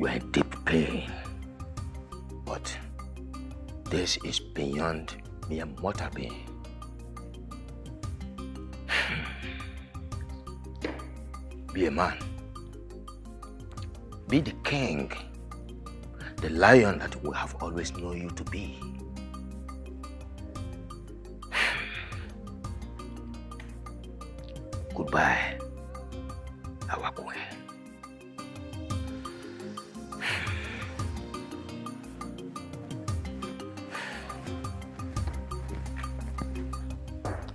You are in deep pain. But this is beyond mere mortal pain. Be a man. Be the king, the lion that we have always known you to be. Goodbye, our queen.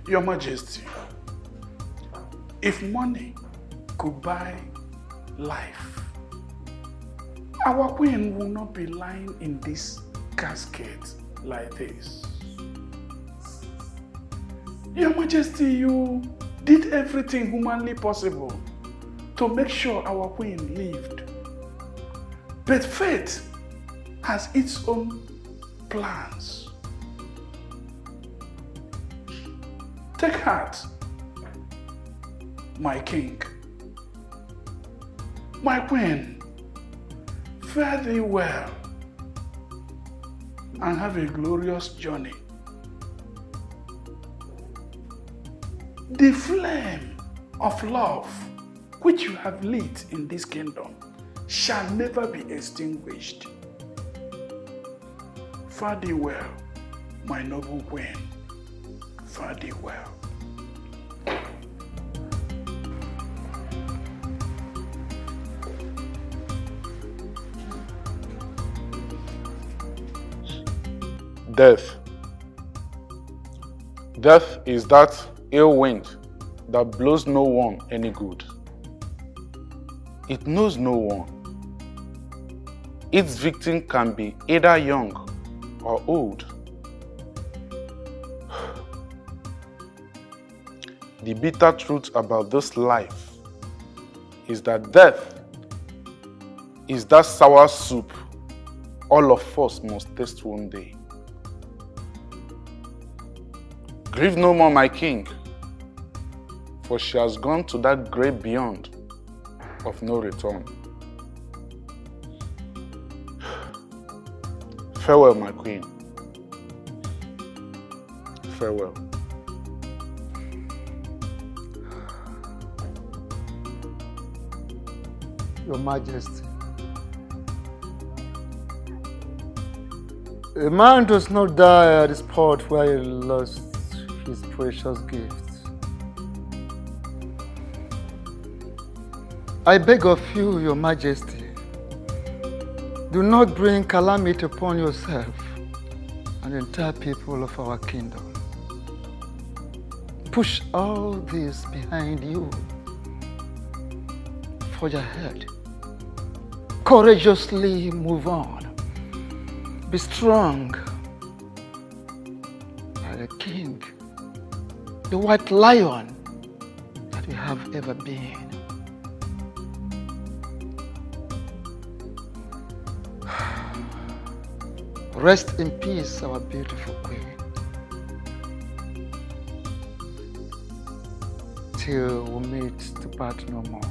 Your Majesty, if money could buy life, our queen will not be lying in this casket like this. Your Majesty, you did everything humanly possible to make sure our queen lived. But fate has its own plans. Take heart, my king. My queen, fare thee well and have a glorious journey. The flame of love which you have lit in this kingdom shall never be extinguished. Fare thee well, my noble queen. Fare thee well. Death. Death is that ill wind that blows no one any good. It knows no one. Its victim can be either young or old. The bitter truth about this life is that death is that sour soup all of us must taste one day. Grieve no more, my king, for she has gone to that great beyond of no return. Farewell, my queen. Farewell. Your Majesty, a man does not die at the spot where he lost his precious gifts. I beg of you, Your Majesty, do not bring calamity upon yourself and the entire people of our kingdom. Push all this behind you. Forge ahead. Courageously move on. Be strong. Like the king, the white lion that we have ever been. Rest in peace, our beautiful queen. Till we meet to part no more.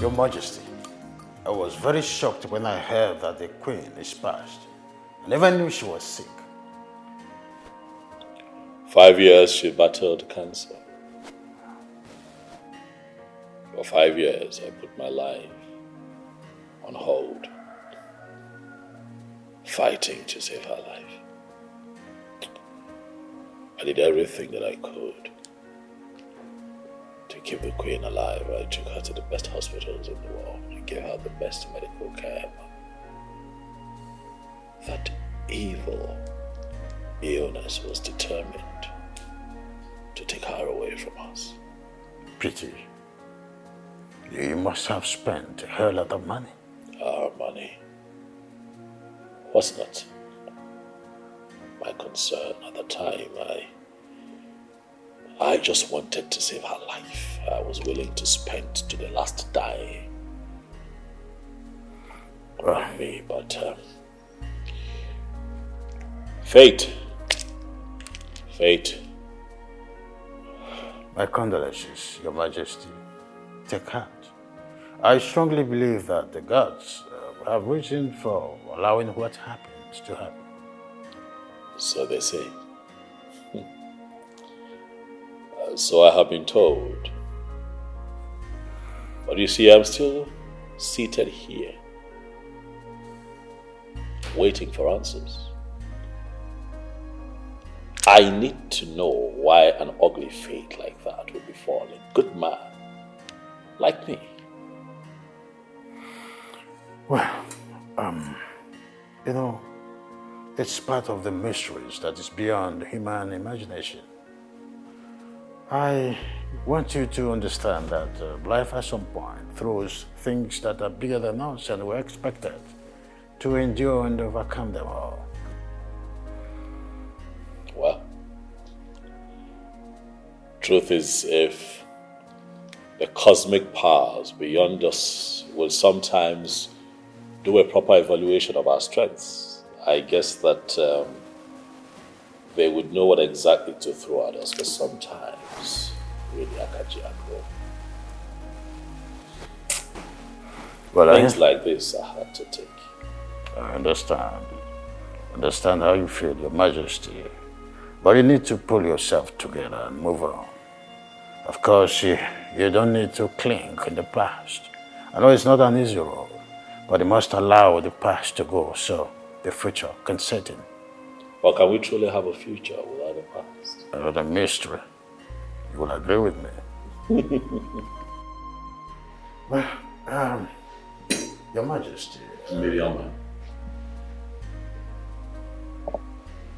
Your Majesty, I was very shocked when I heard that the Queen is passed. I never knew she was sick. 5 years she battled cancer. For 5 years I put my life on hold, fighting to save her life. I did everything that I could to keep the Queen alive. I took her to the best hospitals in the world. I gave her the best medical care. That evil illness was determined to take her away from us. Pity. You must have spent a hell lot of money. Our money. was not my concern at the time. I just wanted to save her life. I was willing to spend to the last dime on me, but fate. My condolences, Your Majesty. Take heart. I strongly believe that the gods have reason for allowing what happens to happen. So they say. So I have been told. But you see, I'm still seated here, waiting for answers. I need to know why an ugly fate like that would befall a good man like me. Well, you know, it's part of the mysteries that is beyond human imagination. I want you to understand that life at some point throws things that are bigger than us and we're expected to endure and overcome them all. Well, truth is, if the cosmic powers beyond us will sometimes do a proper evaluation of our strengths, I guess that they would know what exactly to throw at us, but sometimes really akajiako. Well, things like this are hard to take. I understand how you feel, Your Majesty. But you need to pull yourself together and move on. Of course, you don't need to cling in the past. I know it's not an easy road, but you must allow the past to go so the future can set in. But can we truly have a future without the past? Another mystery. You will agree with me. Well, Your Majesty. Miriam.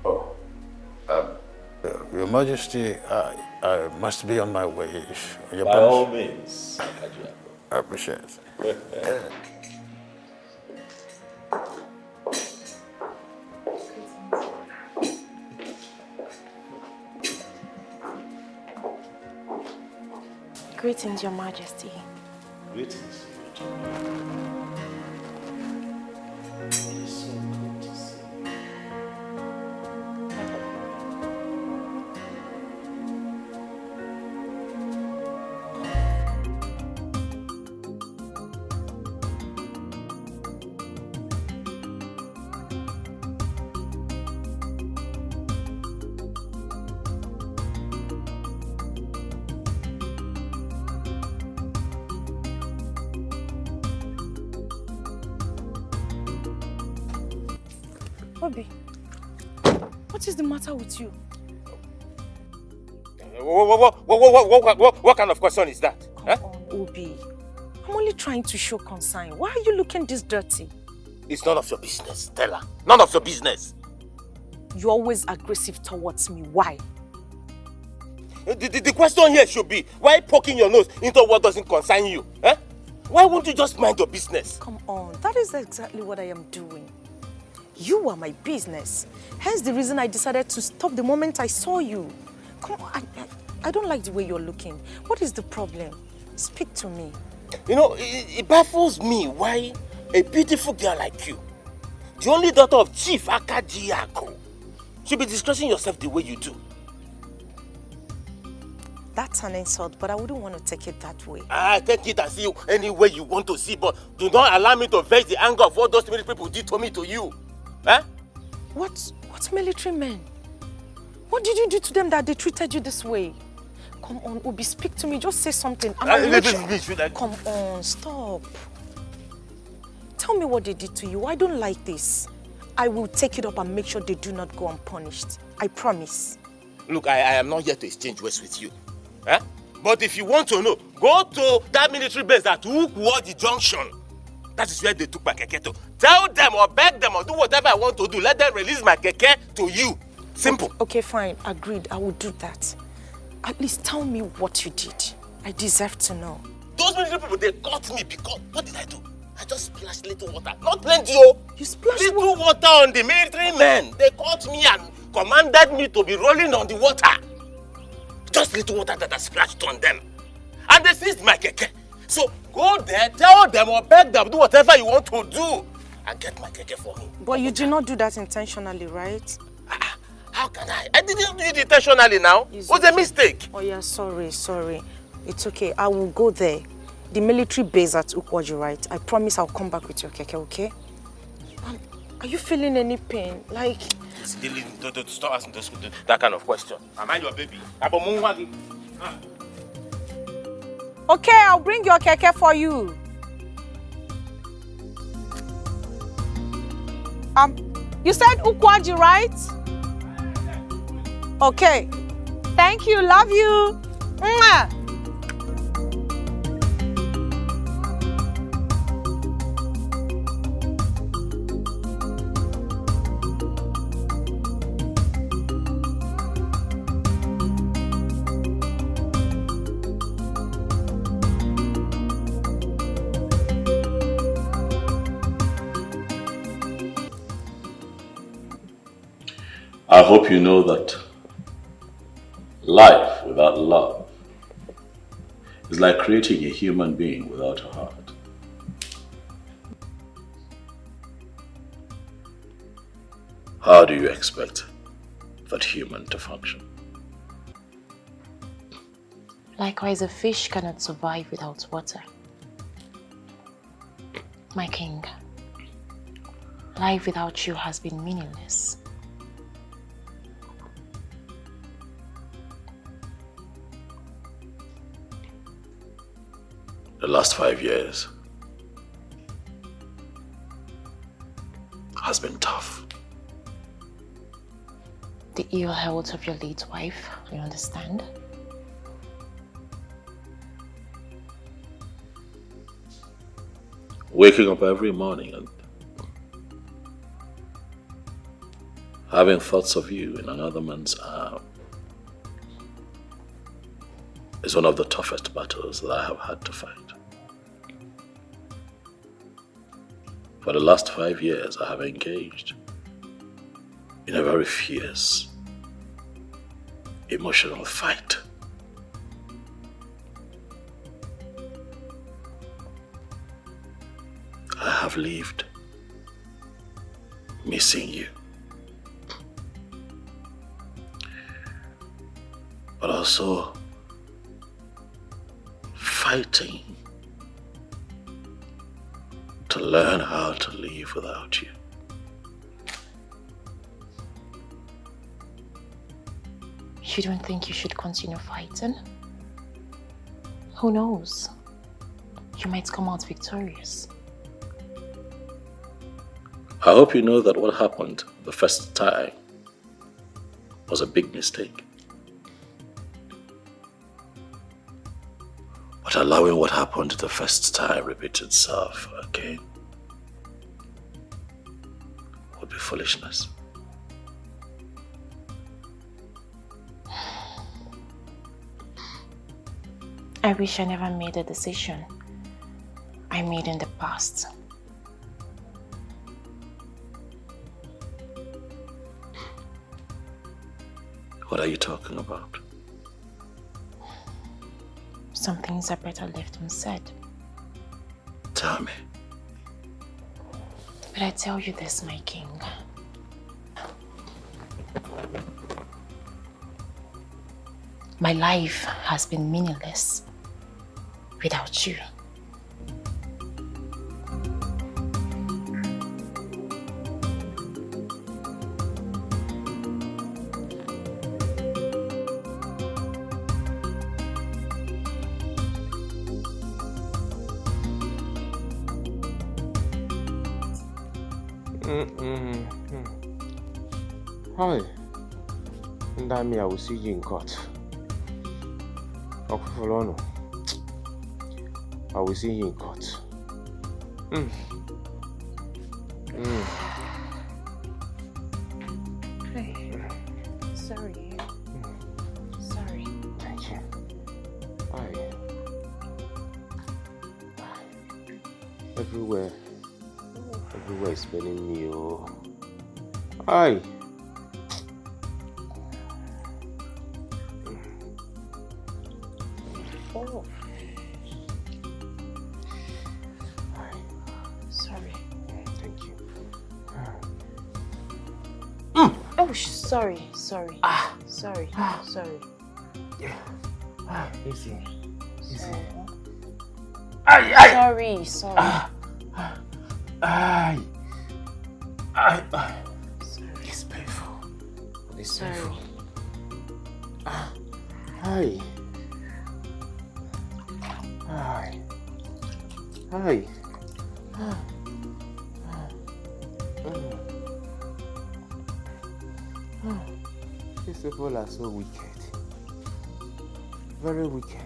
Oh. Your Majesty, I must be on my way. By all means. I appreciate it. Greetings, Your Majesty. Greetings. It is so good to see you. Obi, what is the matter with you? What kind of question is that? Come on, Obi. I'm only trying to show concern. Why are you looking this dirty? It's none of your business, Stella. None of your business. You're always aggressive towards me. Why? The question here should be, why poking your nose into what doesn't concern you? Eh? Why won't you just mind your business? Come on, that is exactly what I am doing. You are my business. Hence the reason I decided to stop the moment I saw you. Come on, I don't like the way you're looking. What is the problem? Speak to me. You know, it baffles me why a beautiful girl like you, the only daughter of Chief Akajiako, should be discussing yourself the way you do. That's an insult, but I wouldn't want to take it that way. I take it as you any way you want to see, but do not allow me to vex the anger of what those military people did to me to you. Huh? What military men? What did you do to them that they treated you this way? Come on, Obi, speak to me. Just say something. Come on, stop. Tell me what they did to you. I don't like this. I will take it up and make sure they do not go unpunished. I promise. Look, I am not here to exchange words with you. Huh? But if you want to know, go to that military base at Ukwuodi Junction. That is where they took my keke to. Tell them or beg them or do whatever I want to do. Let them release my keke to you. Simple. Okay, fine. Agreed. I will do that. At least tell me what you did. I deserve to know. Those military people, they got me because... What did I do? I just splashed little water. Not plenty, oh. You splashed little water on the military men. They caught me and commanded me to be rolling on the water. Just little water that I splashed on them. And they seized my keke. So go there, tell them or beg them, do whatever you want to do. And get my keke for me. But you did not do that intentionally, right? How can I? I didn't do it intentionally now. It was a mistake. Oh yeah, sorry. It's okay. I will go there. The military base at Ukwaji, right? I promise I'll come back with your keke, okay? Are you feeling any pain? Like... Don't stop asking that kind of question. Am I your baby? Okay, I'll bring your keke for you. You said Ukwaji, right? Okay. Thank you. Love you. Mwah. I hope you know that life without love is like creating a human being without a heart. How do you expect that human to function? Likewise, a fish cannot survive without water. My king, life without you has been meaningless. The last 5 years has been tough. The ill health of your late wife, I understand. Waking up every morning and having thoughts of you in another man's arm is one of the toughest battles that I have had to fight. For the last 5 years, I have engaged in a very fierce, emotional fight. I have lived missing you, but also fighting to learn how to live without you. You don't think you should continue fighting? Who knows? You might come out victorious. I hope you know that what happened the first time was a big mistake. But allowing what happened the first time repeat itself again would be foolishness. I wish I never made a decision I made in the past. What are you talking about? Some things are better left unsaid. Tell me. But I tell you this, my king. My life has been meaningless without you. Hi. Ndami, I will see you in court. Okufolono. I will see you in court. Hey. Sorry. Sorry. Thank you. Bye. Everywhere is spelling me, oh. Aye. Oh. Sorry. Thank you. Oh, sorry. Sorry. Yeah. Easy. Sorry. It's painful. Sorry. Hi. These people are so wicked. Very wicked.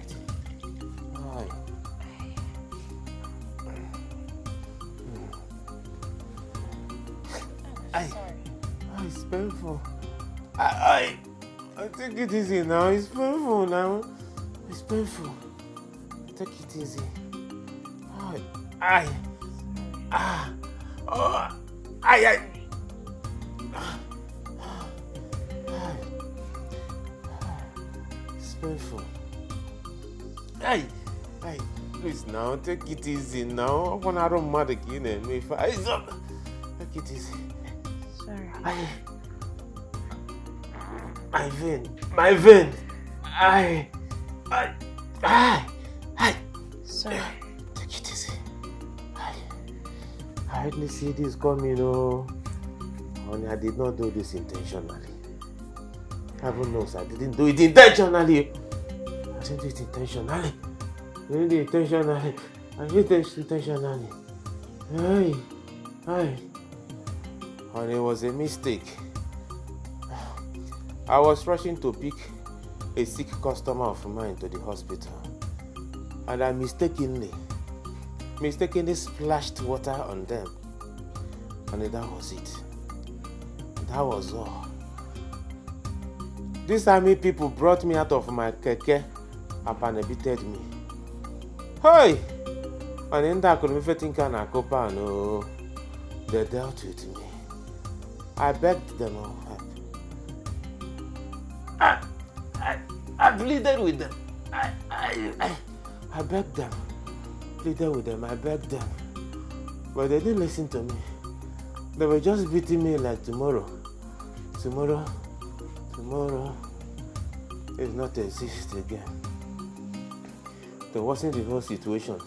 It's painful. I take it easy now. It's painful now. It's painful. Take it easy. It's painful. Please now, take it easy now. I want to mad again and me. Take it easy. Sorry. My vein. Sorry. Take it easy. I didn't see this coming, oh. Honey, I did not do this intentionally. Heaven knows I didn't do it intentionally. I didn't do it intentionally. I did it intentionally. Honey, it was a mistake. I was rushing to pick a sick customer of mine to the hospital, and I mistakenly splashed water on them, and that was it. That was all. These army people brought me out of my keke and panibited me. Hey! And in that no, they dealt with me. I begged them all help. I pleaded with them. I begged them. Pleaded with them. I begged them. But they didn't listen to me. They were just beating me like tomorrow. Tomorrow is not exist again. They wasn't the whole situation.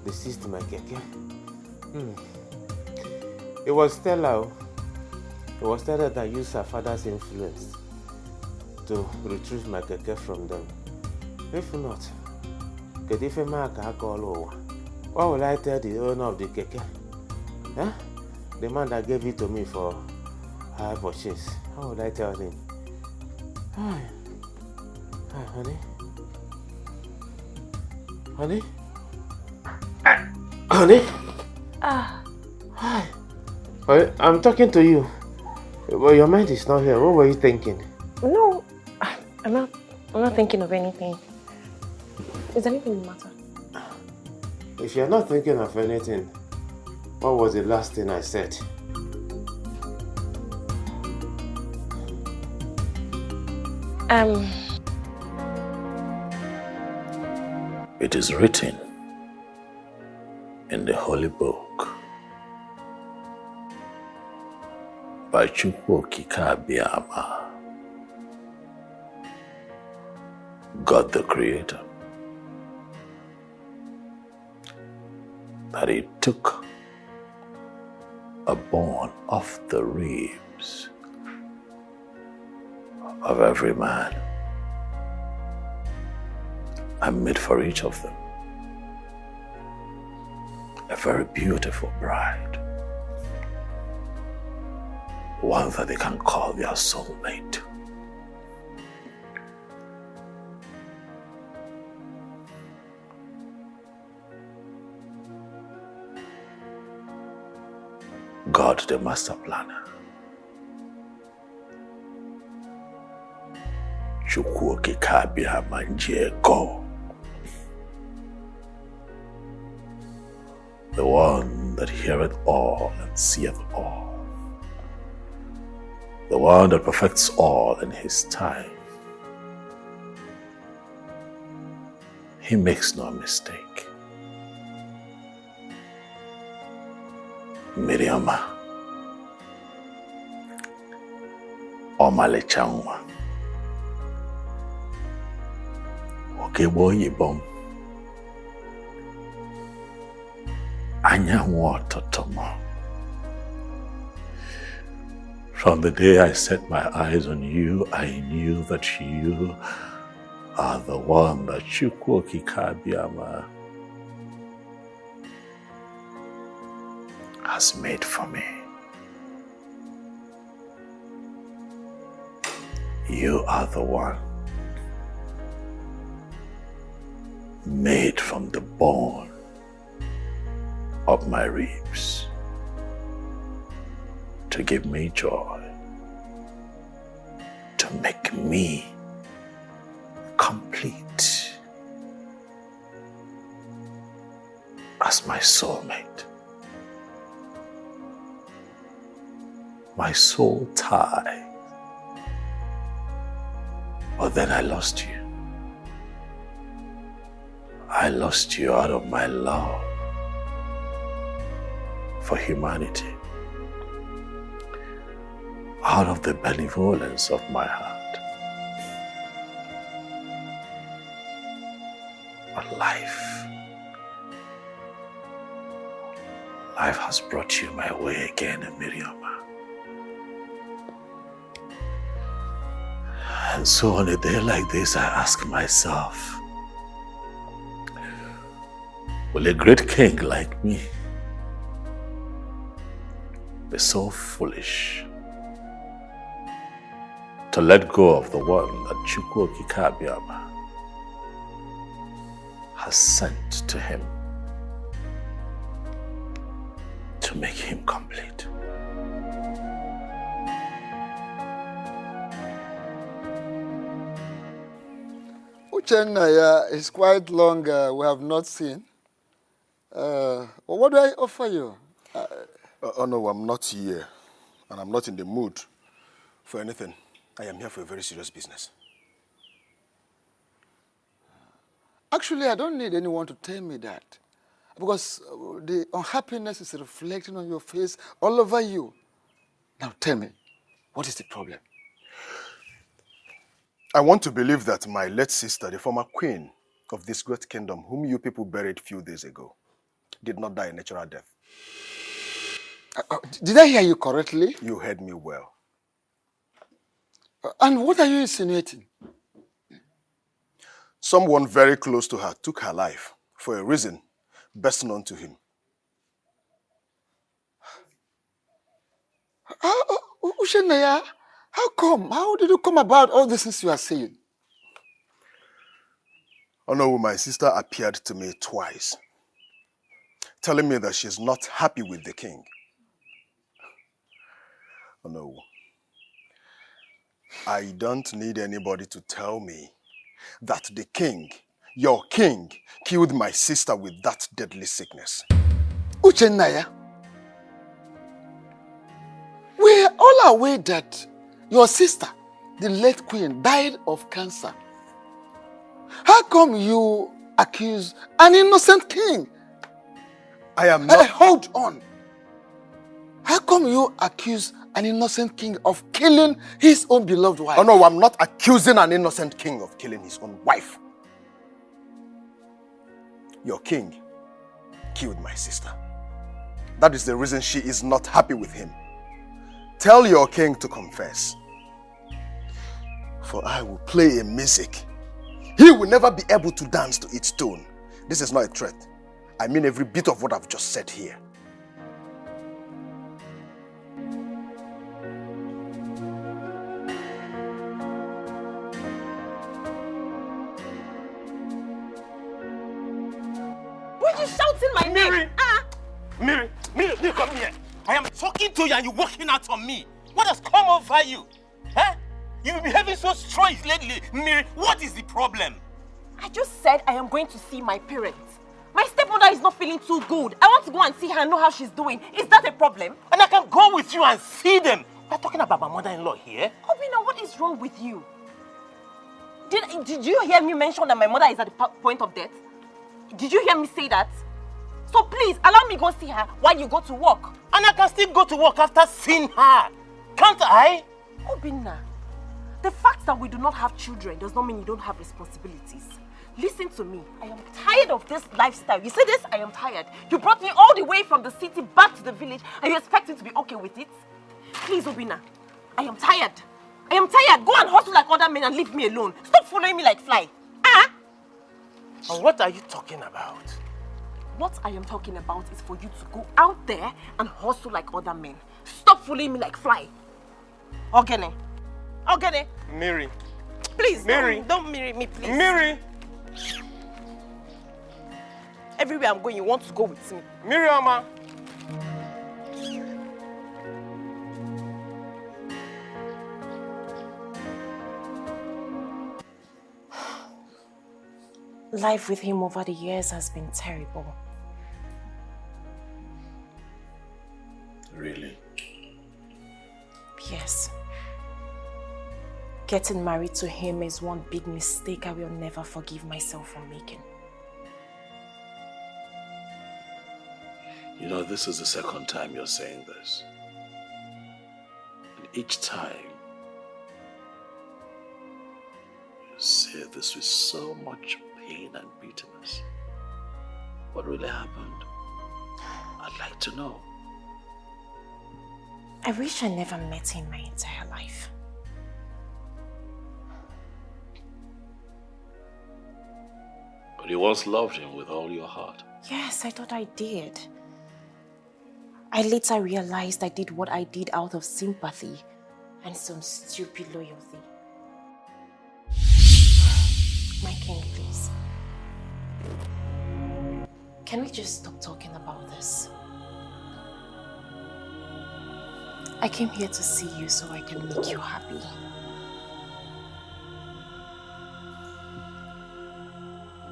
They seized my keke. It was Stella. It was Stella that used her father's influence to retrieve my keke from them. If not, what will I tell the owner of the keke? Huh? The man that gave it to me for high purchase. How would I tell him? Hi, honey. Honey? Honey? Hi. I'm talking to you. Well, your mind is not here. What were you thinking? No, I'm not thinking of anything. Is anything the matter? If you're not thinking of anything, what was the last thing I said? It is written in the Holy Book by Chukwu Kikabiyama, God the Creator, that He took a bone off the ribs of every man and made for each of them a very beautiful bride, one that they can call their soulmate. God, the master planner, Chukwu Kikabiyama Njeko, the one that heareth all and seeth all, the one that perfects all in his time. He makes no mistake. Miriama, ọmalịcha nwa, okegbo oyibo, anyanwụ ọtụtụ m. From the day I set my eyes on you, I knew that you are the one that Chukwu Okike Abiama has made for me. You are the one made from the bone of my ribs to give me joy, to make me complete as my soulmate, my soul tie. But then I lost you. I lost you out of my love for humanity, out of the benevolence of my heart. But life has brought you my way again, Miriam. And so on a day like this, I ask myself, will a great king like me be so foolish to let go of the one that Chukwu Okike Abiama has sent to him to make him complete? Uchenna, it's quite long we have not seen. What do I offer you? Oh no, I'm not here. And I'm not in the mood for anything. I am here for a very serious business. Actually, I don't need anyone to tell me that. Because the unhappiness is reflecting on your face all over you. Now tell me, what is the problem? I want to believe that my late sister, the former queen of this great kingdom, whom you people buried a few days ago, did not die a natural death. Did I hear you correctly? You heard me well. And what are you insinuating? Someone very close to her took her life for a reason best known to him. Ushenaya, how come? How did you come about all these things you are saying? Oh no, my sister appeared to me twice, telling me that she's not happy with the king. Oh no. I don't need anybody to tell me that the king, your king, killed my sister with that deadly sickness. Uchenaya, we are all aware that your sister, the late queen, died of cancer. How come you accuse an innocent king? I am not... Hold on. How come you accuse an innocent king of killing his own beloved wife? Oh no, I'm not accusing an innocent king of killing his own wife. Your king killed my sister. That is the reason she is not happy with him. Tell your king to confess. For I will play a music he will never be able to dance to its tune. This is not a threat. I mean every bit of what I've just said here. Why are you shouting my name? Miri, come here. I am talking to you and you're walking out on me. What has come over you? Huh? You've been behaving so strange lately. Miri, what is the problem? I just said I am going to see my parents. My stepmother is not feeling too good. I want to go and see her and know how she's doing. Is that a problem? And I can go with you and see them. We're talking about my mother-in-law here. Obina, what is wrong with you? Did you hear me mention that my mother is at the point of death? Did you hear me say that? So please, allow me go see her while you go to work. And I can still go to work after seeing her. Can't I? Obina, the fact that we do not have children does not mean you don't have responsibilities. Listen to me. I am tired of this lifestyle. You see this? I am tired. You brought me all the way from the city back to the village and you expect me to be okay with it? Please, Obina. I am tired. I am tired. Go and hustle like other men and leave me alone. Stop following me like fly. And what are you talking about? What I am talking about is for you to go out there and hustle like other men. Stop following me like fly. Ogene. Ogene. Mary. Please, Mary. Don't marry me, please. Mary. Everywhere I'm going, you want to go with me. Miriama. Life with him over the years has been terrible. Really? Yes. Getting married to him is one big mistake I will never forgive myself for making. You know, this is the second time you're saying this. And each time, you say this with so much pain and bitterness. What really happened? I'd like to know. I wish I never met him my entire life. But you once loved him with all your heart. Yes, I thought I did. I later realized I did what I did out of sympathy and some stupid loyalty. My king, please. Can we just stop talking about this? I came here to see you so I can make you happy.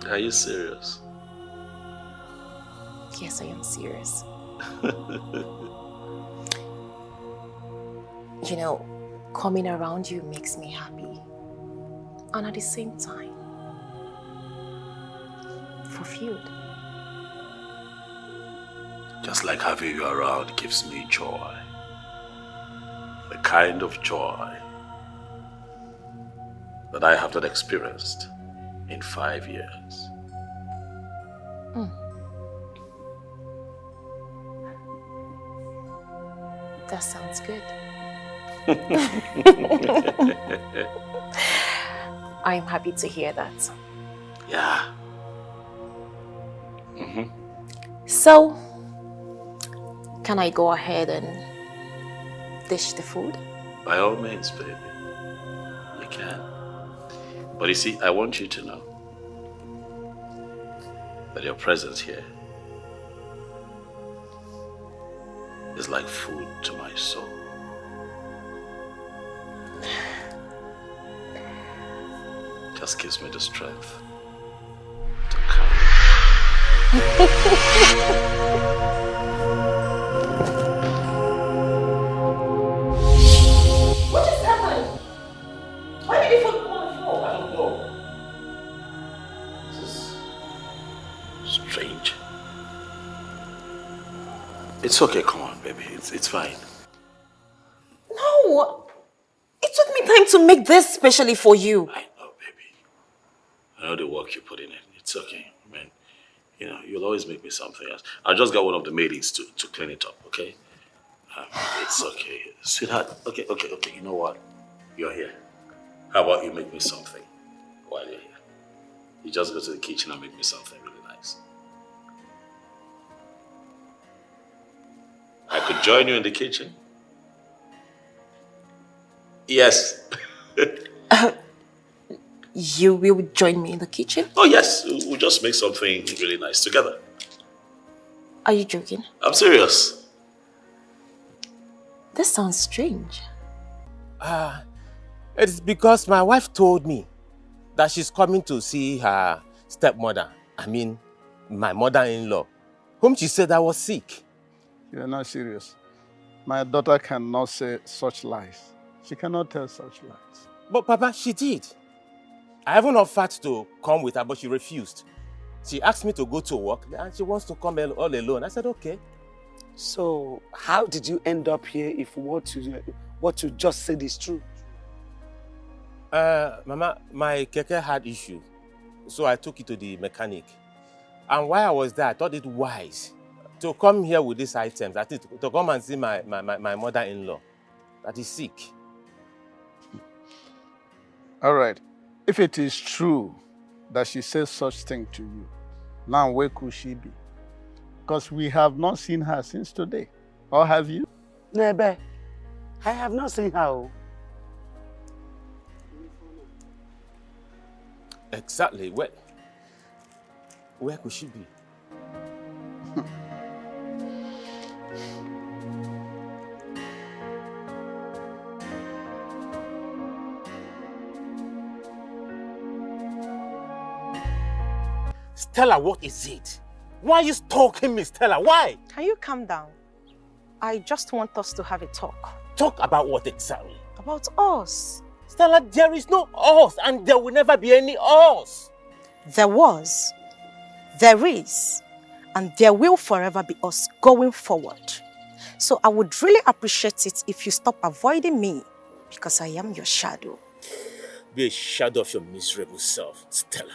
Are you serious? Yes, I am serious. You know, coming around you makes me happy. And at the same time, fulfilled. Just like having you around gives me joy. The kind of joy that I have not experienced in 5 years. That sounds good. I'm happy to hear that. Yeah. So, can I go ahead and dish the food? By all means, baby. You can. But you see, I want you to know that your presence here is like food to my soul. Just gives me the strength to carry. What just happened? Why did you fall on the floor? I don't know. This is strange. It's okay, come on, baby. It's fine. No! It took me time to make this specially for you. I know, baby. I know the work you put in it. It's okay. I mean, you know, you'll always make me something else. I just got one of the maidens to clean it up, okay? It's okay. Sweetheart, okay. You know what? You're here. How about you make me something while you're here? You just go to the kitchen and make me something really nice. I could join you in the kitchen. Yes. You will join me in the kitchen? Oh, yes. We'll just make something really nice together. Are you joking? I'm serious. This sounds strange. It's because my wife told me that she's coming to see her stepmother. I mean, my mother-in-law, whom she said I was sick. You're not serious. My daughter cannot say such lies. She cannot tell such lies. But Papa, she did. I even offered to come with her, but she refused. She asked me to go to work and she wants to come all alone. I said, okay. So, how did you end up here if what you just said is true? Mama, my keke had issue, so I took it to the mechanic. And while I was there, I thought it wise to come here with these items, at least to come and see my mother-in-law that is sick. All right. If it is true that she says such thing to you, now where could she be? Because we have not seen her since today. Or have you? Nebe, I have not seen her. Exactly. Where could she be? Stella, what is it? Why are you stalking me, Stella? Why? Can you calm down? I just want us to have a talk. Talk about what exactly? About us. Stella, there is no us, and there will never be any us. There was, there is, and there will forever be us going forward. So I would really appreciate it if you stop avoiding me, because I am your shadow. Be a shadow of your miserable self, Stella.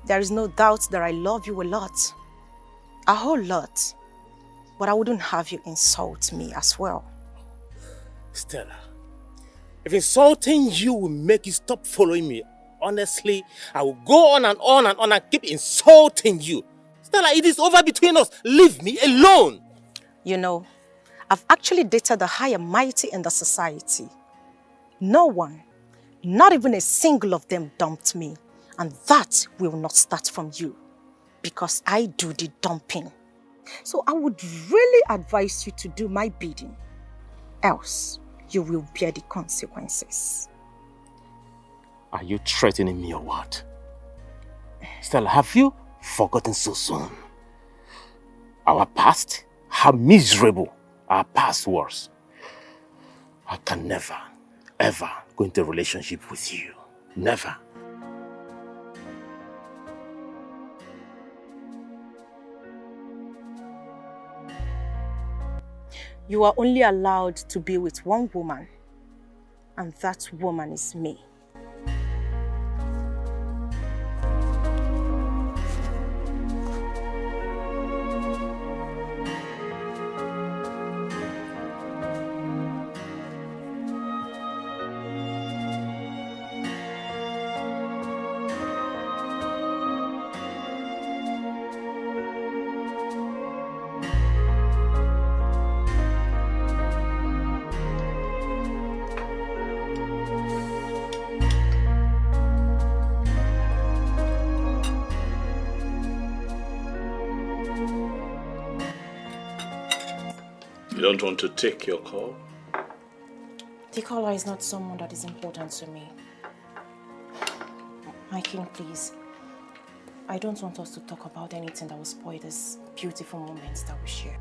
There is no doubt that I love you a lot. A whole lot. But I wouldn't have you insult me as well. Stella, if insulting you will make you stop following me, honestly, I will go on and on and on and keep insulting you. Stella, it is over between us. Leave me alone. You know, I've actually dated the high and mighty in the society. No one, not even a single of them dumped me. And that will not start from you, because I do the dumping. So I would really advise you to do my bidding. Else, you will bear the consequences. Are you threatening me or what? Stella, have you forgotten so soon? Our past, how miserable our past was. I can never, ever go into a relationship with you. Never. You are only allowed to be with one woman, and that woman is me. You don't want to take your call? The caller is not someone that is important to me. My king, please. I don't want us to talk about anything that will spoil this beautiful moments that we share.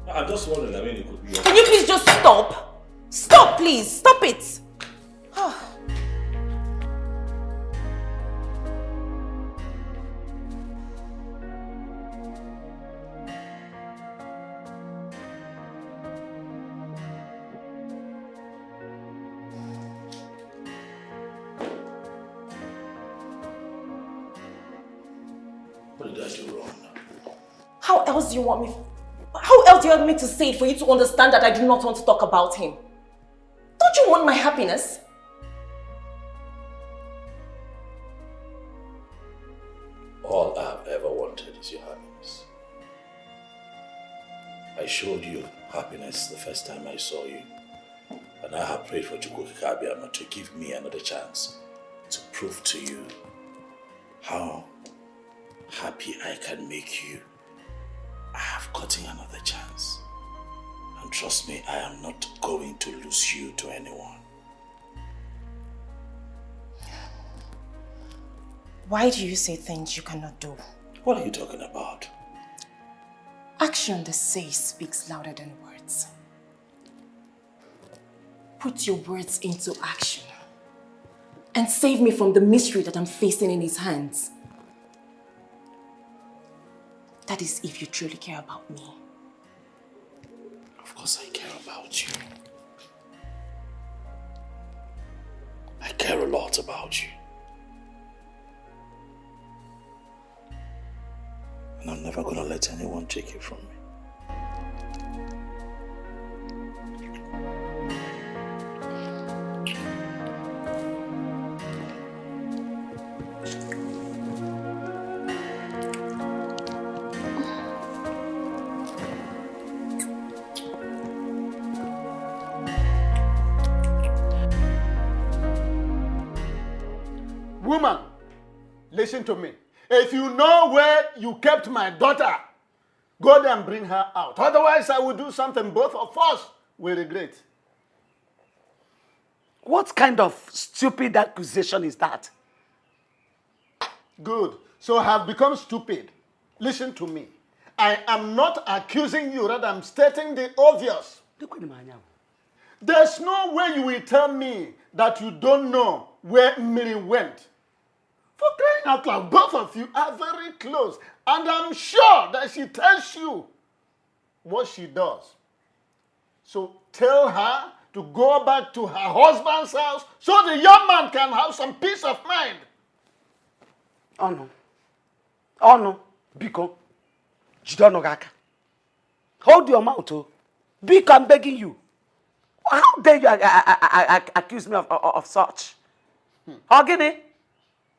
I'm just wondering, I mean, it could be... Can you please just stop? Stop, please. Stop it. What did I do wrong? How else do you want me? How else do you want me to say it for you to understand that I do not want to talk about him? Don't you want my happiness? All I've ever wanted is your happiness. I showed you happiness the first time I saw you. And I have prayed for Chukwuka Abiyama to give me another chance to prove to you how happy I can make you. I have gotten another chance. And trust me, I am not going to lose you to anyone. Why do you say things you cannot do? What are you talking about? Action, they say, speaks louder than words. Put your words into action and save me from the mystery that I'm facing in his hands. That is if you truly care about me. Of course I care about you. I care a lot about you. And I'm never gonna let anyone take it from me. Woman, listen to me. If you know where you kept my daughter, go there and bring her out. Otherwise, I will do something both of us will regret. What kind of stupid accusation is that? Good. So I have become stupid. Listen to me. I am not accusing you, rather I'm stating the obvious. There's no way you will tell me that you don't know where Mary went. For crying out loud, both of you are very close. And I'm sure that she tells you what she does. So tell her to go back to her husband's house so the young man can have some peace of mind. Oh no. Oh no. Biko. Jidonogaka. Hold your mouth, oh. Biko, I'm begging you. How dare you accuse me of such? Ogini,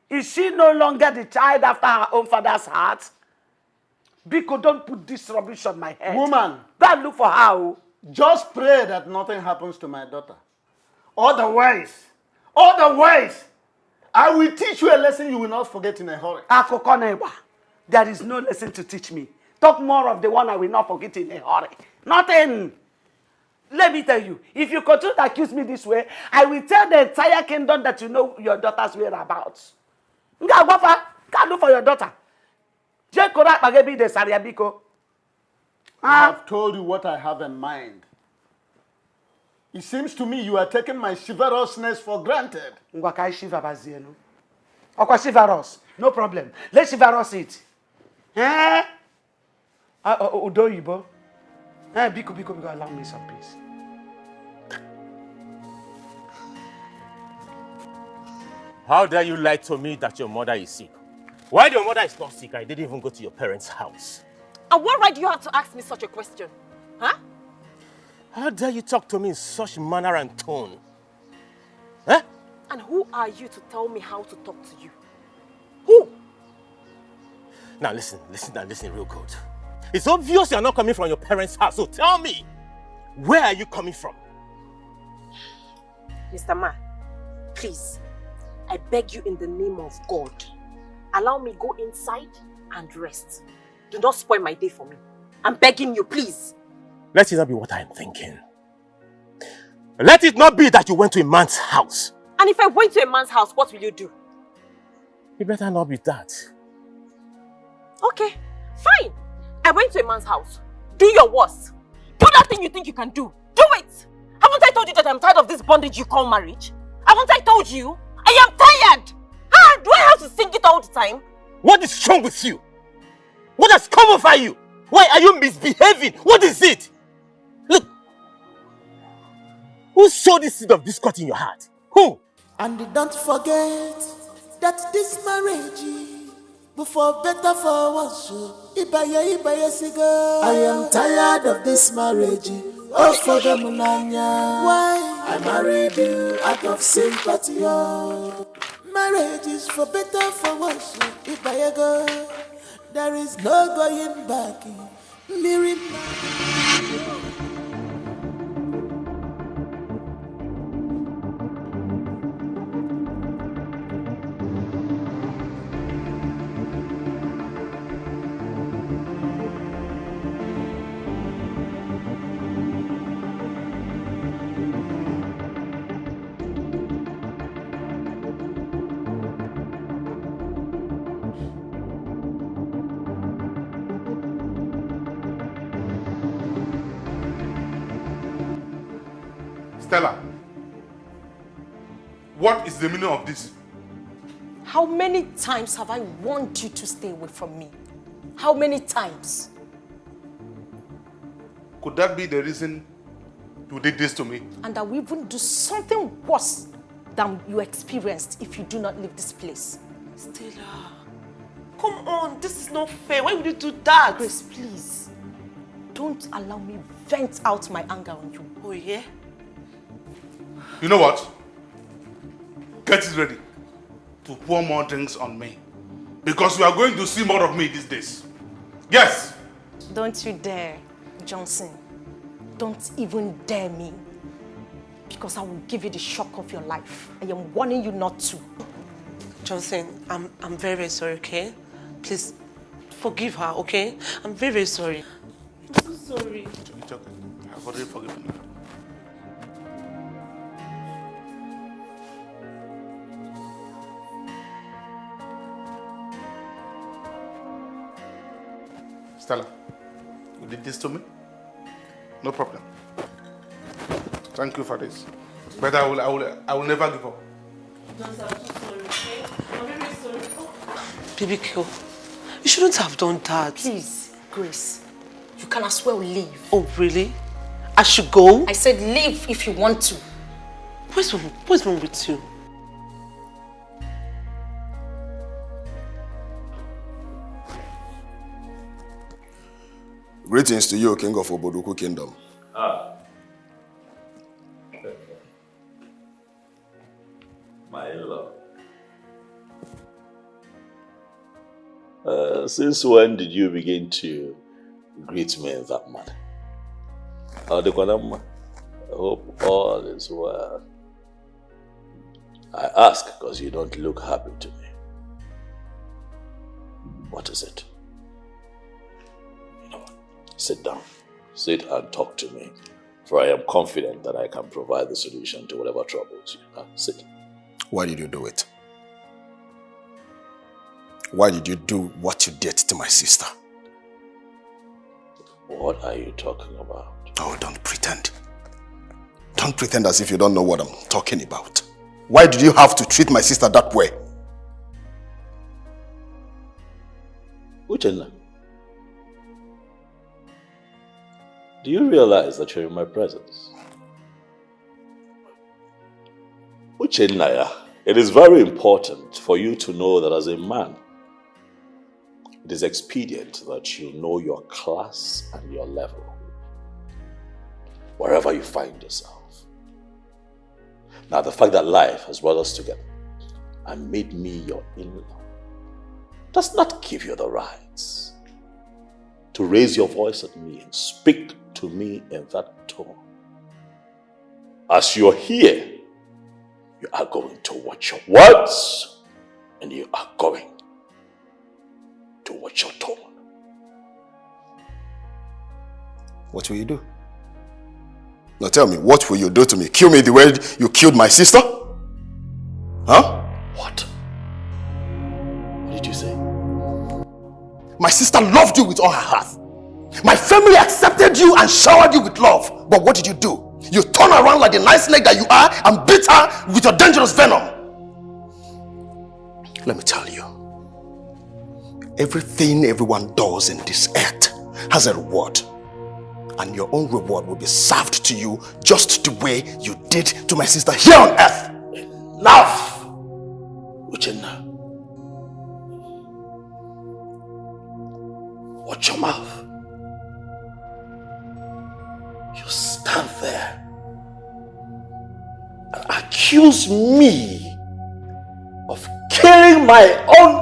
is she no longer the child after her own father's heart? Biko, don't put this rubbish on my head. Woman. Go and look for her. Oh. Just pray that nothing happens to my daughter. Otherwise, I will teach you a lesson you will not forget in a hurry. There is no lesson to teach me. Talk more of the one I will not forget in a hurry. Nothing. Let me tell you, if you continue to accuse me this way, I will tell the entire kingdom that you know your daughter's whereabouts. Go look for your daughter. I have told you what I have in mind. It seems to me you are taking my chivalrousness for granted. Chivalrous. No problem. Let's chivalrous it. Eh? Udoyibo. Biko, allow me some peace. How dare you lie to me that your mother is sick? While your mother is not sick, I didn't even go to your parents' house. And what right do you have to ask me such a question? Huh? How dare you talk to me in such manner and tone? Huh? And who are you to tell me how to talk to you? Who? Now listen real good. It's obvious you're not coming from your parents' house, so tell me, where are you coming from? Mr. Ma, please, I beg you in the name of God, allow me go inside and rest. Do not spoil my day for me. I'm begging you, please. Let it not be what I'm thinking. Let it not be that you went to a man's house. And if I went to a man's house, what will you do? It better not be that. Okay, fine. I went to a man's house. Do your worst. Do that thing you think you can do. Do it! Haven't I told you that I'm tired of this bondage you call marriage? Haven't I told you? I am tired! Do I have to sing it all the time? What is wrong with you? What has come over you? Why are you misbehaving? What is it? Look. Who sowed this seed of discord in your heart? Who? And don't forget that this marriage, before better for once, Ibaya cigar. I am tired of this marriage. Oh, for the Munanya. Why? I married you out of sympathy. Oh. Marriage is for better for once, Ibaya go. There is no going back. Miri. Stella, what is the meaning of this? How many times have I warned you to stay away from me? How many times? Could that be the reason you did this to me? And I will even do something worse than you experienced if you do not leave this place. Stella, come on, this is not fair. Why would you do that? Grace, please. Don't allow me vent out my anger on you. Oh, yeah? You know what? Get it ready to pour more drinks on me. Because you are going to see more of me these days. Yes! Don't you dare, Johnson. Don't even dare me. Because I will give you the shock of your life. I am warning you not to. Johnson, I'm very, very sorry, okay? Please, forgive her, okay? I'm very, very sorry. I'm so sorry. It's okay. I've already forgiven her. Stella, you did this to me? No problem. Thank you for this. But I will never give up. Johnson, I'm so sorry, okay? I'm very, very sorry. Oh. BBQ, you shouldn't have done that. Please, Grace, you can as well leave. Oh, really? I should go? I said leave if you want to. What's wrong with you? Greetings to you, King of Oboduku Kingdom. My lord. Since when did you begin to greet me in that manner? I hope all is well. I ask because you don't look happy to me. What is it? You know what? Sit down. Sit and talk to me. For I am confident that I can provide the solution to whatever troubles you. Sit. Why did you do it? Why did you do what you did to my sister? What are you talking about? Oh, don't pretend. Don't pretend as if you don't know what I'm talking about. Why did you have to treat my sister that way? Uchenna, do you realize that you're in my presence? Uchenna, it is very important for you to know that as a man, it is expedient that you know your class and your level, wherever you find yourself. Now, the fact that life has brought us together and made me your in-law does not give you the rights to raise your voice at me and speak to me in that tone. As you're here, you are going to watch your words and you are going to watch your tone. What will you do? Now tell me, what will you do to me? Kill me the way you killed my sister? Huh? What? What did you say? My sister loved you with all her heart. My family accepted you and showered you with love. But what did you do? You turn around like the nice snake that you are and beat her with your dangerous venom. Let me tell you, everything everyone does in this earth has a reward. And your own reward will be served to you just the way you did to my sister here on earth. Enough! Uchenna. Watch your mouth. You stand there and accuse me of killing my own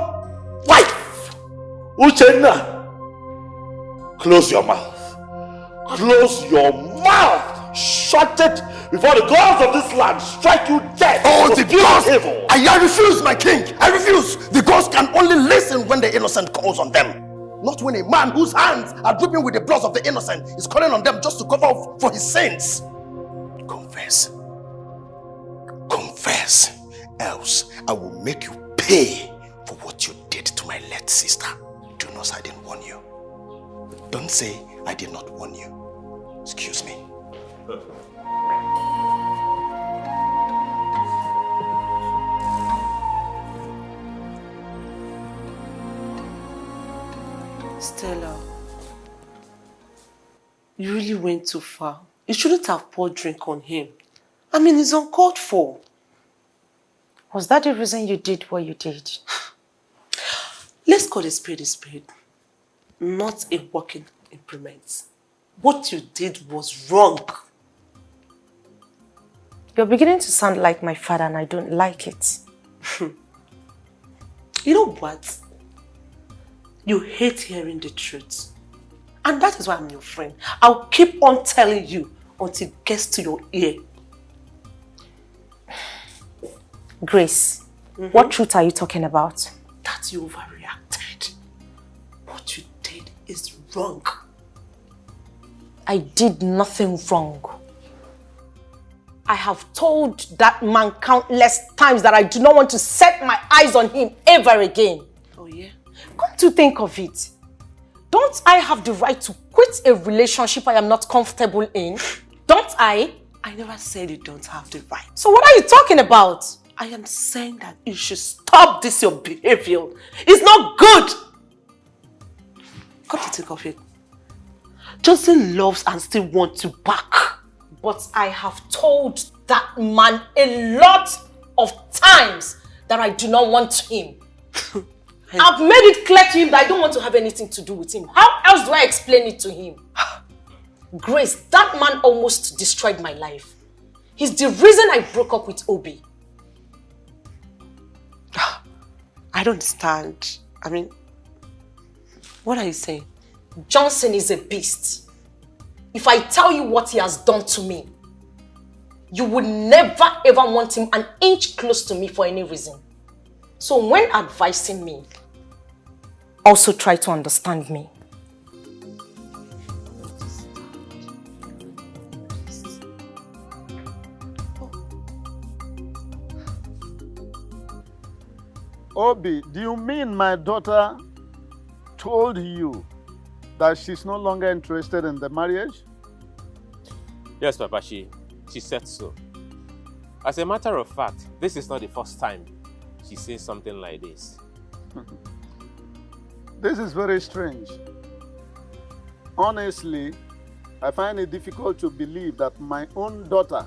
wife. Uchenna, close your mouth. Close your mouth! Shut it before the gods of this land strike you dead! Oh, the gods! I refuse, my king! I refuse! The gods can only listen when the innocent calls on them. Not when a man whose hands are dripping with the blood of the innocent is calling on them just to cover up for his sins. Confess. Confess. Else I will make you pay for what you did to my late sister. Do not say I didn't warn you. Don't say I did not warn you. Excuse me. Stella, you really went too far. You shouldn't have poured drink on him. I mean, it's uncalled for. Was that the reason you did what you did? Let's call a spade, not a working implement. What you did was wrong. You're beginning to sound like my father and I don't like it. You know what? You hate hearing the truth. And that is why I'm your friend. I'll keep on telling you until it gets to your ear. Grace, what truth are you talking about? That you overreacted. What you did is wrong. I did nothing wrong. I have told that man countless times that I do not want to set my eyes on him ever again. Oh yeah? Come to think of it, don't I have the right to quit a relationship I am not comfortable in? Don't I? I never said you don't have the right. So what are you talking about? I am saying that you should stop this your behavior. It's not good. Come to think of it, Johnson loves and still wants you back. But I have told that man a lot of times that I do not want him. I've made it clear to him that I don't want to have anything to do with him. How else do I explain it to him? Grace, that man almost destroyed my life. He's the reason I broke up with Obi. I don't understand. I mean, what are you saying? Johnson is a beast. If I tell you what he has done to me, you would never ever want him an inch close to me for any reason. So when advising me, also try to understand me. Obi, do you mean my daughter told you that she's no longer interested in the marriage? Yes, Papa, she said so. As a matter of fact, this is not the first time she says something like this. This is very strange. Honestly, I find it difficult to believe that my own daughter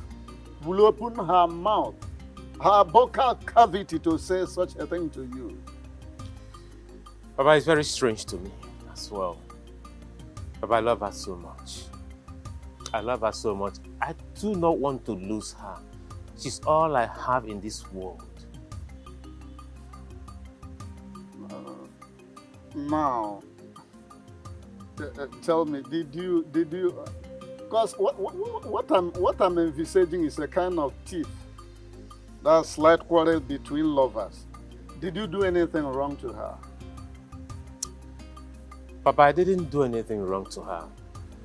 will open her mouth, her vocal cavity to say such a thing to you. Papa, it's very strange to me as well. Papa, I love her so much. I love her so much. I do not want to lose her. She's all I have in this world. Now, tell me, did you? Because what I'm envisaging is a kind of tiff, that slight quarrel between lovers. Did you do anything wrong to her? Papa, I didn't do anything wrong to her.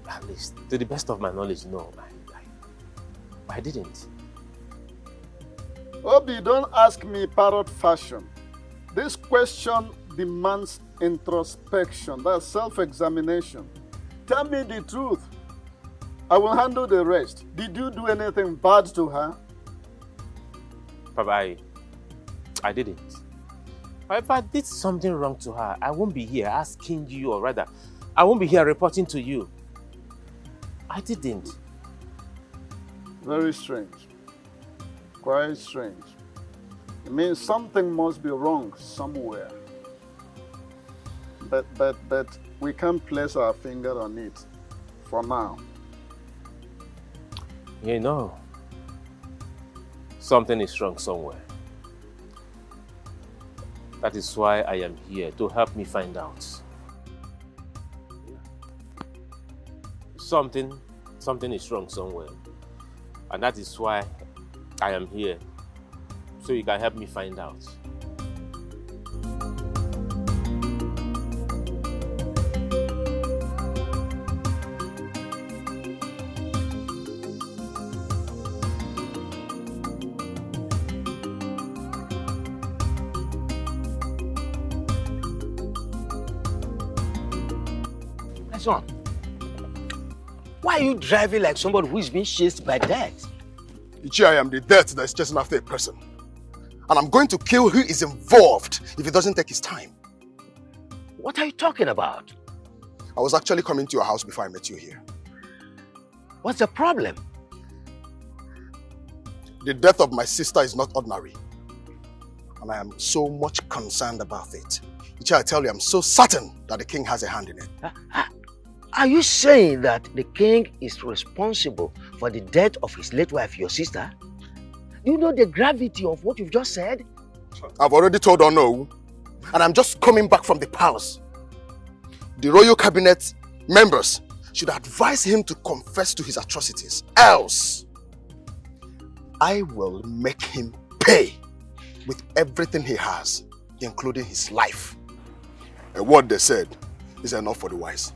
At least, to the best of my knowledge, no. I didn't. Obi, don't ask me parrot fashion. This question demands introspection, that's self-examination. Tell me the truth. I will handle the rest. Did you do anything bad to her? Papa, I didn't. If I did something wrong to her, I won't be here asking you, or rather, I won't be here reporting to you. I didn't. Very strange. Quite strange. It means something must be wrong somewhere. But we can't place our finger on it for now. You know, something is wrong somewhere. That is why I am here, to help me find out. Something is wrong somewhere. And that is why I am here, so you can help me find out. Son, why are you driving like somebody who is being chased by death? Ichi, I am the death that is chasing after a person. And I'm going to kill who is involved if he doesn't take his time. What are you talking about? I was actually coming to your house before I met you here. What's the problem? The death of my sister is not ordinary. And I am so much concerned about it. I tell you, I'm so certain that the king has a hand in it. Are you saying that the king is responsible for the death of his late wife, your sister? Do you know the gravity of what you've just said? I've already told Ono, and I'm just coming back from the palace. The royal cabinet members should advise him to confess to his atrocities. Else, I will make him pay with everything he has, including his life. And what they said is enough for the wise.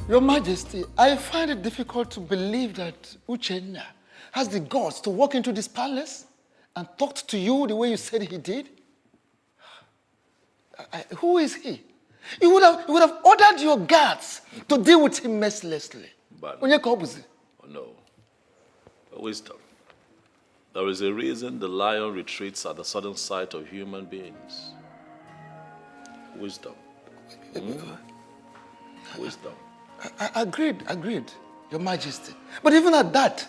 Your Majesty, I find it difficult to believe that Uchenna has the guts to walk into this palace and talk to you the way you said he did. Who is he? You would have ordered your guards to deal with him mercilessly. But no. Wisdom. There is a reason the lion retreats at the sudden sight of human beings. Wisdom. Wisdom. Agreed, Your Majesty. But even at that,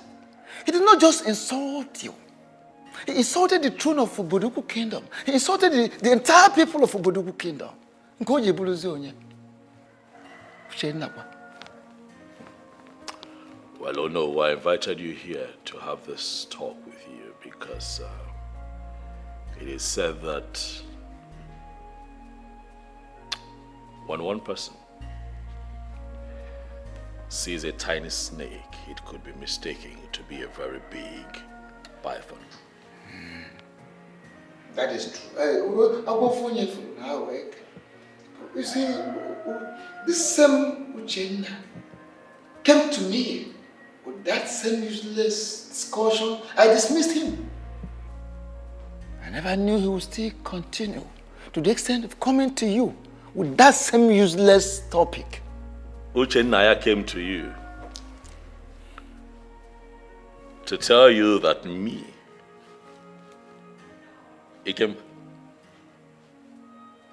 he did not just insult you. He insulted the throne of Oboduku Kingdom. He insulted the entire people of Oboduku Kingdom. Well, oh no, I invited you here to have this talk with you because it is said that when one person sees a tiny snake, it could be mistaken to be a very big python. That is true. You see, this same Uchenna came to me with that same useless discussion. I dismissed him. I never knew he would still continue to the extent of coming to you with that same useless topic. Uchenna came to you to tell you that me, Ikem,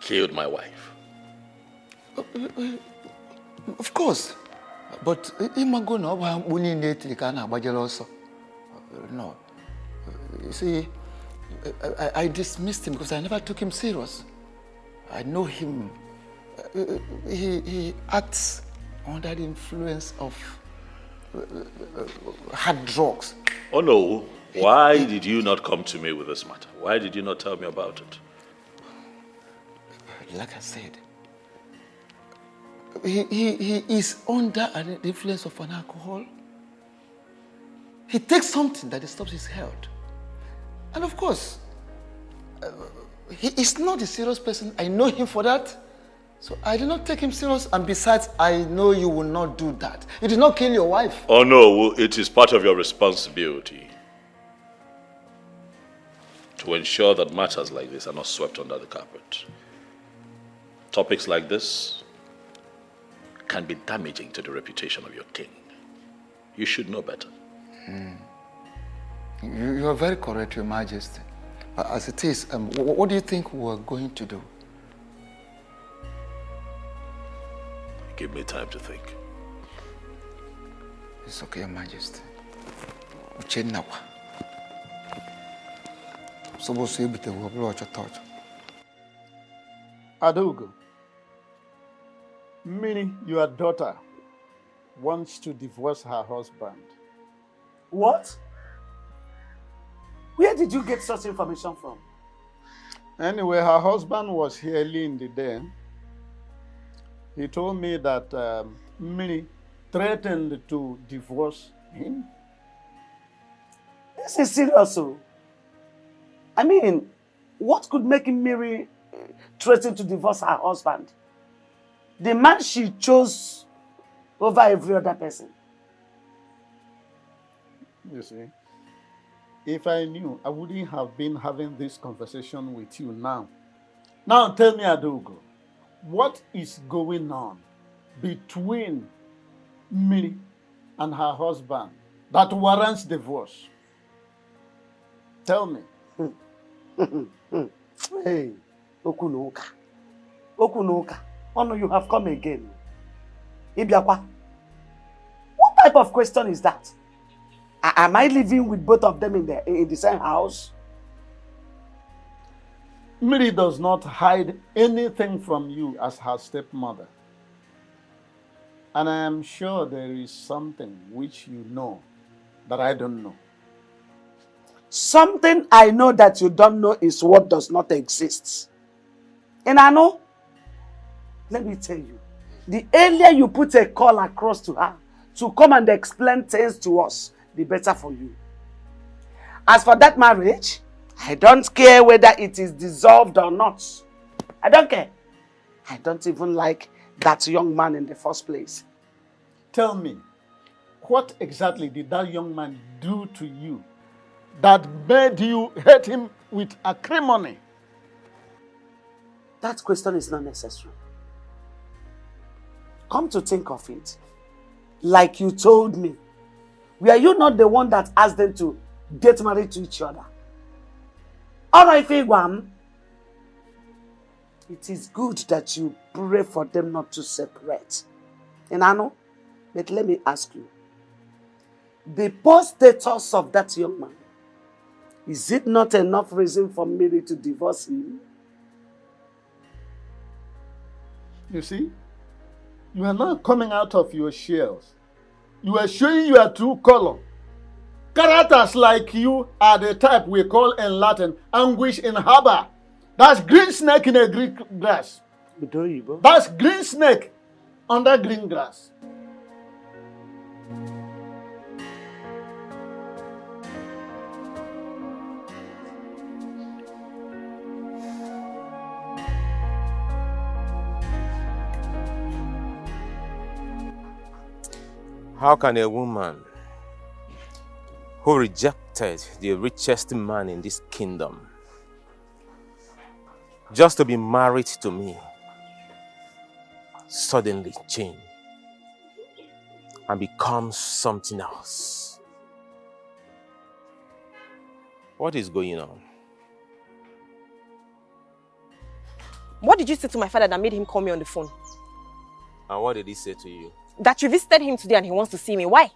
killed my wife. Of course. But no. You see, I dismissed him because I never took him serious. I know him. He acts under the influence of hard drugs. Oh no. Why did you not come to me with this matter? Why did you not tell me about it? Like I said, he is under an influence of an alcohol. He takes something that disturbs his health. And of course, he is not a serious person. I know him for that. So I did not take him serious. And besides, I know you will not do that. You did not kill your wife. Oh no, it is part of your responsibility to ensure that matters like this are not swept under the carpet. Topics like this can be damaging to the reputation of your king. You should know better. You are very correct, Your Majesty. As it is, what do you think we are going to do? Give me time to think. It's okay, Your Majesty. Uchenna. Adugo, meaning your daughter wants to divorce her husband. What? Where did you get such information from? Anyway, her husband was here early in the day. He told me that Minnie threatened to divorce him. This is serious, so. I mean, what could make Mary threaten to divorce her husband? The man she chose over every other person. You see, if I knew, I wouldn't have been having this conversation with you now. Now tell me, Adogo, what is going on between me and her husband that warrants divorce? Tell me. Hey, Okunuka. Okunuka. Oh no, you have come again. Ibiakwa. What type of question is that? Am I living with both of them in the same house? Miri does not hide anything from you as her stepmother. And I am sure there is something which you know that I don't know. Something I know that you don't know is what does not exist. And I know, let me tell you, the earlier you put a call across to her to come and explain things to us, the better for you. As for that marriage, I don't care whether it is dissolved or not. I don't care. I don't even like that young man in the first place. Tell me, what exactly did that young man do to you that made you hate him with acrimony? That question is not necessary. Come to think of it, like you told me, were you not the one that asked them to get married to each other? Alright, Figwam. It is good that you pray for them not to separate. And I know, but let me ask you, the poor status of that young man, is it not enough reason for Mary to divorce him? You see, you are not coming out of your shells. You are showing your true color. Characters like you are the type we call in Latin anguish in harbor. That's green snake in a green grass. That's green snake under green grass. How can a woman who rejected the richest man in this kingdom just to be married to me suddenly change and become something else? What is going on? What did you say to my father that made him call me on the phone? And what did he say to you? That you visited him today and he wants to see me. Why?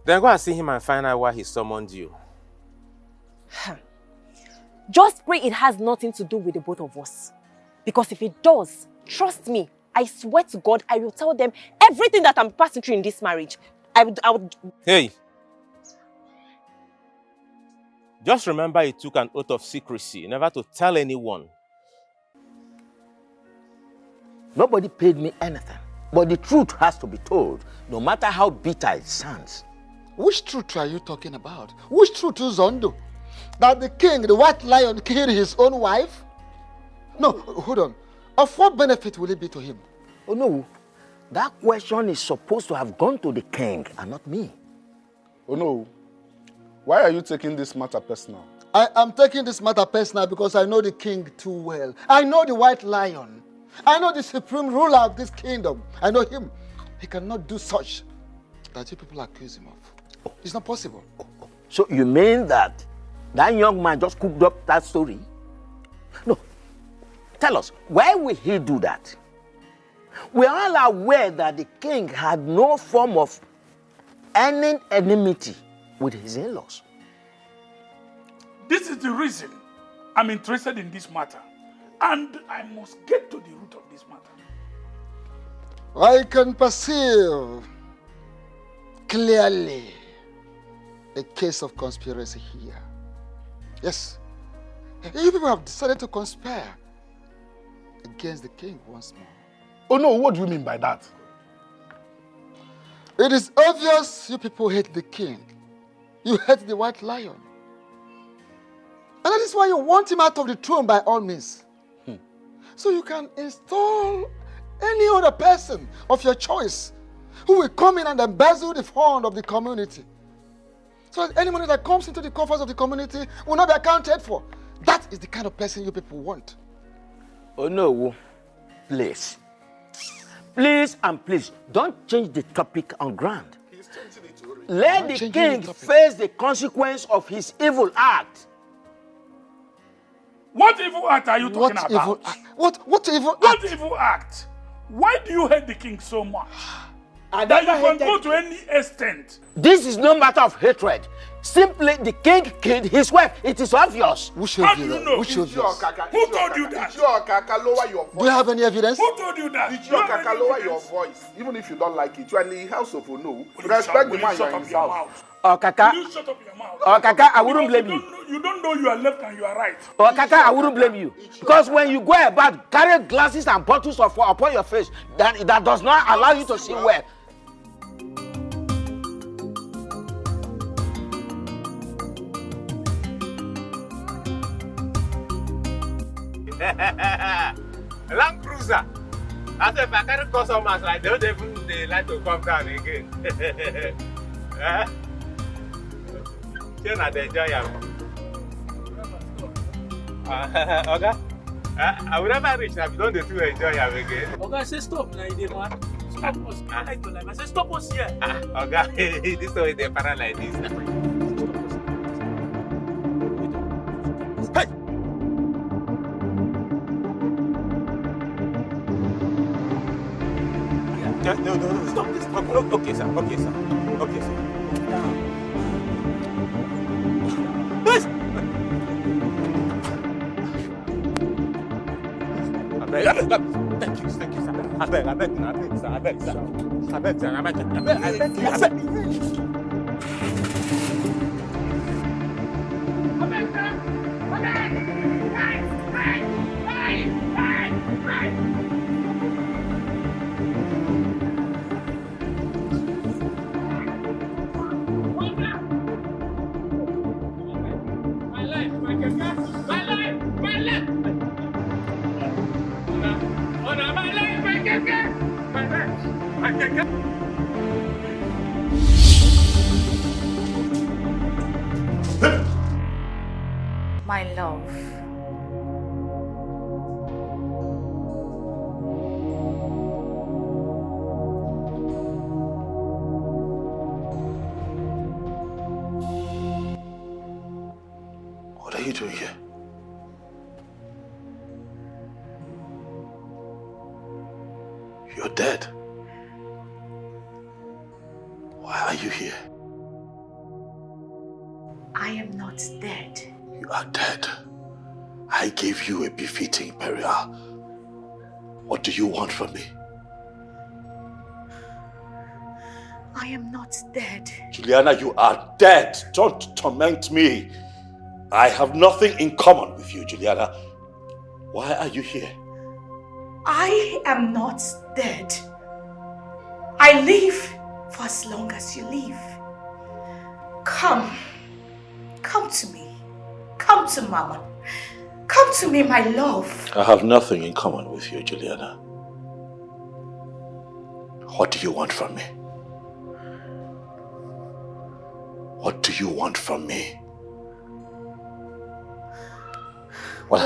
Then go and see him and find out why he summoned you. Just pray it has nothing to do with the both of us. Because if it does, trust me, I swear to God, I will tell them everything that I'm passing through in this marriage. I would... Hey! Just remember he took an oath of secrecy, never to tell anyone. Nobody paid me anything. But the truth has to be told, no matter how bitter it sounds. Which truth are you talking about? Which truth is Zondo? That the king, the white lion, killed his own wife? No, hold on. Of what benefit will it be to him? Oh no, that question is supposed to have gone to the king and not me. Oh no, why are you taking this matter personal? I am taking this matter personal because I know the king too well. I know the white lion. I know the supreme ruler of this kingdom. I know him. He cannot do such that you people accuse him of. It's not possible. So you mean that young man just cooked up that story? No. Tell us, why will he do that? We are all aware that the king had no form of any enmity with his in-laws. This is the reason I'm interested in this matter. And I must get to the root of this matter. I can perceive clearly a case of conspiracy here. Yes, you people have decided to conspire against the king once more. Oh no, what do you mean by that? It is obvious you people hate the king. You hate the white lion. And that is why you want him out of the throne by all means. So you can install any other person of your choice who will come in and embezzle the fund of the community. So that any money that comes into the coffers of the community will not be accounted for. That is the kind of person you people want. Oh no, please. Please and please, don't change the topic on ground. Let the king face the consequence of his evil act. What evil act are you talking about? What evil act? What evil act? Why do you hate the king so much? That you can go to any extent. This is no matter of hatred. Simply, the king killed his wife. It is obvious. Who showed you that? Who showed you that? Who told you that? Lower your voice. Do you have any evidence? Who told you that? Lower your voice. Even if you don't like it, you are in the house of Onu. Respect the man you're in his house. Oh, Kaka. You shut up your mouth. Oh, Kaka, I wouldn't blame you. You don't know you are left and you are right. Oh, Kaka, I wouldn't blame you. Because when you go about carry glasses and bottles of water upon your face, that does not allow you to see well. Land cruiser. As if I carry customers like they don't even they like to come down again. Still not enjoy them. Okay. I will never reach now if you don't do enjoy them again. Okay, say stop now, man. Stop us. I like your life. I say stop us here. Okay, this way they para like this. Hey! No. Stop this. Okay, sir. Okay, sir. Yes. Thank you, sir. I My love. What are you doing here? You're dead. Why are you here? I am not dead. You are dead. I gave you a befitting burial. What do you want from me? I am not dead. Juliana, you are dead. Don't torment me. I have nothing in common with you, Juliana. Why are you here? I am not dead. I live for as long as you live. Come. Come to me. Come to Mama. Come to me, my love. I have nothing in common with you, Juliana. What do you want from me? What do you want from me? What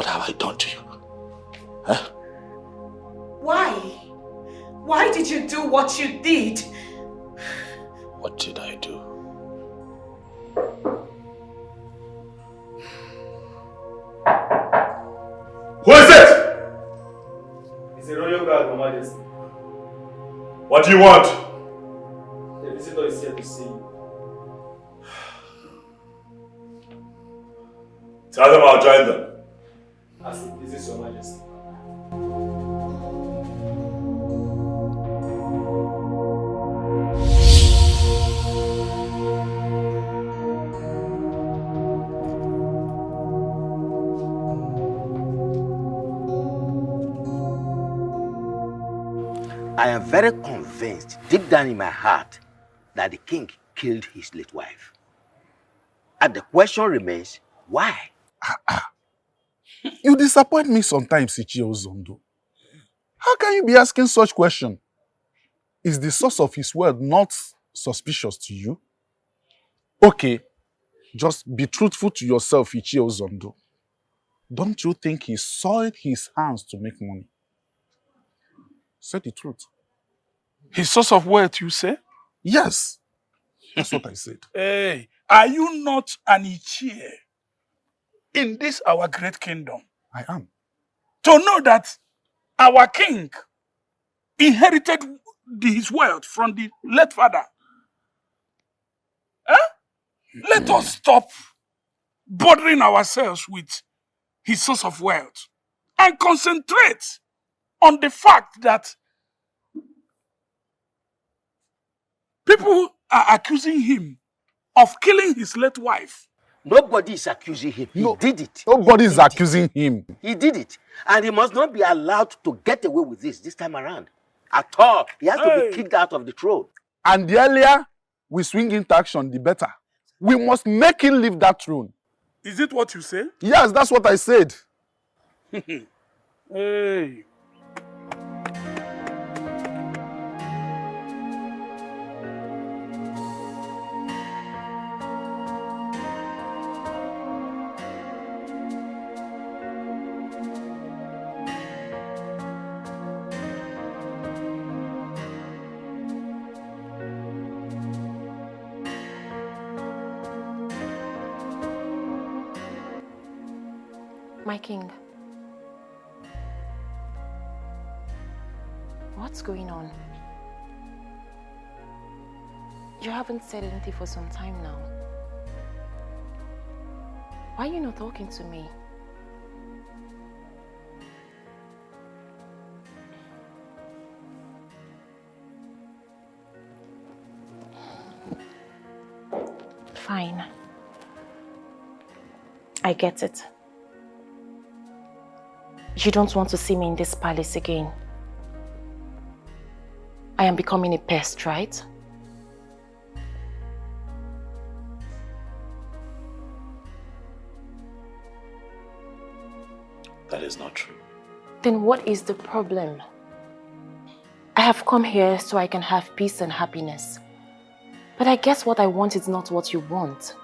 have I done to you? Huh? Why? Why did you do what you did? What did I do? Who is it? It's a royal guard, Your Majesty. What do you want? The visitor is here to see you. Tell them I'll join them. As it pleases Your Majesty. I am very convinced, deep down in my heart, that the king killed his late wife. And the question remains, why? You disappoint me sometimes, Ichio Zondo. How can you be asking such question? Is the source of his wealth not suspicious to you? Okay, just be truthful to yourself, Ichie Ozondo. Don't you think he soiled his hands to make money? Say the truth. His source of wealth, you say? Yes, that's what I said. Hey, are you not an Ichie in this our great kingdom? I am. To know that our king inherited his wealth from the late father. Huh? Let us stop bothering ourselves with his source of wealth and concentrate on the fact that people are accusing him of killing his late wife. Nobody is accusing him. He did it. Nobody is accusing him. He did it. And he must not be allowed to get away with this time around. At all. He has to be kicked out of the throne. And the earlier we swing into action, the better. We must make him leave that throne. Is it what you say? Yes, that's what I said. Hey. My king. What's going on? You haven't said anything for some time now. Why are you not talking to me? Fine. I get it. You don't want to see me in this palace again. I am becoming a pest, right? That is not true. Then what is the problem? I have come here so I can have peace and happiness. But I guess what I want is not what you want.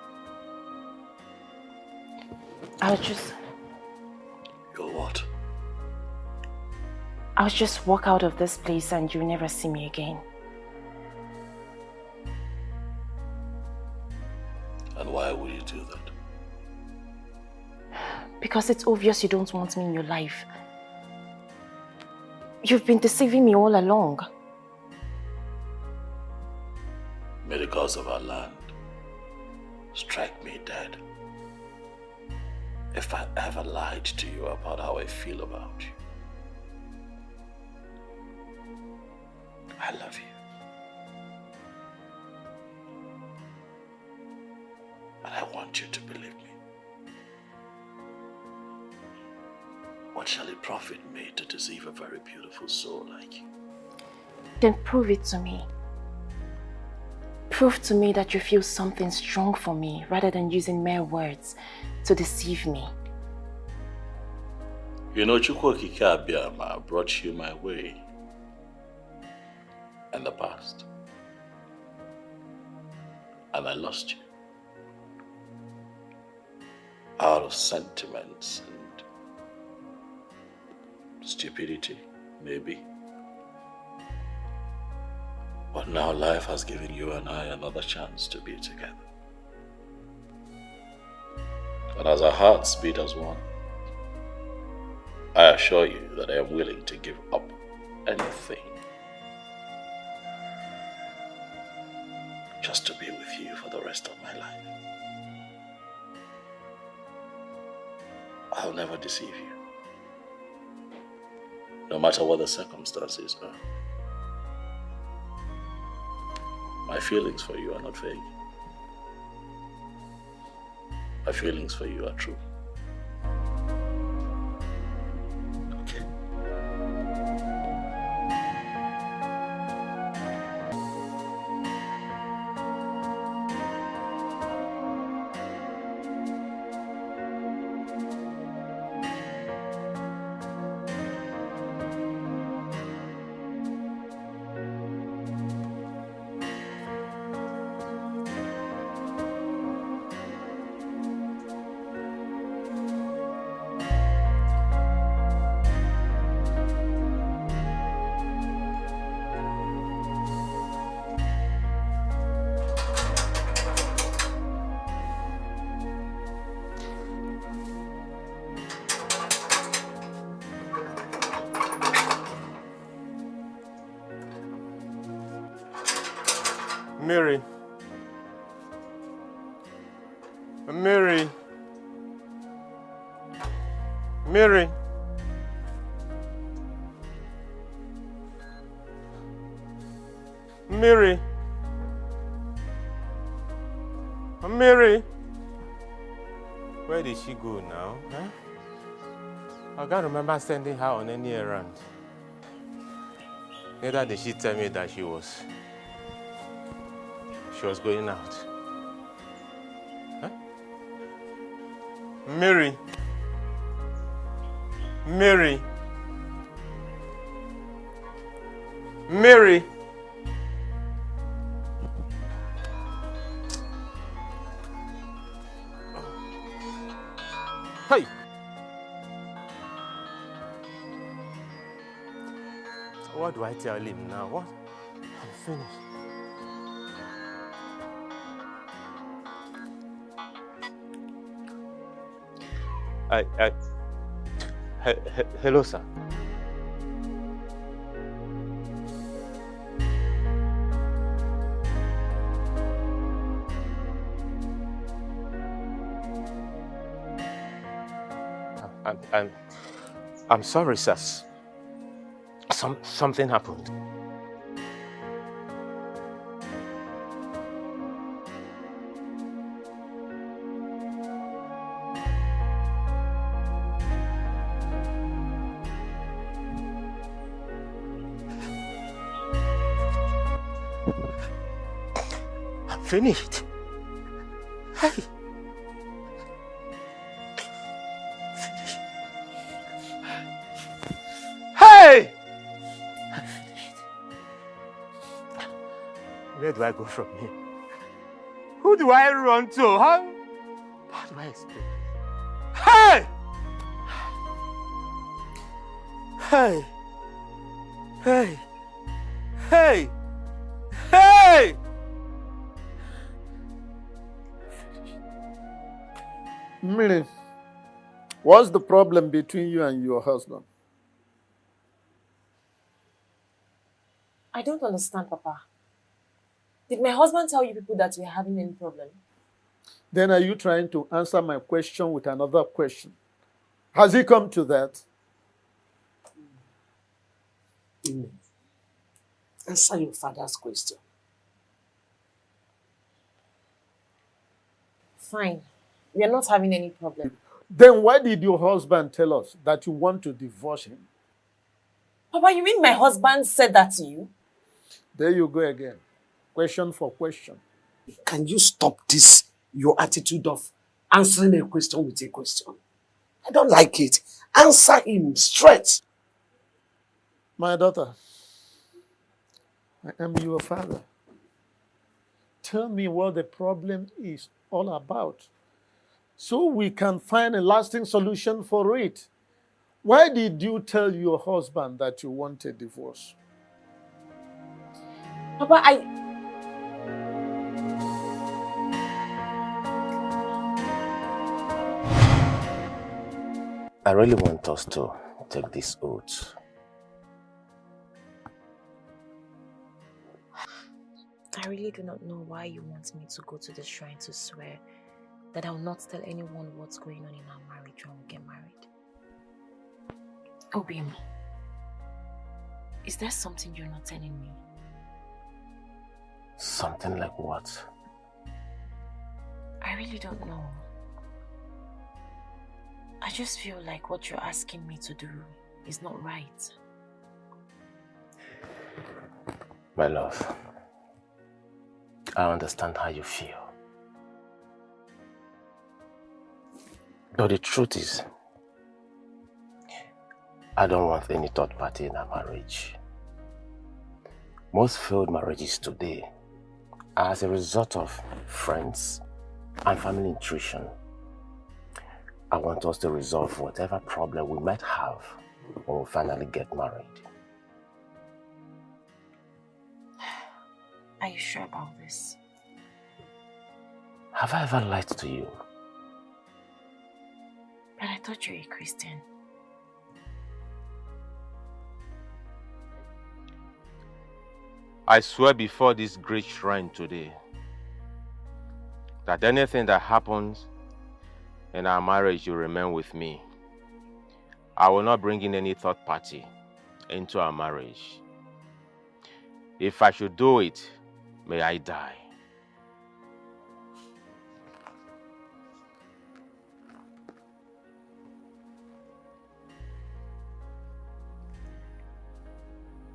I'll just walk out of this place and you'll never see me again. And why would you do that? Because it's obvious you don't want me in your life. You've been deceiving me all along. May the gods of our land strike me dead if I ever lied to you about how I feel about you. I love you. And I want you to believe me. What shall it profit me to deceive a very beautiful soul like you? Then prove it to me. Prove to me that you feel something strong for me rather than using mere words to deceive me. You know, Chukwokike Abiyama brought you my way in the past. And I lost you. Out of sentiments and stupidity, maybe. But now life has given you and I another chance to be together. And as our hearts beat as one, I assure you that I am willing to give up anything just to be with you for the rest of my life. I'll never deceive you, no matter what the circumstances are. My feelings for you are not vague. My feelings for you are true. Mary. Mary. Mary. Mary. Mary. Where did she go now? Huh? I can't remember sending her on any errand. Neither did she tell me that she was going out. Huh? Mary. Mary. Mary. Hey. So what do I tell him now? What? I'm finished. Hello, sir. I'm sorry, sir. Something happened. I'm finished. Hey. Hey! Where do I go from here? Who do I run to? How do I explain? Hey! Hey! Hey! Hey! Hey! Miri, what's the problem between you and your husband? I don't understand, Papa. Did my husband tell you people that we're having any problem? Then are you trying to answer my question with another question? Has he come to that? Answer your father's question. Fine. We are not having any problem. Then why did your husband tell us that you want to divorce him? Papa, you mean my husband said that to you? There you go again. Question for question. Can you stop this, your attitude of answering a question with a question? I don't like it. Answer him straight. My daughter, I am your father. Tell me what the problem is all about, so we can find a lasting solution for it. Why did you tell your husband that you want a divorce? Papa, I really want us to take this oath. I really do not know why you want me to go to the shrine to swear that I will not tell anyone what's going on in our marriage when we get married. Obim, is there something you're not telling me? Something like what? I really don't know. I just feel like what you're asking me to do is not right. My love, I understand how you feel. But the truth is, I don't want any third party in our marriage. Most failed marriages today are as a result of friends and family intrusion. I want us to resolve whatever problem we might have when we finally get married. Are you sure about this? Have I ever lied to you? But I thought you were a Christian. I swear before this great shrine today that anything that happens in our marriage will remain with me. I will not bring in any third party into our marriage. If I should do it, may I die.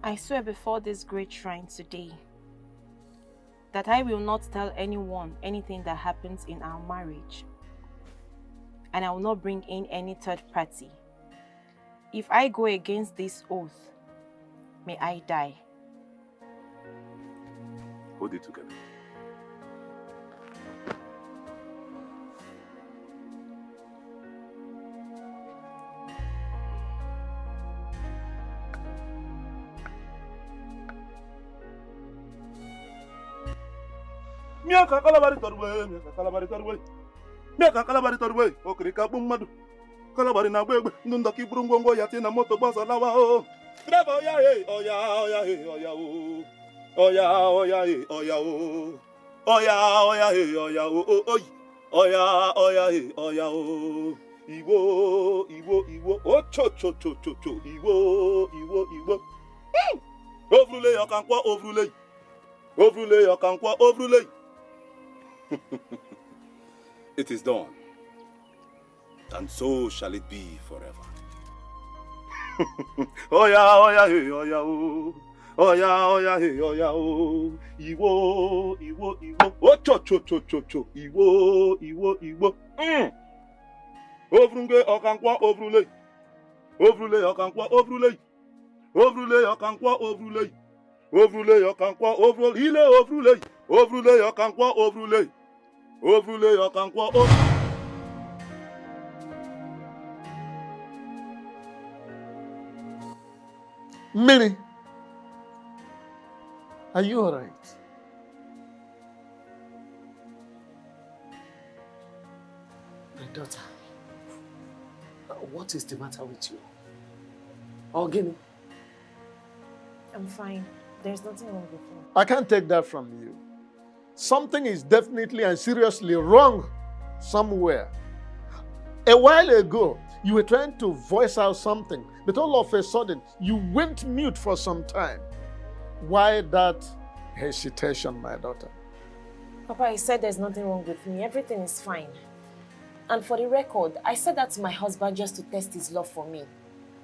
I swear before this great shrine today that I will not tell anyone anything that happens in our marriage. And I will not bring in any third party. If I go against this oath, may I die. Hold it together. Miaka kalabari torwe, miaka kalabari torwe. Miaka kalabari torwe, okrika bumadu. Kalabari na bwegbe, ndunda kiburu ngongo yati na moto basa lawa o. Driver oya hey, oya hey, oya o. Oya hey, oya o. Oya hey, oya o. Oya hey, oya o. Iwo, oh cho, Iwo. Ovrule yakankwa ovrule. Ovrule yakankwa ovrule. It is done, and so shall it be forever. Oya hey, oya o. Oya hey, oya o. Iwo. Oh cho. Iwo. Ovrunge okankwa ovrule. Ovrule okankwa ovrule. Ovrule okankwa ovrule. Ovrule okankwa ovrule. Ile ovrule. Ovrule okankwa ovrule. Ovrule okankwa ovrule. Minnie, are you all right? My daughter, what is the matter with you? Ogini? I'm fine. There's nothing wrong with me. I can't take that from you. Something is definitely and seriously wrong somewhere. A while ago, you were trying to voice out something, but all of a sudden, you went mute for some time. Why that hesitation, my daughter? Papa, I said there's nothing wrong with me. Everything is fine. And for the record, I said that to my husband just to test his love for me.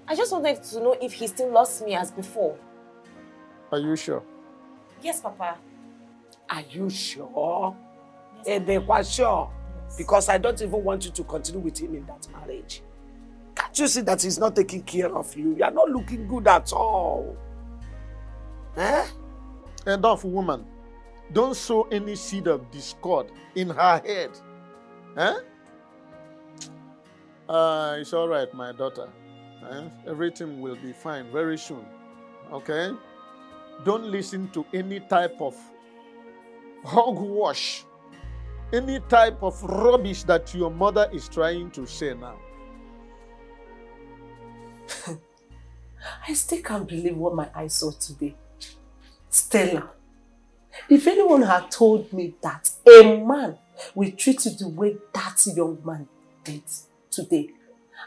I just wanted to know if he still loves me as before. Are you sure? Yes, Papa. Are you sure? Yes, they were sure. Yes. Because I don't even want you to continue with him in that marriage. Can't you see that he's not taking care of you? You are not looking good at all. Eh? Enough, woman. Don't sow any seed of discord in her head. Eh? It's all right, my daughter. Everything will be fine very soon. Okay? Don't listen to any type of hogwash, any type of rubbish that your mother is trying to say now. I still can't believe what my eyes saw today. Stella, if anyone had told me that a man will treat you the way that young man did today,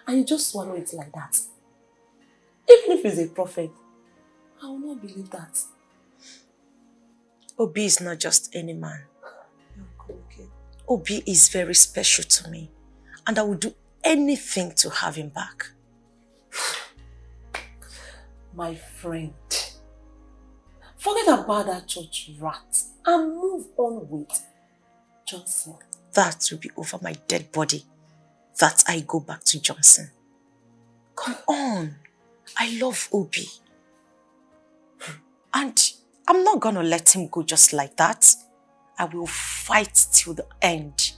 and you just swallow it like that, even if he's a prophet, I will not believe that. Obi is not just any man. Okay. Obi is very special to me, and I will do anything to have him back. My friend, forget about that church rat and move on with Johnson. That will be over my dead body, that I go back to Johnson. Come on. I love Obi. And I'm not gonna let him go just like that. I will fight till the end.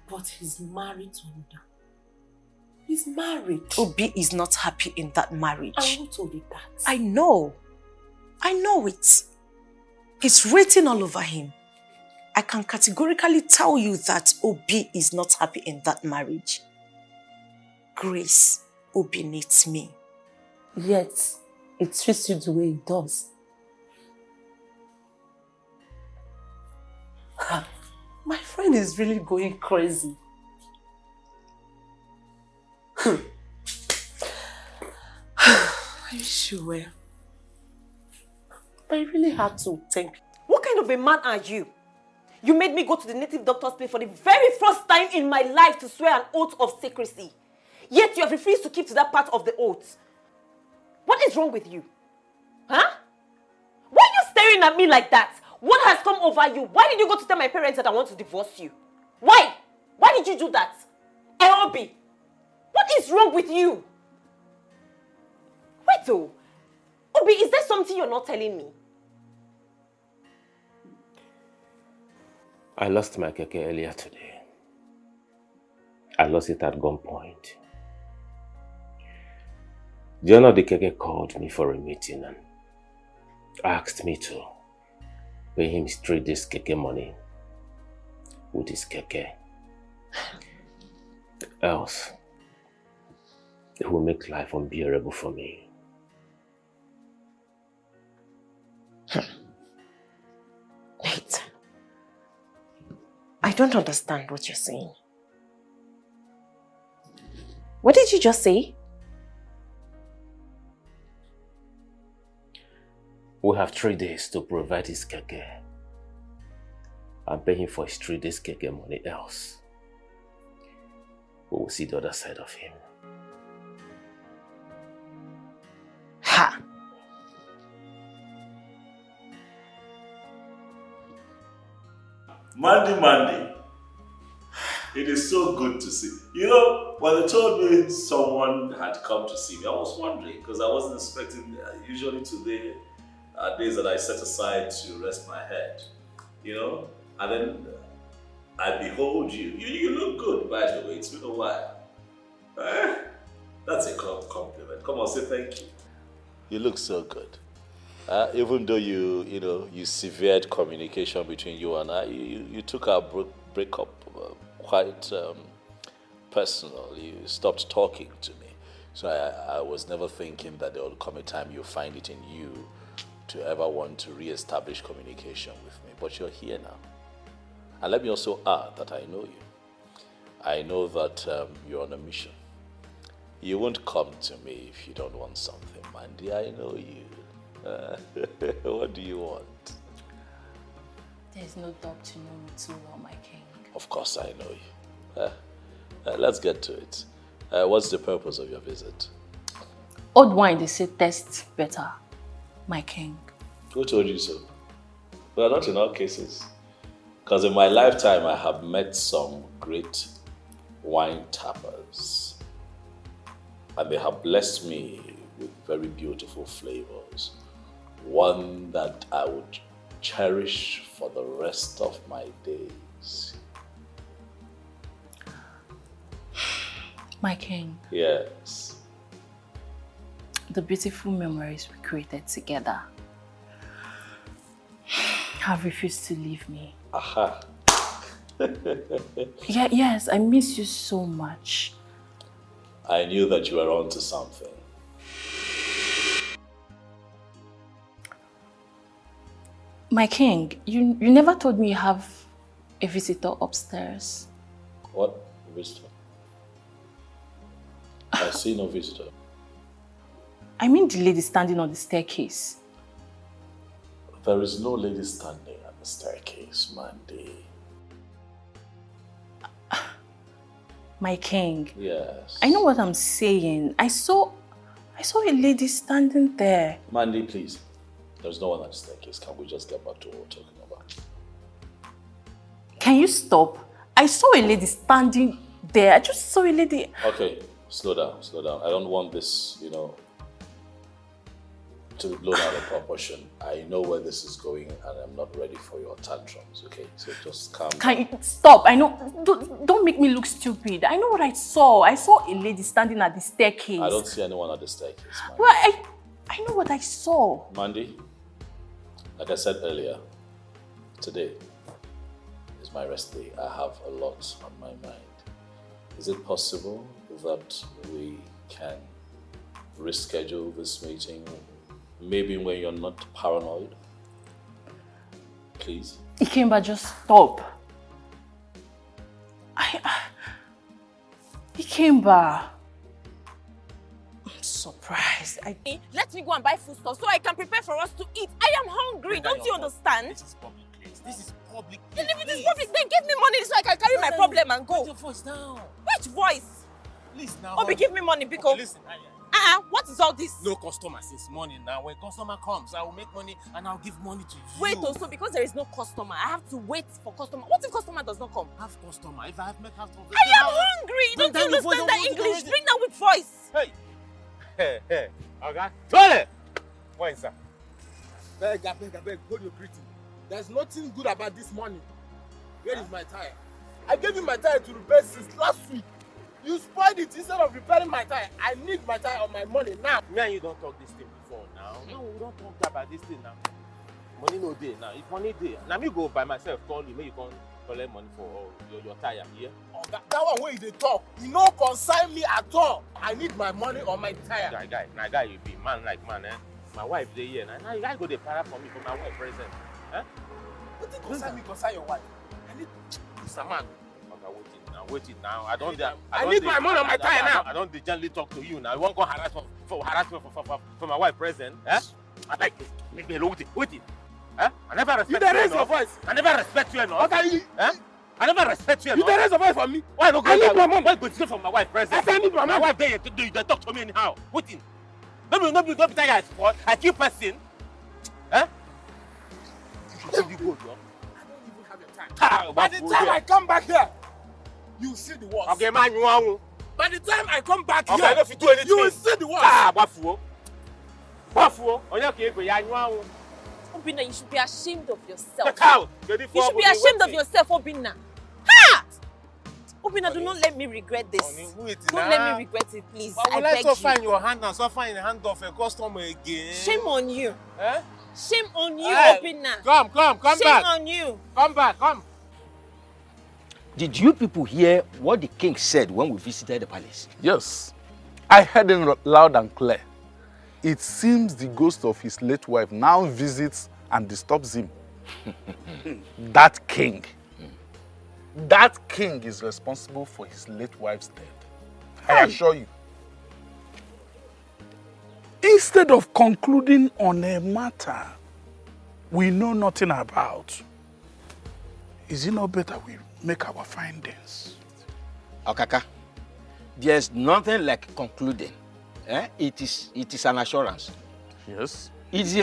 But he's married to another. He's married. Obi is not happy in that marriage. And who told you that? I know. I know it. It's written all over him. I can categorically tell you that Obi is not happy in that marriage. Grace, Obi needs me. Yet, it treats you the way it does. My friend is really going crazy. Are you sure? I really had to think. What kind of a man are you? You made me go to the native doctor's place for the very first time in my life to swear an oath of secrecy. Yet you have refused to keep to that part of the oath. What is wrong with you? Huh? Why are you staring at me like that? What has come over you? Why did you go to tell my parents that I want to divorce you? Why? Why did you do that? Obi, what is wrong with you? Wait though. Obi, is there something you're not telling me? I lost my keke earlier today. I lost it at gunpoint. The owner of the keke called me for a meeting and asked me to pay him straight this keke money with his keke. Else, it will make life unbearable for me. Wait. I don't understand what you're saying. What did you just say? We have 3 days to provide his keke and pay him for his 3 days keke money, else we will see the other side of him. Ha! Mandy, it is so good to see. You know, when they told me someone had come to see me, I was wondering because I wasn't expecting. Usually today are days that I set aside to rest my head, you know, and then I behold you. You look good, by the way. It's been a while. That's a compliment. Come on, say thank you. You look so good. Even though you severed communication between you and I, you took our breakup quite personal. You stopped talking to me. So I was never thinking that there would come a time you find it in you to ever want to re-establish communication with me. But you're here now. And let me also add that I know you. I know that you're on a mission. You won't come to me if you don't want something, Mandy. I know you. What do you want? There's no doubt you know me too well, my king. Of course I know you. Let's get to it. What's the purpose of your visit? Old wine, they say, tastes better, my king. Who told you so? Well, not in all cases. Because in my lifetime, I have met some great wine tappers. And they have blessed me with very beautiful flavors. One that I would cherish for the rest of my days. My king. Yes. The beautiful memories we created together have refused to leave me. Aha. Yes, I miss you so much. I knew that you were onto something. My king, you never told me you have a visitor upstairs. What visitor? I see no visitor. I mean the lady standing on the staircase. There is no lady standing on the staircase, Mandy. My king. Yes. I know what I'm saying. I saw a lady standing there. Mandy, please. There's no one at the staircase. Can we just get back to what we're talking about? Can you stop? I saw a lady standing there. I just saw a lady. Okay, slow down. I don't want this, to be blown out of proportion. I know where this is going and I'm not ready for your tantrums, okay? So just calm down. Can you stop? I know. Don't make me look stupid. I know what I saw. I saw a lady standing at the staircase. I don't see anyone at the staircase, Mandy. Well, I know what I saw. Mandy, like I said earlier, today is my rest day. I have a lot on my mind. Is it possible that we can reschedule this meeting? Maybe when you're not paranoid? Please? Ikemba, just stop. Ikemba. I'm surprised. Let me go and buy food stuff so I can prepare for us to eat. I am hungry. Don't you understand? This is public place. This is public place. Then if it is public, then give me money so I can carry my problem and go. Put your voice down. Which voice? Please now. Obi, give me money because. Okay, listen, what is all this? No customer since morning now. When customer comes, I will make money and I'll give money to you. Wait, also because there is no customer, I have to wait for customer. What if customer does not come? Have customer. If I have met half of it, I am hungry. Don't you understand that English? Bring that with voice. Hey, okay. Tole! What is that? Beg, hold your greeting. There's nothing good about this money. Where is my tire? I gave you my tire to repair since last week. You spoiled it instead of repairing my tire. I need my tire or my money now. Me and you don't talk this thing before now. No, we don't talk about this thing now. Money no day now. If money day, now me go by myself, call you, make you come collect money for your tire here. Oh, that one where they talk, you no concern me at all. I need my money or my tire. Guy, you be man like man, eh? My wife dey here now. You guys go dey para for me for my wife present. Eh? What do concern me, concern your wife? I need Mr. Man. Wait it now. I need my money on my tire now. I don't gently talk to you now. You won't go harass for my wife present. Eh? I like this. Make me alone with it. Eh? I never respect you. You raise your voice. I never respect you enough. What are you? Eh? I never respect you enough. You raise your voice for me. Why not go? I need my money. Why go steal from my wife present? I need my money. My wife there to do. They talk to me anyhow. Waiting. Don't be tired. I keep person. Eh? You go, Joe. By the time I come back here, you will see the worst. Okay, man, you want. By the time I come back here, if you do anything, you will see the worst. Bafuo. Obinna, you should be ashamed of yourself. You should be ashamed of yourself, Obinna. Ha! Obinna, do not let me regret this. Don't let me regret it, please. I beg you. Find your hand and so find the hand of a customer again. Shame on you. Eh? Shame on you, Hey, Obinna. Come back. Shame on you. Come back. Did you people hear what the king said when we visited the palace? Yes. I heard him loud and clear. It seems the ghost of his late wife now visits and disturbs him. That king is responsible for his late wife's death. I assure you. Instead of concluding on a matter we know nothing about, is it not better we make our findings? Okaka, there's nothing like concluding. It is an assurance. Yes. It's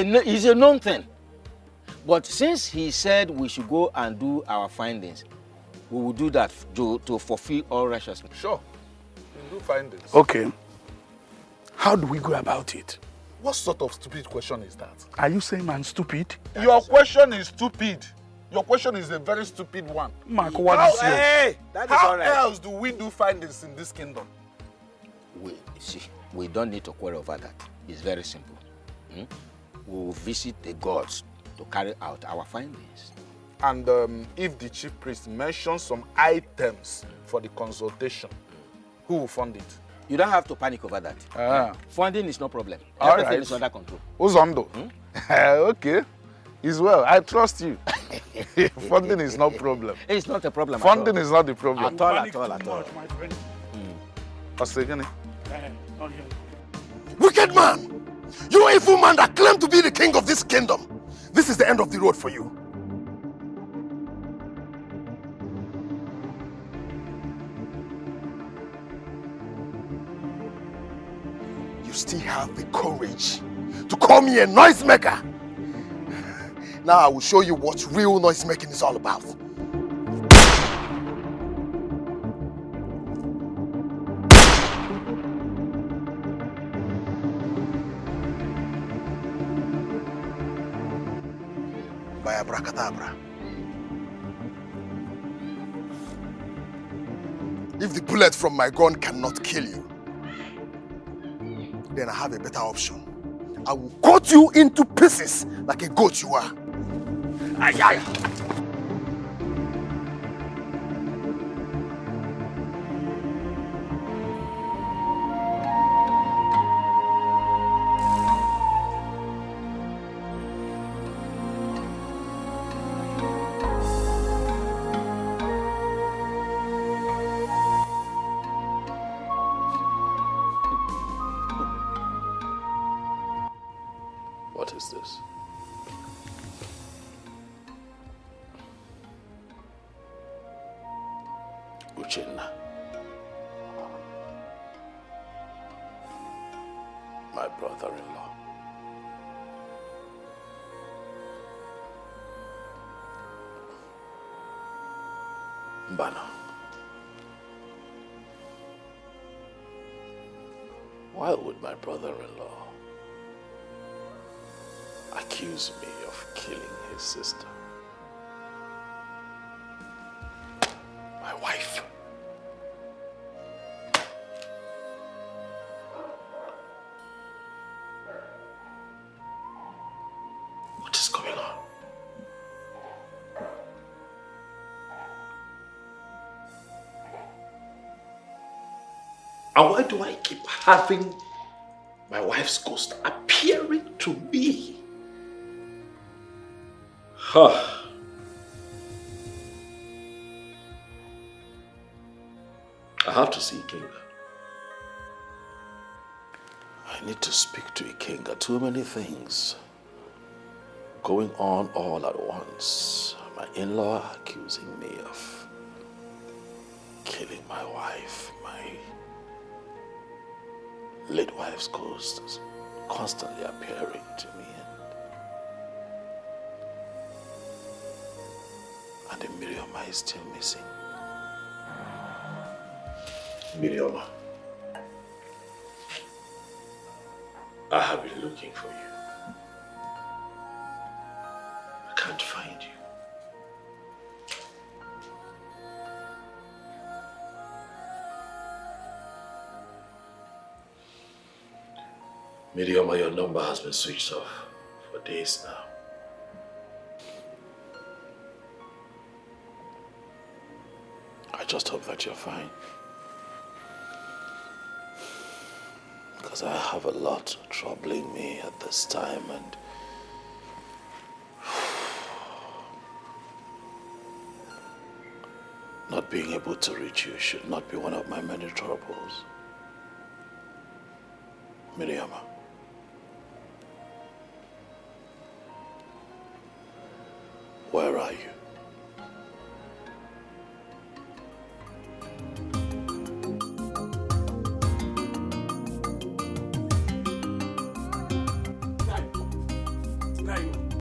a known thing. But since he said we should go and do our findings, we will do that to fulfill all righteousness. Sure. We'll do findings. Okay. How do we go about it? What sort of stupid question is that? Are you saying I'm stupid? Your question is stupid. Your question is a very stupid one. Mark, what is yours? Hey, that is how all right. else do we do findings in this kingdom? We don't need to quarrel over that. It's very simple. We will visit the gods to carry out our findings. And if the chief priest mentions some items for the consultation, who will fund it? You don't have to panic over that. Funding is no problem. Everything is under control. Uzondo. Okay. Is well. I trust you. Funding is no problem. It's not a problem. Funding is not the problem. At all. My friend. Wicked man! You evil man that claim to be the king of this kingdom. This is the end of the road for you. You still have the courage to call me a noisemaker. Now I will show you what real noisemaking is all about. By abracadabra. If the bullet from my gun cannot kill you, then I have a better option. I will cut you into pieces like a goat you are. Ay. is this? Uchenna. My brother-in-law. Mbana. Why would my brother-in-law accuse me of killing his sister? My wife. What is going on? And why do I keep having my wife's ghost appearing to me? Huh. I have to see Ikenga. I need to speak to Ikenga. Too many things going on all at once. My in-law accusing me of killing my wife. My late wife's ghost is constantly appearing to me. And the Miriama is still missing. Miriama, I have been looking for you. I can't find you. Miriama, your number has been switched off for days now. I just hope that you're fine. Because I have a lot troubling me at this time, and not being able to reach you should not be one of my many troubles. Miriama. Where are you?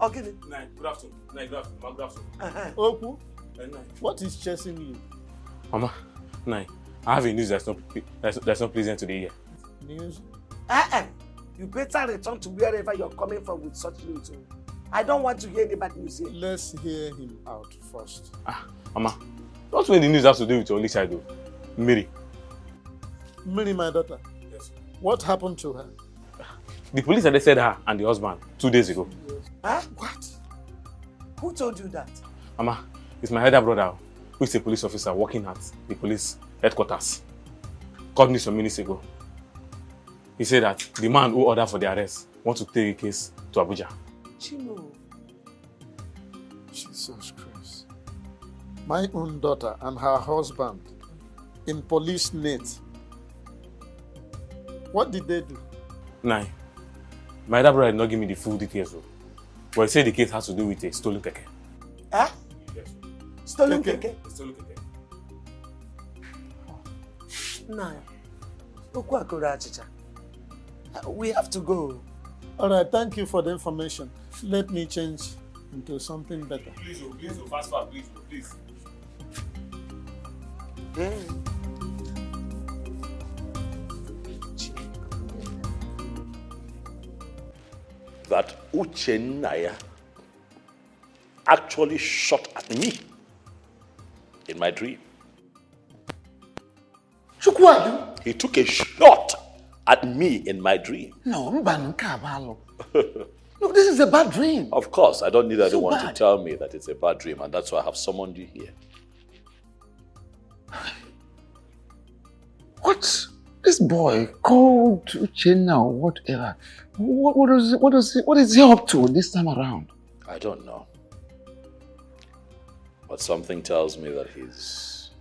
Okay. Nine, good afternoon. Nine, good afternoon. Good afternoon. Oku, what is chasing you? Mama, Nine, I have a news that's not pleasant today here. News? You better return to wherever you're coming from with such news. I don't want to hear any bad news here. Let's hear him out first. Mama, not when the news has to do with your only child, though. Mary. Mary, my daughter. Yes. What happened to her? The police arrested her and the husband 2 days ago. Huh? What? Who told you that? Mama, it's my elder brother, who is a police officer working at the police headquarters. Called me some minutes ago. He said that the man who ordered for the arrest wants to take the case to Abuja. Chino. Jesus Christ. My own daughter and her husband in police net. What did they do? Nine. My elder brother did not give me the full details, though. But he said the case has to do with a stolen keke. Huh? Yes. Stolen keke? Stolen keke. No. We have to go. All right, thank you for the information. Let me change into something better. Please, fast forward, please. That Uchenna actually shot at me in my dream. He took a shot at me in my dream. No, look, this is a bad dream. Of course, I don't need anyone bad. to tell me that it's a bad dream, and that's why I have summoned you here. What? This boy called Uchenna or whatever. What is he up to this time around? I don't know. But something tells me that he's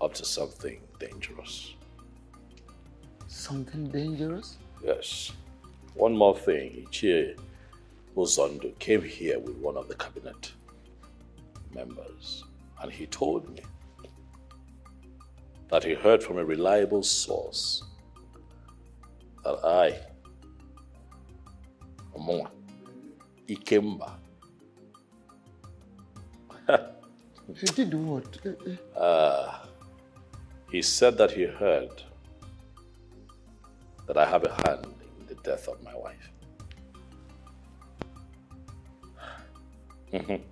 up to something dangerous. Something dangerous? Yes. One more thing. Ichie Uzondo came here with one of the cabinet members, and he told me that he heard from a reliable source that I, Omonwa, Ikemba, He did what? he said that he heard that I have a hand in the death of my wife.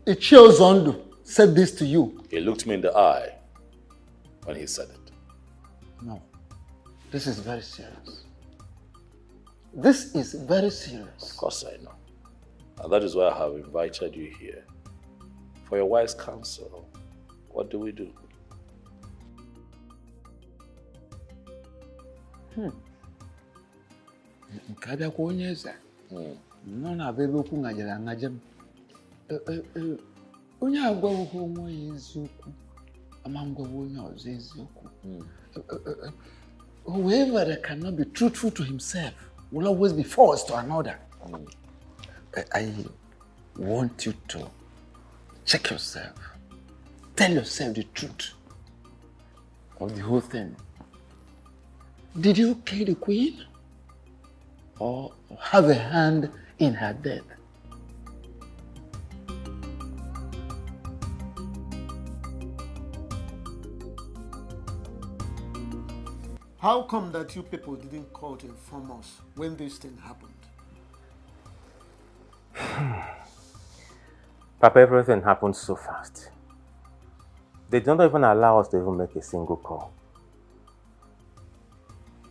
Ichio Zondo said this to you. He looked me in the eye when he said it. No. This is very serious. This is very serious. Of course I know. And that is why I have invited you here. For your wise counsel, what do we do? Nke abịakwa onye eze nọ na ebe okwu ngajere angaje m. Onye agwaghị onwe ya eziokwu ama ngwaghị onye ọzọ eziokwu. Whoever that cannot be truthful to himself will always be false to another. I want you to check yourself. Tell yourself the truth of the whole thing. Did you kill the queen? Or have a hand in her death? How come that you people didn't call to inform us when this thing happened? Papa, everything happened so fast. They don't even allow us to even make a single call.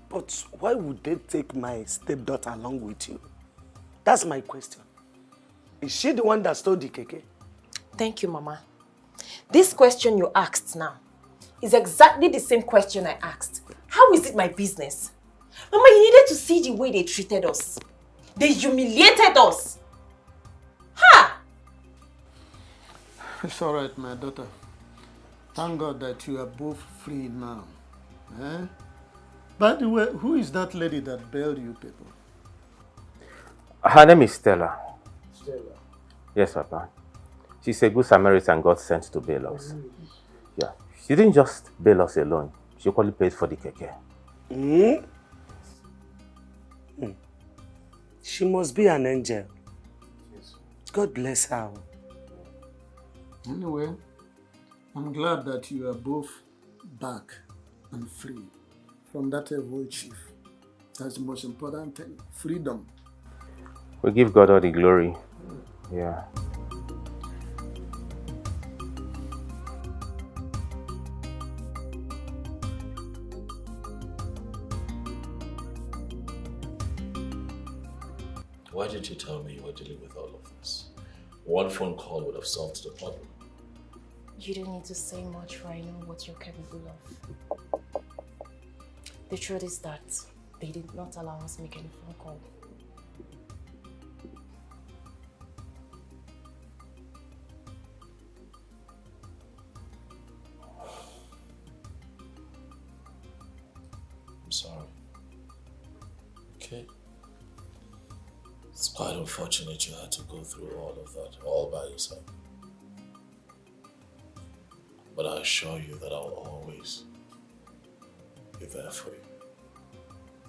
But why would they take my stepdaughter along with you? That's my question. Is she the one that stole the keke? Thank you, Mama. This question you asked now is exactly the same question I asked. How is it my business? Mama, you needed to see the way they treated us. They humiliated us. Ha! It's all right, my daughter. Thank God that you are both free now. Eh? By the way, who is that lady that bailed you people? Her name is Stella. Stella. Yes, Papa. She's a good Samaritan God sent to bail us. Yeah. She didn't just bail us alone. She equally paid for the keke. She must be an angel. Yes. God bless her. Anyway, I'm glad that you are both back and free from that evil chief. That's the most important thing. Freedom. We give God all the glory. Yeah. Why didn't you tell me you were dealing with all of this? One phone call would have solved the problem. You don't need to say much, for I know what you're capable of. The truth is that they did not allow us to make any phone call. I'm sorry. Okay. It's quite unfortunate you had to go through all of that all by yourself. But I assure you that I'll always be there for you,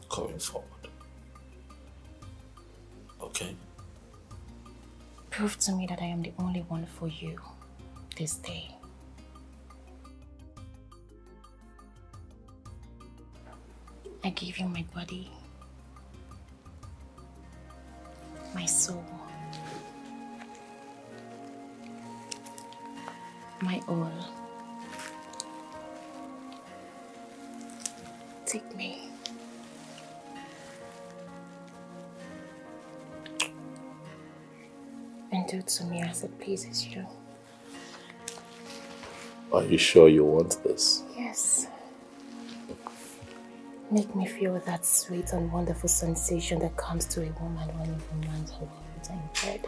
going forward. Okay? Prove to me that I am the only one for you this day. I give you my body, my soul, my all. Take me. And do to me as it pleases you. Are you sure you want this? Yes. Make me feel that sweet and wonderful sensation that comes to a woman when a woman's arms are in bed.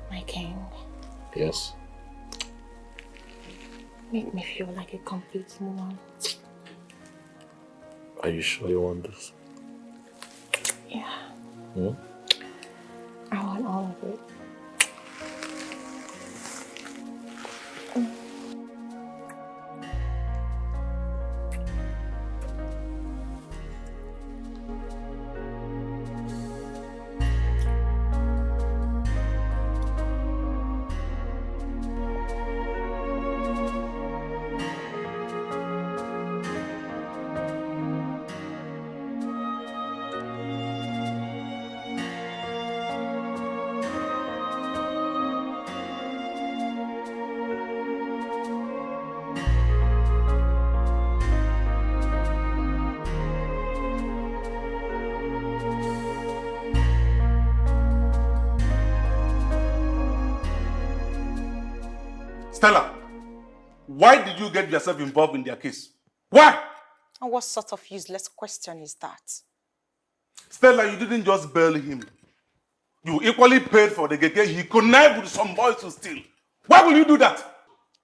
My king. Yes. Make me feel like a complete woman. Are you sure you want this? Yeah. Hmm? I want all of it. Stella, why did you get yourself involved in their case? Why? And what sort of useless question is that? Stella, you didn't just bail him. You equally paid for the gege he connived with some boys to steal. Why will you do that?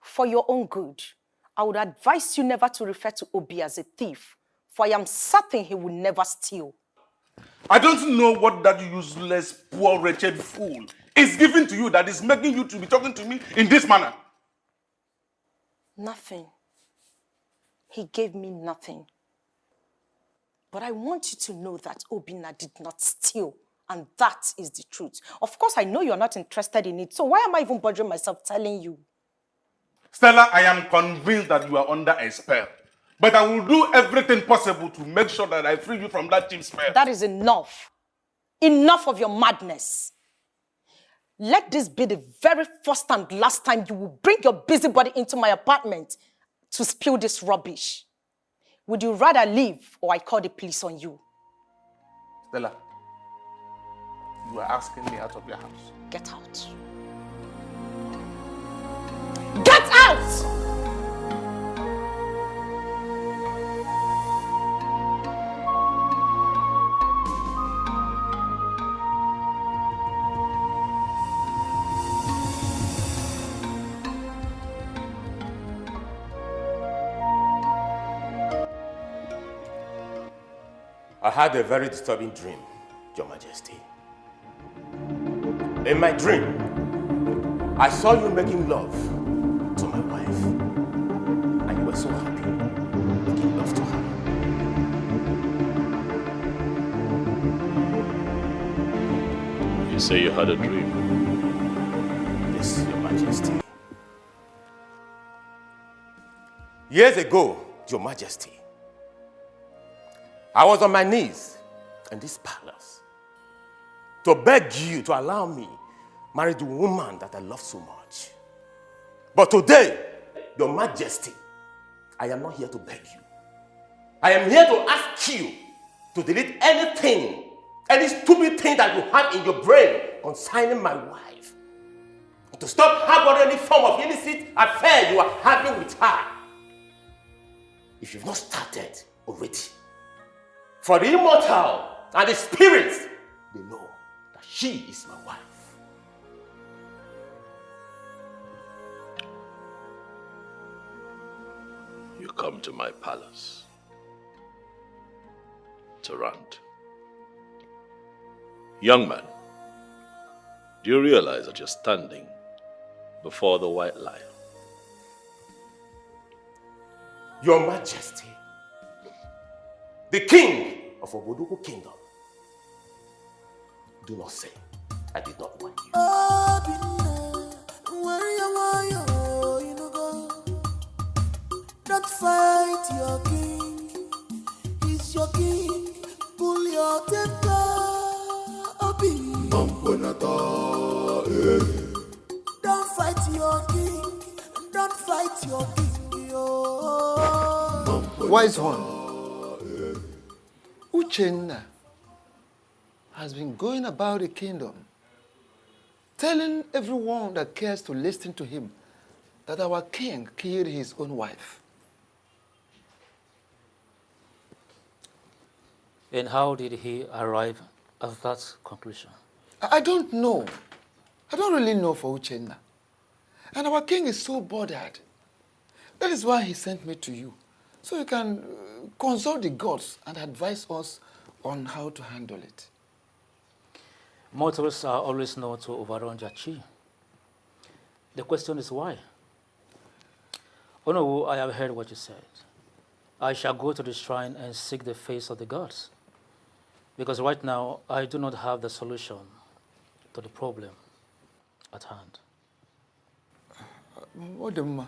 For your own good, I would advise you never to refer to Obi as a thief, for I am certain he will never steal. I don't know what that useless, poor, wretched fool is giving to you that is making you to be talking to me in this manner. Nothing. He gave me nothing. But I want you to know that Obinna did not steal, and that is the truth. Of course, I know you're not interested in it, so why am I even bothering myself telling you? Stella, I am convinced that you are under a spell. But I will do everything possible to make sure that I free you from that cheap spell. That is enough. Enough of your madness. Let this be the very first and last time you will bring your busybody into my apartment to spill this rubbish. Would you rather leave or I call the police on you? Stella, you are asking me out of your house. Get out. Get out! I had a very disturbing dream, Your Majesty. In my dream, I saw you making love to my wife, and you were so happy making love to her. You say you had a dream? Yes, Your Majesty. Years ago, Your Majesty, I was on my knees in this palace to beg you to allow me marry the woman that I love so much. But today, Your Majesty, I am not here to beg you. I am here to ask you to delete anything, any stupid thing that you have in your brain concerning my wife. To stop harboring any form of illicit affair you are having with her. If you've not started already. For the immortal and the spirits, they know that she is my wife. You come to my palace to rant. Young man, do you realize that you're standing before the white lion? Your Majesty, the king of Oboduku Kingdom, do not say I did not want you. Don't fight your king, he's your king. Pull your temper, Obi. Don't fight your king, don't fight your king. Wise one, Uchenna has been going about the kingdom, telling everyone that cares to listen to him that our king killed his own wife. And how did he arrive at that conclusion? I don't know. I don't really know for Uchenna. And our king is so bothered. That is why he sent me to you, so you can consult the gods and advise us on how to handle it. Mortals are always known to overrun their chi. The question is why? Onowu, I have heard what you said. I shall go to the shrine and seek the face of the gods. Because right now, I do not have the solution to the problem at hand. Odemma,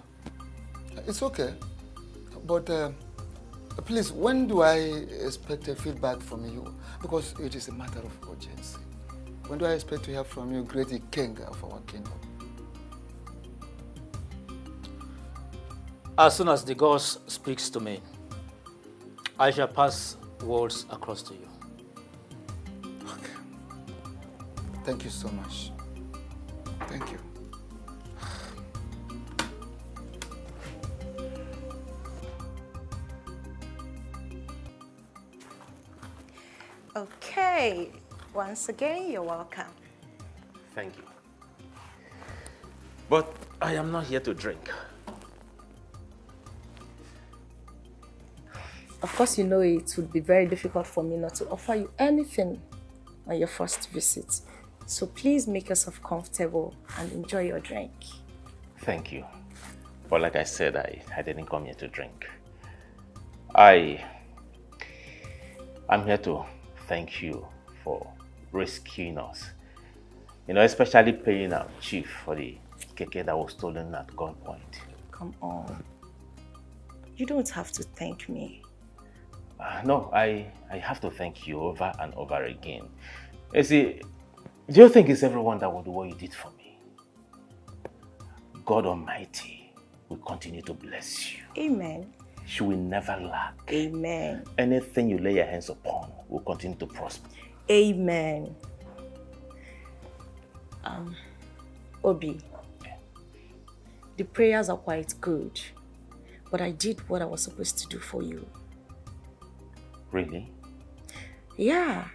it's okay. But please, when do I expect a feedback from you? Because it is a matter of urgency. When do I expect to hear from you, great king of our kingdom? As soon as the gods speaks to me, I shall pass words across to you. Okay. Thank you so much. Thank you. Okay, once again, you're welcome. Thank you. But I am not here to drink. Of course, you know it would be very difficult for me not to offer you anything on your first visit. So please make yourself comfortable and enjoy your drink. Thank you. But like I said, I didn't come here to drink. I'm here to thank you for rescuing us. You know, especially paying our chief for the keke that was stolen at gunpoint. Come on. You don't have to thank me. No, I have to thank you over and over again. You see, do you think it's everyone that will do what you did for me? God Almighty will continue to bless you. Amen. You will never lack. Amen. Anything you lay your hands upon will continue to prosper. Amen. Obi, the prayers are quite good, but I did what I was supposed to do for you. Really? Yeah,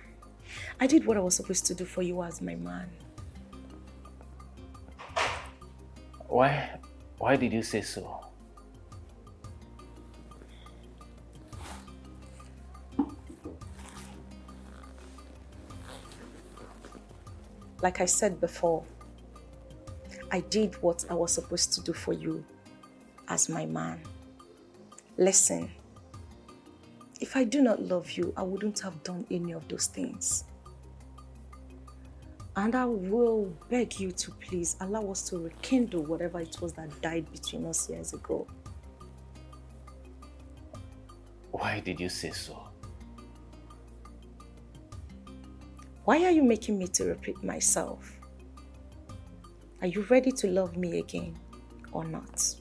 I did what I was supposed to do for you as my man. Why did you say so? Like I said before, I did what I was supposed to do for you as my man. Listen, if I do not love you, I wouldn't have done any of those things. And I will beg you to please allow us to rekindle whatever it was that died between us years ago. Why did you say so? Why are you making me to repeat myself? Are you ready to love me again or not?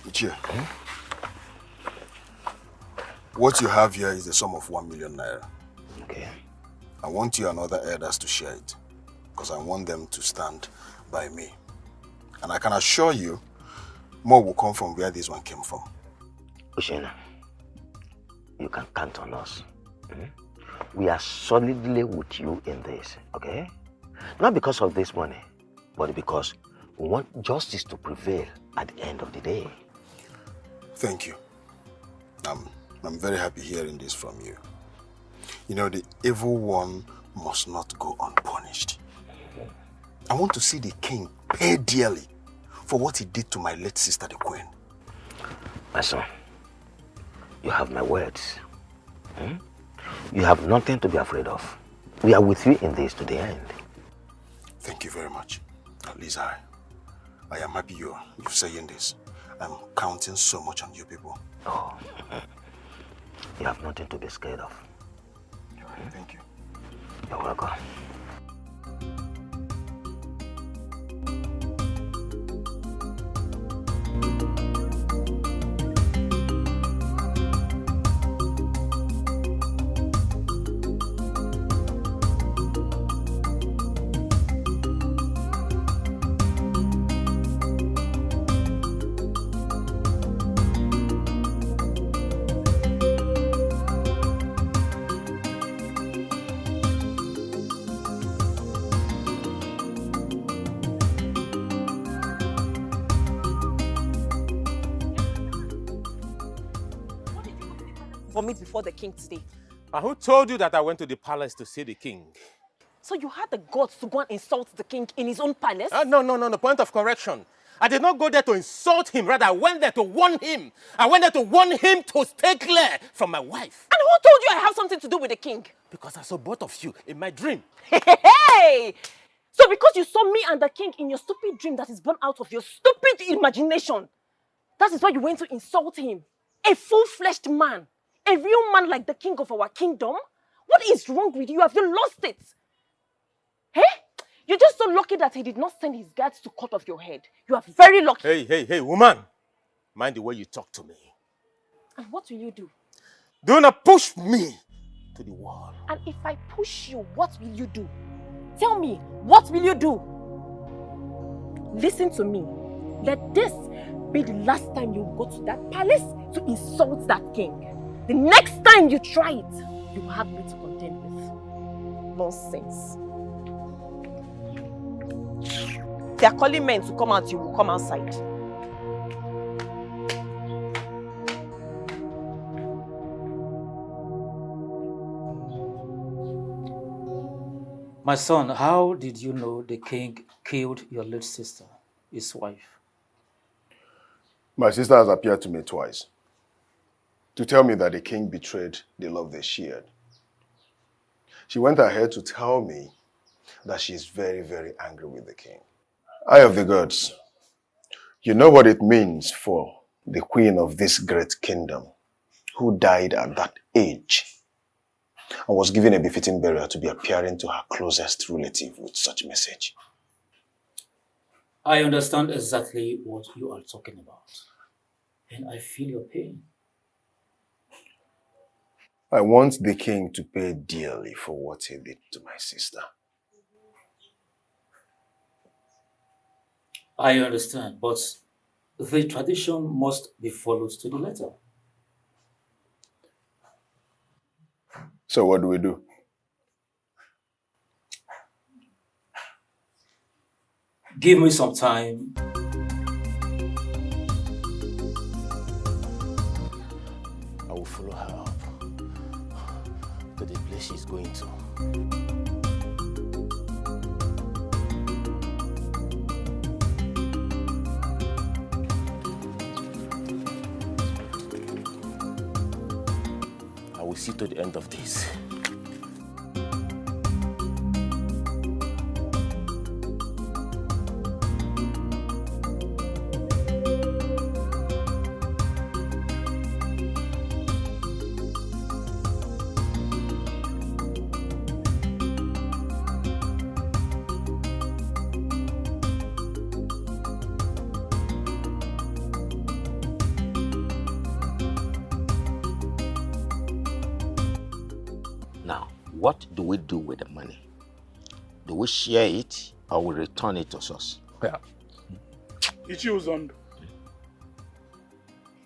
Ichie, what you have here is the sum of 1 million naira. Okay. I want you and other elders to share it because I want them to stand by me. And I can assure you, more will come from where this one came from. Ushena, you can count on us. We are solidly with you in this, okay? Not because of this money, but because we want justice to prevail at the end of the day. Thank you. I'm very happy hearing this from you. You know, the evil one must not go unpunished. I want to see the king pay dearly for what he did to my late sister, the queen. My son, you have my words. You have nothing to be afraid of. We are with you in this to the end. Thank you very much. At least I am happy you're saying this. I'm counting so much on you people. Oh, you have nothing to be scared of. Thank you. You're welcome. For me before the king today. And who told you that I went to the palace to see the king? So you had the guts to go and insult the king in his own palace? No. Point of correction. I did not go there to insult him. Rather, I went there to warn him. I went there to warn him to stay clear from my wife. And who told you I have something to do with the king? Because I saw both of you in my dream. Hey! So because you saw me and the king in your stupid dream that is born out of your stupid imagination, that is why you went to insult him. A full-fleshed man. A real man like the king of our kingdom? What is wrong with you? Have you lost it? Hey? You're just so lucky that he did not send his guards to cut off your head. You are very lucky. Hey, woman. Mind the way you talk to me. And what will you do? Do not push me to the wall. And if I push you, what will you do? Tell me, what will you do? Listen to me. Let this be the last time you go to that palace to insult that king. The next time you try it, you will have me to contend with. Nonsense. They are calling men to come out, you will come outside. My son, how did you know the king killed your late sister, his wife? My sister has appeared to me twice to tell me that the king betrayed the love they shared. She went ahead to tell me that she is very, very angry with the king. Eye of the gods, you know what it means for the queen of this great kingdom who died at that age and was given a befitting burial to be appearing to her closest relative with such a message. I understand exactly what you are talking about, and I feel your pain. I want the king to pay dearly for what he did to my sister. I understand, but the tradition must be followed to the letter. So what do we do? Give me some time. I will follow her up to the place she's going to. I will see to the end of this. What do we do with the money? Do we share it or we return it to us? Yeah. Ichiuzondo.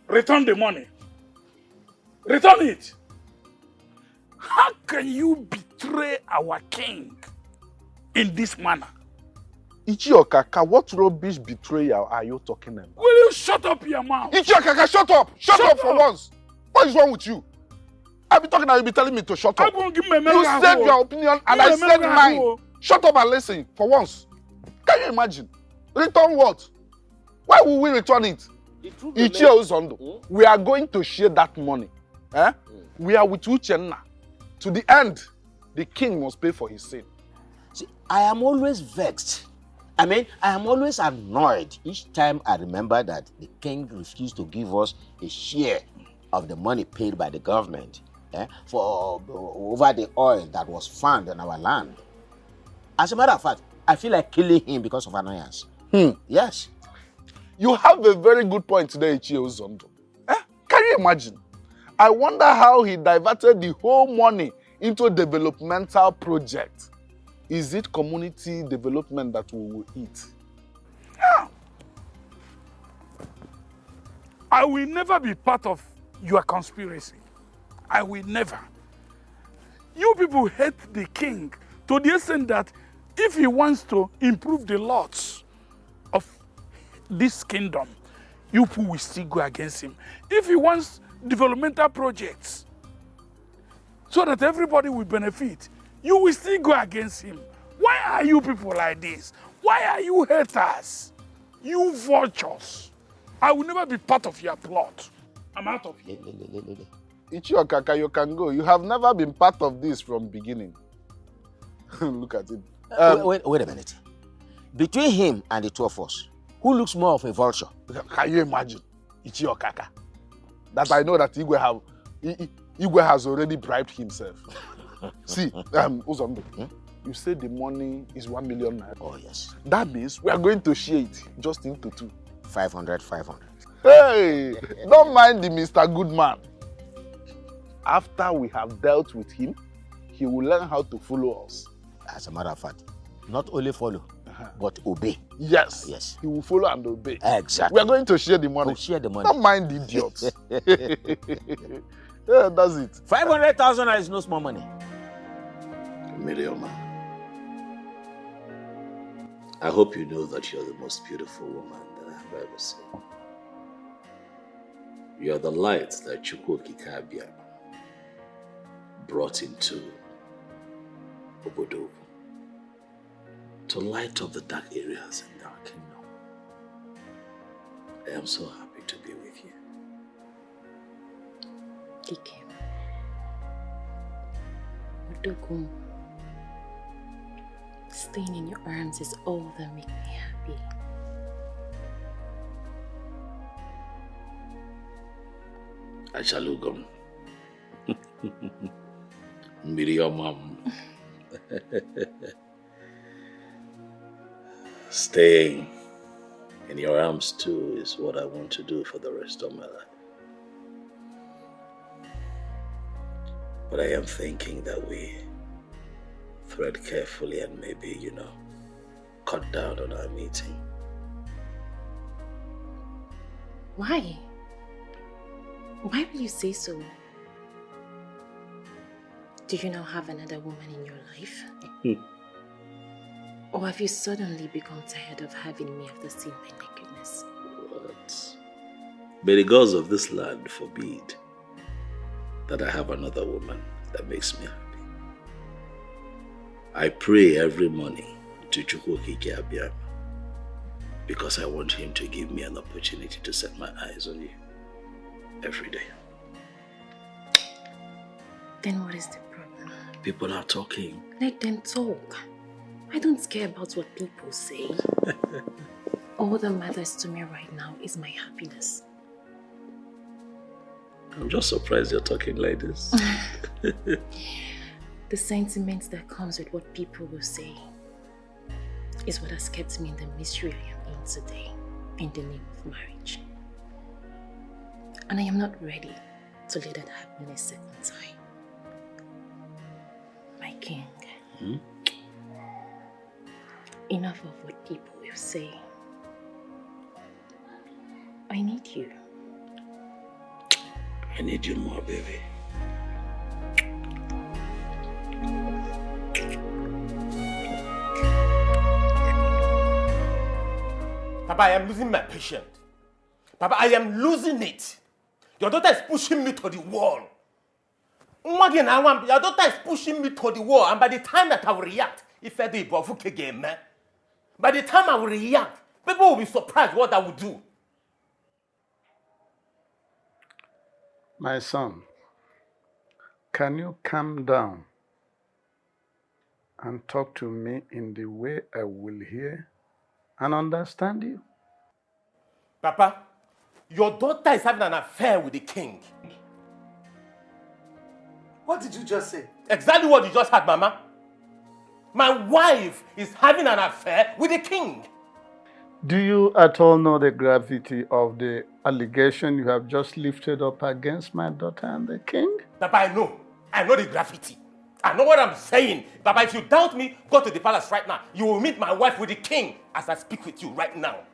Return the money. Return it. How can you betray our king in this manner? Ichiokaka, what rubbish betrayal are you talking about? Will you shut up your mouth? Ichiokaka, shut up! Shut up for once! What is wrong with you? I've been talking and you'll be telling me to shut up. You said your opinion and I said mine. Shut up and listen for once. Can you imagine? Return what? Why will we return it? Ichiuzondo, we are going to share that money. We are with Uchenna. To the end, the king must pay for his sin. See, I am always vexed. I am always annoyed each time I remember that the king refused to give us a share of the money paid by the government for over the oil that was found in our land. As a matter of fact, I feel like killing him because of annoyance. Yes. You have a very good point today, Ichiuzondo. Can you imagine? I wonder how he diverted the whole money into a developmental project. Is it community development that we will eat? Yeah. I will never be part of your conspiracy. I will never. You people hate the king to the extent that if he wants to improve the laws of this kingdom, you people will still go against him. If he wants developmental projects, so that everybody will benefit, you will still go against him. Why are you people like this? Why are you haters? You vultures. I will never be part of your plot. I'm out of here. Ichiokaka, you can go. You have never been part of this from beginning. Look at it. Wait a minute. Between him and the two of us, who looks more of a vulture? Can you imagine? Ichiokaka. That I know that Igwe has already bribed himself. See, Uzombe, you said the money is 1 million naira. Oh, yes. That means we are going to share it just into two. 500. Hey, don't mind the Mr. Goodman. After we have dealt with him, he will learn how to follow us. As a matter of fact, not only follow, but obey. Yes. He will follow and obey. Exactly. We are going to share the money. We'll share the money. Don't mind the idiots. Yeah, that's it. 500,000 is no small money. Mirioma, I hope you know that you're the most beautiful woman that I have ever seen. You're the light that Chukwuoki Kabia brought into Obodo to light up the dark areas in our kingdom. I am so happy to be with you. Ike. Odogun. Staying in your arms is all that makes me happy. Achalugum. Miriamam. Staying in your arms too is what I want to do for the rest of my life. But I am thinking that we thread carefully and maybe, cut down on our meeting. Why? Why will you say so? Do you now have another woman in your life? Or have you suddenly become tired of having me after seeing my nakedness? What? May the gods of this land forbid that I have another woman that makes me happy. I pray every morning to Chukwuoki Kabia because I want him to give me an opportunity to set my eyes on you every day. Then what is the problem? People are talking. Let them talk. I don't care about what people say. All that matters to me right now is my happiness. I'm just surprised you're talking like this. The sentiment that comes with what people will say is what has kept me in the misery I am in today in the name of marriage. And I am not ready to let that happen a second time. My king, enough of what people will say. I need you. I need you more, baby. Papa, I am losing my patience. Papa, I am losing it. Your daughter is pushing me to the wall. Your daughter is pushing me to the wall, and by the time that I will react, if I do it, by the time I will react, people will be surprised what I will do. My son, can you calm down and talk to me in the way I will hear and understand you? Papa, your daughter is having an affair with the king. What did you just say? Exactly what you just heard, Mama. My wife is having an affair with the king. Do you at all know the gravity of the allegation you have just lifted up against my daughter and the king? Papa, I know. I know the gravity. I know what I'm saying. Papa, if you doubt me, go to the palace right now. You will meet my wife with the king as I speak with you right now.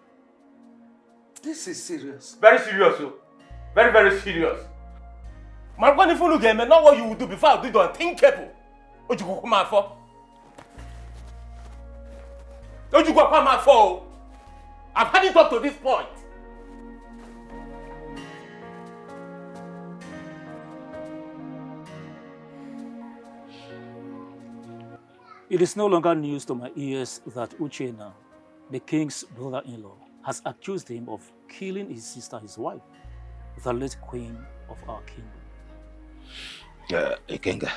This is serious. Very serious, oh. Very, very serious. Man, when if you look at me, not what you will do before I do the unthinkable. What you go come out for? What you go come out for? I've had it up to this point. It is no longer news to my ears that Uchenna, the king's brother-in-law, has accused him of killing his sister, his wife, the late queen of our kingdom. Ikenga,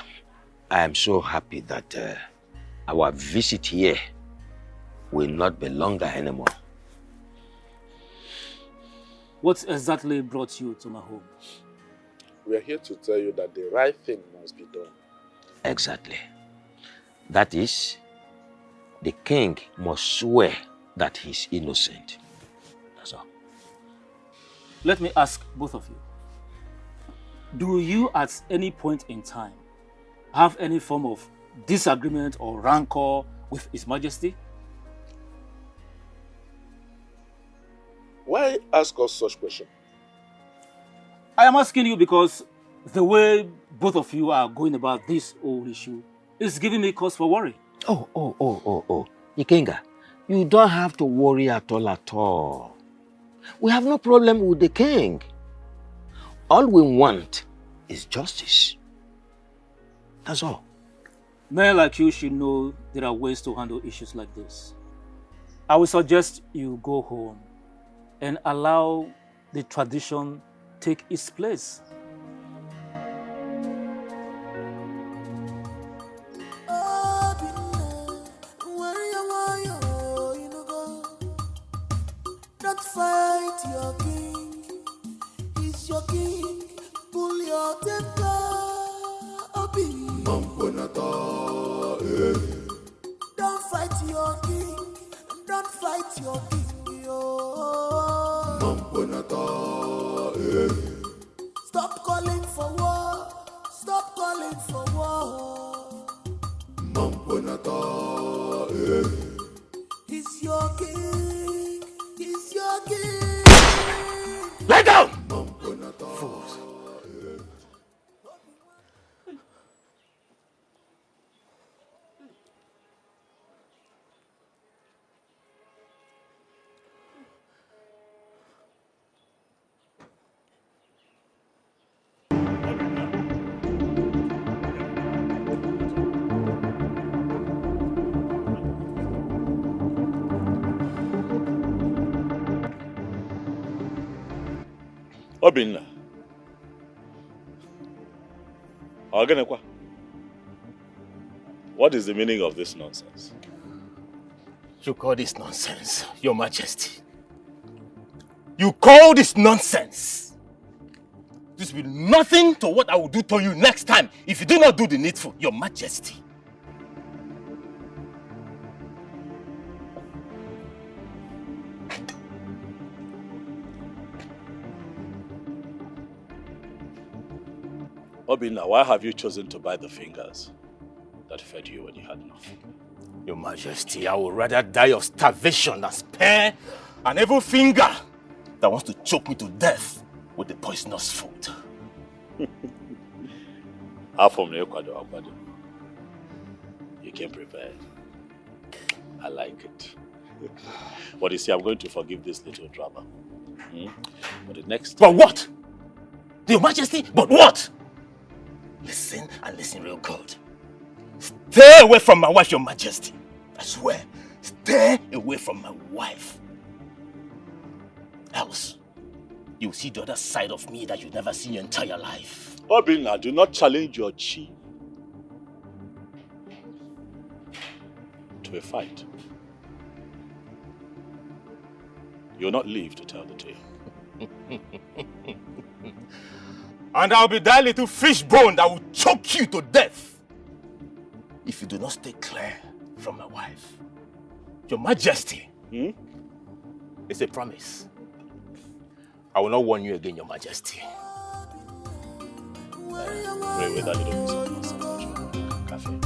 I am so happy that our visit here will not be longer anymore. What exactly brought you to my home? We are here to tell you that the right thing must be done. Exactly. That is, the king must swear that he's innocent. That's all. Let me ask both of you. Do you at any point in time have any form of disagreement or rancor with His Majesty? Why ask us such questions? I am asking you because the way both of you are going about this whole issue is giving me cause for worry. Oh. Ikenga, you don't have to worry at all. We have no problem with the king. All we want is justice. That's all. Men like you should know there are ways to handle issues like this. I would suggest you go home and allow the tradition take its place. Don't fight your king, he's your king. Pull your temper, Obi. Don't fight your king, don't fight your king, yo. Stop calling for war, stop calling for war. He's your king, he's your king. Lie down! Fools. Obinna. Ogenekwa. What is the meaning of this nonsense? You call this nonsense, Your Majesty? You call this nonsense? This will be nothing to what I will do to you next time if you do not do the needful, Your Majesty. Obinna, why have you chosen to bite the fingers that fed you when you had nothing? Your Majesty, I would rather die of starvation than spare an evil finger that wants to choke me to death with the poisonous food. You came prepared. I like it. But you see, I'm going to forgive this little drama. But the next time... But what? Your Majesty, but what? Listen and listen real good. Stay away from my wife, Your Majesty. I swear, stay away from my wife. Else, you'll see the other side of me that you've never seen in your entire life. Obinna, do not challenge your chi to a fight. You'll not live to tell the tale. And I'll be that little fish bone that will choke you to death if you do not stay clear from my wife. Your Majesty, it's a promise. I will not warn you again, Your Majesty. Pray with that little cafe.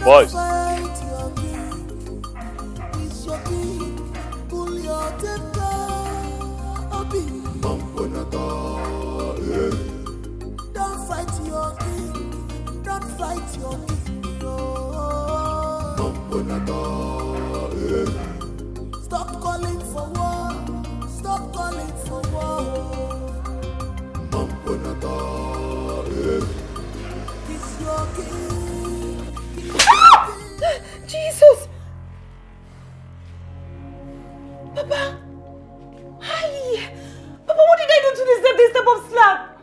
Boys! Don't fight your king, don't fight your king, Stop calling for war, stop calling for war. He's your king, he's your king. Papa! Hi! Papa, what did I do to deserve this type of slap?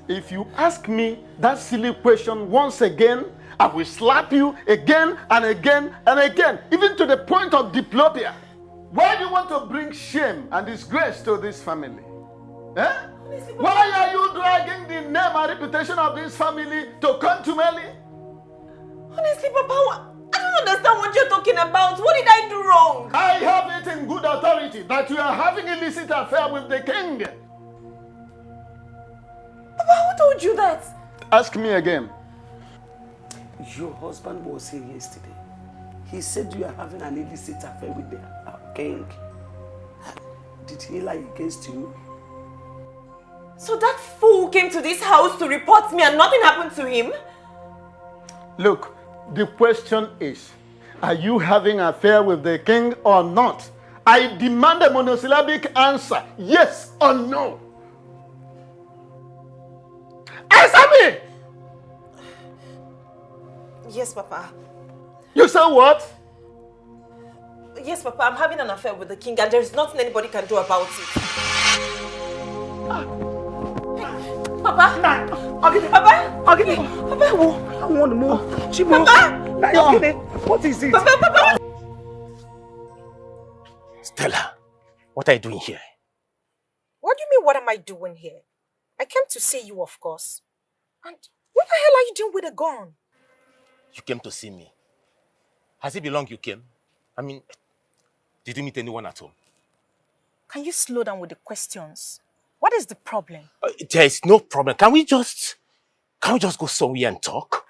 If you ask me that silly question once again, I will slap you again and again and again, even to the point of diplopia. Why do you want to bring shame and disgrace to this family? Eh? Why are you dragging the name and reputation of this family to contumely? Honestly, Papa, I don't understand what you're talking about. What did I do wrong? I have it in good authority that you are having illicit affair with the king. Papa, who told you that? Ask me again. Your husband was here yesterday. He said you are having an illicit affair with the king. Did he lie against you? So that fool came to this house to report me and nothing happened to him? Look, the question is, are you having an affair with the king or not? I demand a monosyllabic answer, yes or no. Answer me! Yes, Papa. You say what? Yes, Papa, I'm having an affair with the king and there's nothing anybody can do about it. Papa? Papa? Papa? I want more. Chimo. Papa? What is it? Papa? Stella, what are you doing here? What do you mean, what am I doing here? I came to see you, of course. And what the hell are you doing with a gun? You came to see me. Has it been long you came? I mean, did you meet anyone at home? Can you slow down with the questions? What is the problem? There is no problem. Can we just go somewhere and talk?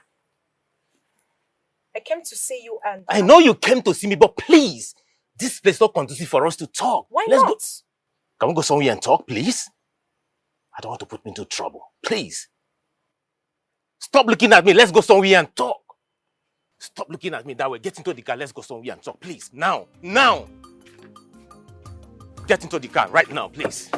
I came to see you and... I know you came to see me, but please, this place is not conducive for us to talk. Why Let's not? Go. Can we go somewhere and talk, please? I don't want to put me into trouble. Please. Stop looking at me. Let's go somewhere and talk. Stop looking at me that way. Get into the car. Let's go somewhere and talk. Please. Now. Now. Get into the car right now, please.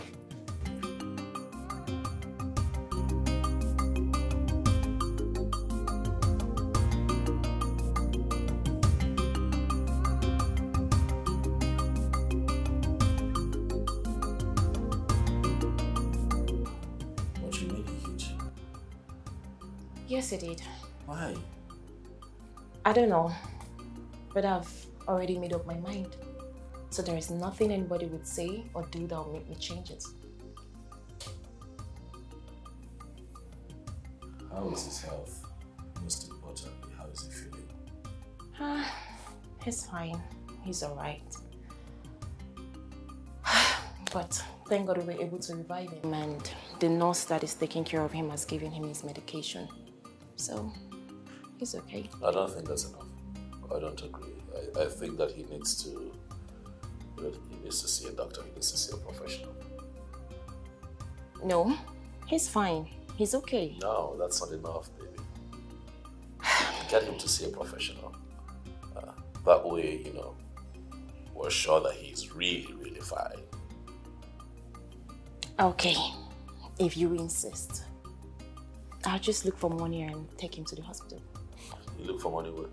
Yes, it did. Why? I don't know, but I've already made up my mind. So there is nothing anybody would say or do that will make me change it. How is his health? Most importantly, how is he feeling? He's fine. He's all right. But thank God we were able to revive him. And the nurse that is taking care of him has given him his medication. So, he's okay. I don't think that's enough. I don't agree. I think that he needs to see a doctor. He needs to see a professional. No, he's fine. He's okay. No, that's not enough, baby. Get him to see a professional. That way, we're sure that he's really, really fine. Okay, if you insist. I'll just look for money and take him to the hospital. You look for money where?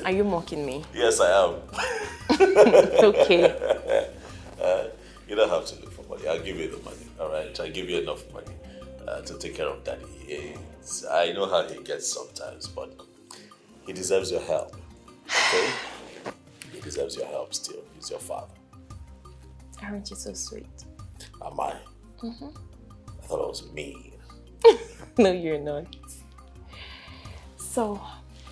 Are you mocking me? Yes, I am. Okay. You don't have to look for money. I'll give you the money, all right? I'll give you enough money to take care of Daddy. I know how he gets sometimes, but he deserves your help, okay? He deserves your help still. He's your father. Aren't you so sweet? Am I? Mm-hmm. I thought I was mean. No, you're not. So,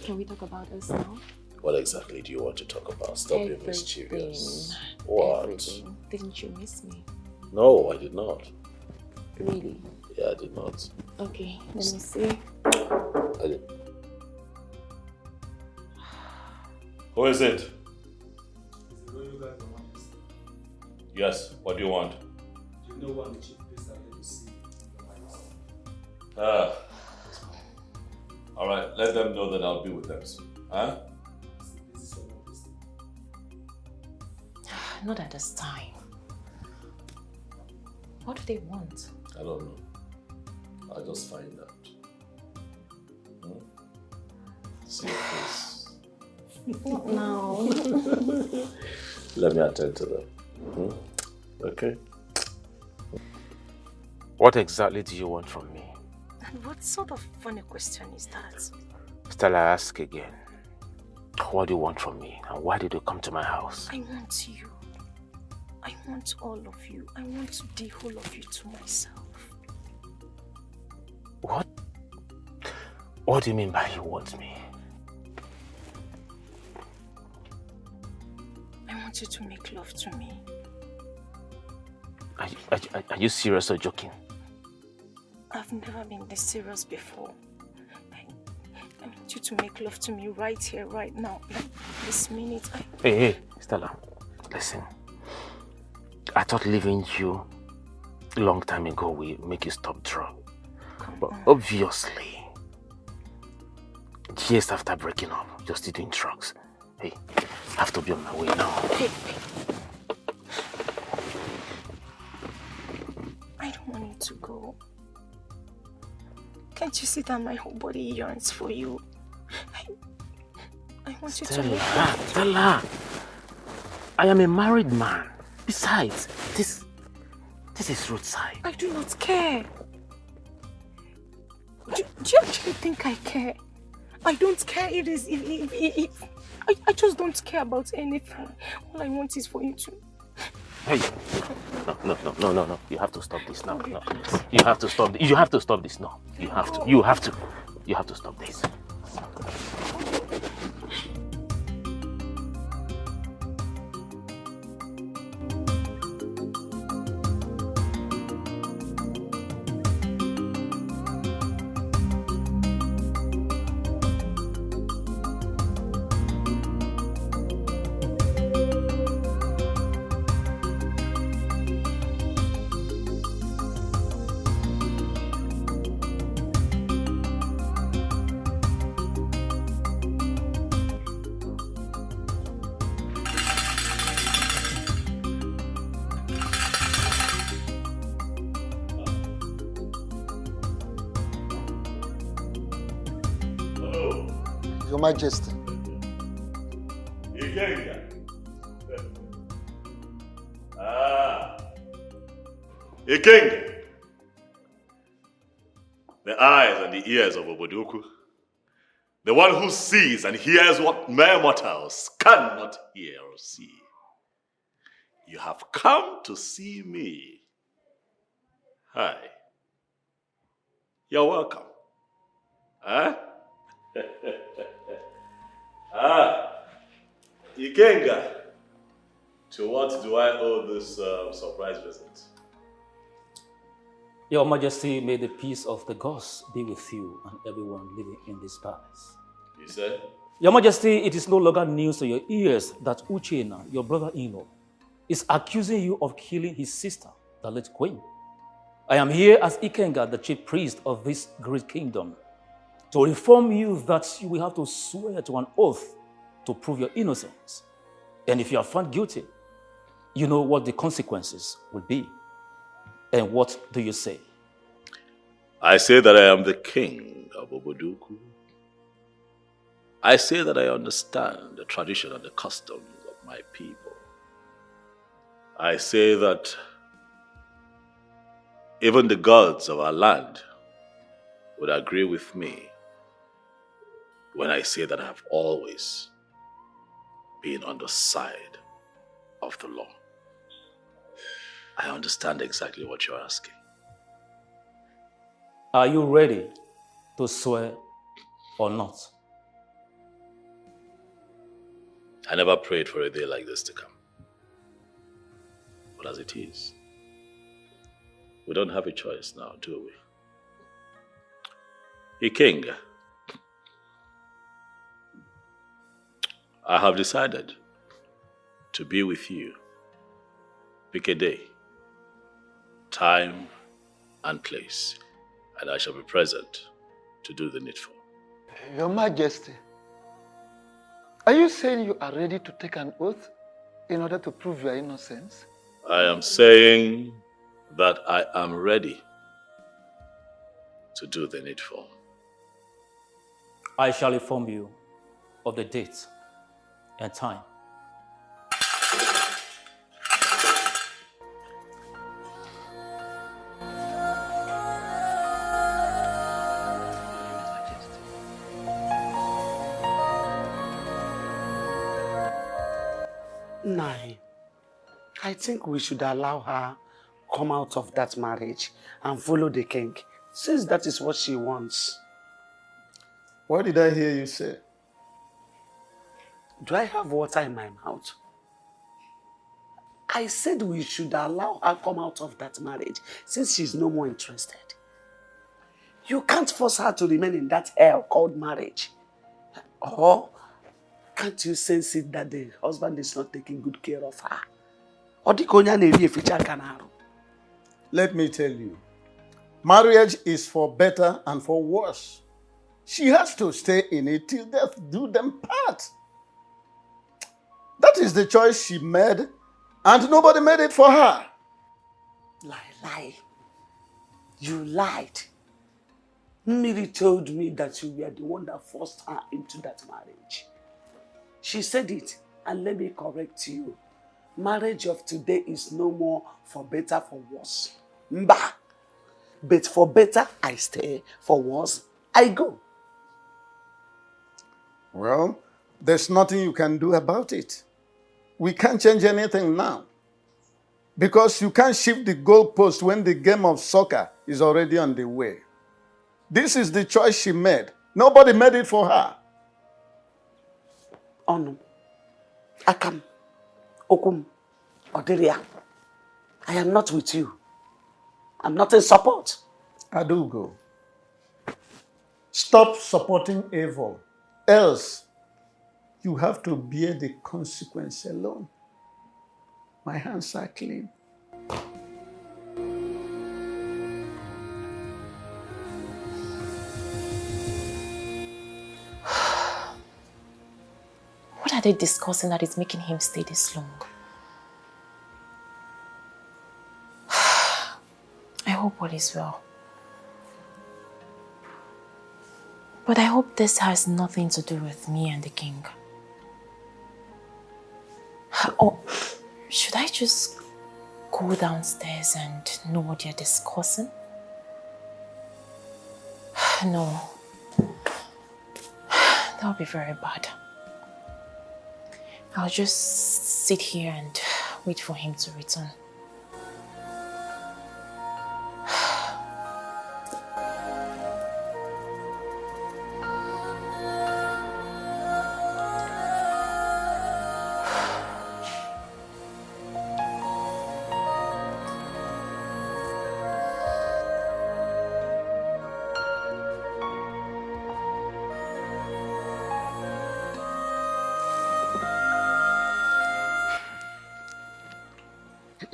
can we talk about us now? What exactly do you want to talk about? Stop being mischievous. What? Everything. Didn't you miss me? No, I did not. Really? Yeah, I did not. Okay, let me see. I did. Who is it? Yes, what do you want? Do you know what the chief priest are going to see? All right, let them know that I'll be with them soon. Huh? Not at this time. What do they want? I don't know. I'll just find out. See your face. No. Let me attend to them. Okay. What exactly do you want from me? And what sort of funny question is that? Stella, I ask again. What do you want from me? And why did you come to my house? I want you. I want all of you. I want the whole of you to myself. What? What do you mean by you want me? I want you to make love to me. Are you serious or joking? I've never been this serious before. I want you to make love to me right here, right now. Like this minute. Hey, Stella, listen. I thought leaving you a long time ago will make you stop drug. But obviously, years after breaking up, you're still doing drugs. Hey, I have to be on my way now. Hey. I don't want you to go. Can't you see that my whole body yearns for you? I want you to make love. Stella, I am a married man. Besides, this is roadside. I do not care. Do you actually think I care? I don't care. I just don't care about anything. All I want is for you to... Hey, no. You have to stop this now. No. You have to stop. You have to stop this now. You have to. You have to stop this. Your Majesty. Ikenga. The eyes and the ears of Obodoku. The one who sees and hears what mere mortals cannot hear or see. You have come to see me. Hi. You're welcome. Huh? Ikenga, to what do I owe this surprise visit? Your Majesty, may the peace of the gods be with you and everyone living in this palace. You said? Your Majesty, it is no longer news to your ears that Uchenna, your brother-in-law, is accusing you of killing his sister, the late queen. I am here as Ikenga, the chief priest of this great kingdom, to inform you that you will have to swear to an oath to prove your innocence. And if you are found guilty, you know what the consequences will be. And what do you say? I say that I am the king of Obodoku. I say that I understand the tradition and the customs of my people. I say that even the gods of our land would agree with me when I say that I have always been on the side of the law. I understand exactly what you're asking. Are you ready to swear or not? I never prayed for a day like this to come. But as it is, we don't have a choice now, do we? King, I have decided to be with you. Pick a day, time, and place, and I shall be present to do the needful. Your Majesty, are you saying you are ready to take an oath in order to prove your innocence? I am saying that I am ready to do the needful. I shall inform you of the date and time. I think we should allow her come out of that marriage and follow the king, since that is what she wants. What did I hear you say? Do I have water in my mouth? I said we should allow her come out of that marriage since she's no more interested. You can't force her to remain in that hell called marriage. Or can't you sense it that the husband is not taking good care of her? Let me tell you, marriage is for better and for worse. She has to stay in it till death do them part. That is the choice she made, and nobody made it for her. Lie. You lied. Miri told me that you were the one that forced her into that marriage. She said it, and let me correct you. Marriage of today is no more for better, for worse. Mba. But for better, I stay. For worse, I go. Well, there's nothing you can do about it. We can't change anything now. Because you can't shift the goalpost when the game of soccer is already on the way. This is the choice she made. Nobody made it for her. Onu, Akam, Okum, Oderia, I am not with you. I'm not in support. Adugo, stop supporting evil. Else, you have to bear the consequence alone. My hands are clean. What are they discussing that is making him stay this long? I hope all is well. But I hope this has nothing to do with me and the king. Or should I just go downstairs and know what they're discussing? No. That would be very bad. I'll just sit here and wait for him to return.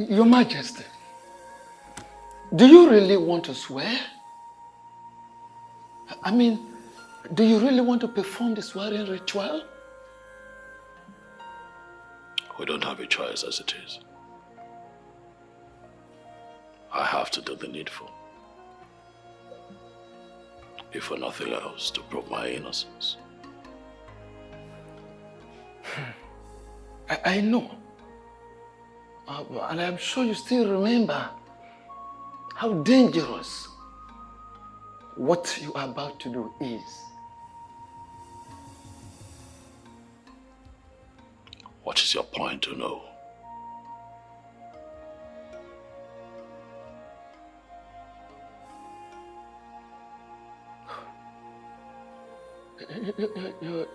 Your Majesty, do you really want to swear? I mean, do you really want to perform the swearing ritual? We don't have a choice as it is. I have to do the needful. If for nothing else, to prove my innocence. I know. And I'm sure you still remember how dangerous what you are about to do is. What is your point to know?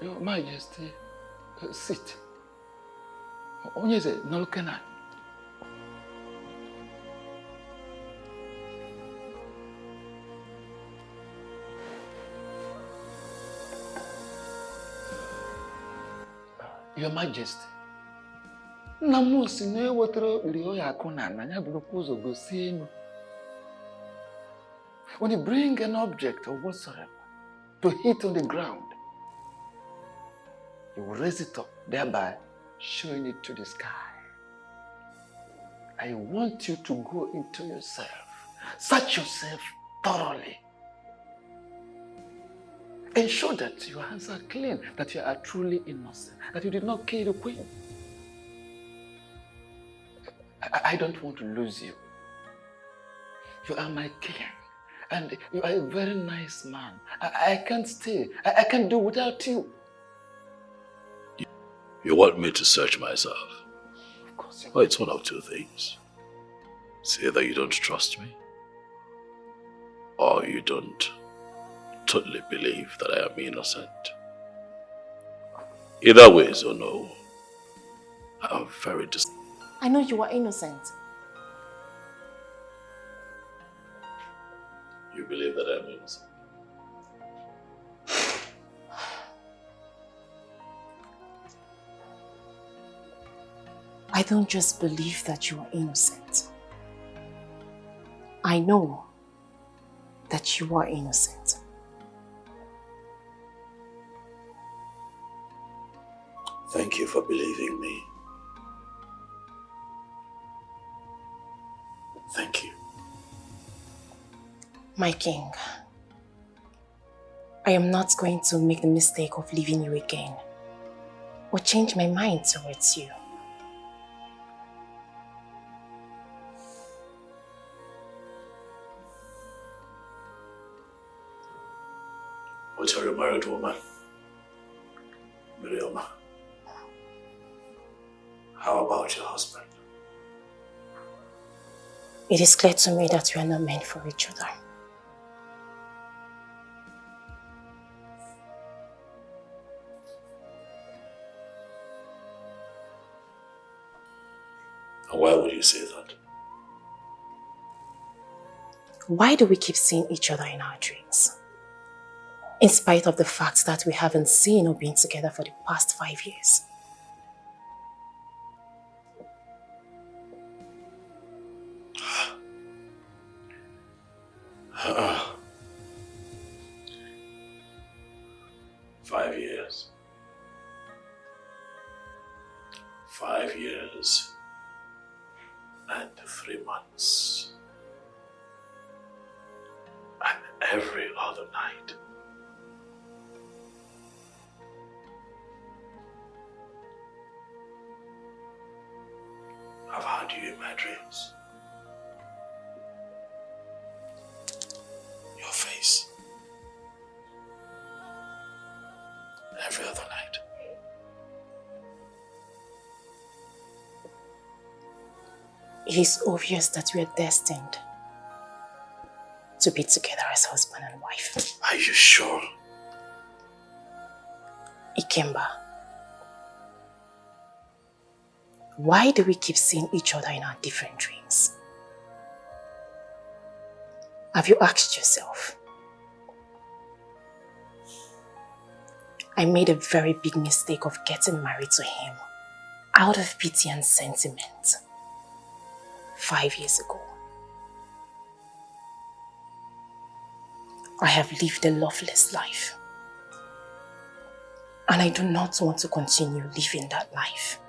Your Majesty, sit. Onye se nolkena. Your Majesty, Namu si na ewetara rio ya akuna na nya burukwu uzo gosi enu. When you bring an object or whatsoever to hit on the ground, you will raise it up, thereby showing it to the sky. I want you to go into yourself, search yourself thoroughly. Ensure that your hands are clean, that you are truly innocent, that you did not kill the queen. I don't want to lose you. You are my king, and you are a very nice man. I can't stay. I can't do without you. You want me to search myself? Well, it's one of two things. It's either you don't trust me, or you don't totally believe that I am innocent. Either way, so no. I am very I know you are innocent. You believe that I'm innocent? I don't just believe that you are innocent. I know that you are innocent. Thank you for believing me. Thank you. My king, I am not going to make the mistake of leaving you again or change my mind towards you. But you're a married woman, Miriama. How about your husband? It is clear to me that we are not meant for each other. And why would you say that? Why do we keep seeing each other in our dreams? In spite of the fact that we haven't seen or been together for the past 5 years. Five years. 5 years and 3 months. And every other night. I've had you in my dreams. Your face. Every other night. It is obvious that we are destined to be together as husband and wife. Are you sure? Ikemba, why do we keep seeing each other in our different dreams? Have you asked yourself? I made a very big mistake of getting married to him out of pity and sentiment 5 years ago. I have lived a loveless life, and I do not want to continue living that life.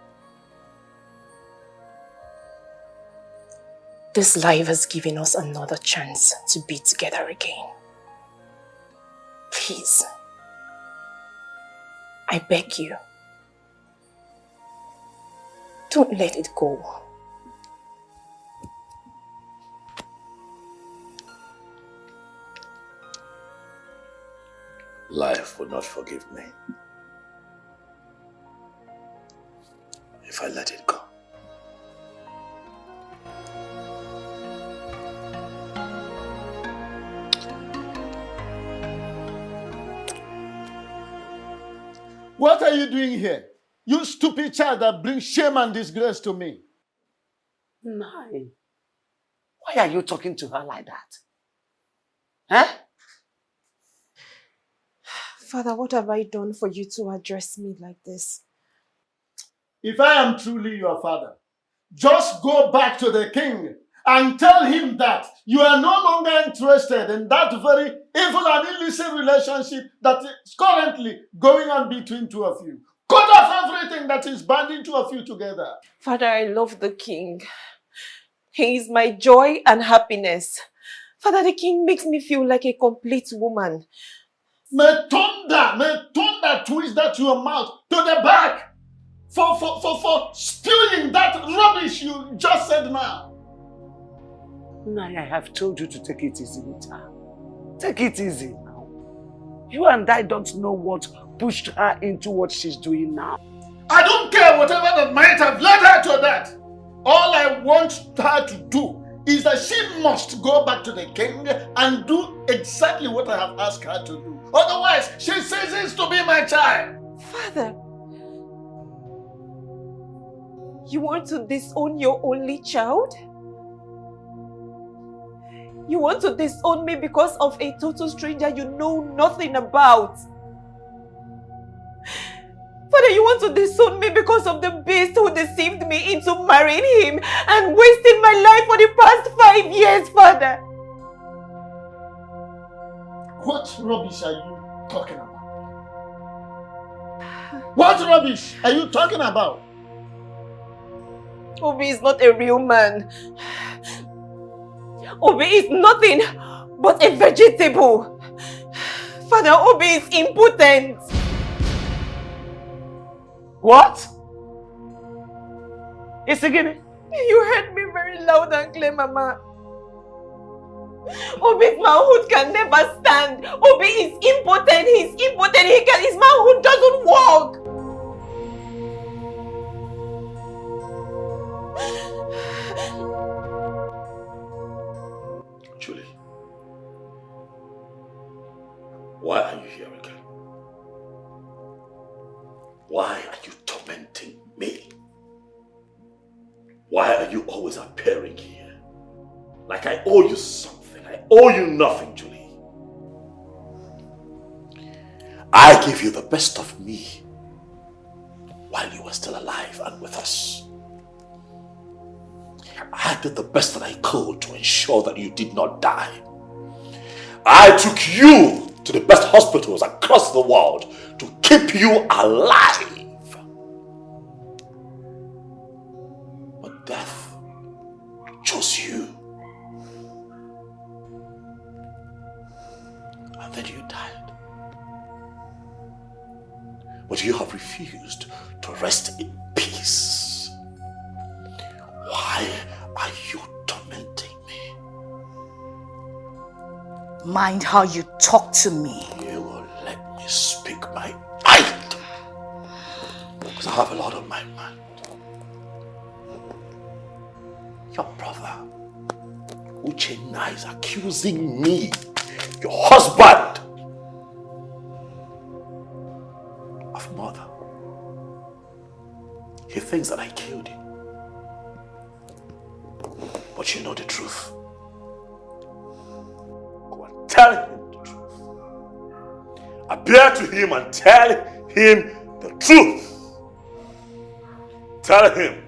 This life has given us another chance to be together again. Please, I beg you, don't let it go. Life would not forgive me if I let it go. What are you doing here? You stupid child that brings shame and disgrace to me. Nai, why are you talking to her like that? Huh? Father, what have I done for you to address me like this? If I am truly your father, just go back to the king and tell him that you are no longer interested in that very evil and illicit relationship that is currently going on between two of you. Cut off everything that is binding two of you together. Father, I love the king. He is my joy and happiness. Father, the king makes me feel like a complete woman. May thunder twist that your mouth to the back for spewing that rubbish you just said now. Nai, I have told you to take it easy with her. Take it easy now. You and I don't know what pushed her into what she's doing now. I don't care whatever that might have led her to that. All I want her to do is that she must go back to the king and do exactly what I have asked her to do. Otherwise, she ceases to be my child. Father, you want to disown your only child? You want to disown me because of a total stranger you know nothing about? Father, you want to disown me because of the beast who deceived me into marrying him and wasting my life for the past 5 years, Father? What rubbish are you talking about? What rubbish are you talking about? Obi is not a real man. Obi is nothing but a vegetable. Father, Obi is impotent. What? It's again. You heard me very loud and clear, Mama. Obi's manhood can never stand. Obi is impotent. He's impotent. His manhood doesn't work. Julie, why are you here again? Why are you tormenting me? Why are you always appearing here? Like I owe you something. I owe you nothing, Julie. I gave you the best of me while you were still alive and with us. I did the best that I could to ensure that you did not die. I took you to the best hospitals across the world to keep you alive. But death chose you. And then you died. But you have refused to rest in peace. Why are you tormenting me? Mind how you talk to me. You will let me speak my mind. Because I have a lot on my mind. Your brother, Uchenna, is accusing me, your husband, of murder. He thinks that I killed him. But you know the truth. Go and tell him the truth. Appear to him and tell him the truth. Tell him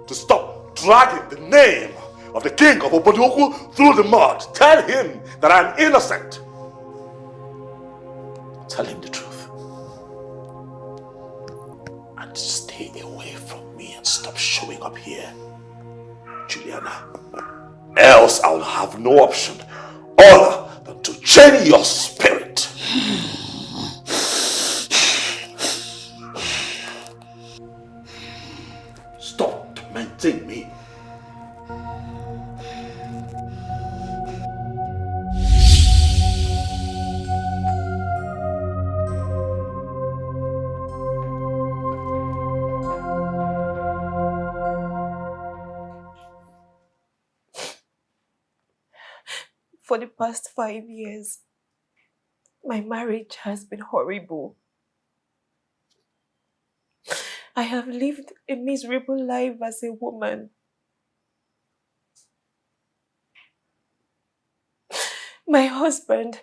to stop dragging the name of the king of Obodoku through the mud. Tell him that I'm innocent. Tell him the truth. And stay away from me and stop showing up here, Juliana. Else I'll have no option other than to chain your spirit. Stop tormenting me. For the past 5 years, my marriage has been horrible. I have lived a miserable life as a woman. My husband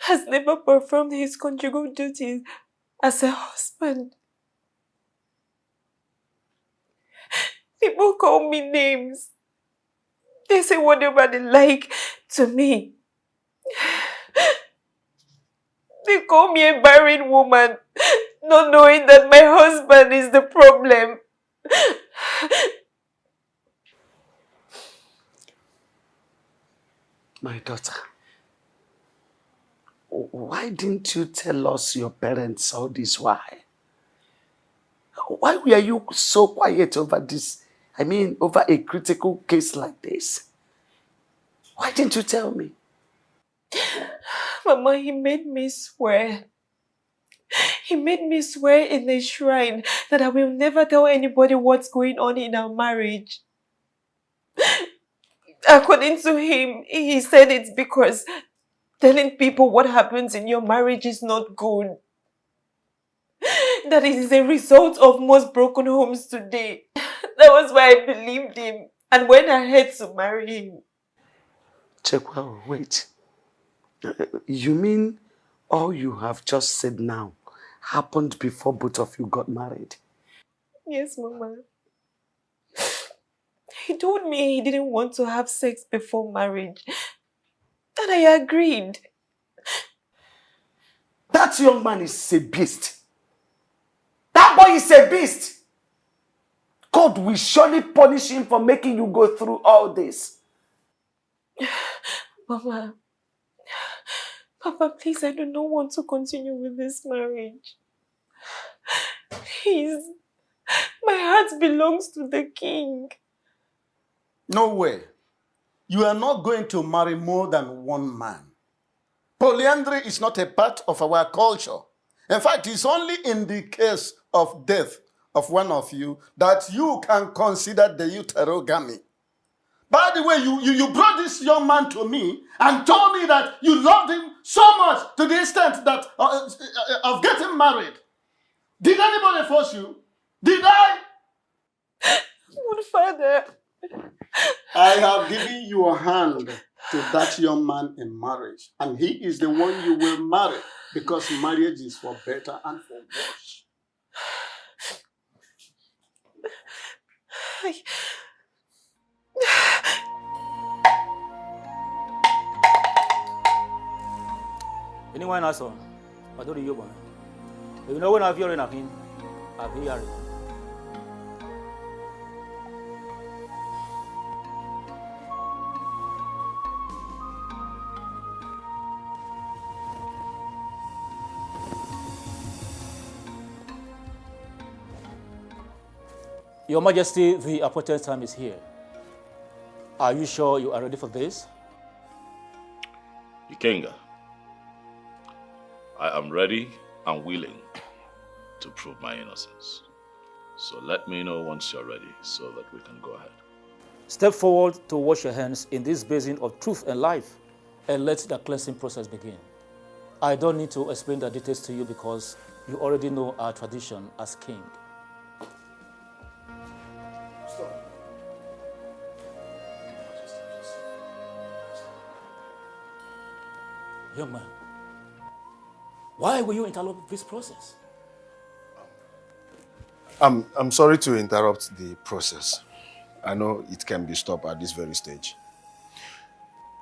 has never performed his conjugal duties as a husband. People call me names. They say whatever they like to me. They call me a barren woman, not knowing that my husband is the problem. My daughter, why didn't you tell us your parents all this while? Why were you so quiet over this? I mean, over a critical case like this? Why didn't you tell me? Mama, he made me swear He made me swear in the shrine that I will never tell anybody what's going on in our marriage. According to him, he said it's because telling people what happens in your marriage is not good. That it is a result of most broken homes today. That was why I believed him and went ahead to marry him. Chekwa, wait. You mean all you have just said now happened before both of you got married? Yes, Mama. He told me he didn't want to have sex before marriage. And I agreed. That young man is a beast. That boy is a beast. God will surely punish him for making you go through all this. Mama, Papa, please, I do not want to continue with this marriage. Please, my heart belongs to the king. No way. You are not going to marry more than one man. Polyandry is not a part of our culture. In fact, it's only in the case of death of one of you that you can consider the uterogamy. By the way, you brought this young man to me and told me that you loved him so much to the extent that of getting married. Did anybody force you? Did I? Good father. I have given your hand to that young man in marriage, and he is the one you will marry, because marriage is for better and for worse. Anyone else on? I don't know you know when I've heard nothing, I've heard it. Your Majesty, the appointed time is here. Are you sure you are ready for this? Ikenga, I am ready and willing to prove my innocence. So let me know once you're ready so that we can go ahead. Step forward to wash your hands in this basin of truth and life and let the cleansing process begin. I don't need to explain the details to you because you already know our tradition as king. Young man, why will you interrupt this process? I'm sorry to interrupt the process. I know it can be stopped at this very stage.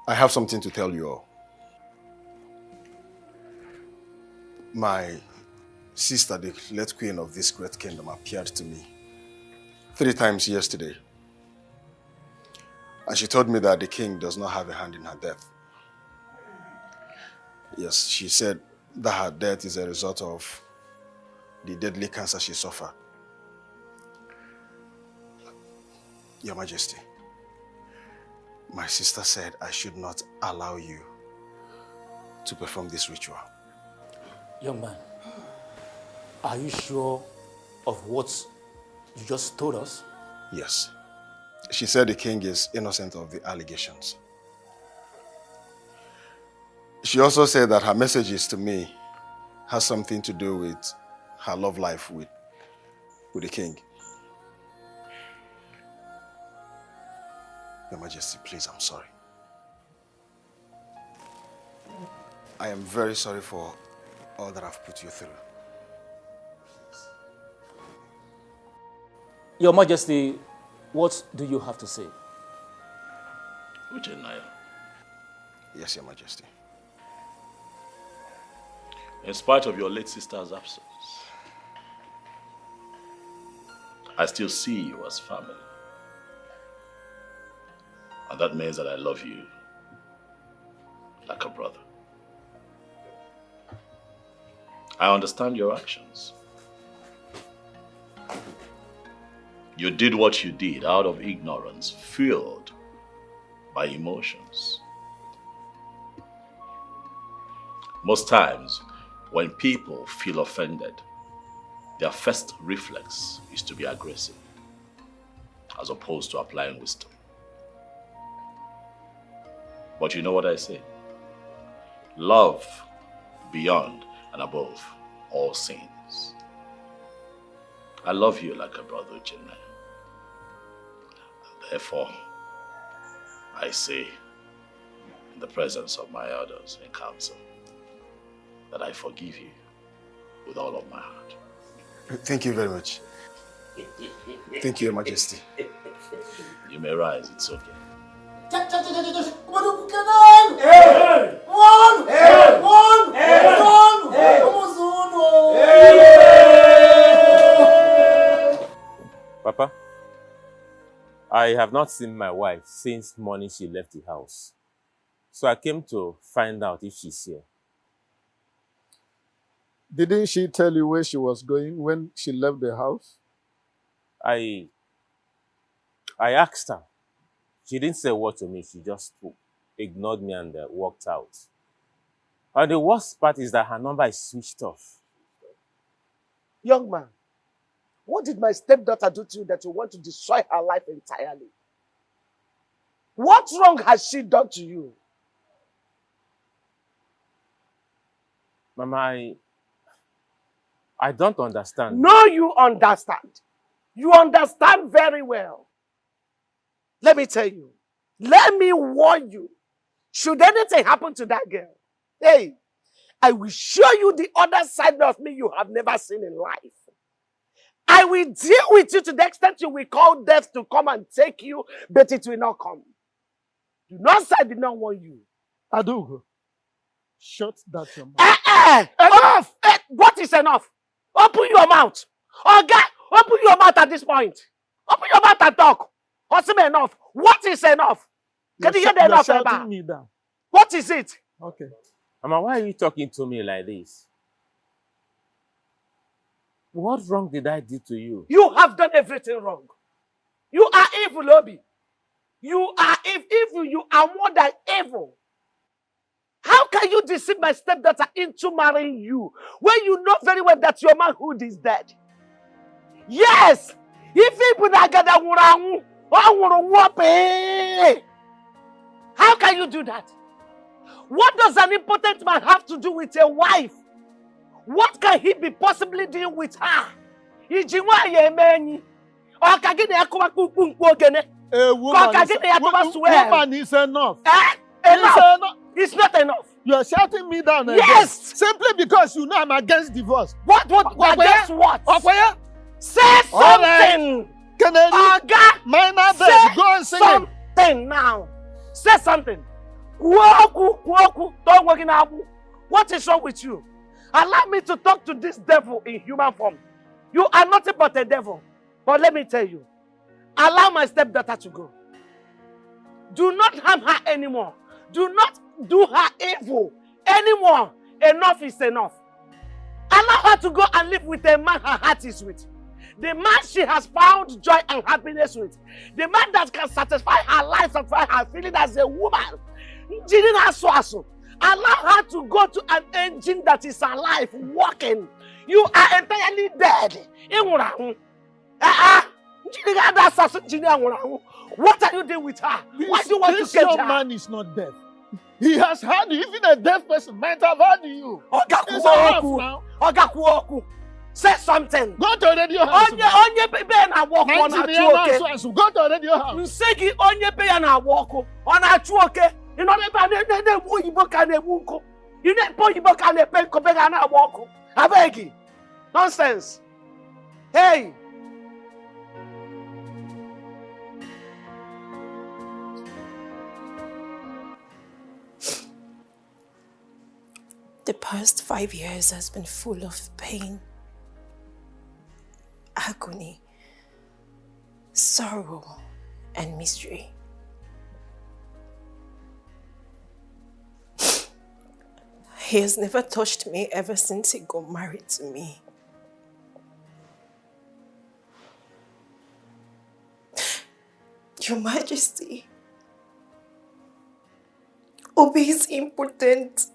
I have something to tell you all. My sister, the late queen of this great kingdom, appeared to me 3 times yesterday. And she told me that the king does not have a hand in her death. Yes, she said that her death is a result of the deadly cancer she suffered. Your Majesty, my sister said I should not allow you to perform this ritual. Young man, are you sure of what you just told us? Yes. She said the king is innocent of the allegations. She also said that her messages to me has something to do with her love life with the king. Your Majesty, please, I'm sorry. I am very sorry for all that I've put you through. Your Majesty, what do you have to say? Uchenaya, Yes, Your Majesty. in spite of your late sister's absence, I still see you as family. And that means that I love you like a brother. I understand your actions. You did what you did out of ignorance, fueled by emotions. Most times, When people feel offended, their first reflex is to be aggressive, as opposed to applying wisdom. But you know what I say? Love beyond and above all sins. I love you like a brother, Jenna. And therefore, I say, in the presence of my elders in council, that I forgive you with all of my heart. Thank you very much. Thank you, Your Majesty. You may rise, it's okay. Papa, I have not seen my wife since morning she left the house. So I came to find out if she's here. Didn't she tell you where she was going when she left the house? I asked her. She didn't say a word to me. She just ignored me and walked out. And the worst part is that her number is switched off. Young man, what did my stepdaughter do to you that you want to destroy her life entirely? What wrong has she done to you? Mama, I don't understand. No, you understand. You understand very well. Let me tell you. Let me warn you. Should anything happen to that girl, hey, I will show you the other side of me you have never seen in life. I will deal with you to the extent you will call death to come and take you, but it will not come. Do not say I did not warn you. Adugo, shut that your mouth. Enough! What is enough? Open your mouth. Oh God, open your mouth at this point. Open your mouth and talk. What's enough? What is enough? Can you hear the enough? You're shouting me down. What is it? Okay. Mama, why are you talking to me like this? What wrong did I do to you? You have done everything wrong. You are evil, Obi. You are evil. You are more than evil. How can you deceive my stepdaughter into marrying you when you know very well that your manhood is dead? Yes! If people that gather how can you do that? What does an impotent man have to do with a wife? What can he be possibly doing with her? A woman is enough. Enough. It's not enough. You are shouting me down again. Yes! Simply because you know I'm against divorce. What? Against what? Okoye? Say something! Kennedy, minor bed, go and sing it. Something now. Say something. What is wrong with you? Allow me to talk to this devil in human form. You are nothing but a devil. But let me tell you, allow my stepdaughter to go. Do not harm her anymore. Do not do her evil anymore. Enough is enough. Allow her to go and live with a man her heart is with. The man she has found joy and happiness with. The man that can satisfy her life, satisfy her feeling as a woman. Allow her to go to an engine that is alive, working. You are entirely dead. What are you doing with her? Why do you want to This catch young her? man is not deaf. He has had you. Even a deaf person might have had you. It's enough now. Say something. Go to radio house. Onye pe na walk on a chuoke. Go to radio house. Nsegi onye pe na walk on a chuoke. You know ne oyibo ka na ewu nko. You know oyibo ka na pe nko pe ga na walk. Abegi. Nonsense. Hey. The past 5 years has been full of pain, agony, sorrow, and mystery. He has never touched me ever since he got married to me. Your Majesty, Obi is impotent.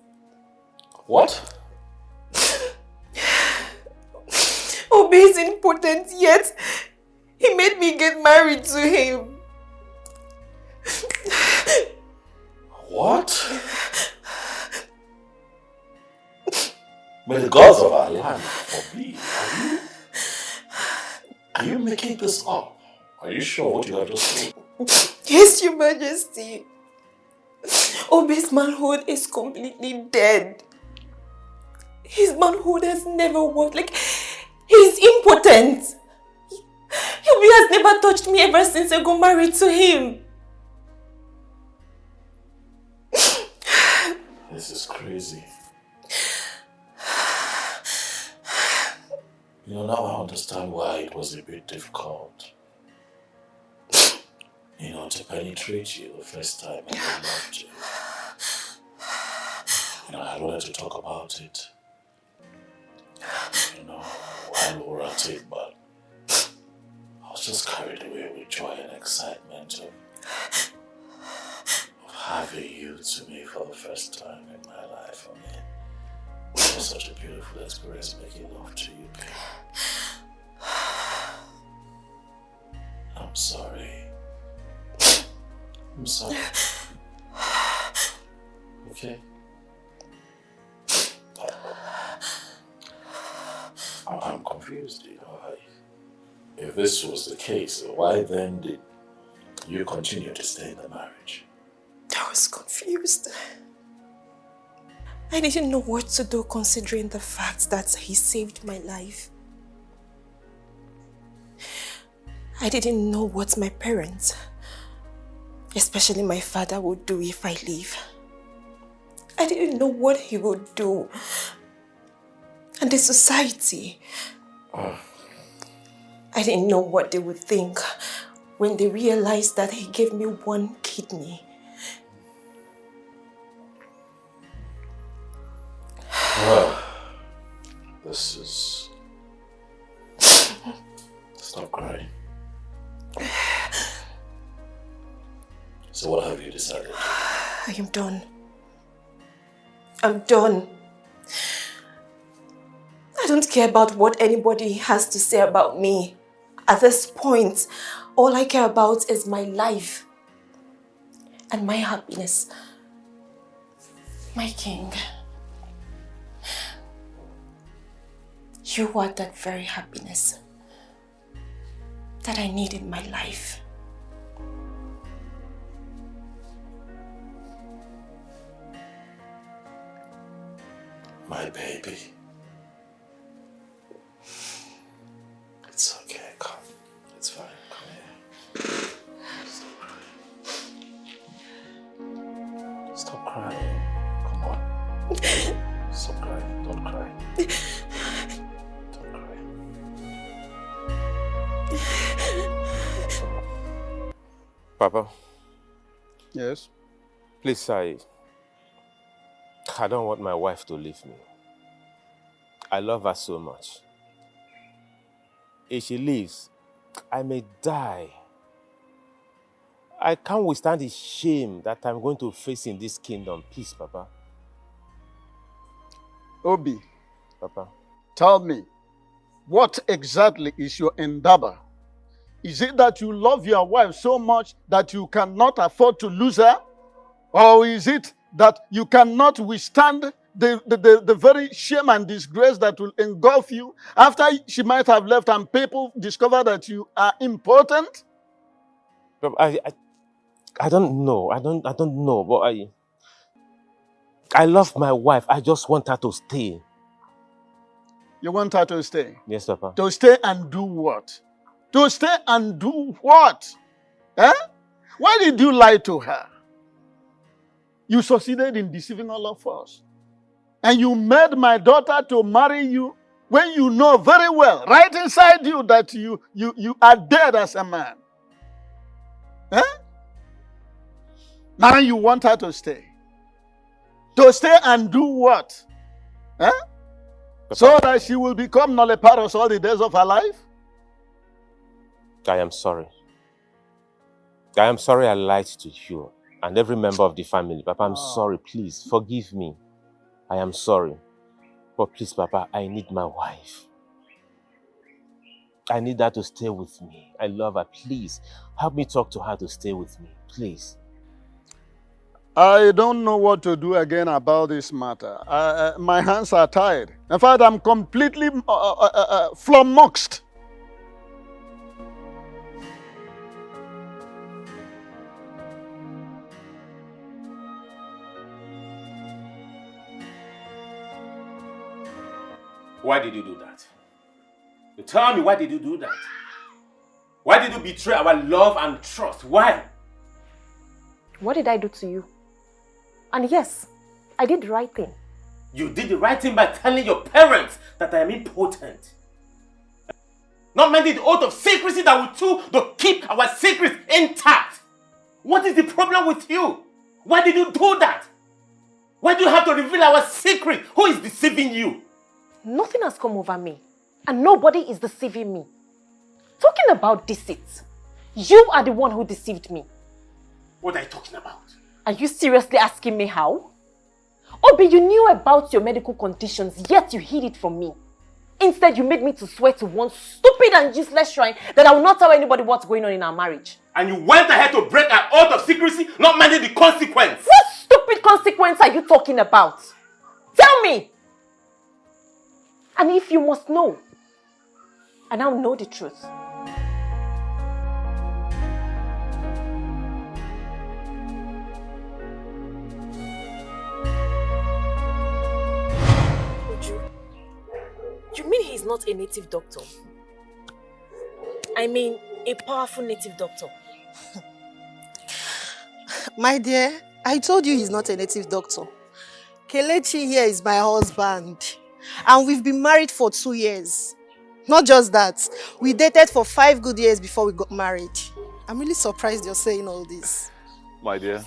What? Obi is important, yet he made me get married to him. What? May the gods of our land forbid. Are you making this up? Are you sure what you have just said? Yes, Your Majesty. Obi's manhood is completely dead. His manhood has never worked. Like, he's impotent. Obi has never touched me ever since I got married to him. This is crazy. You know, now I understand why it was a bit difficult. You know, to penetrate you the first time and I loved you. You know, I wanted to talk about it. You know, while we were at it, but I was just carried away with joy and excitement of having you to me for the first time in my life. I mean, it was such a beautiful experience making love to you, babe. I'm sorry. I'm sorry. Okay? I'm confused, you know. If this was the case, why then did you continue to stay in the marriage? I was confused. I didn't know what to do considering the fact that he saved my life. I didn't know what my parents, especially my father, would do if I leave. I didn't know what he would do. And the society. I didn't know what they would think when they realized that he gave me one kidney. This is... Stop crying. So what have you decided? I am done. I'm done. I don't care about what anybody has to say about me. At this point, all I care about is my life and my happiness. My king, you are that very happiness that I need in my life. My baby. It's okay, come. It's fine, come here. Stop crying. Come on. Stop crying. Don't cry. Don't cry. Papa. Yes? Please, I don't want my wife to leave me. I love her so much. If she leaves, I may die. I can't withstand the shame that I'm going to face in this kingdom. Please, Papa. Obi. Papa. Tell me, what exactly is your endeavor? Is it that you love your wife so much that you cannot afford to lose her? Or is it that you cannot withstand the very shame and disgrace that will engulf you after she might have left and people discover that you are important? I don't know. I don't know. But I love my wife. I just want her to stay. You want her to stay? Yes, Papa. To stay and do what? To stay and do what? Eh? Why did you lie to her? You succeeded in deceiving all of us. And you made my daughter to marry you when you know very well, right inside you, that you are dead as a man. Eh? Now you want her to stay. To stay and do what? Eh? So that she will become nulliparous all the days of her life? I am sorry. I am sorry I lied to you and every member of the family. Papa, I'm sorry. Please, forgive me. I am sorry. But please, Papa, I need my wife. I need her to stay with me. I love her. Please, help me talk to her to stay with me. Please. I don't know what to do again about this matter. My hands are tied. In fact, I'm completely flummoxed. Why did you do that? You tell me, why did you do that? Why did you betray our love and trust? Why? What did I do to you? And yes, I did the right thing. You did the right thing by telling your parents that I am impotent. Not minding the oath of secrecy that we took to keep our secrets intact. What is the problem with you? Why did you do that? Why do you have to reveal our secret? Who is deceiving you? Nothing has come over me. And nobody is deceiving me. Talking about deceit, you are the one who deceived me. What are you talking about? Are you seriously asking me how? Obi, you knew about your medical conditions, yet you hid it from me. Instead, you made me to swear to one stupid and useless shrine that I will not tell anybody what's going on in our marriage. And you went ahead to break an oath of secrecy, not minding the consequence. What stupid consequence are you talking about? Tell me! And if you must know, I now know the truth. You mean he's not a native doctor? I mean, a powerful native doctor. My dear, I told you he's not a native doctor. Kelechi here is my husband. And we've been married for 2 years. Not just that, we dated for 5 good years before we got married. I'm really surprised you're saying all this. My dear,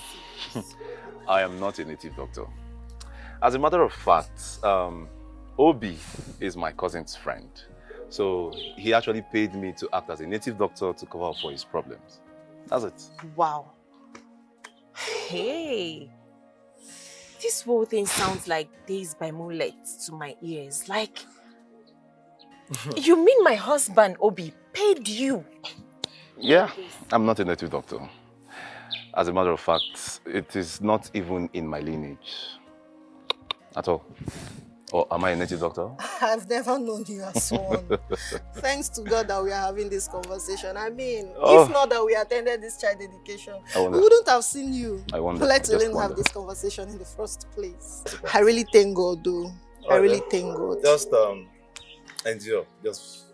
I am not a native doctor. As a matter of fact, Obi is my cousin's friend. So he actually paid me to act as a native doctor to cover up for his problems. That's it. Wow. Hey. This whole thing sounds like Days by Moonlight to my ears. Like, you mean my husband, Obi, paid you? Yeah, I'm not a native doctor. As a matter of fact, it is not even in my lineage at all. Or am I a native doctor? I've never known you as one. Thanks to God that we are having this conversation. I mean, if not that we attended this child dedication, we wouldn't have seen you. I wonder. Let alone have this conversation in the first place. I really thank God, though. I really thank God. Just endure. Just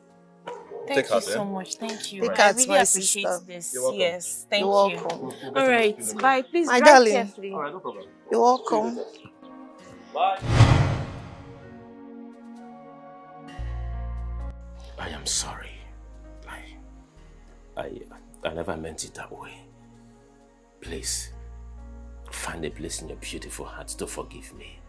Thank you so much. Thank you. Take I heart, really my appreciate sister. this. You're welcome. Yes, thank You're you. welcome. All right, bye. Please My drive darling. carefully. All right, no problem. You're welcome. Bye. I am sorry. I never meant it that way. Please, find a place in your beautiful heart to forgive me.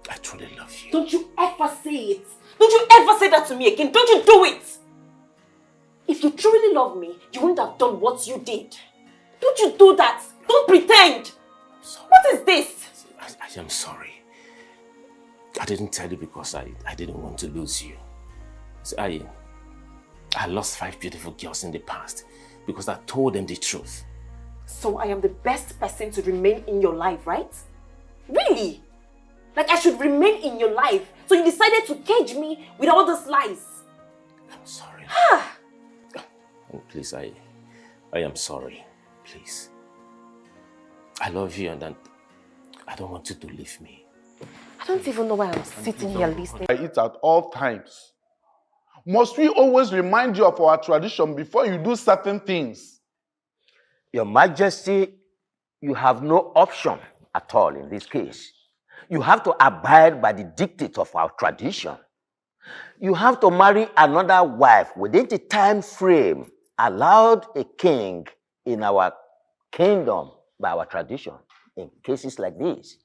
I truly love you. Don't you ever say it. Don't you ever say that to me again. Don't you do it. If you truly love me, you wouldn't have done what you did. Don't you do that. Don't pretend. What is this? I am sorry. I didn't tell you because I didn't want to lose you. See, I lost 5 beautiful girls in the past because I told them the truth. So I am the best person to remain in your life, right? Really? Like I should remain in your life. So you decided to cage me with all those lies. I'm sorry. And please, I am sorry. Please. I love you and I don't want you to leave me. I don't even know why I'm sitting here listening. I eat at all times. Must we always remind you of our tradition before you do certain things? Your Majesty, you have no option at all in this case. You have to abide by the dictates of our tradition. You have to marry another wife within the time frame allowed a king in our kingdom by our tradition in cases like this.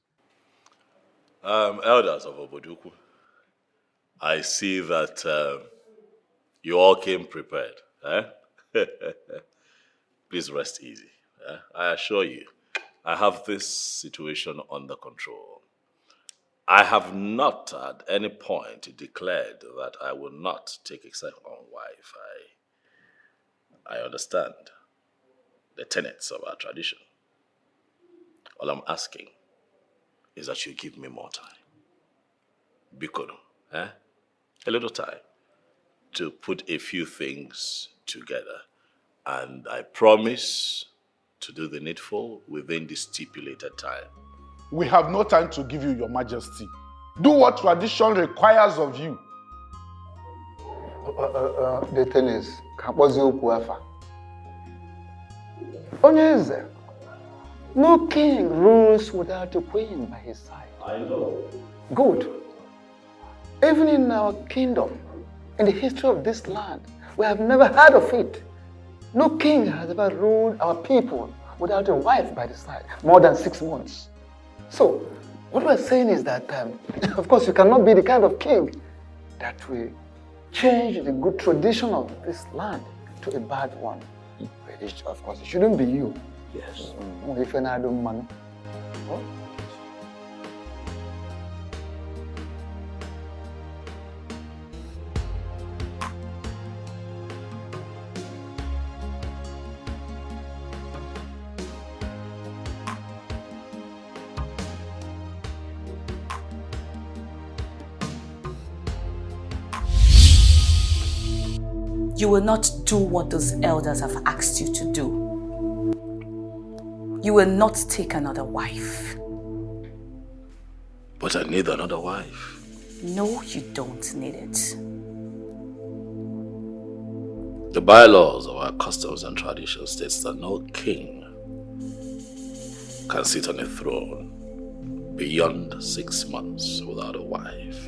Elders of Oboduku, I see that you all came prepared. Please rest easy. I assure you, I have this situation under control. I have not at any point declared that I will not take a second wife. I understand the tenets of our tradition. All I'm asking is that you give me more time. Bikono, a little time to put a few things together. And I promise to do the needful within the stipulated time. We have no time to give you, Your Majesty. Do what tradition requires of you. The thing is, Onyeze, no king rules without a queen by his side. I know. Good. Even in our kingdom, in the history of this land, we have never heard of it. No king has ever ruled our people without a wife by the side, more than 6 months. So, what we're saying is that, of course, you cannot be the kind of king that will change the good tradition of this land to a bad one. Of course, it shouldn't be you. Yes. If you're not doing money. You will not do what those elders have asked you to do. You will not take another wife. But I need another wife. No, you don't need it. The bylaws of our customs and traditions states that no king can sit on a throne beyond 6 months without a wife.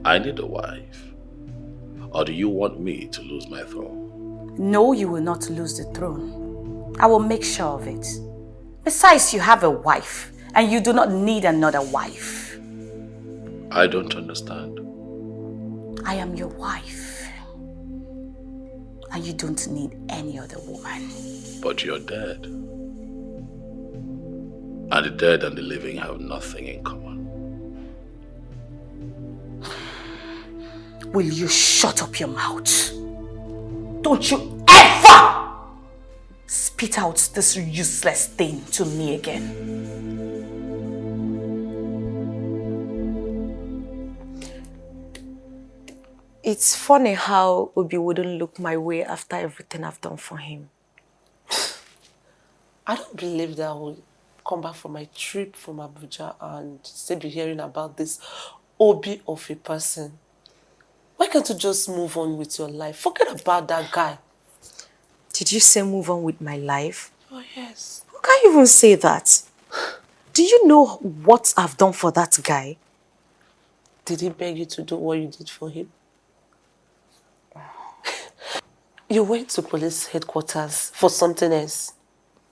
I need a wife. Or do you want me to lose my throne? No, you will not lose the throne. I will make sure of it. Besides, you have a wife, and you do not need another wife. I don't understand. I am your wife, and you don't need any other woman. But you're dead. And the dead and the living have nothing in common. Will you shut up your mouth? Don't you ever spit out this useless thing to me again. It's funny how Obi wouldn't look my way after everything I've done for him. I don't believe that I will come back from my trip from Abuja and still be hearing about this Obi of a person. Why can't you just move on with your life? Forget about that guy. Did you say move on with my life? Oh, yes. How can you even say that? Do you know what I've done for that guy? Did he beg you to do what you did for him? You went to police headquarters for something else,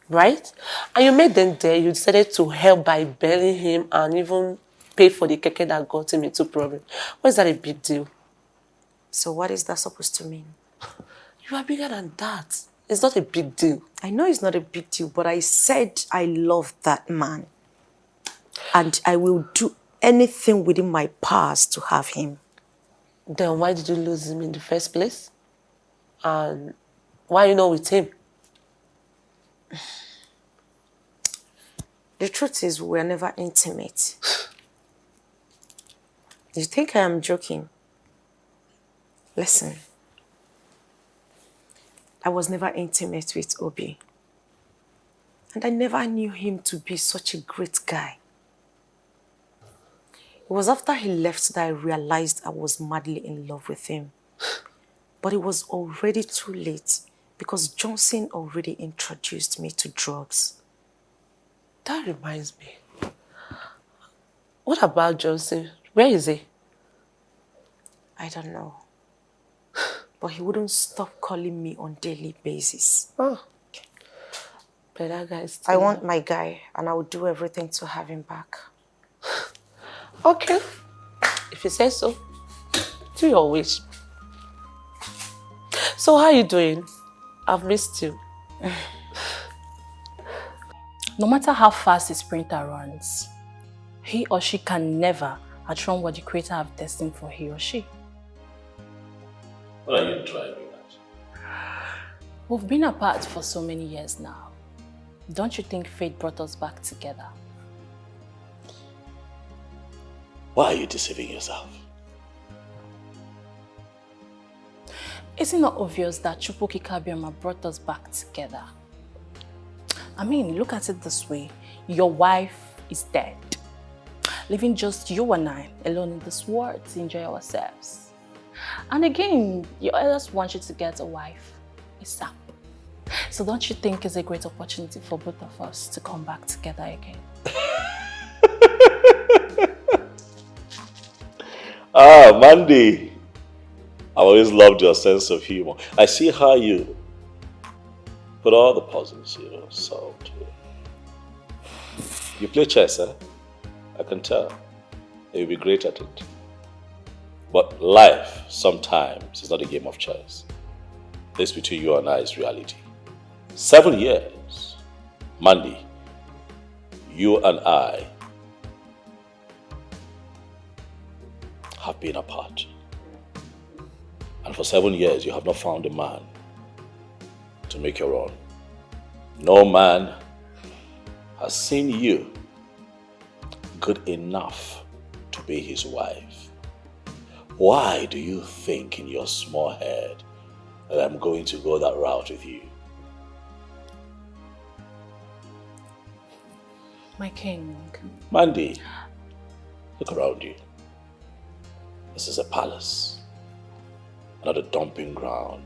right? And you made them there. You decided to help by bailing him and even pay for the keke that got him into problem. Why is that a big deal? So what is that supposed to mean? You are bigger than that. It's not a big deal. I know it's not a big deal, but I said I love that man. And I will do anything within my powers to have him. Then why did you lose him in the first place? And why are you not with him? The truth is, we were never intimate. You think I am joking? Listen. I was never intimate with Obi. And I never knew him to be such a great guy. It was after he left that I realized I was madly in love with him. But it was already too late because Johnson already introduced me to drugs. That reminds me. What about Johnson? Where is he? I don't know. But he wouldn't stop calling me on a daily basis. Oh. But that guy is still... I want my guy and I will do everything to have him back. Okay. If you say so, do your wish. So how are you doing? I've missed you. No matter how fast a sprinter runs, he or she can never outrun what the Creator have destined for he or she. What are you driving at? We've been apart for so many years now. Don't you think fate brought us back together? Why are you deceiving yourself? Is it not obvious that Chukwuki Kabiama brought us back together? I mean, look at it this way. Your wife is dead, leaving just you and I alone in this world to enjoy ourselves. And again, your elders want you to get a wife, ASAP. So don't you think it's a great opportunity for both of us to come back together again? Mandy. I've always loved your sense of humor. I see how you put all the puzzles, solved. You play chess, eh? I can tell. You'll be great at it. But life, sometimes, is not a game of chess. This between you and I is reality. 7 years. Mandy, you and I have been apart. And for 7 years, you have not found a man to make your own. No man has seen you good enough to be his wife. Why do you think in your small head that I'm going to go that route with you? My king. Mandy, look around you. This is a palace, not a dumping ground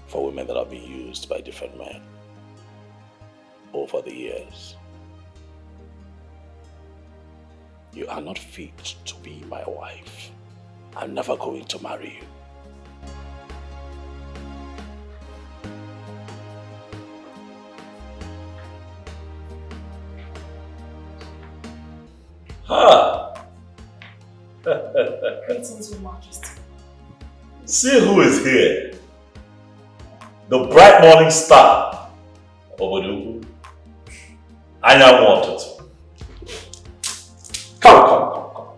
for women that have been used by different men over the years. You are not fit to be my wife. I'm never going to marry you. Greetings, Your Majesty. See who is here. The bright morning star. Obodugu. Anya wanted. Come.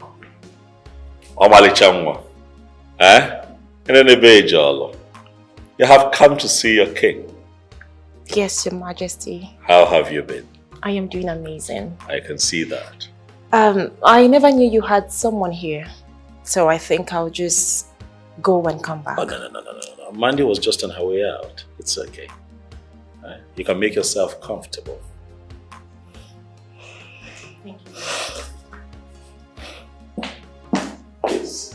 Omalichamwa. You have come to see your king. Yes, Your Majesty. How have you been? I am doing amazing. I can see that. I never knew you had someone here, so I think I'll just go and come back. Oh, no. Mandy was just on her way out. It's okay. You can make yourself comfortable. Thank you. Yes.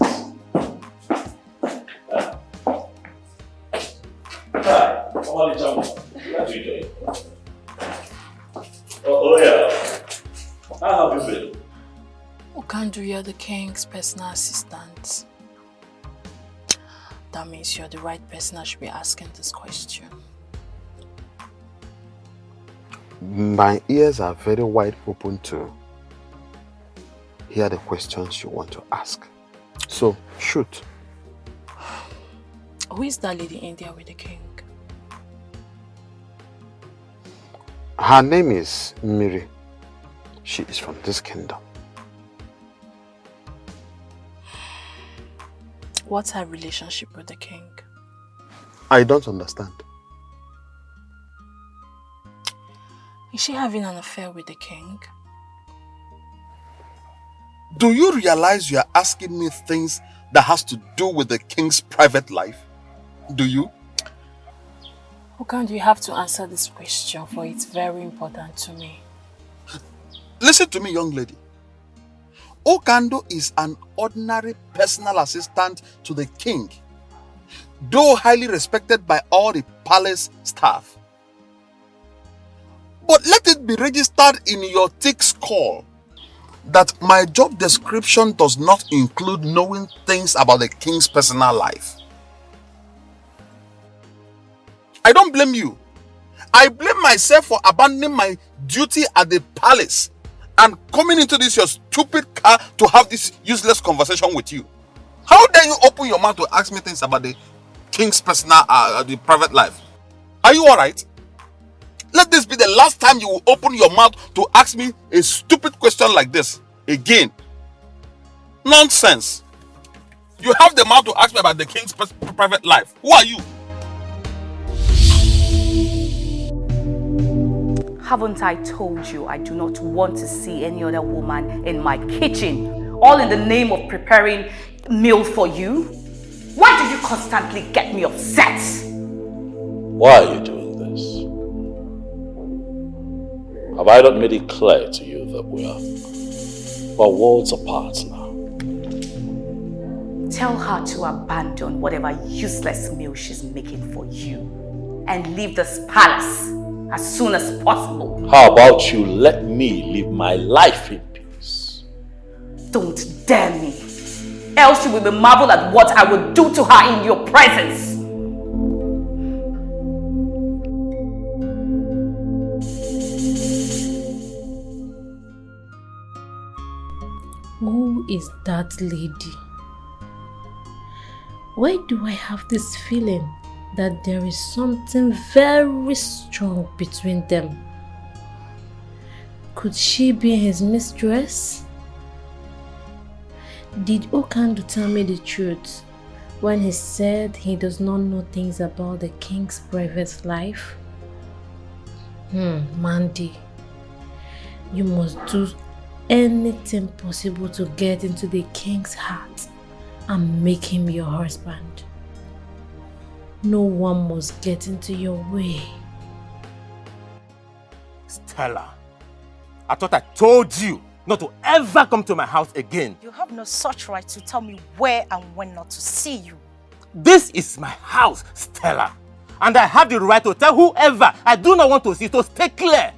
Hi. How are you doing? Oh yeah. How have you been? Okandu, you're the king's personal assistant. That means you're the right person I should be asking this question. My ears are very wide open to hear the questions you want to ask. So, shoot. Who is that lady in there with the king? Her name is Miri. She is from this kingdom. What's her relationship with the king? I don't understand. Is she having an affair with the king? Do you realize you are asking me things that has to do with the king's private life? Do you? Okandu, you have to answer this question, for it's very important to me. Listen to me, young lady. Okandu is an ordinary personal assistant to the king, though highly respected by all the palace staff. But let it be registered in your thick skull that my job description does not include knowing things about the king's personal life. I don't blame you. I blame myself for abandoning my duty at the palace and coming into this your stupid car to have this useless conversation with you. How dare you open your mouth to ask me things about the king's personal, the private life? Are you alright? Let this be the last time you will open your mouth to ask me a stupid question like this again. Nonsense. You have the mouth to ask me about the king's private life. Who are you? Haven't I told you I do not want to see any other woman in my kitchen, all in the name of preparing meal for you? Why do you constantly get me upset? Why are you doing this? Have I not made it clear to you that we're worlds apart now? Tell her to abandon whatever useless meal she's making for you and leave this palace as soon as possible. How about you let me live my life in peace? Don't dare me, else you will be marveled at what I will do to her in your presence. Who is that lady? Why do I have this feeling that there is something very strong between them? Could she be his mistress? Did Okandu tell me the truth when he said he does not know things about the king's private life? Mandy, you must do anything possible to get into the king's heart and make him your husband. No one must get into your way. Stella, I thought I told you not to ever come to my house again. You have no such right to tell me where and when not to see you. This is my house, Stella. And I have the right to tell whoever I do not want to see, so stay clear.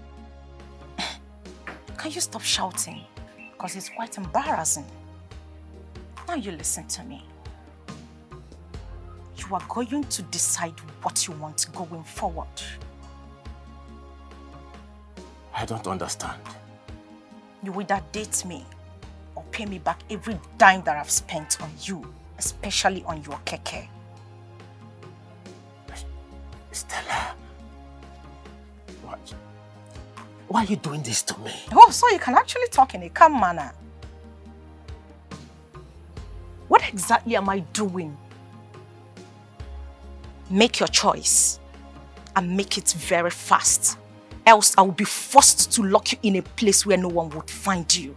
Can you stop shouting? Because it's quite embarrassing. Now you listen to me. You are going to decide what you want going forward. I don't understand. You either date me or pay me back every dime that I've spent on you, especially on your keke. Stella, why are you doing this to me? Oh, so you can actually talk in a calm manner. What exactly am I doing? Make your choice and make it very fast. Else I will be forced to lock you in a place where no one would find you.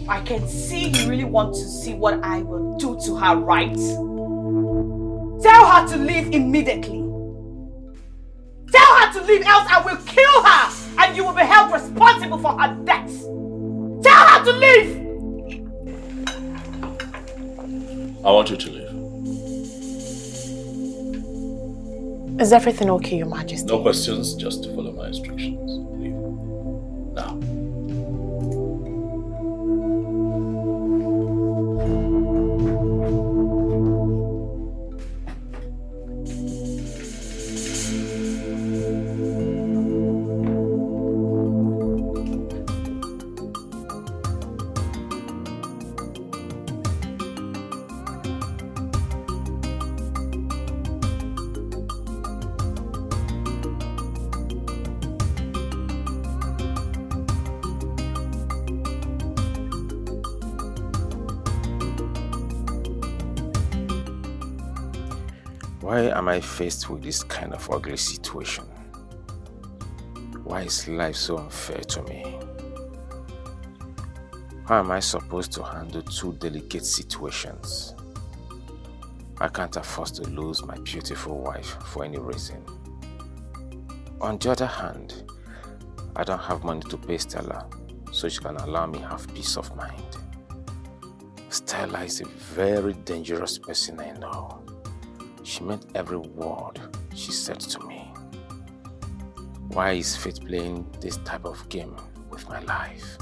I can see you really want to see what I will do to her, right? Tell her to leave immediately. Tell her to leave, else I will kill her and you will be held responsible for her death. Tell her to leave! I want you to leave. Is everything okay, Your Majesty? No questions, just to follow my instructions. Leave. Now. Why am I faced with this kind of ugly situation? Why is life so unfair to me? How am I supposed to handle two delicate situations? I can't afford to lose my beautiful wife for any reason. On the other hand, I don't have money to pay Stella, so she can allow me have peace of mind. Stella is a very dangerous person I know. She meant every word she said to me. Why is fate playing this type of game with my life?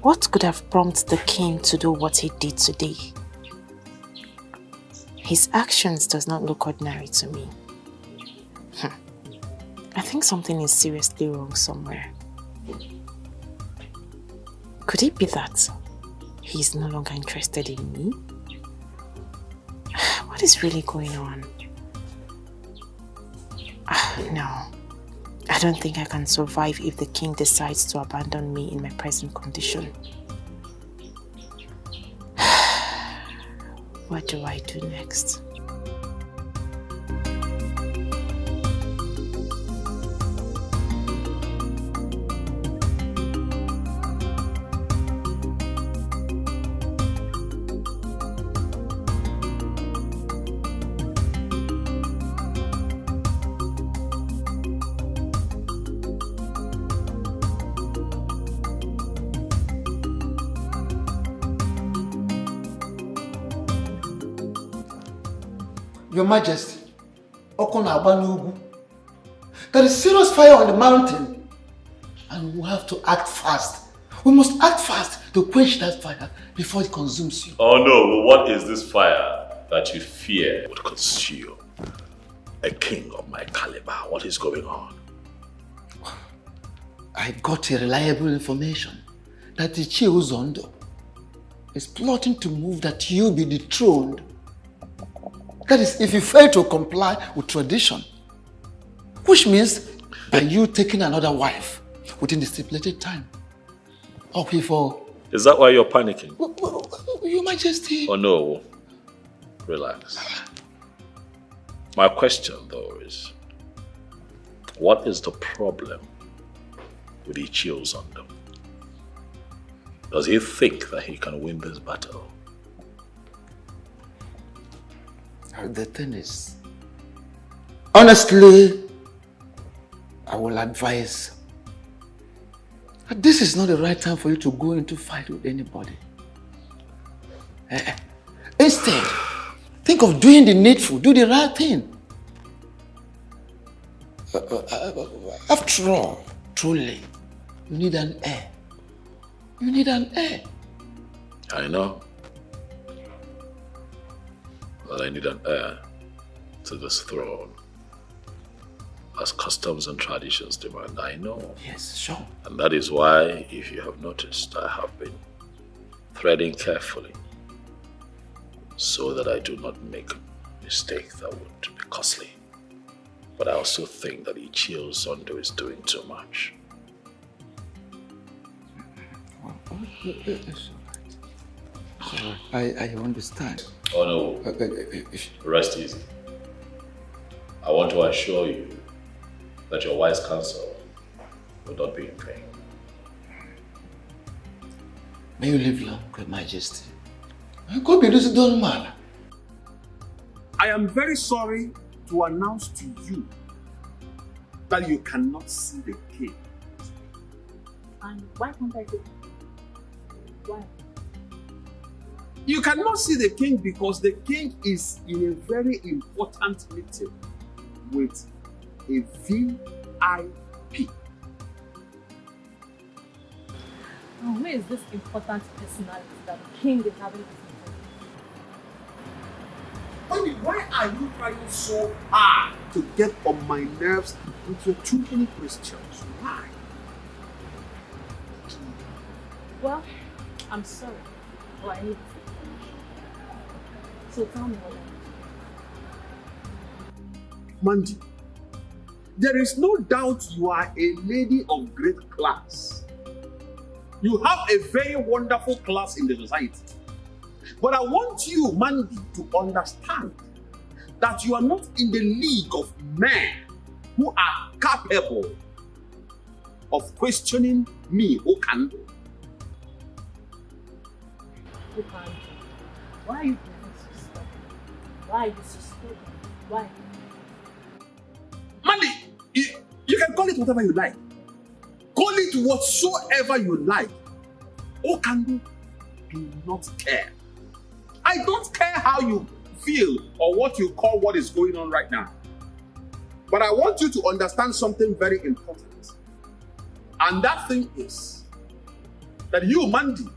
What could have prompted the king to do what he did today? His actions does not look ordinary to me. I think something is seriously wrong somewhere. Could it be that he's no longer interested in me? What is really going on? No. I don't think I can survive if the king decides to abandon me in my present condition. What do I do next? Your Majesty, there is serious fire on the mountain and we have to act fast. We must act fast to quench that fire before it consumes you. Oh no, what is this fire that you fear would consume a king of my caliber? What is going on? I got a reliable information that the Uzondo is plotting to move that you be dethroned. That is, if you fail to comply with tradition, which means by you taking another wife within the stipulated time. Okay, for... Is that why you're panicking? Your Majesty... Oh no, relax. My question though is, what is the problem with Ichio Zondo? Does he think that he can win this battle? The thing is, honestly, I will advise that this is not the right time for you to go into fight with anybody. Instead, think of doing the needful, do the right thing. After all, truly, you need an heir. You need an heir. I know. That I need an heir to this throne. As customs and traditions demand, I know. Yes, sure. And that is why, if you have noticed, I have been threading carefully so that I do not make a mistake that would be costly. But I also think that Ichio Zondo is doing too much. I understand. Oh no, rest easy. I want to assure you that your wise counsel will not be in vain. May you live long, Your Majesty. Go be this done man. I am very sorry to announce to you that you cannot see the king. And why can't I do? Why? You cannot see the king because the king is in a very important meeting with a VIP. Oh, where is this important personality that the king is having this Honey, why are you trying so hard to get on my nerves with your too many questions? Why? Well, I'm sorry, but I need to. So tell me what. Mandy, there is no doubt you are a lady of great class. You have a very wonderful class in the society. But I want you, Mandy, to understand that you are not in the league of men who are capable of questioning me, who can do. Who can do? Why are you doing so stubborn? Why are you so stubborn? Why? Mandy, you can call it whatever you like. Call it whatsoever you like. Okandu, do not care. I don't care how you feel or what you call what is going on right now. But I want you to understand something very important. And that thing is, that you, Mandy,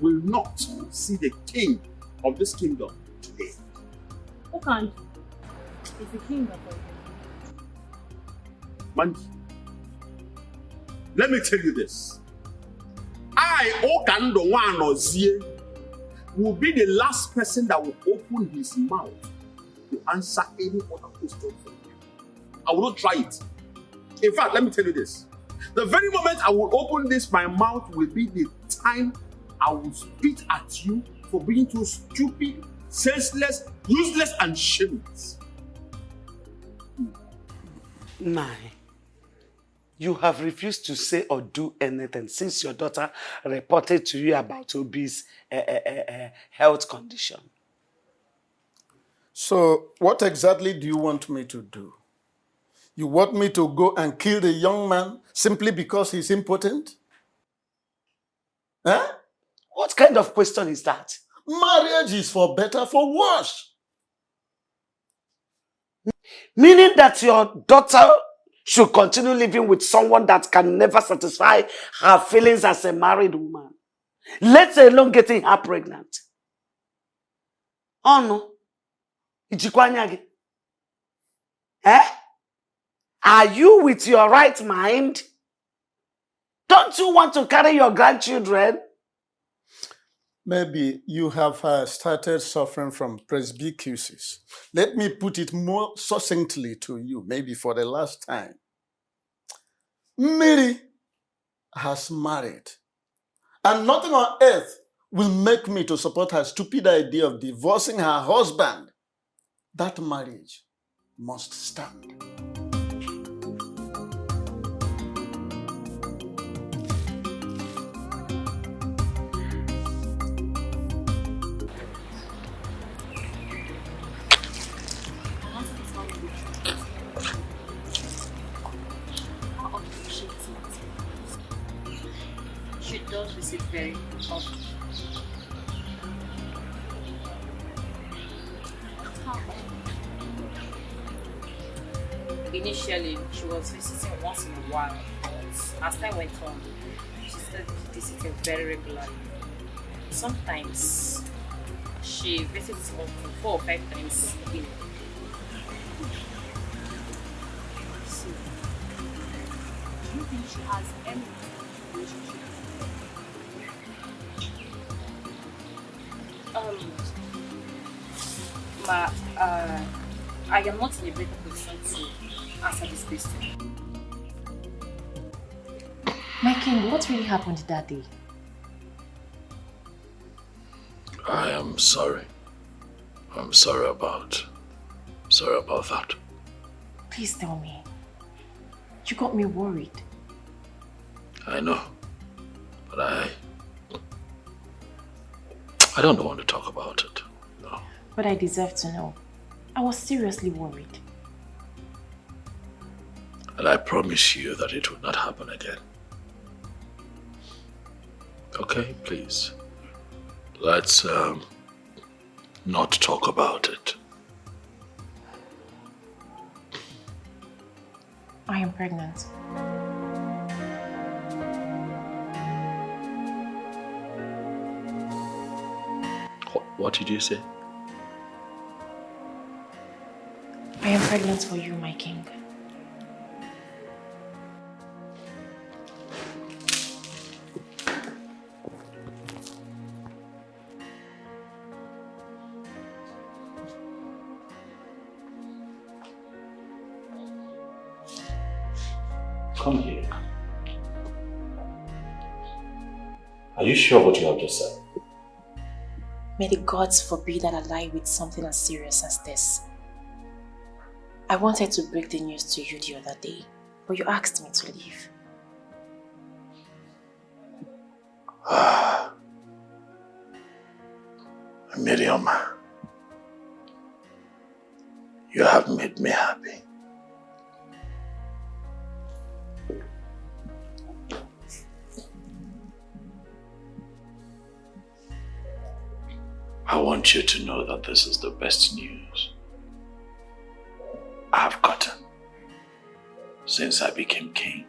will not see the king of this kingdom today. Who can't? It's the king of all. Mandy, let me tell you this. I, Okando Wanozie, will be the last person that will open his mouth to answer any other question from you. I will not try it. In fact, let me tell you this. The very moment I will open my mouth will be the time I will spit at you for being too stupid, senseless, useless, and shameless. Nine. You have refused to say or do anything since your daughter reported to you about Obi's health condition. So, what exactly do you want me to do? You want me to go and kill the young man simply because he's impotent? Huh? What kind of question is that? Marriage is for better, for worse. Meaning that your daughter should continue living with someone that can never satisfy her feelings as a married woman, let alone getting her pregnant. Oh no. Ichikwanyagi. Eh? Are you with your right mind? Don't you want to carry your grandchildren? Maybe you have started suffering from presbycusis. Let me put it more succinctly to you, maybe for the last time. Mary has married, and nothing on earth will make me to support her stupid idea of divorcing her husband. That marriage must stand. She does visit very often. Initially, she was visiting once in a while, but as time went on, she started visiting very regularly. Sometimes she visits up to 4 or 5 times a week. So, do you think she has any relationship? I am not in a better position to answer this question. My king, what really happened that day? I am sorry. I'm sorry about that. Please tell me. You got me worried. I know, but I don't want to talk about it. No. But I deserve to know. I was seriously worried. And I promise you that it would not happen again. Okay, please. Let's not talk about it. I am pregnant. What did you say? I am pregnant for you, my king. Come here. Are you sure what you have just said? May the gods forbid that I lie with something as serious as this. I wanted to break the news to you the other day, but you asked me to leave. Miriam, you have made me happy. I want you to know that this is the best news I have gotten since I became king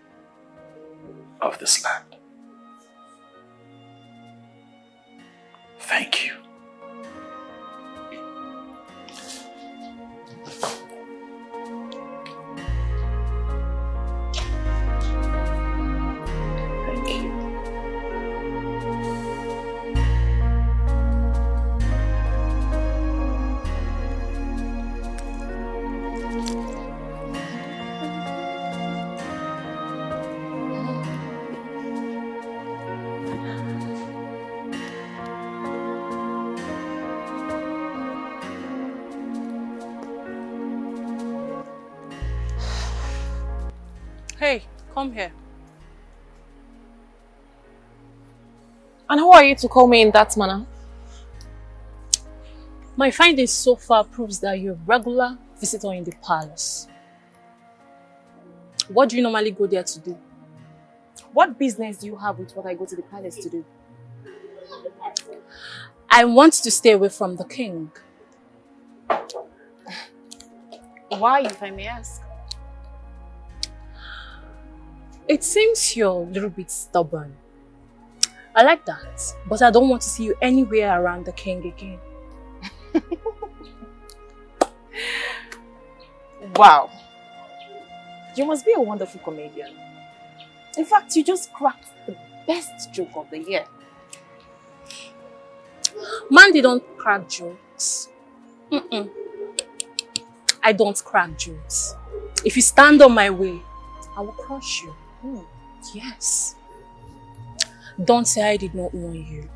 of this land. Thank you. Thank you. Hey, come here. And who are you to call me in that manner? My findings so far proves that you're a regular visitor in the palace. What do you normally go there to do? What business do you have with what I go to the palace to do? I want to stay away from the king. Why, if I may ask? It seems you're a little bit stubborn. I like that, but I don't want to see you anywhere around the king again. Wow. You must be a wonderful comedian. In fact, you just cracked the best joke of the year. Man, they don't crack jokes. I don't crack jokes. If you stand on my way, I will crush you. Yes. Don't say I did not warn you.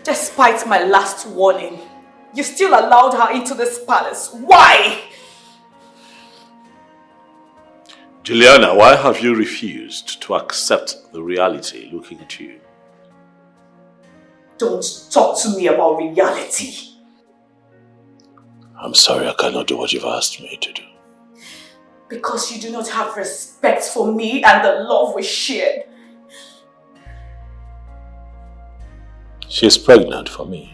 Despite my last warning, you still allowed her into this palace. Why? Juliana, why have you refused to accept the reality looking at you? Don't talk to me about reality. I'm sorry, I cannot do what you've asked me to do. Because you do not have respect for me and the love we shared. She's pregnant for me.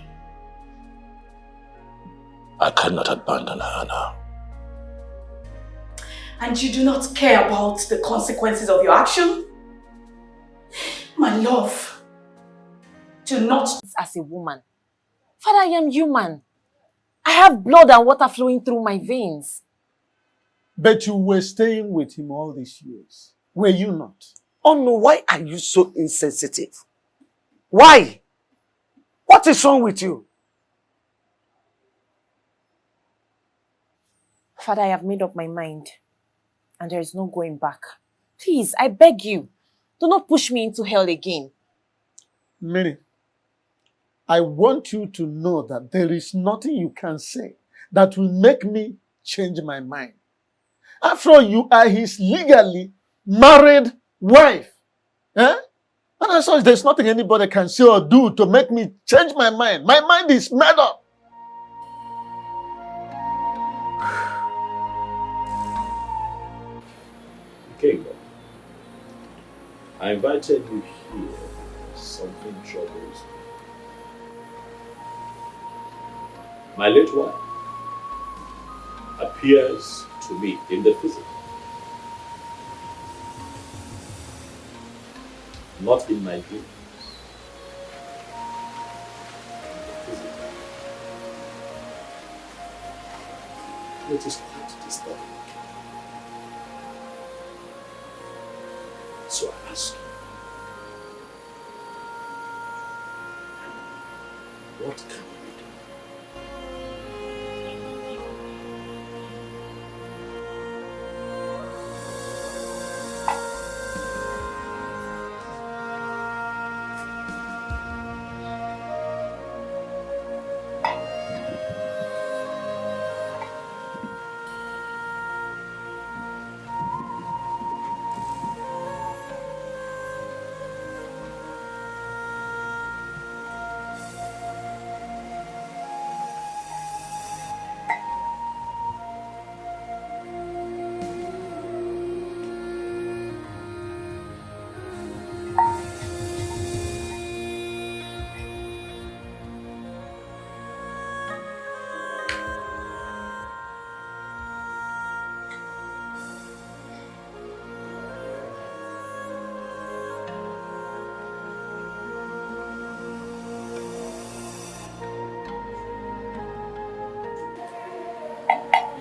I cannot abandon her now. And you do not care about the consequences of your action? My love, do not... As a woman. Father, I am human. I have blood and water flowing through my veins. But you were staying with him all these years. Were you not? Oh no, why are you so insensitive? Why? What is wrong with you? Father, I have made up my mind. And there is no going back. Please, I beg you, do not push me into hell again. Mary, I want you to know that there is nothing you can say that will make me change my mind. After all, you are his legally married wife. Eh? And as such, there's nothing anybody can say or do to make me change my mind. My mind is made up. King, I invited you here. Something troubles me. My late wife appears to me in the physical, not in my dreams. It is quite disturbing. So I ask you, what can we do?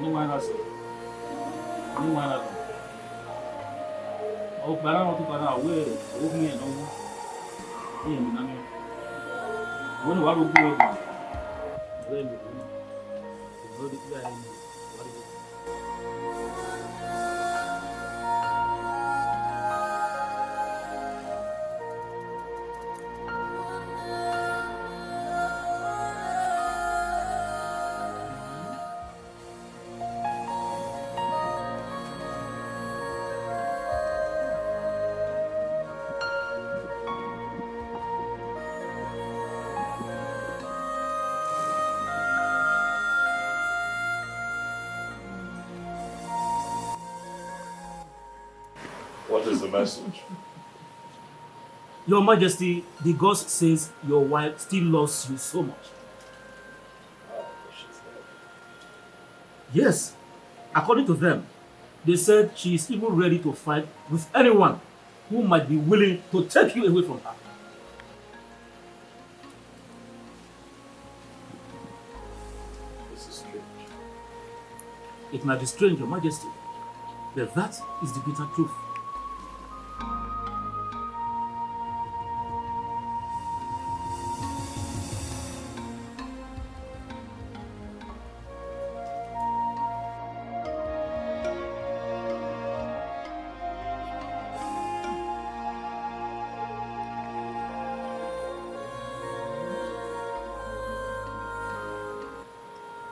No one has. No one has. Oh, but I don't think I know where. Oh, me and no. Yeah, me no. When what will be over? When the guy. What is the message? Your Majesty, the ghost says your wife still loves you so much. Yes, according to them, they said she is even ready to fight with anyone who might be willing to take you away from her. This is strange. It might be strange, Your Majesty, but that is the bitter truth.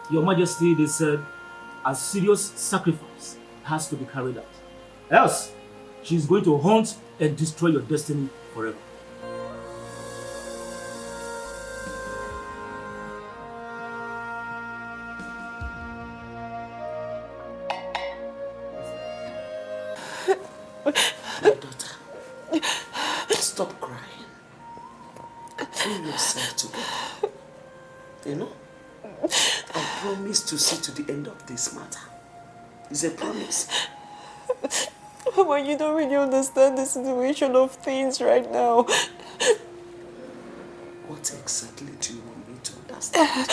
Your Majesty, they said, a serious sacrifice has to be carried out. Else, she is going to haunt and destroy your destiny forever. My daughter, stop crying. Pull yourself together. You know? I promise to see to the end of this matter. It's a promise. Mama, you don't really understand the situation of things right now. What exactly do you want me to understand?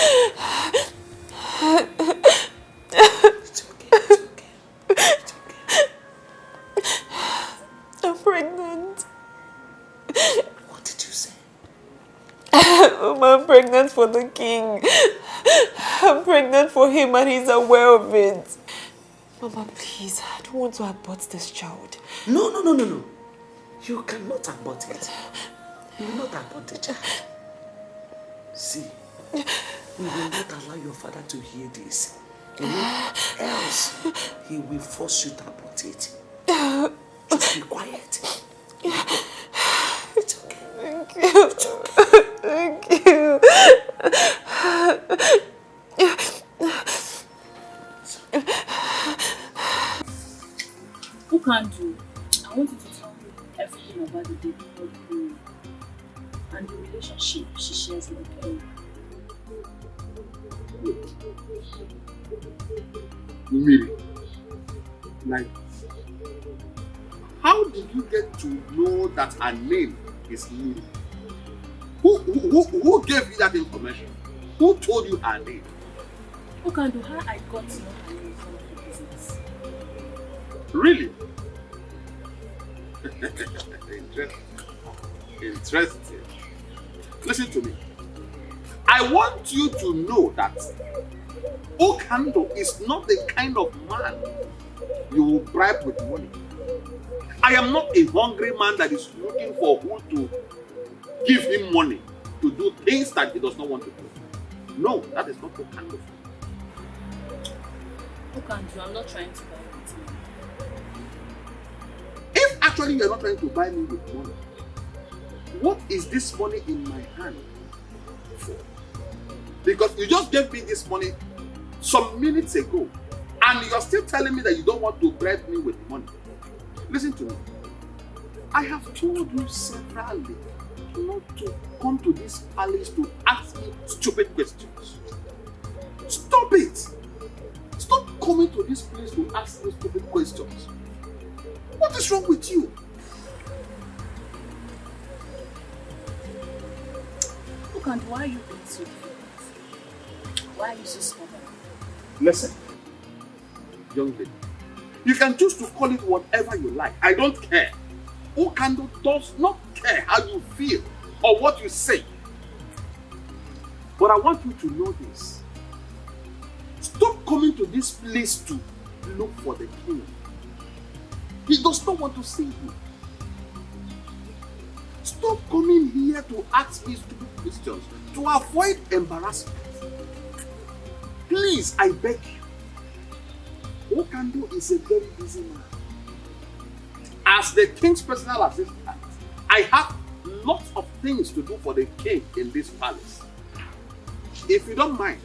It's okay, it's okay. It's okay. I'm pregnant. What did you say? Mama, I'm pregnant for the king. I'm pregnant for him and he's aware of it. Mama, please, I don't want to abort this child. No. You cannot abort it. You will not abort the child. See, we will not allow your father to hear this. You know, else he will force you to abort it. Just be quiet. It's okay. Thank you. It's okay. Thank you. Who can do? I want you to tell me everything about the baby girl and the relationship she shares with Kelly. Miri, like, how did you get to know that her name is Miri? Who gave you that information? Who told you her name? Who can do how I got to know her name from the business? Really? Interesting. Listen to me. I want you to know that Okando is not the kind of man you will bribe with money. I am not a hungry man that is looking for who to give him money to do things that he does not want to do. No, that is not Okando. Okando, I'm not trying to buy with money. If actually you are not trying to buy me with money, what is this money in my hand for? Because you just gave me this money some minutes ago and you are still telling me that you don't want to bribe me with money. Listen to me. I have told you severally not to come to this palace to ask me stupid questions. Stop it! Stop coming to this place to ask me stupid questions. What is wrong with you? Okando, why are you being so difficult? Why are you so stubborn? Listen, young lady. You can choose to call it whatever you like. I don't care. Okando does not care how you feel or what you say. But I want you to know this. Stop coming to this place to look for the king. He does not want to see you. Stop coming here to ask me stupid questions to avoid embarrassment. Please, I beg you. Okando is a very busy man. As the king's personal assistant, I have lots of things to do for the king in this palace. If you don't mind,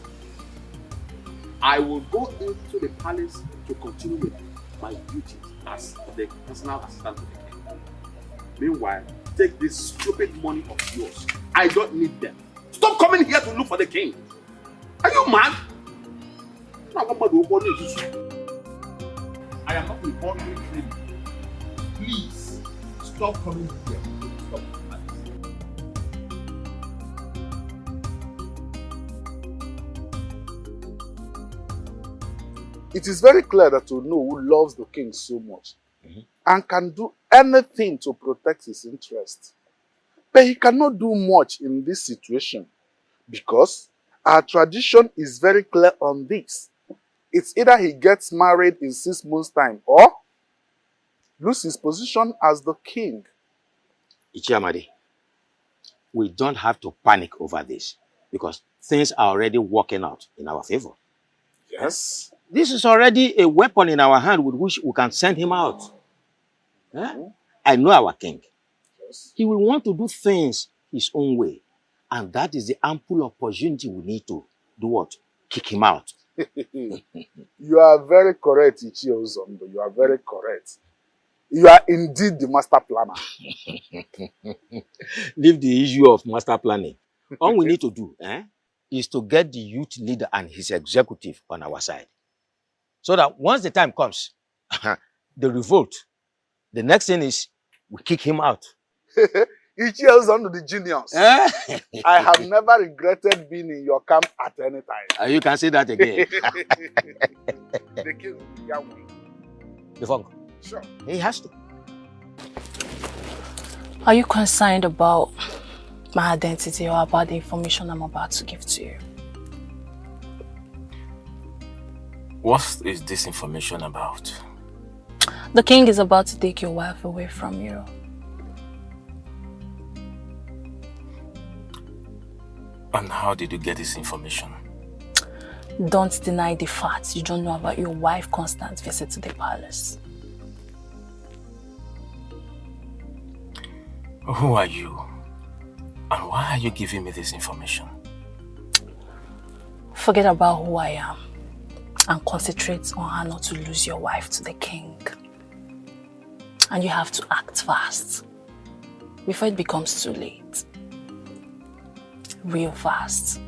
I will go into the palace to continue with my duties as the personal assistant to the king. Meanwhile, take this stupid money of yours. I don't need them. Stop coming here to look for the king. Are you mad? I am not a ordinary criminal. Please, stop coming here. Stop. It is very clear that Ono who loves the king so much and can do anything to protect his interest. But he cannot do much in this situation because our tradition is very clear on this. It's either he gets married in 6 months' time or lose his position as the king. Ichiamadi, we don't have to panic over this because things are already working out in our favor. Yes. This is already a weapon in our hand with which we can send him out. I know our king. Yes. He will want to do things his own way. And that is the ample opportunity we need to do what? Kick him out. You are very correct, Ichie Ozondo. You are very correct. You are indeed the master planner. Leave the issue of master planning. All we need to do is to get the youth leader and his executive on our side. So that once the time comes, the revolt, the next thing is we kick him out. Ichie Ozondo the genius. I have never regretted being in your camp at any time. You can say that again. The king, Yahweh. The funk. Sure. He has to. Are you concerned about my identity or about the information I'm about to give to you? What is this information about? The king is about to take your wife away from you. And how did you get this information? Don't deny the facts. You don't know about your wife's constant visit to the palace. Who are you? And why are you giving me this information? Forget about who I am and concentrate on how not to lose your wife to the king. And you have to act fast before it becomes too late. Real fast.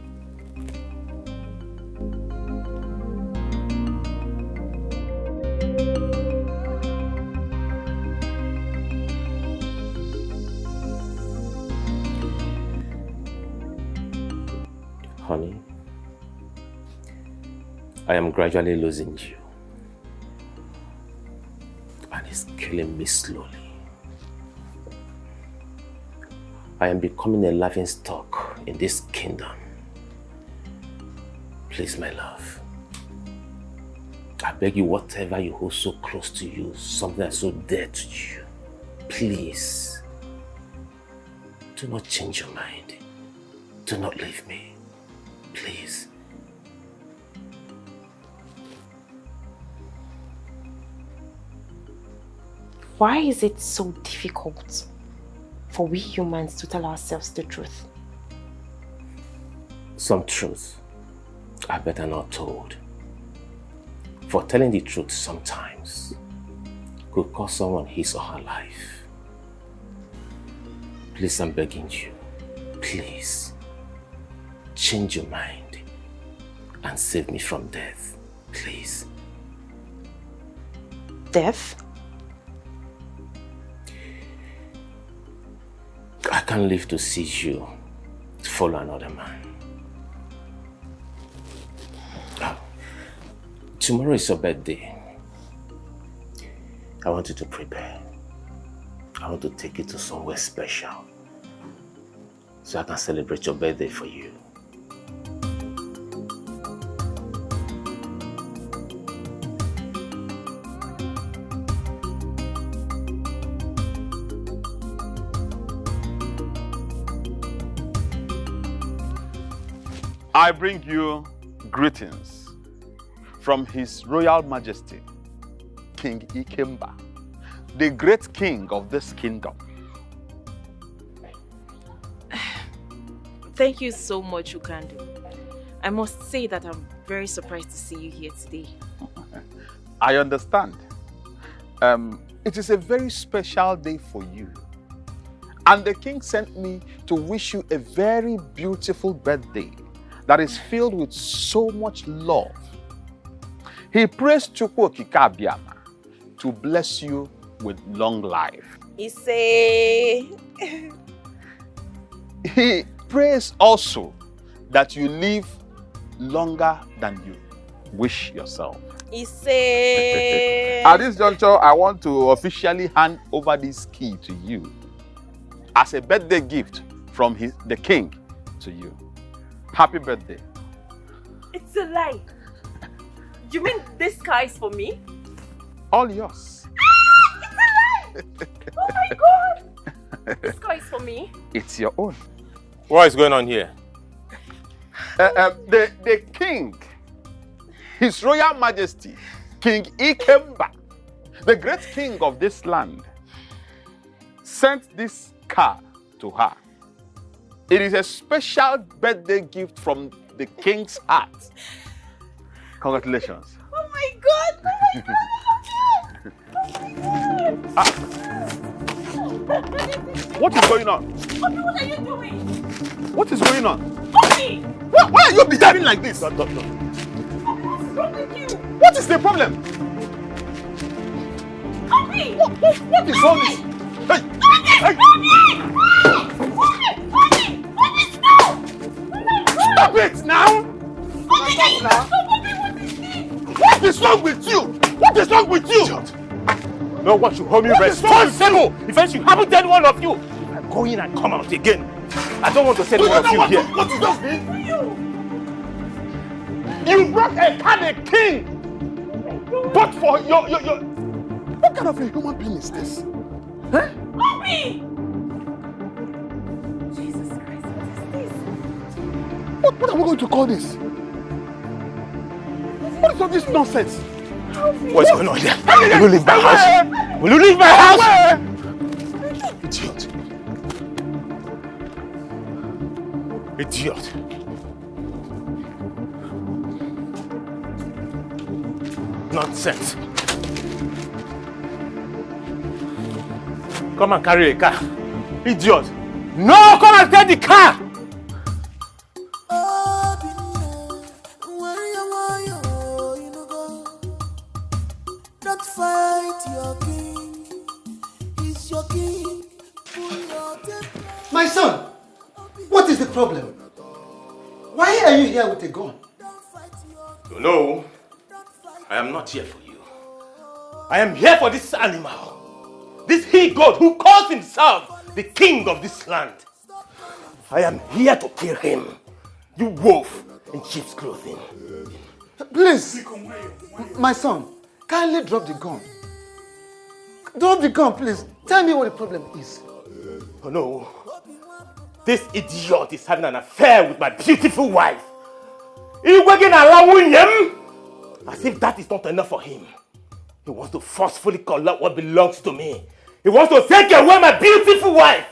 Honey, I am gradually losing you. And it's killing me slowly. I am becoming a laughing stock in this kingdom. Please, my love. I beg you, whatever you hold so close to you, something that's so dear to you, please, do not change your mind. Do not leave me. Please. Why is it so difficult for we humans to tell ourselves the truth? Some truths are better not told. For telling the truth sometimes could cost someone his or her life. Please, I'm begging you, please, change your mind and save me from death, please. Death? I can't live to see you follow another man. Tomorrow is your birthday. I want you to prepare. I want to take you to somewhere special so I can celebrate your birthday for you. I bring you greetings from His Royal Majesty, King Ikemba, the great king of this kingdom. Thank you so much, Ukandu. I must say that I'm very surprised to see you here today. I understand. It is a very special day for you. And the king sent me to wish you a very beautiful birthday that is filled with so much love. He prays Chukwu Okike Abiama to bless you with long life. He prays also that you live longer than you wish yourself. At this juncture, I want to officially hand over this key to you as a birthday gift from the king to you. Happy birthday. It's a lie. You mean this car is for me? All yours. It's a lie! Oh my god! This car is for me? It's your own. What is going on here? The king, His Royal Majesty, King Ikemba, the great king of this land, sent this car to her. It is a special birthday gift from the king's heart. Congratulations. Oh my god! Oh my god! Oh my god! What is going on? Obi, what are you doing? What is going on? Obi! Why are you behaving like this? Obi, what's wrong with you? What is the problem? Obi! What is all this? Hey! Hey! Obi, stop! Oh my god! Stop it now! Obi, stop! Obi, what is this? What is wrong with you? What is wrong with you? No one should hold me responsible if anything happens to any one of you. If I go in and come out again, I don't want to send one of you here. What is this? You brought a car, the king! But for your... What kind of a human being is this? Huh? Obi! Jesus Christ, what is this? What are we going to call this? What is all this nonsense? What's going on here? Will you leave my house? Will you leave my house? Idiot. Idiot. Nonsense. Come and carry a car. Idiot. No, come and get the car. Don't fight your king. He's your king. My son, what is the problem? Why are you here with a gun? No, I am not here for you. I am here for this animal. This he-goat who calls himself the king of this land. I am here to kill him. You wolf in sheep's clothing. Please, my son, kindly drop the gun. Drop the gun, please. Tell me what the problem is. Oh no. This idiot is having an affair with my beautiful wife. He's working allowing him. As if that is not enough for him. He wants to forcefully collect what belongs to me. He wants to take away my beautiful wife.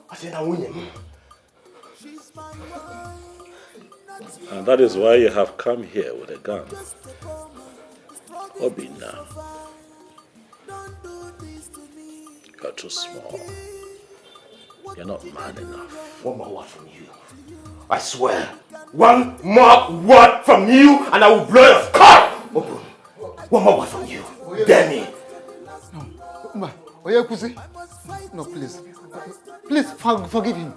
I said, I'm winning him. And that is why you have come here with a gun. Obi now. You're too small. You're not man enough. One more word from you. I swear. One more word from you and I will blow your skull open. One more word from you. Dare me. No, please. Please forgive him.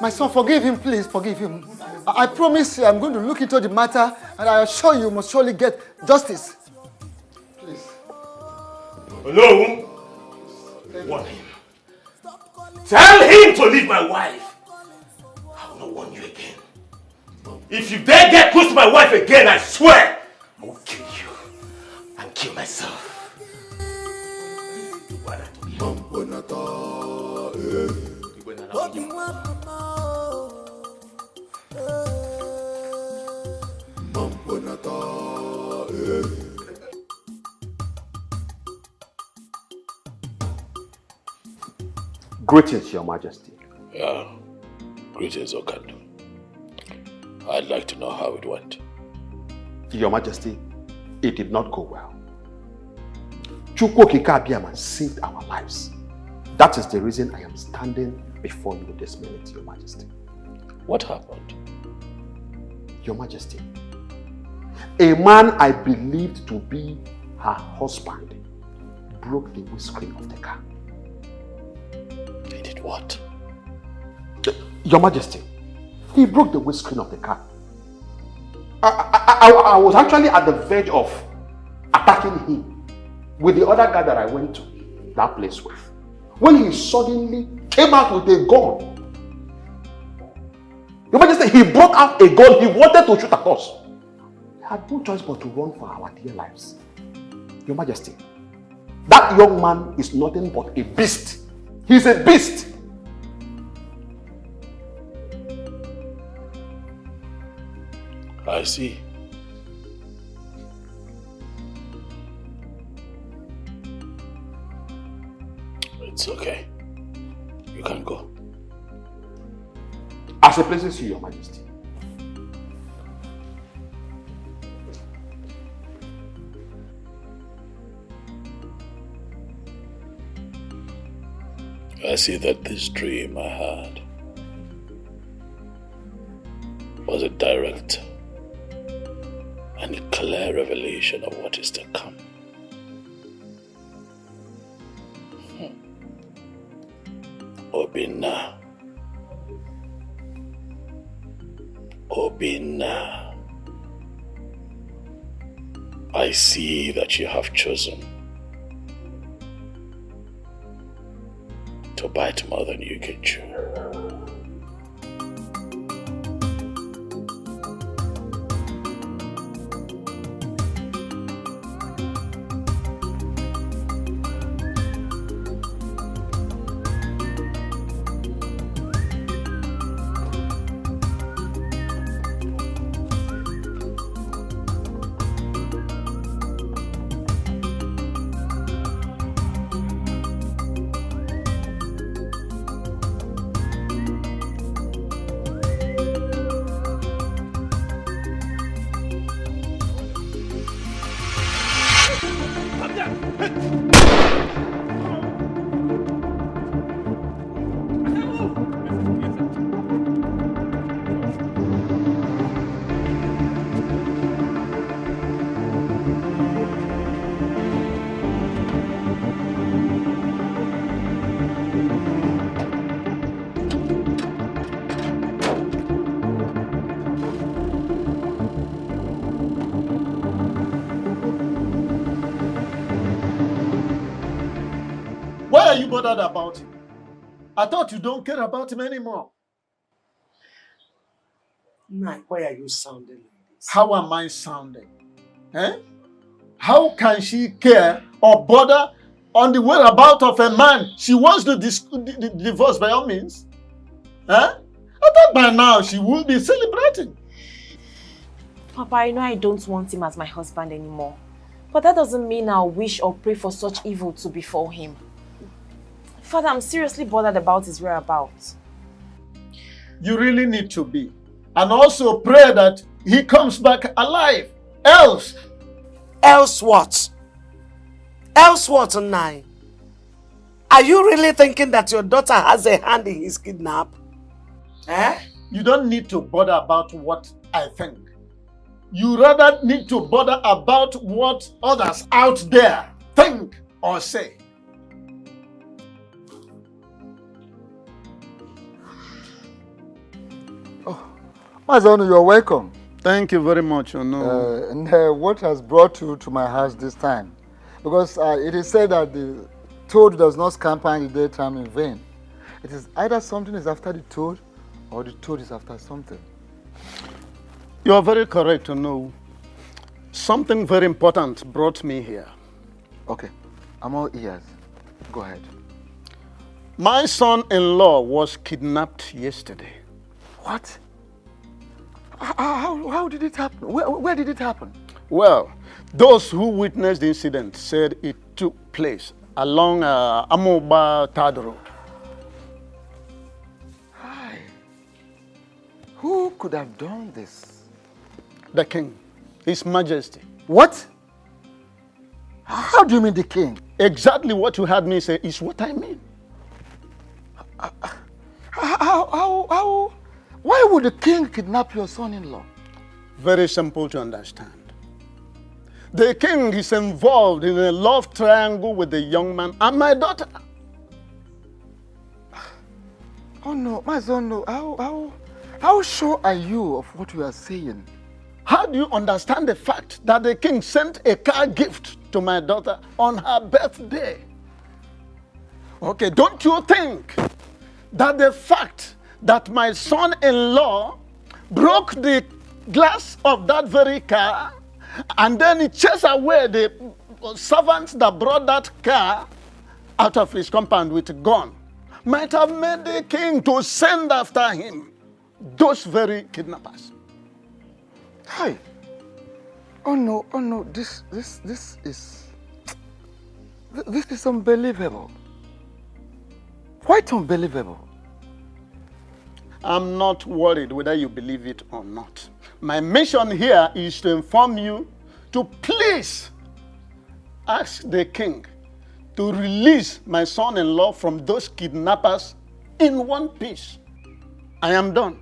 My son, forgive him, please, forgive him. I promise you I'm going to look into the matter and I assure you must surely get justice. Please. No! Warn him. Tell him to leave my wife. I will not warn you again. If you dare get close to my wife again, I swear, I will kill you and kill myself. Greetings, Your Majesty. Yeah, greetings, Okandu. I'd like to know how it went. Your Majesty, it did not go well. Chukwokika Abiyama saved our lives. That is the reason I am standing before you this minute, Your Majesty. What happened? Your Majesty, a man I believed to be her husband broke the windscreen of the car. He did what? Your Majesty, he broke the windscreen of the car. I was actually at the verge of attacking him with the other guy that I went to that place with, when he suddenly came out with a gun. Your Majesty, he brought out a gun. He wanted to shoot at us. We had no choice but to run for our dear lives. Your Majesty, that young man is nothing but a beast. He's a beast. I see. It's okay. You can go. As it pleases you, Your Majesty. I see that this dream I had was a direct and clear revelation of what is to come. Obinna. Obinna. I see that you have chosen to bite more than you can chew. Why are you bothered about him? I thought you don't care about him anymore. Nai, why are you sounding like this? How am I sounding? Eh? How can she care or bother on the whereabouts of a man she wants to divorce by all means? Eh? I thought by now she would be celebrating. Papa, I know I don't want him as my husband anymore. But that doesn't mean I'll wish or pray for such evil to befall him. Father, I'm seriously bothered about his whereabouts. You really need to be. And also pray that he comes back alive. Else. Else what? Else what, Nai? Are you really thinking that your daughter has a hand in his kidnap? Eh? You don't need to bother about what I think. You rather need to bother about what others out there think or say. Mazonu, you're welcome. Thank you very much, Ono. And what has brought you to my house this time? Because it is said that the toad does not scamper in the daytime in vain. It is either something is after the toad or the toad is after something. You are very correct to know. Something very important brought me here. Okay, I'm all ears. Go ahead. My son-in-law was kidnapped yesterday. What? How did it happen? Where did it happen? Well, those who witnessed the incident said it took place along Amoba Third Road. Hi. Who could have done this? The king, His Majesty. What? How do you mean the king? Exactly what you heard me say is what I mean. Why would the king kidnap your son-in-law? Very simple to understand. The king is involved in a love triangle with the young man and my daughter. Oh no, my son, no. How sure are you of what you are saying? How do you understand the fact that the king sent a car gift to my daughter on her birthday? Okay, don't you think that the fact that my son-in-law broke the glass of that very car and then he chased away the servants that brought that car out of his compound with a gun might have made the king to send after him those very kidnappers? Hi. Oh no, this is unbelievable. Quite unbelievable. I'm not worried whether you believe it or not. My mission here is to inform you to please ask the king to release my son-in-law from those kidnappers in one piece. I am done.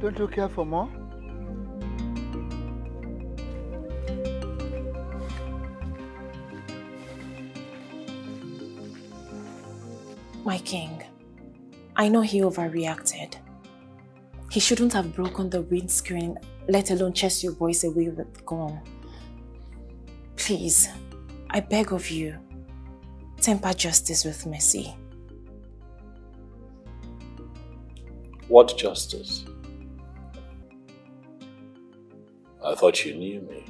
Don't you care for more? My king, I know he overreacted. He shouldn't have broken the windscreen, let alone chase your boys away with the gun. Please, I beg of you, temper justice with mercy. What justice? I thought you knew me.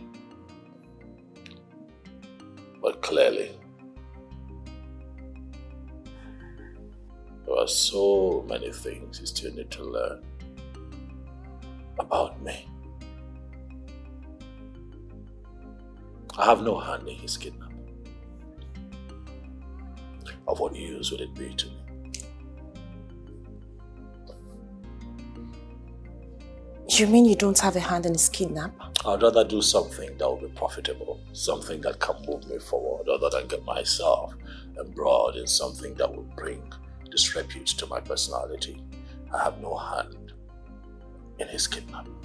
But clearly, there are so many things you still need to learn about me. I have no hand in his kidnapping. Of what use would it be to me? You mean you don't have a hand in his kidnap? I'd rather do something that will be profitable, something that can move me forward, other than get myself embroiled in something that will bring disrepute to my personality. I have no hand in his kidnapping.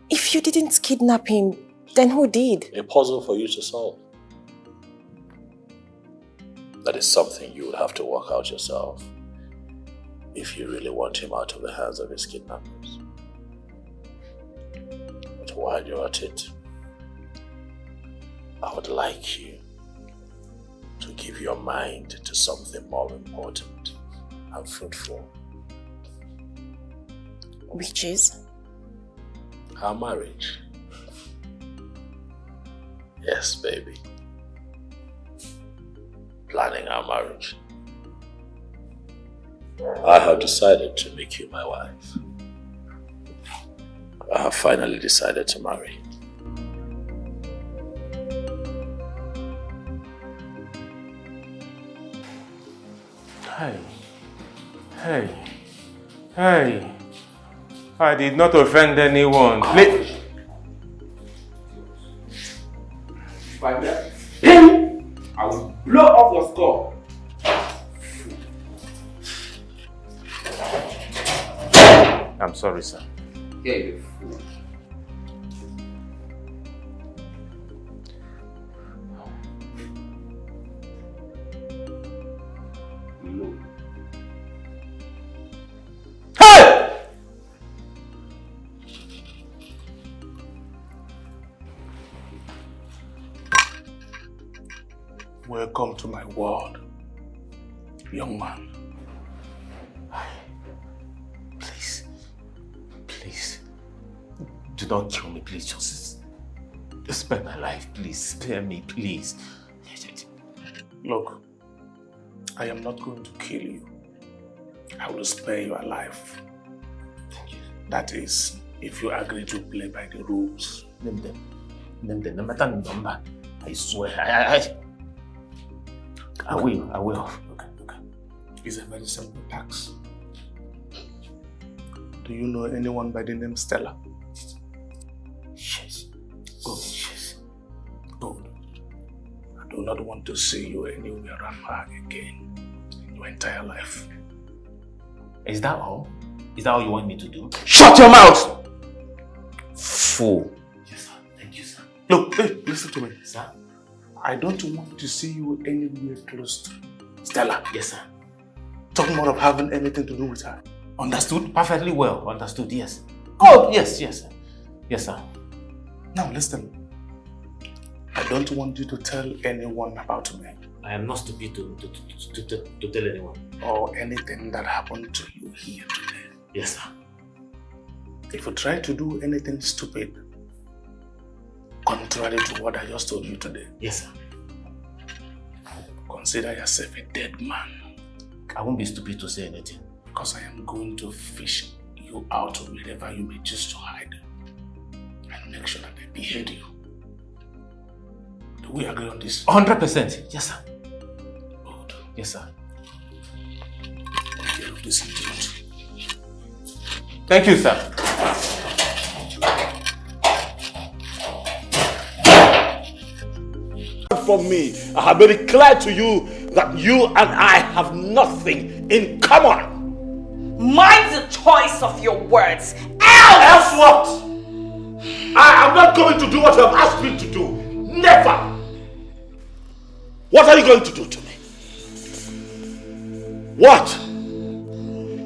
If you didn't kidnap him, then who did? A puzzle for you to solve. That is something you would have to work out yourself if you really want him out of the hands of his kidnappers. But while you're at it, I would like you to give your mind to something more important and fruitful. Which is? Our marriage. Yes, baby. Planning our marriage. I have decided to make you my wife. I have finally decided to marry. Hey. I did not offend anyone. If I will blow off your skull. I'm sorry, sir. Yeah, you fool. Welcome to my world, young man. Please, do not kill me, please. Just spare my life, please. Spare me, please. Look, I am not going to kill you. I will spare your life. That is, if you agree to play by the rules. Name them. No matter the number. I swear. I will. Okay. It's a very simple task. Do you know anyone by the name Stella? Yes. Good. I do not want to see you anywhere around her again in your entire life. Is that all? Is that all you want me to do? Shut your mouth! Fool. Yes, sir. Thank you, sir. Look, hey, listen to me. Sir? I don't want to see you anywhere close to Stella. Yes, sir. Talking more of having anything to do with her. Understood? Perfectly well. Understood, yes. Oh, yes, sir. Yes, sir. Now listen. I don't want you to tell anyone about me. I am not stupid to tell anyone. Or anything that happened to you here today. Yes, sir. If you try to do anything stupid, contrary to what I just told you today. Yes, sir. Consider yourself a dead man. I won't be stupid to say anything. Because I am going to fish you out wherever you may choose to hide. And make sure that I behead you. Do we agree on this? 100%. Yes, sir. Good. Yes, sir. Take care of this idiot. Thank you, sir. From me, I have made it clear to you that you and I have nothing in common. Mind the choice of your words. Else what? I am not going to do what you have asked me to do. Never. What are you going to do to me? What?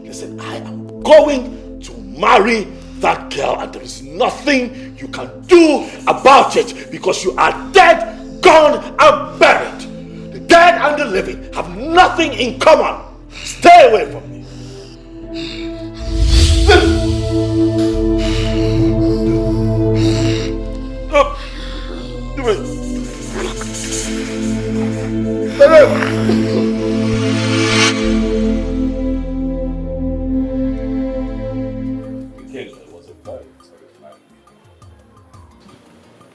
Listen, I am going to marry that girl and there is nothing you can do about it because you are dead, gone and buried. The dead and the living have nothing in common. Stay away from me. It was a very terrifying.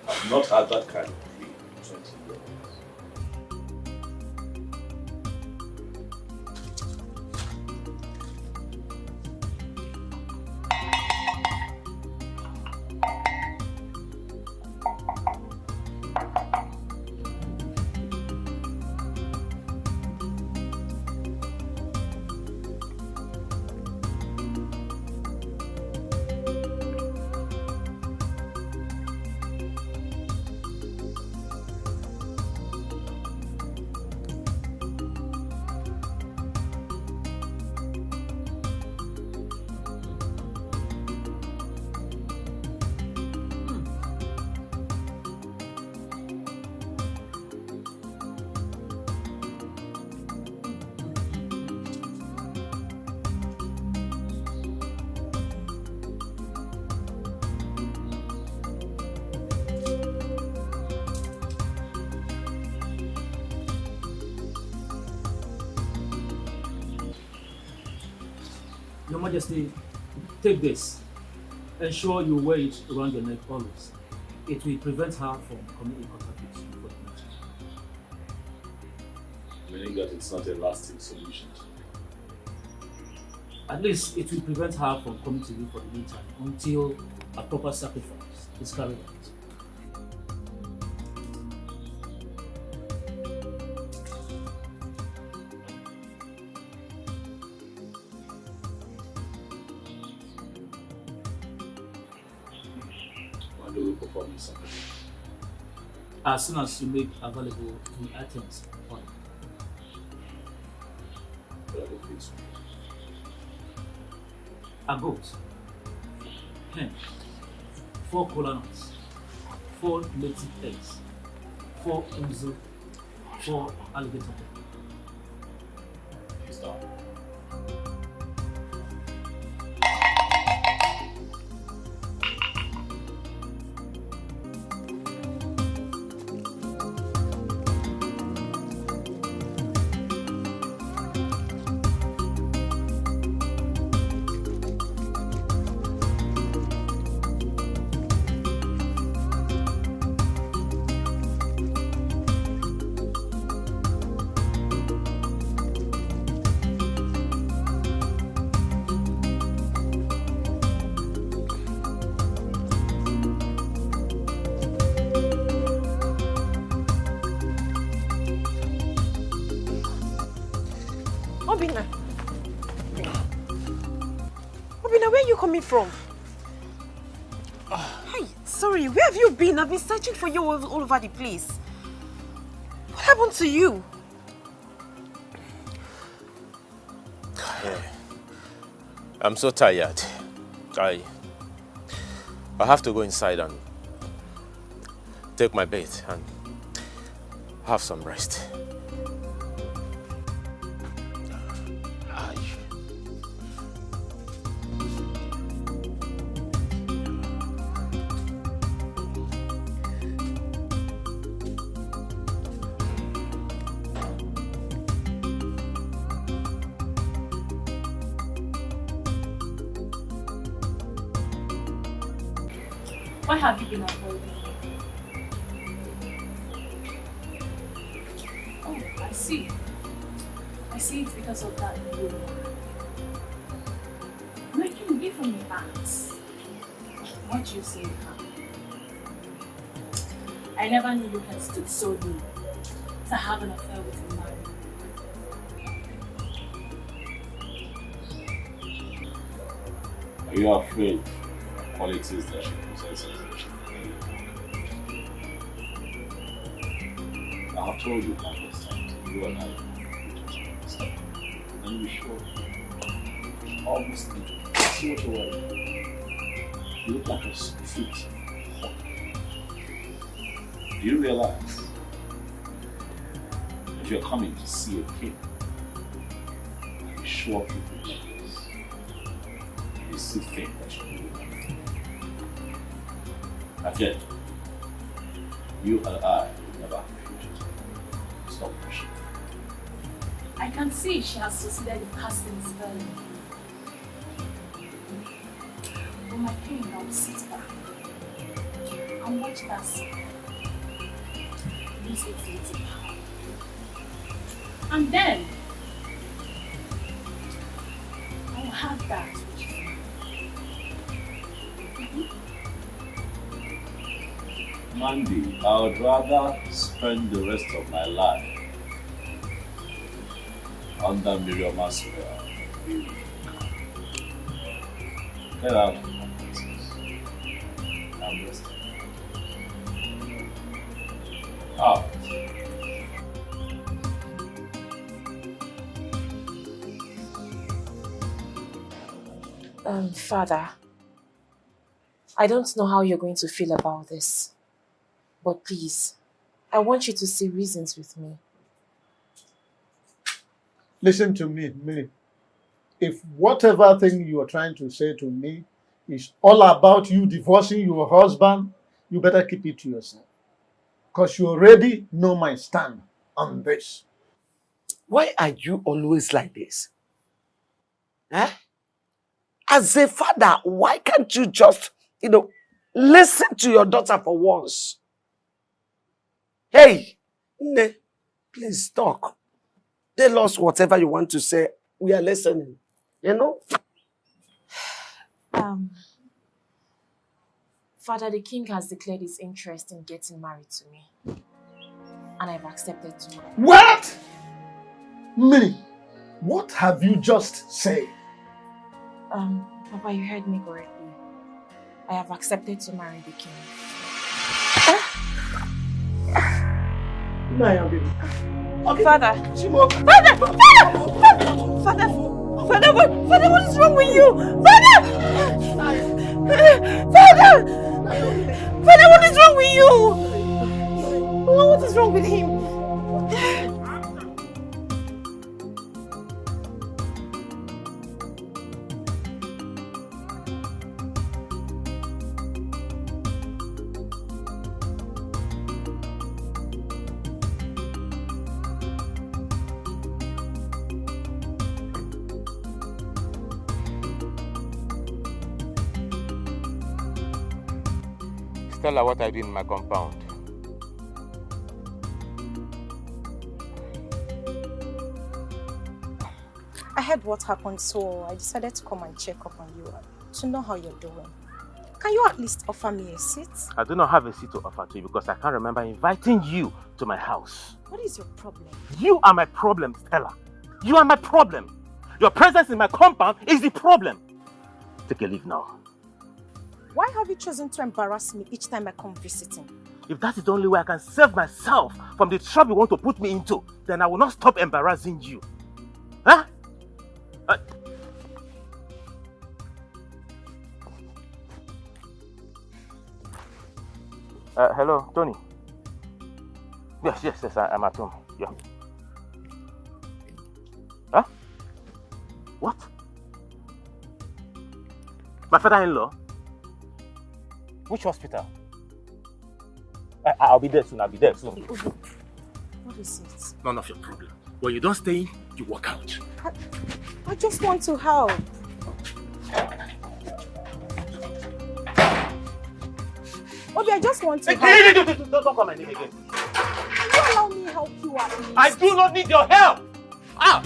I've not had that kind of dream in 20 years. Your Majesty, take this. Ensure you wear it around your neck always. It will prevent her from coming in contact with you for the night. Meaning that it's not a lasting solution. At least it will prevent her from coming to you for the meantime until a proper sacrifice is carried out. When do we perform this something? As soon as you make available the items required. A goat, hen, 4 kola nuts, 4 native eggs, 4 unzu, for alligator. Stop. Obina. Obina, where are you coming from? Hey, sorry, where have you been? I've been searching for you all over the place. What happened to you? I'm so tired. I have to go inside and take my bath and have some rest. Why have you been avoiding me? Oh, I see. I see it's because of that woman. Making me from your ass. What do you say, huh? I never knew you had stood so low to have an affair with a man. Are you afraid of qualities that she possesses that she I have told you countless times, you and I just understand. And you sure almost so much away. You look like a sweet hawk. Do you realize that you're coming to see a king? I'm sure people like this. You still think that you do it. Again, you and I will never have a future. Stop pushing. I can see she has succeeded in casting a spell. But my king, I will sit back and watch that spell use its little power. And then I will have that which is mine. Mandy, I would rather spend the rest of my life under Miriam's spell. Get out of my business. I'm resting. Out. Father, I don't know how you're going to feel about this, but please, I want you to see reasons with me. Listen to me, Millie. If whatever thing you are trying to say to me is all about you divorcing your husband, you better keep it to yourself. Because you already know my stand on this. Why are you always like this? Eh? As a father, why can't you just, listen to your daughter for once? Hey, Nne, please talk. Tell us whatever you want to say. We are listening. Father, the king has declared his interest in getting married to me. And I've accepted to marry. What? Millie, what have you just said? Papa, you heard me correctly. I have accepted to marry the king. Father! Father, what is wrong with you? Father, what is wrong with you? What is wrong with him? tell her what I did in my compound. I heard what happened, so I decided to come and check up on you to know how you're doing. Can you at least offer me a seat? I do not have a seat to offer to you because I can't remember inviting you to my house. What is your problem? You are my problem, Stella. You are my problem. Your presence in my compound is the problem. Take a leave now. Why have you chosen to embarrass me each time I come visiting? If that is the only way I can save myself from the trouble you want to put me into, then I will not stop embarrassing you. Huh? Hello, Tony. Yes, I'm at home. Yeah. Huh? What? My father-in-law? Which hospital? I'll be there soon. What is it? None of your problem. When you don't stay in, you walk out. I just want to help. Obi, I just want to help. Don't call my name again. Can you allow me help you at least? I do not need your help! Ah!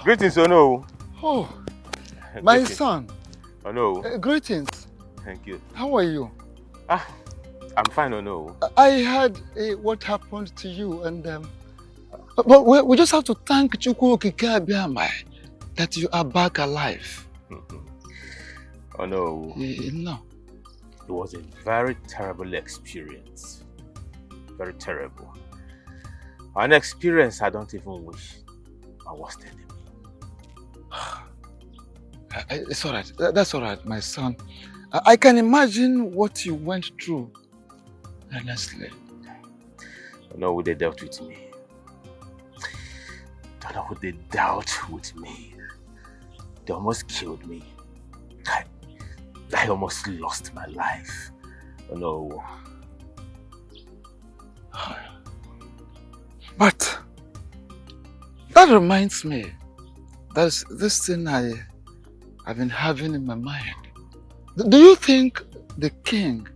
Greetings, Ono. Oh, my son. Ono. Greetings. Thank you. How are you? I'm fine, Ono. I heard what happened to you, and but we just have to thank Chukwu Okike Abiamai that you are back alive. Oh no. No. It was a very terrible experience. Very terrible. An experience I don't even wish I was telling me. It's all right. That's all right, my son. I can imagine what you went through. Honestly. No, they dealt with me. Don't know what they dealt with me. They almost killed me. I almost lost my life. Oh no. But that reminds me, there's this thing I've been having in my mind. Do you think the king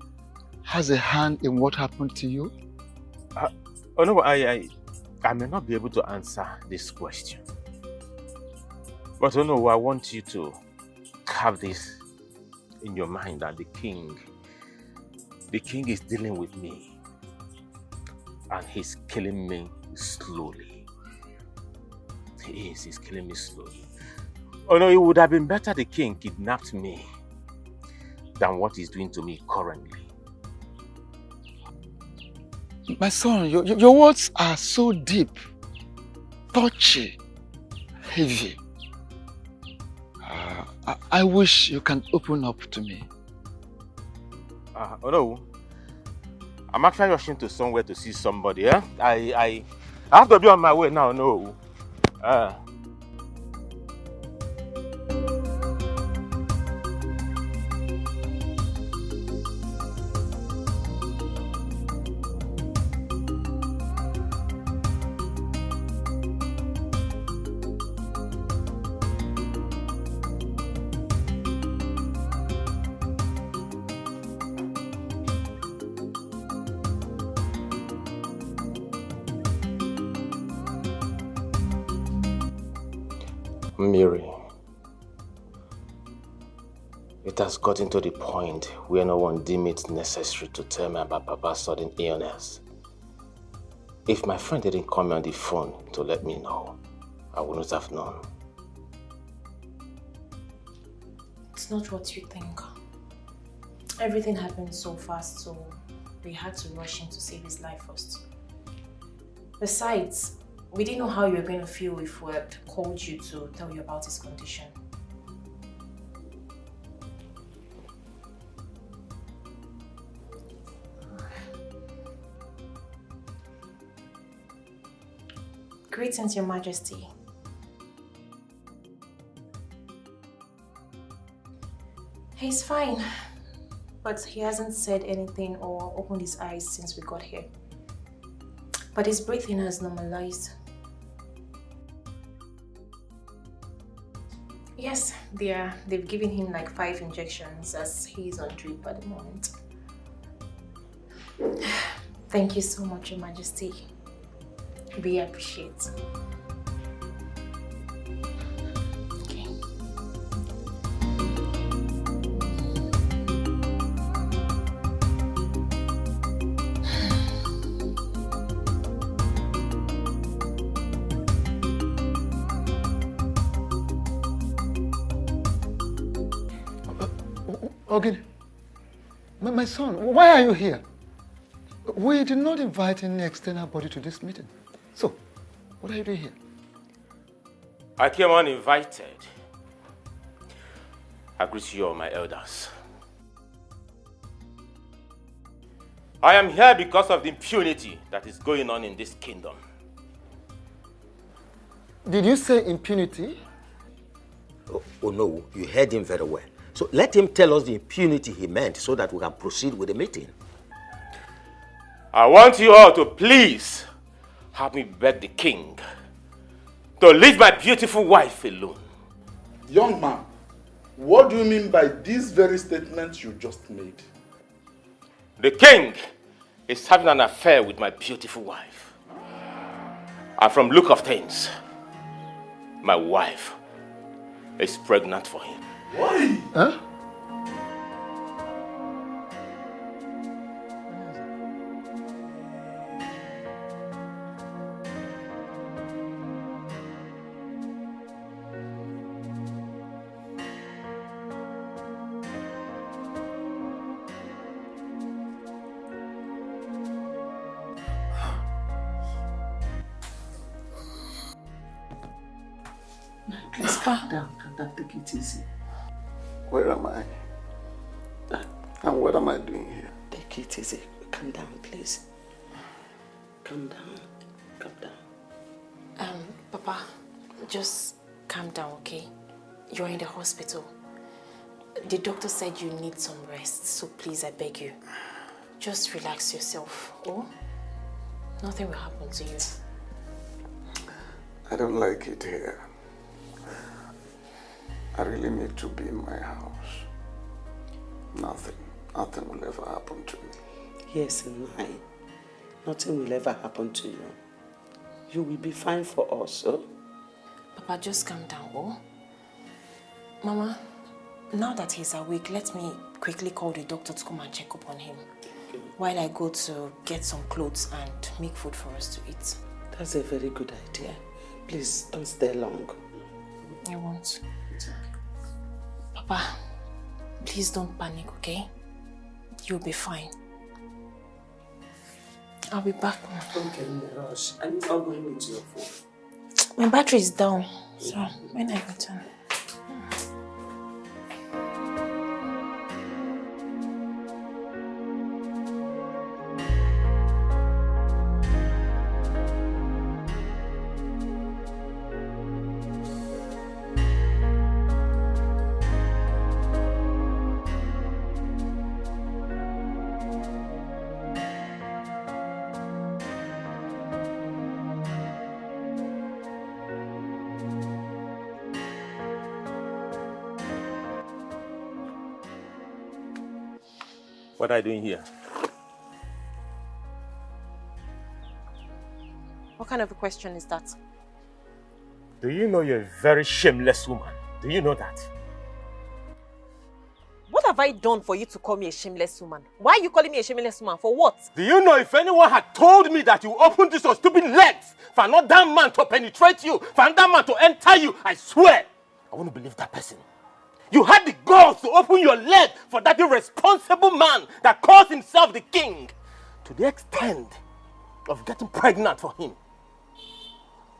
has a hand in what happened to you? Oh no, I may not be able to answer this question. But oh no, I want you to have this in your mind that the king is dealing with me and he's killing me slowly. He's killing me slowly. Oh no, it would have been better the king kidnapped me than what he's doing to me currently. My son, your words are so deep, touchy, heavy. I wish you can open up to me. Oh no, I'm actually rushing to somewhere to see somebody. Eh? I have to be on my way now. No. Mary, it has gotten to the point where no one deemed it necessary to tell me about Papa's sudden illness. If my friend didn't call me on the phone to let me know, I wouldn't have known. It's not what you think. Everything happened so fast, so we had to rush in to save his life first. Besides, we didn't know how you were going to feel if we had called you to tell you about his condition. Greetings, Your Majesty. He's fine. But he hasn't said anything or opened his eyes since we got here. But his breathing has normalized. Yes, they've given him like 5 injections as he's on drip at the moment. Thank you so much, Your Majesty. We appreciate. Okay. Okay. My son, why are you here? We did not invite any external body to this meeting. So, what are you doing here? I came uninvited. I greet you all, my elders. I am here because of the impunity that is going on in this kingdom. Did you say impunity? Oh no, you heard him very well. So let him tell us the impunity he meant so that we can proceed with the meeting. I want you all to please help me beg the king to leave my beautiful wife alone. Young man, what do you mean by these very statements you just made? The king is having an affair with my beautiful wife. And from look of things, my wife is pregnant for him. Why? Huh? Please calm down, take it easy. Where am I? And what am I doing here? Take it easy. Calm down, please. Calm down. Calm down. Papa, just calm down, okay? You're in the hospital. The doctor said you need some rest, so please, I beg you. Just relax yourself, oh? Nothing will happen to you. I don't like it here. I really need to be in my house. Nothing will ever happen to me. Yes, mine. Nothing will ever happen to you. You will be fine for us, oh? Papa, just calm down, oh? Mama, now that he's awake, let me quickly call the doctor to come and check up on him. While I go to get some clothes and make food for us to eat. That's a very good idea. Please, don't stay long. I won't. Papa, please don't panic, okay? You'll be fine. I'll be back. Don't get in a rush. Are you not going with your phone? My battery is down, so when I return. What are you doing here? What kind of a question is that? Do you know you're a very shameless woman? Do you know that? What have I done for you to call me a shameless woman? Why are you calling me a shameless woman? For what? Do you know if anyone had told me that you opened this your stupid legs for another man to penetrate you, for another man to enter you, I swear, I wouldn't believe that person. You had the balls to open your leg for that irresponsible man that calls himself the king, to the extent of getting pregnant for him.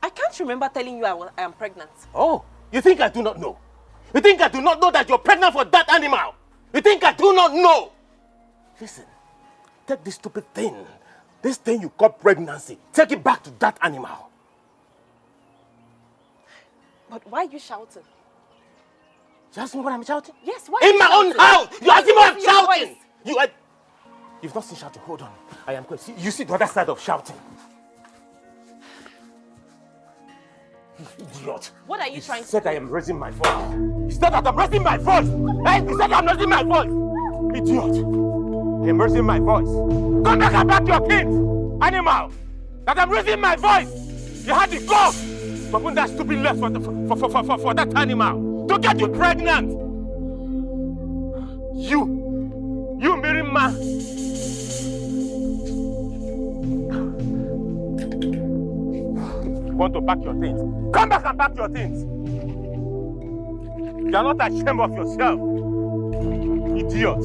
I can't remember telling you I am pregnant. Oh, you think I do not know? You think I do not know that you're pregnant for that animal? You think I do not know? Listen, take this stupid thing, this thing you call pregnancy, take it back to that animal. But why are you shouting? You ask me what I'm shouting? Yes, why? In my own house! You ask me what I'm shouting! You've not seen shouting. Hold on. I am going. You see the other side of shouting. Idiot. What are you trying to do? He said I am raising my voice. He said that I'm raising my voice. Hey, he said I'm raising my voice. Idiot. I am raising my voice. Come back and back your things. Animal. That I'm raising my voice. You had the gall to open that stupid left for that animal. To get you pregnant. You married man. You want to pack your things? Come back and pack your things. You are not ashamed of yourself. Idiot.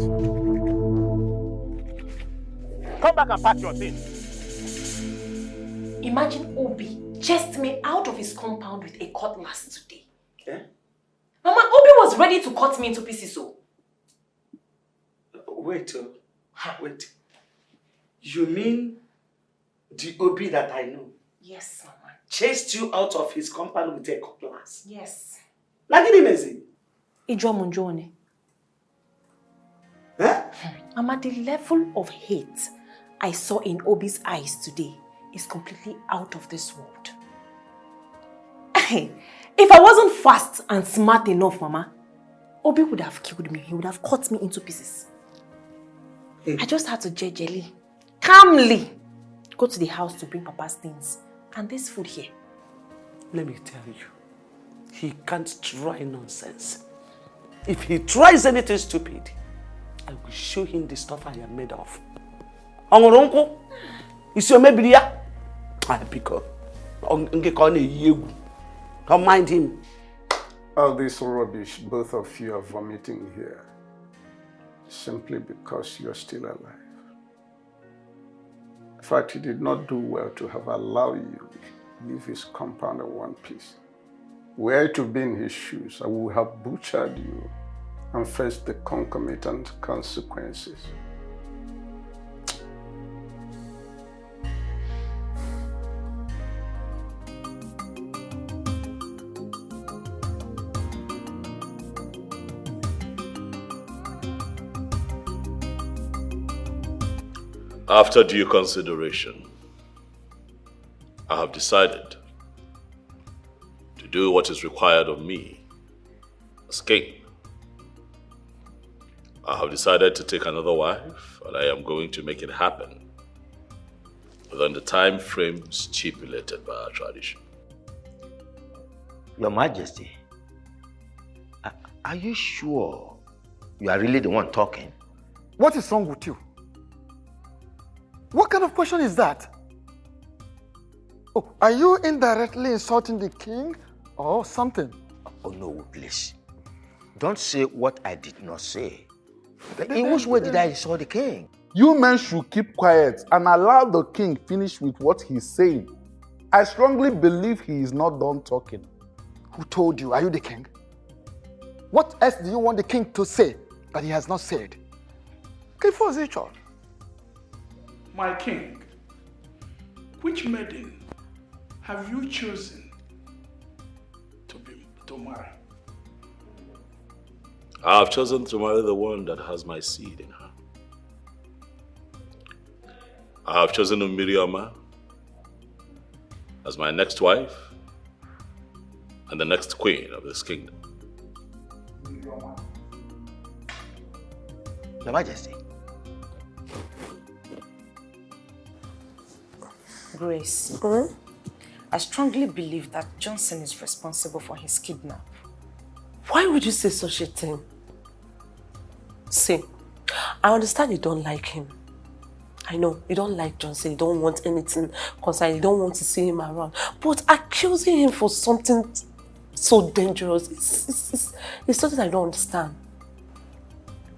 Come back and pack your things. Imagine Obi chased me out of his compound with a cutlass today. Eh? Mama, Obi was ready to cut me into pieces. So. Wait. You mean the Obi that I know? Yes, Mama. Chased you out of his compound with a cutlass? Yes. Lagini mezi? Ijomunjone. Mama, the level of hate I saw in Obi's eyes today is completely out of this world. If I wasn't fast and smart enough, Mama, Obi would have killed me. He would have cut me into pieces. I just had to gingerly, calmly go to the house to bring Papa's things and this food here. Let me tell you, he can't try nonsense. If he tries anything stupid, I will show him the stuff I am made of. Ongoronko, is your mebilia? I pick up. Don't mind him. All this rubbish both of you are vomiting here, simply because you're still alive. In fact, he did not do well to have allowed you to leave his compound in one piece. Were I to be in his shoes, I would have butchered you and faced the concomitant consequences. After due consideration, I have decided to do what is required of me as king. I have decided to take another wife, and I am going to make it happen within the time frame stipulated by our tradition. Your Majesty, are you sure you are really the one talking? What is wrong with you? What kind of question is that? Oh, are you indirectly insulting the king or something? Oh no, please. Don't say what I did not say. In which way did I insult the king? You men should keep quiet and allow the king finish with what he's saying. I strongly believe he is not done talking. Who told you? Are you the king? What else do you want the king to say that he has not said? My king, which maiden have you chosen to marry? I have chosen to marry the one that has my seed in her. I have chosen Miriama as my next wife and the next queen of this kingdom. Your Majesty. Grace, I strongly believe that Johnson is responsible for his kidnap. Why would you say such a thing? See, I understand you don't like him. I know, you don't like Johnson, you don't want anything concerning, you don't want to see him around. But accusing him for something so dangerous, it's something I don't understand.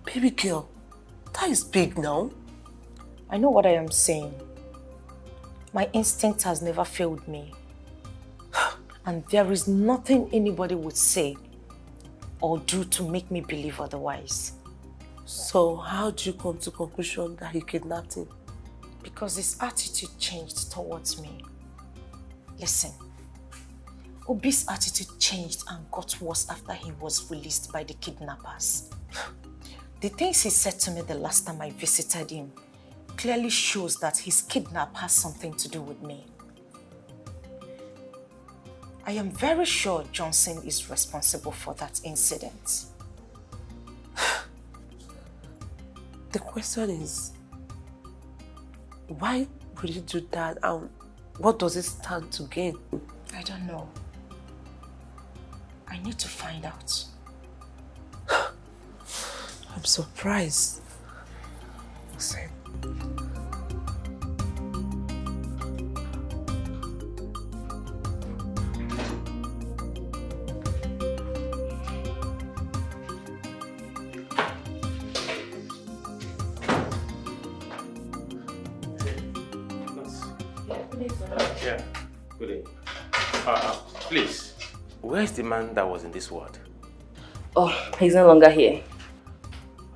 Baby girl, that is big now. I know what I am saying. My instinct has never failed me. And there is nothing anybody would say or do to make me believe otherwise. So how do you come to the conclusion that he kidnapped him? Because his attitude changed towards me. Listen, Obi's attitude changed and got worse after he was released by the kidnappers. The things he said to me the last time I visited him clearly shows that his kidnap has something to do with me. I am very sure Johnson is responsible for that incident. The question is, why would you do that, and what does it stand to gain? I don't know. I need to find out. I'm surprised. Same. Yeah, good day. Please, where's the man that was in this ward? Oh, he's no longer here.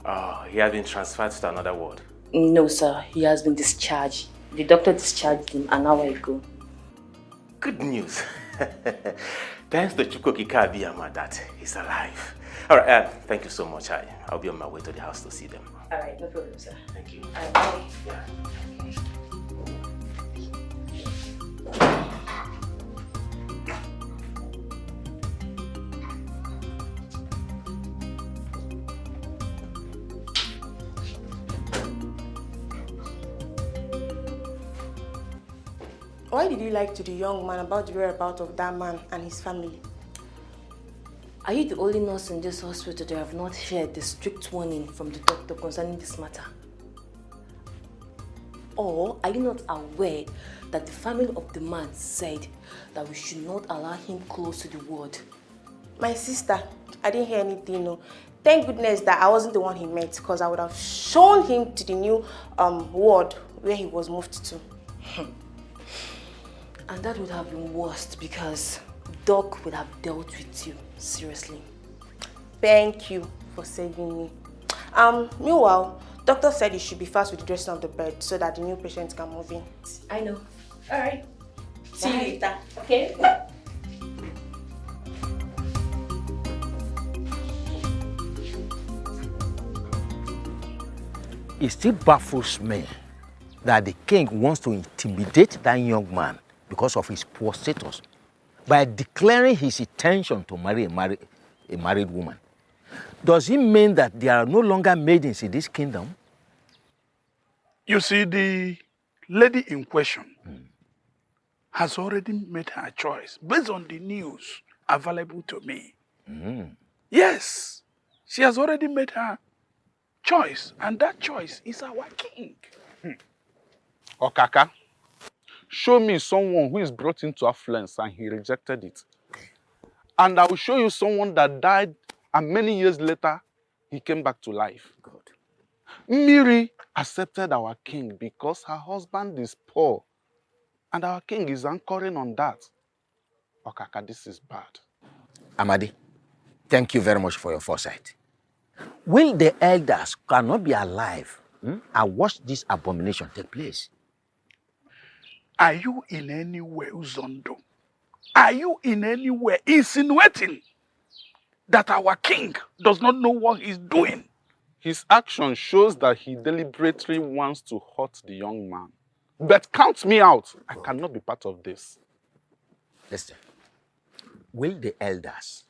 Oh, he has been transferred to another ward. No, sir. He has been discharged. The doctor discharged him an hour ago. Good news. Thanks to Chukwukika Abiyama that he's alive. All right, thank you so much. I'll be on my way to the house to see them. All right, no problem, sir. Thank you. Bye. Yeah. Why did you lie to the young man about the whereabouts of that man and his family? Are you the only nurse in this hospital that have not heard the strict warning from the doctor concerning this matter? Or are you not aware that the family of the man said that we should not allow him close to the ward? My sister, I didn't hear anything, no. Thank goodness that I wasn't the one he met, because I would have shown him to the new ward where he was moved to. And that would have been worst because Doc would have dealt with you seriously. Thank you for saving me. Meanwhile, doctor said you should be fast with the dressing of the bed so that the new patient can move in. I know. All right. See you later. Okay. It still baffles me that the king wants to intimidate that young man because of his poor status by declaring his intention to marry a married woman. Does it mean that there are no longer maidens in this kingdom? You see, the lady in question has already made her choice based on the news available to me. Yes, she has already made her choice, and that choice is our king. Okaka, show me someone who is brought into affluence and he rejected it. And I will show you someone that died and many years later, he came back to life. God. Miri accepted our king because her husband is poor. And our king is anchoring on that. Okaka, this is bad. Amadi, thank you very much for your foresight. Will the elders cannot be alive and watch this abomination take place? Are you in any way, Uzondo? Are you in any way insinuating that our king does not know what he's doing? His action shows that he deliberately wants to hurt the young man. But count me out. I cannot be part of this. Listen, will the elders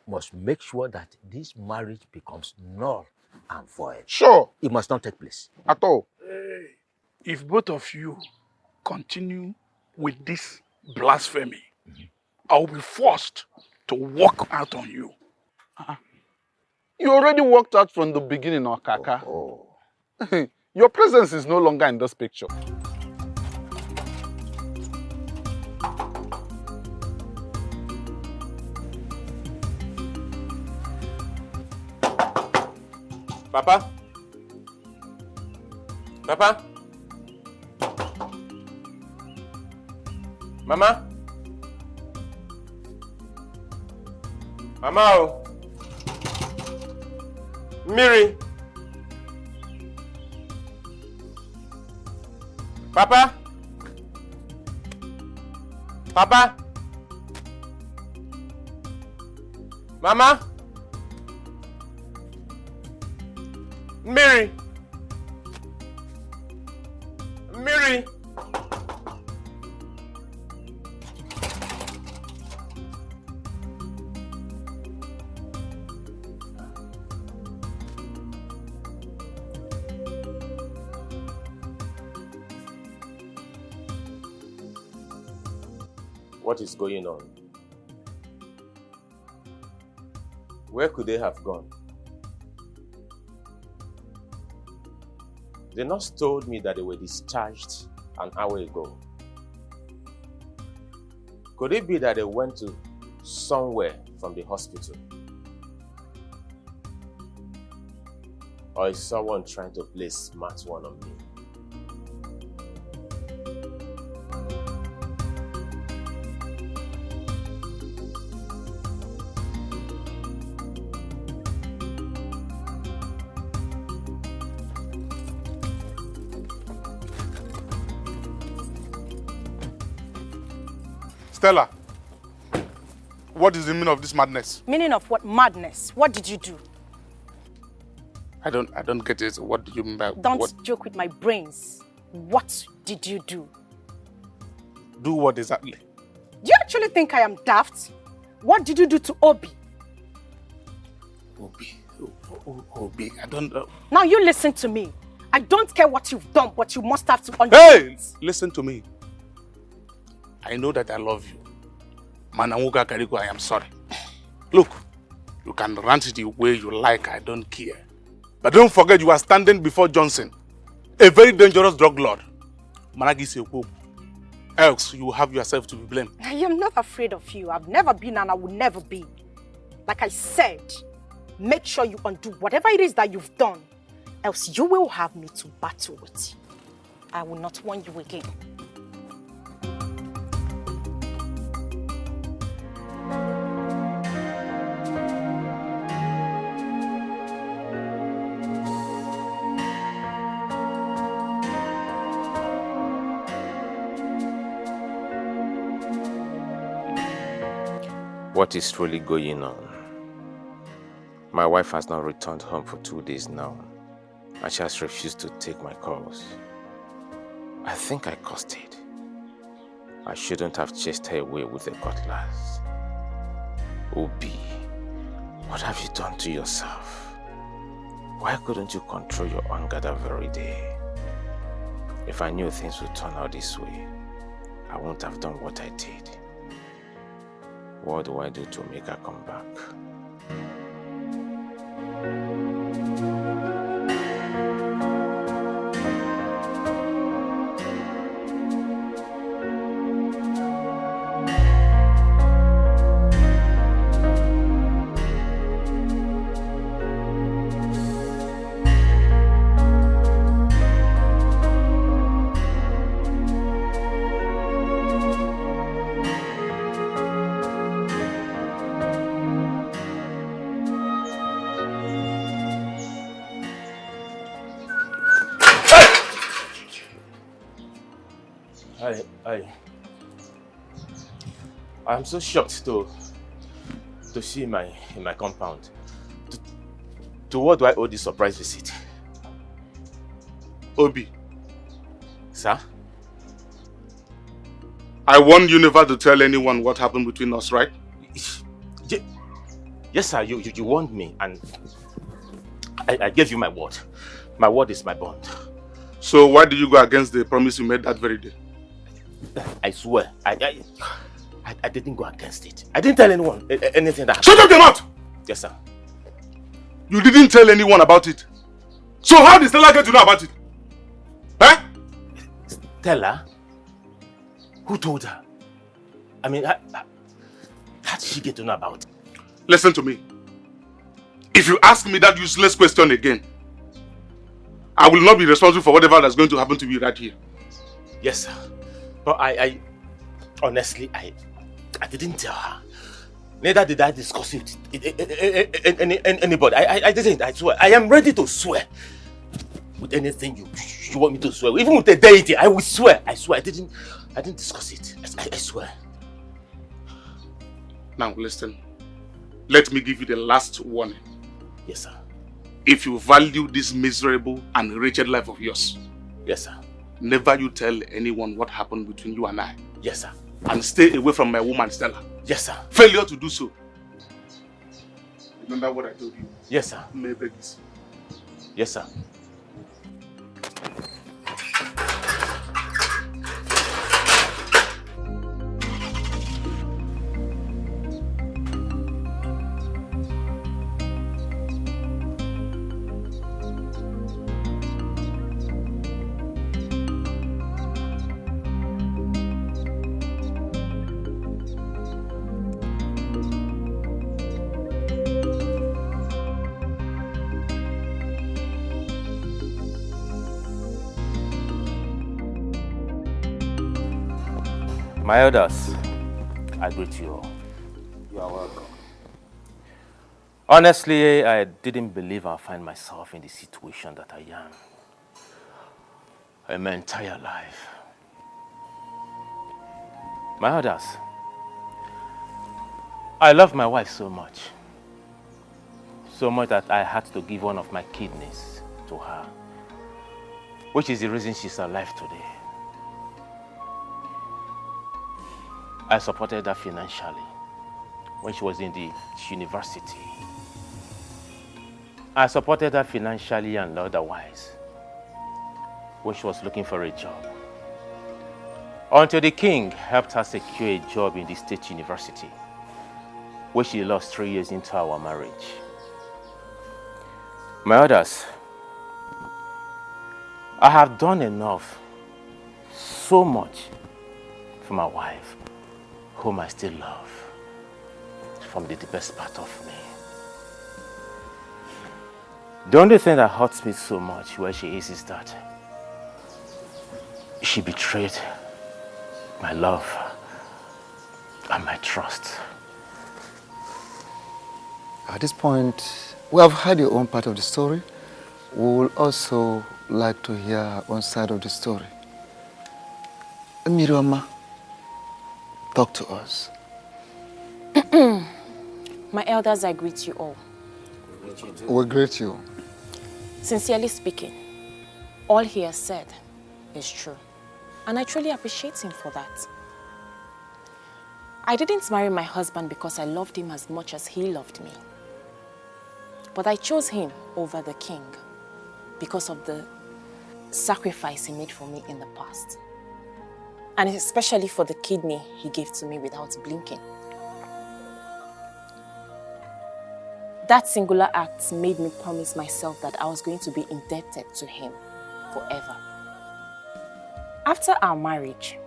must make sure that this marriage becomes null and void? Sure. It must not take place. At all. If both of you continue with this blasphemy, I will be forced to walk out on you. You already walked out from the beginning, Okaka. Your presence is no longer in this picture. Papa? Papa? Mama? Mama? Miri? Papa? Papa? Mama? Mary! Mary! What is going on? Where could they have gone? The nurse told me that they were discharged an hour ago. Could it be that they went to somewhere from the hospital? Or is someone trying to play smart one on me? Stella, what is the meaning of this madness? Meaning of what? Madness? What did you do? I don't get it. What do you mean by Don't what? joke with my brains. What did you do? Do what exactly? Do you actually think I am daft? What did you do to Obi? Obi, I don't know. Now you listen to me. I don't care what you've done, but you must have to understand. Hey! Listen to me. I know that I love you. Manawuga Kariko, I am sorry. Look, you can rant the way you like, I don't care. But don't forget you are standing before Johnson, a very dangerous drug lord. Managi Seko. Else you will have yourself to be blamed. I am not afraid of you. I've never been and I will never be. Like I said, make sure you undo whatever it is that you've done. Else you will have me to battle with. I will not warn you again. What is really going on? My wife has not returned home for 2 days now, and she has refused to take my calls. I think I caused it. I shouldn't have chased her away with a cutlass. Obi, what have you done to yourself? Why couldn't you control your anger that very day? If I knew things would turn out this way, I wouldn't have done what I did. What do I do to make her come back? I'm so shocked to see in my compound. To what do I owe this surprise visit? Obi. Sir? I warned you never to tell anyone what happened between us, right? Yes, sir. You warned me, and I gave you my word. My word is my bond. So why did you go against the promise you made that very day? I swear, I didn't go against it. I didn't tell anyone anything that happened. Shut up your mouth! Yes, sir. You didn't tell anyone about it. So how did Stella get to know about it? Eh? Stella? Who told her? I mean, how did she get to know about it? Listen to me. If you ask me that useless question again, I will not be responsible for whatever that's going to happen to you right here. Yes, sir. But I honestly, I didn't tell her. Neither did I discuss it with anybody. I didn't, I swear. I am ready to swear. With anything you want me to swear. Even with the deity, I will swear. I swear. I didn't discuss it. I swear. Now listen. Let me give you the last warning. Yes, sir. if you value this miserable and wretched life of yours. Yes, sir. Never you tell anyone what happened between you and I. Yes, sir. And stay away from my woman, Stella. Yes, sir. Failure to do so. Remember what I told you? Yes, sir. Maybe. Yes, sir. My elders, I greet you all. You are welcome. Honestly, I didn't believe I'd find myself in the situation that I am in my entire life. My elders, I love my wife so much that I had to give one of my kidneys to her, which is the reason she's alive today. I supported her financially when she was in the university. I supported her financially and otherwise when she was looking for a job. Until the king helped her secure a job in the state university, which she lost 3 years into our marriage. My others, I have done enough, so much, for my wife, whom I still love, from the deepest part of me. The only thing that hurts me so much where she is that she betrayed my love and my trust. At this point, we have heard your own part of the story. We will also like to hear our own side of the story. Miriama, talk to us. My elders, I greet you all. We greet you. Sincerely speaking, all he has said is true. And I truly appreciate him for that. I didn't marry my husband because I loved him as much as he loved me. But I chose him over the king because of the sacrifice he made for me in the past. And especially for the kidney he gave to me without blinking. That singular act made me promise myself that I was going to be indebted to him forever. After our marriage,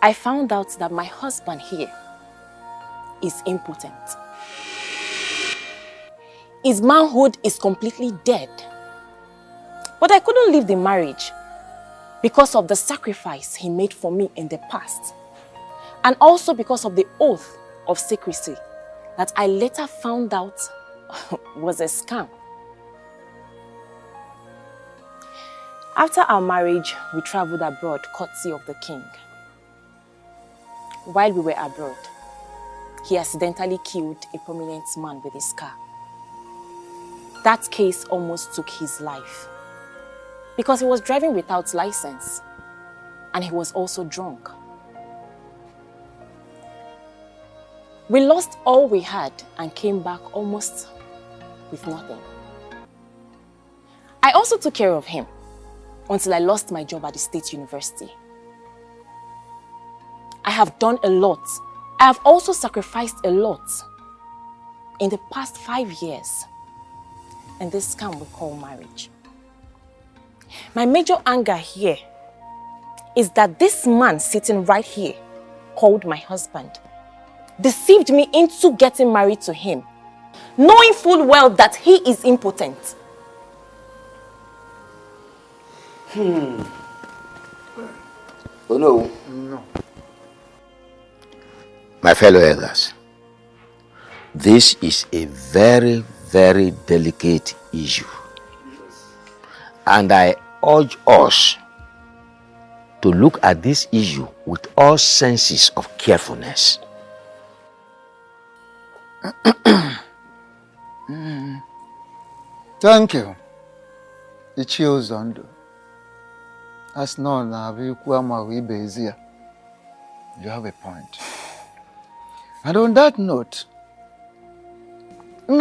I found out that my husband here is impotent. His manhood is completely dead. But I couldn't leave the marriage because of the sacrifice he made for me in the past. And also because of the oath of secrecy that I later found out was a scam. After our marriage, we traveled abroad courtesy of the king. While we were abroad, he accidentally killed a prominent man with his car. That case almost took his life because he was driving without license and he was also drunk. We lost all we had and came back almost with nothing. I also took care of him until I lost my job at the state university. I have done a lot. I have also sacrificed a lot in the past 5 years in this scam we call marriage. My major anger here is that this man sitting right here, called my husband, deceived me into getting married to him, knowing full well that he is impotent. Oh no. No. My fellow elders, this is a very, very delicate issue. And I urge us to look at this issue with all senses of carefulness. Thank you. Ichie Uzondo. As known, you have a point. And on that note, you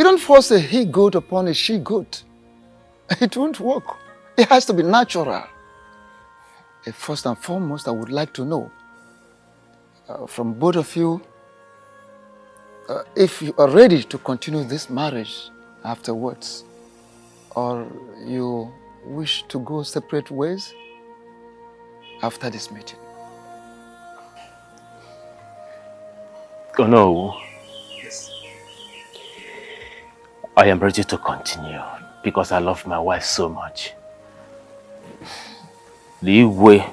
don't force a he-goat upon a she-goat. It won't work. It has to be natural. First and foremost, I would like to know from both of you if you are ready to continue this marriage afterwards, or you wish to go separate ways after this meeting. Oh no. Yes. I am ready to continue because I love my wife so much. The way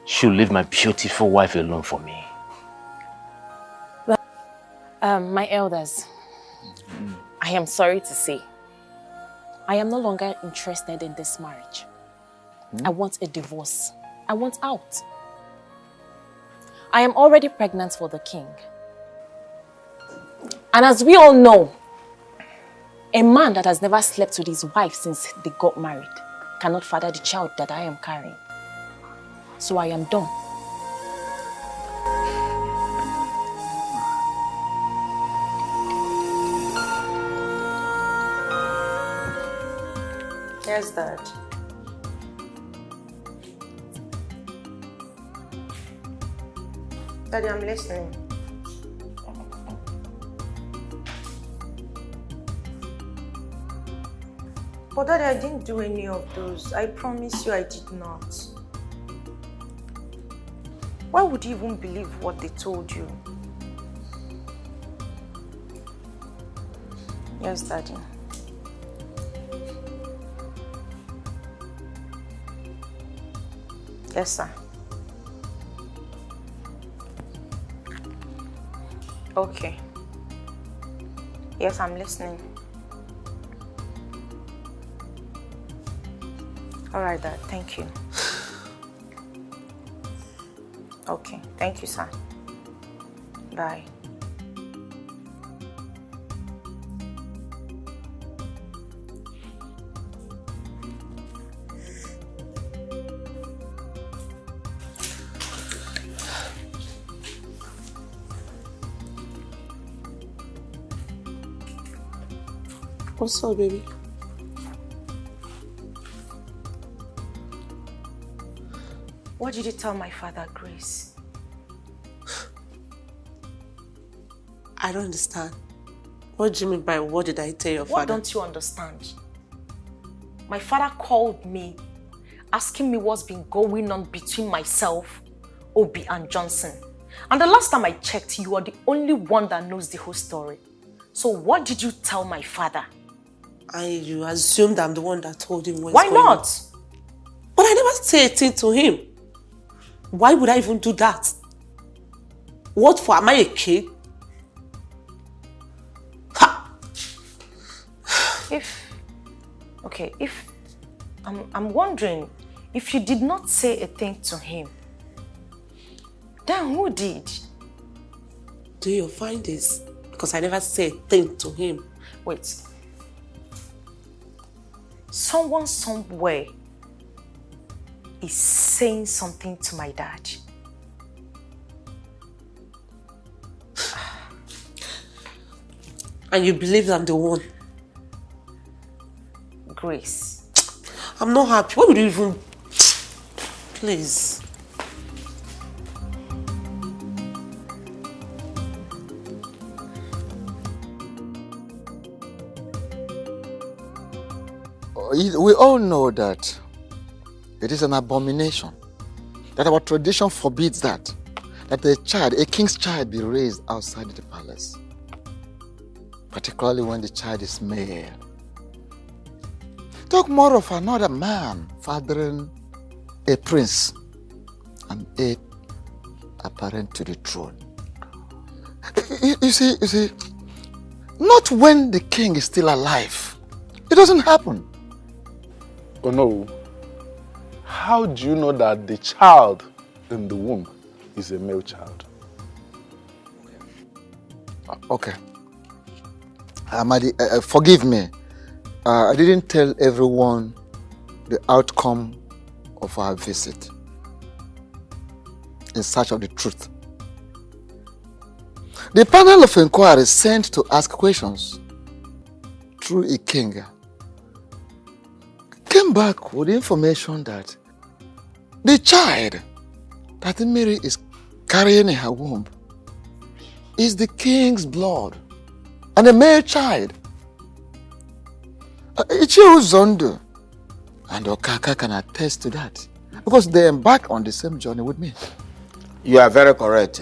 should leave my beautiful wife alone for me. My elders, I am sorry to say, I am no longer interested in this marriage. I want a divorce. I want out. I am already pregnant for the king. And as we all know, a man that has never slept with his wife since they got married cannot father the child that I am carrying. So I am done. Yes, Dad. Daddy, I'm listening. But Daddy, I didn't do any of those. I promise you I did not. Why would you even believe what they told you? Yes, Daddy. Yes, sir. Okay. Yes, I'm listening. All right, Dad. Thank you. Okay. Thank you, sir. Bye. What's up, baby? What did you tell my father, Grace? I don't understand. What do you mean by what did I tell your father? What don't you understand? My father called me, asking me what's been going on between myself, Obi, and Johnson. And the last time I checked, you are the only one that knows the whole story. So what did you tell my father? You assumed I'm the one that told him what's Why going on. not? But I never said a thing to him. Why would I even do that? What for? Am I a kid? I'm wondering, if you did not say a thing to him, then who did? Do you find this? Because I never said a thing to him. Wait. Someone somewhere is saying something to my dad. And you believe I'm the one? Grace. I'm not happy. Why would you even... Please. We all know that it is an abomination, that our tradition forbids that a king's child be raised outside the palace, particularly when the child is male. Talk more of another man fathering a prince and heir apparent to the throne. You see, not when the king is still alive. It doesn't happen. Oh no. How do you know that the child in the womb is a male child? Okay. Amadi, forgive me. I didn't tell everyone the outcome of our visit in search of the truth. The panel of inquiry sent to ask questions through Ikenga came back with information that the child that Mary is carrying in her womb is the king's blood and a male child. Ichie Zondo and Okaka can attest to that because they embark on the same journey with me. You are very correct,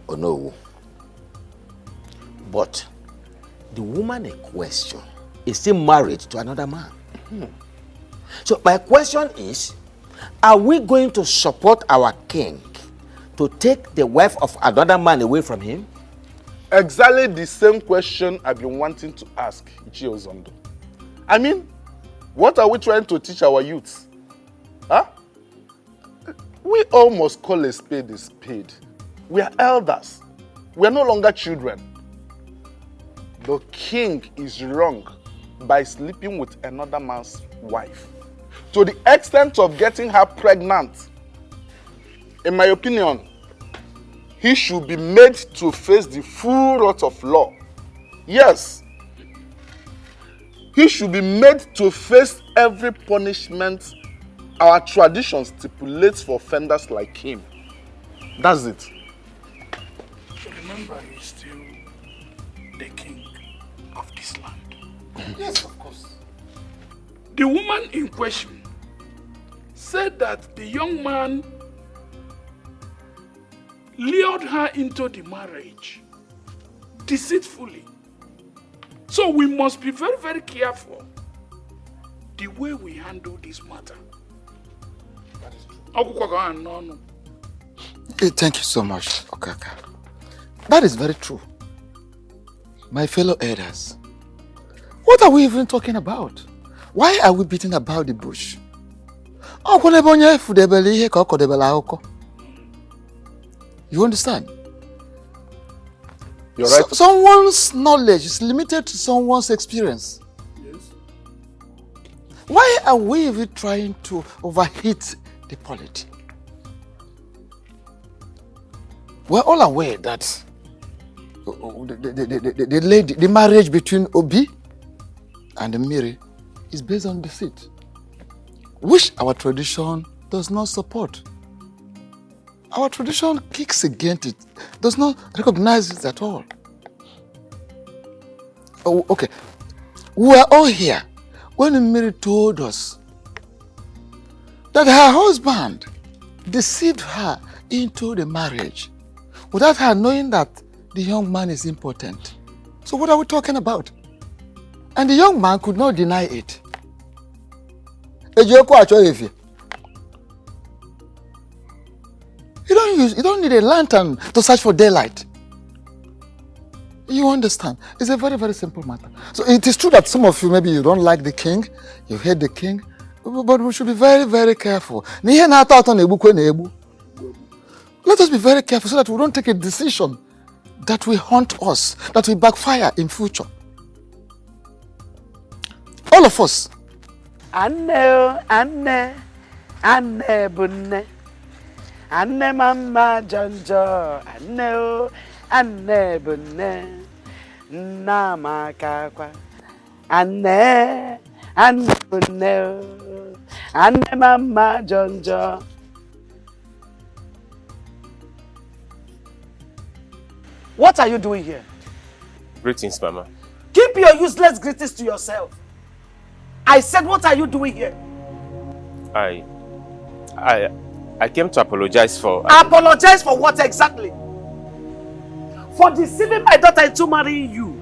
Onowu. But the woman in question is still married to another man. So my question is, are we going to support our king to take the wife of another man away from him? Exactly the same question I've been wanting to ask Ichie Ozondo. I mean, what are we trying to teach our youths? Huh? We all must call a spade a spade. We are elders. We are no longer children. The king is wrong by sleeping with another man's wife to the extent of getting her pregnant. In my opinion, he should be made to face the full wrath of law. Yes. He should be made to face every punishment our tradition stipulates for offenders like him. That's it. Remember, he's still the king of this land. Yes, of course. The woman in question said that the young man lured her into the marriage deceitfully. So we must be very, very careful the way we handle this matter. That is true. Thank you so much, Okaka. That is very true. My fellow elders, what are we even talking about? Why are we beating about the bush? You understand? You're right. Someone's knowledge is limited to someone's experience. Yes. Why are we even trying to overheat the polity? We're all aware that the marriage between Obi and Miri is based on deceit, which our tradition does not support. Our tradition kicks against it, does not recognize it at all. Oh, okay. We are all here when Mary told us that her husband deceived her into the marriage without her knowing that the young man is impotent. So what are we talking about? And the young man could not deny it. You don't need a lantern to search for daylight. You understand? It's a very, very simple matter. So it is true that some of you, maybe you don't like the king, you hate the king, but we should be very, very careful. Let us be very careful so that we don't take a decision that will haunt us, that will backfire in future. All of us. Anne mama jonjo, Anne bunne, nama kakwa, Anne bunne, Anne mama jonjo. What are you doing here? Greetings, Mama. Keep your useless greetings to yourself. I said, what are you doing here? I came to apologize for... Apologize for what exactly? For deceiving my daughter into marrying you,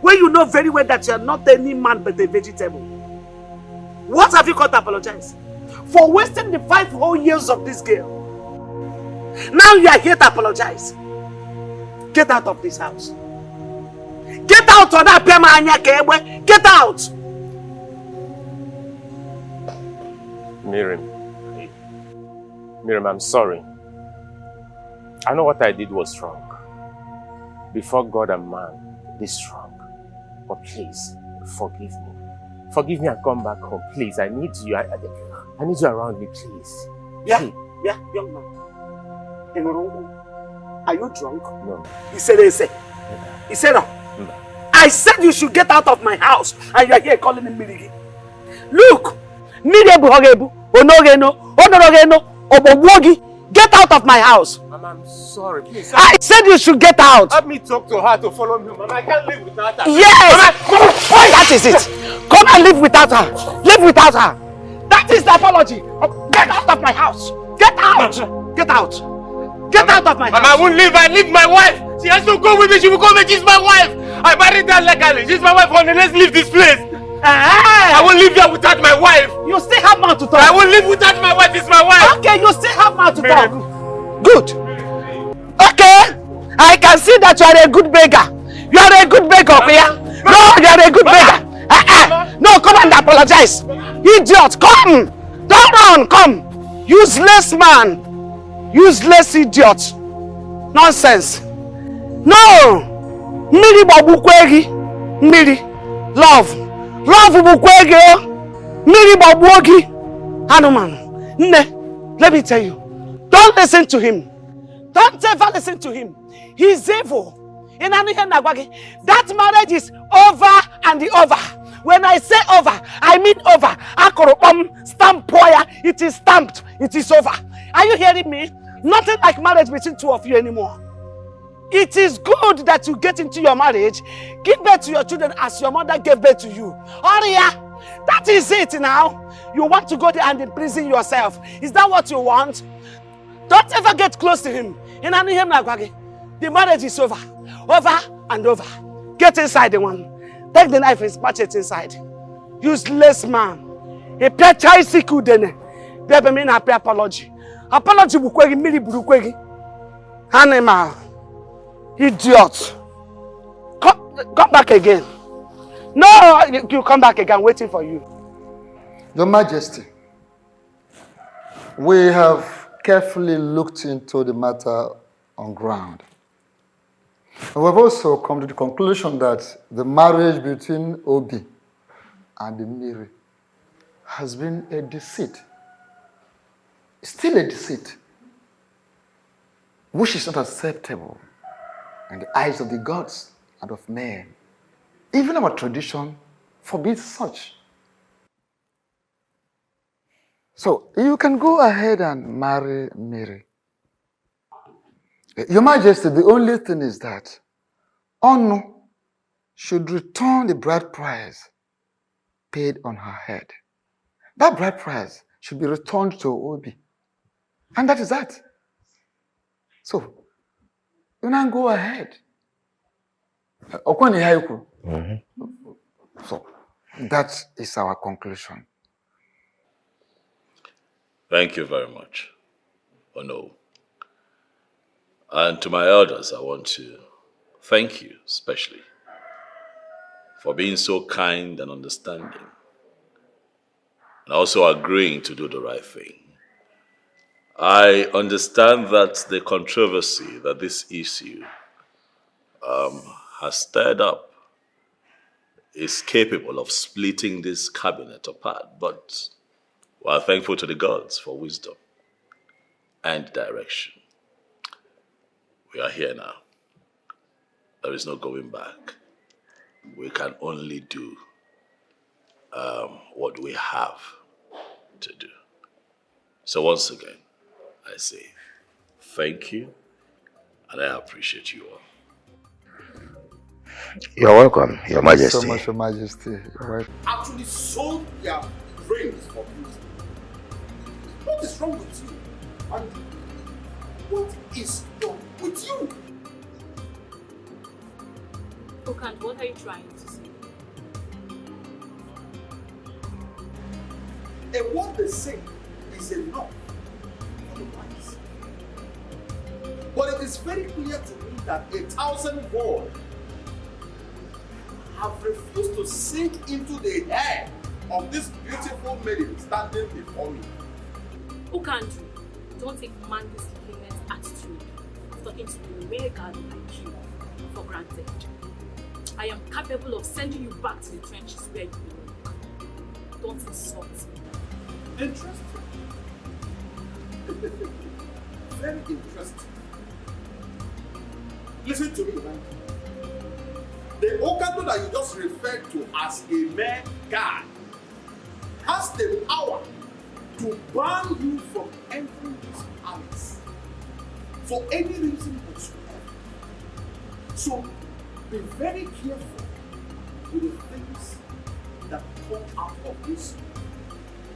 when you know very well that you are not any man but a vegetable. What have you got to apologize? For wasting the 5 whole years of this girl. Now you are here to apologize. Get out of this house. Get out of that Pema. Get out! Miriam, I'm sorry. I know what I did was wrong. before God and man this strong. But please, forgive me. Forgive me and come back home. Please, I need you. I need you around me, please. Yeah, young man. Are you drunk? No. He said, He said, no. I said you should get out of my house, and you are here calling him Mirigi. Look, get out of my house. Mama, I'm sorry. Please. I said you should get out. Help me talk to her to follow me, Mama. I can't live without her. Yes! Mama, that is it. Come and live without her. Live without her. That is the apology. Get out of my house. Get out. Get out. Get out of my house. Mama, I won't leave. I leave my wife. She has to go with me. She will come and she's my wife. I married her legally. She's my wife. Let's leave this place. I won't live here without my wife. You still have mouth to talk. I won't live without my wife. It's my wife. Okay, you still have mouth to talk. Good. Okay. I can see that you are a good beggar. You are a good beggar, Pia. No, you are a good beggar. No, come and apologize. Idiot, come. Don't run, come. Useless man. Useless idiot. Nonsense. No. Miri babukwegi. Miri. Love. Love bukwegi. Miri babuogi. Hanuman. Ne. Let me tell you. Don't listen to him. Don't ever listen to him. He's evil. That marriage is over and over. When I say over, I mean over. Stamp poya. It is stamped. It is over. Are you hearing me? Nothing like marriage between two of you anymore. It is good that you get into your marriage, give birth to your children as your mother gave birth to you. Oria, that is it now. You want to go there and imprison yourself. Is that what you want? Don't ever get close to him. The marriage is over. Over and over. Get inside the one. Take the knife and smash it inside. Useless man. A apology. Apology bukwegi mili bukwegi. Animal. Idiot. Come back again. No, you come back again. Waiting for you. Your Majesty, we have carefully looked into the matter on ground. We have also come to the conclusion that the marriage between Obi and Miri has been a deceit. Still a deceit, which is not acceptable in the eyes of the gods and of men. Even our tradition forbids such. So you can go ahead and marry Miri. Your Majesty, the only thing is that Onu should return the bride price paid on her head. That bride price should be returned to Obi. And that is that. So, you now go ahead. So, that is our conclusion. Thank you very much, Ono. And to my elders, I want to thank you especially for being so kind and understanding, and also agreeing to do the right thing. I understand that the controversy that this issue has stirred up is capable of splitting this cabinet apart, but we are thankful to the gods for wisdom and direction. We are here now. There is no going back. We can only do what we have to do. So once again, I say thank you, and I appreciate you all. You're welcome, Your Majesty. Thank you so much, Your Majesty. You're welcome. Actually sold their brains for beauty. What is wrong with you? And what is wrong with you? Okant, what are you trying to say? And what they say is enough for the wise. But it is very clear to me that 1,000 words have refused to sink into the head of this beautiful maiden standing before me. Okant, don't take man this lameness attitude of talking to the mere God like you. for granted. I am capable of sending you back to the trenches where you belong. Don't insult me. Interesting. Very interesting. Listen to me, man. The Okado that you just referred to as a mere guy has the power to ban you from entering this palace for any reason whatsoever. So be very careful with the things that come out of this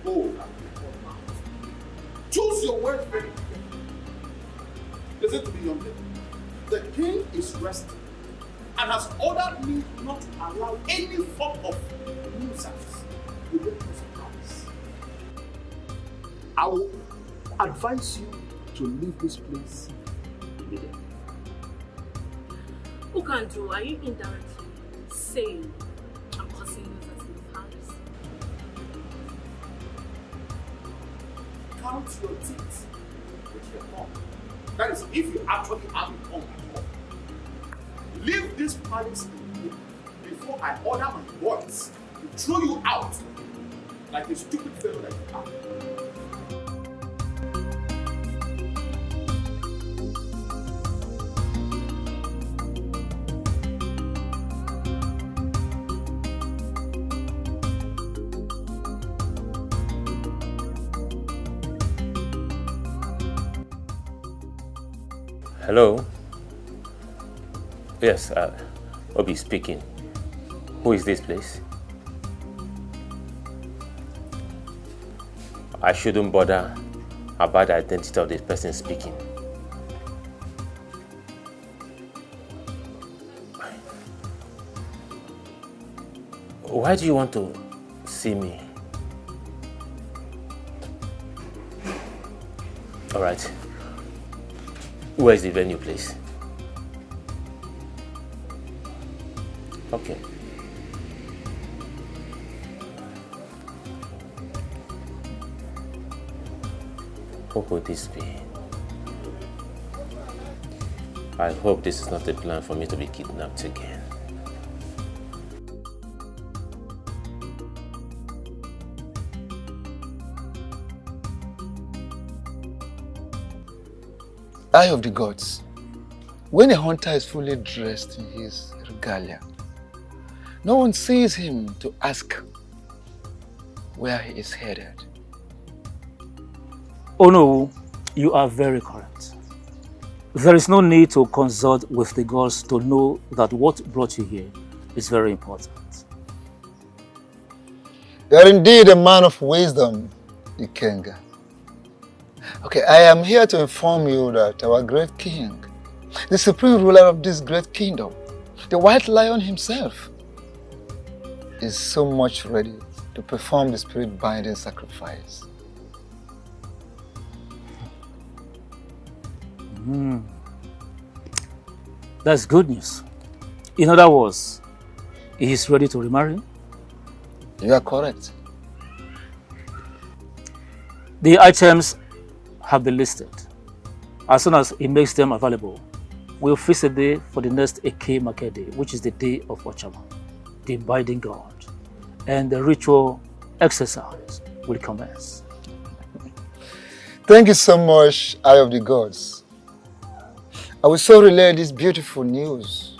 bowl and your mouth. Choose your words very carefully. Listen to me, young lady. The king is resting and has ordered me not to allow any form of nuisance within his palace. I will advise you to leave this place immediately. Ukandu, are you indirectly saying I'm causing nuisance in the palace? Count your teeth with your tongue. That is, if you actually have a tongue at all. Leave this palace immediately before I order my boys to throw you out like a stupid fellow that you are. Hello? Yes, Obi speaking. Who is this, please? I shouldn't bother about the identity of the person speaking. Why do you want to see me? All right. Where is the venue, please? Okay. Who could this be? I hope this is not a plan for me to be kidnapped again. Eye of the gods. When a hunter is fully dressed in his regalia, no one sees him to ask where he is headed. Oh no, you are very correct. There is no need to consult with the gods to know that what brought you here is very important. You are indeed a man of wisdom, Ikenga. Okay, I am here to inform you that our great king, the supreme ruler of this great kingdom, the white lion himself, is so much ready to perform the spirit-binding sacrifice. That's good news. In other words, he is ready to remarry? You are correct. The items have been listed. As soon as he makes them available, we'll fix a day for the next Eke Market Day, which is the day of Ochama, the binding god, and the ritual exercise will commence. Thank you so much, Eye of the Gods. I will so relay this beautiful news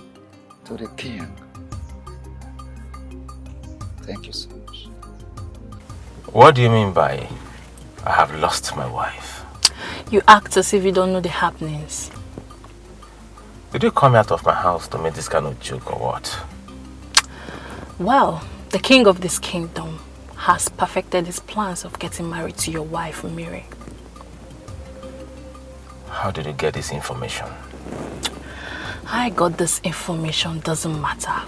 to the king. Thank you so much. What do you mean by I have lost my wife? You act as if you don't know the happenings. Did you come out of my house to make this kind of joke or what? Well, the king of this kingdom has perfected his plans of getting married to your wife, Miri. How did you get this information? I got this information, doesn't matter.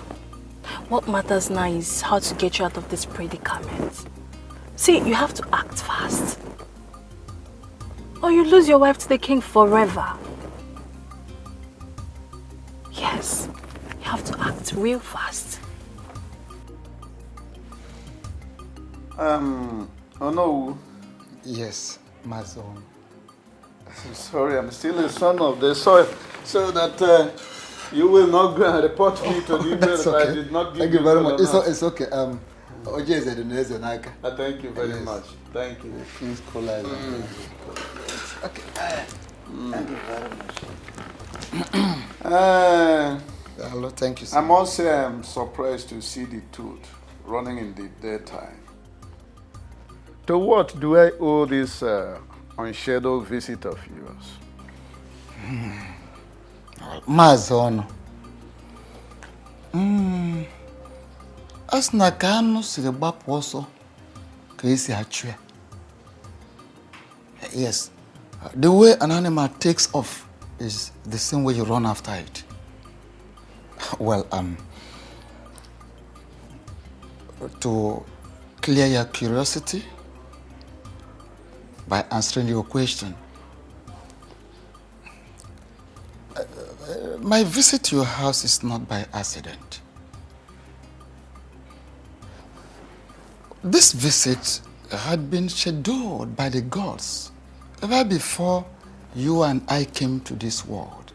What matters now is how to get you out of this predicament. See, you have to act fast, or you lose your wife to the king forever. Yes, you have to act real fast. Oh no. Yes, my son. I'm sorry, I'm still a son of the soil. So that You will not go and report me to the email That's that okay. I did not give Thank you very much. full amount. It's okay. Oje is the next Naka. Thank you very much. Thank you. Things collide. Okay. Thank you very much. Hello, thank you, sir. I must say I'm surprised to see the tooth running in the daytime. To what do I owe this unscheduled visit of yours? Mazono. Asna kanu siri gbapu ọsọ ka esi achụ ya. Yes. The way an animal takes off is the same way you run after it. Well, to clear your curiosity by answering your question, my visit to your house is not by accident. This visit had been scheduled by the gods ever before you and I came to this world.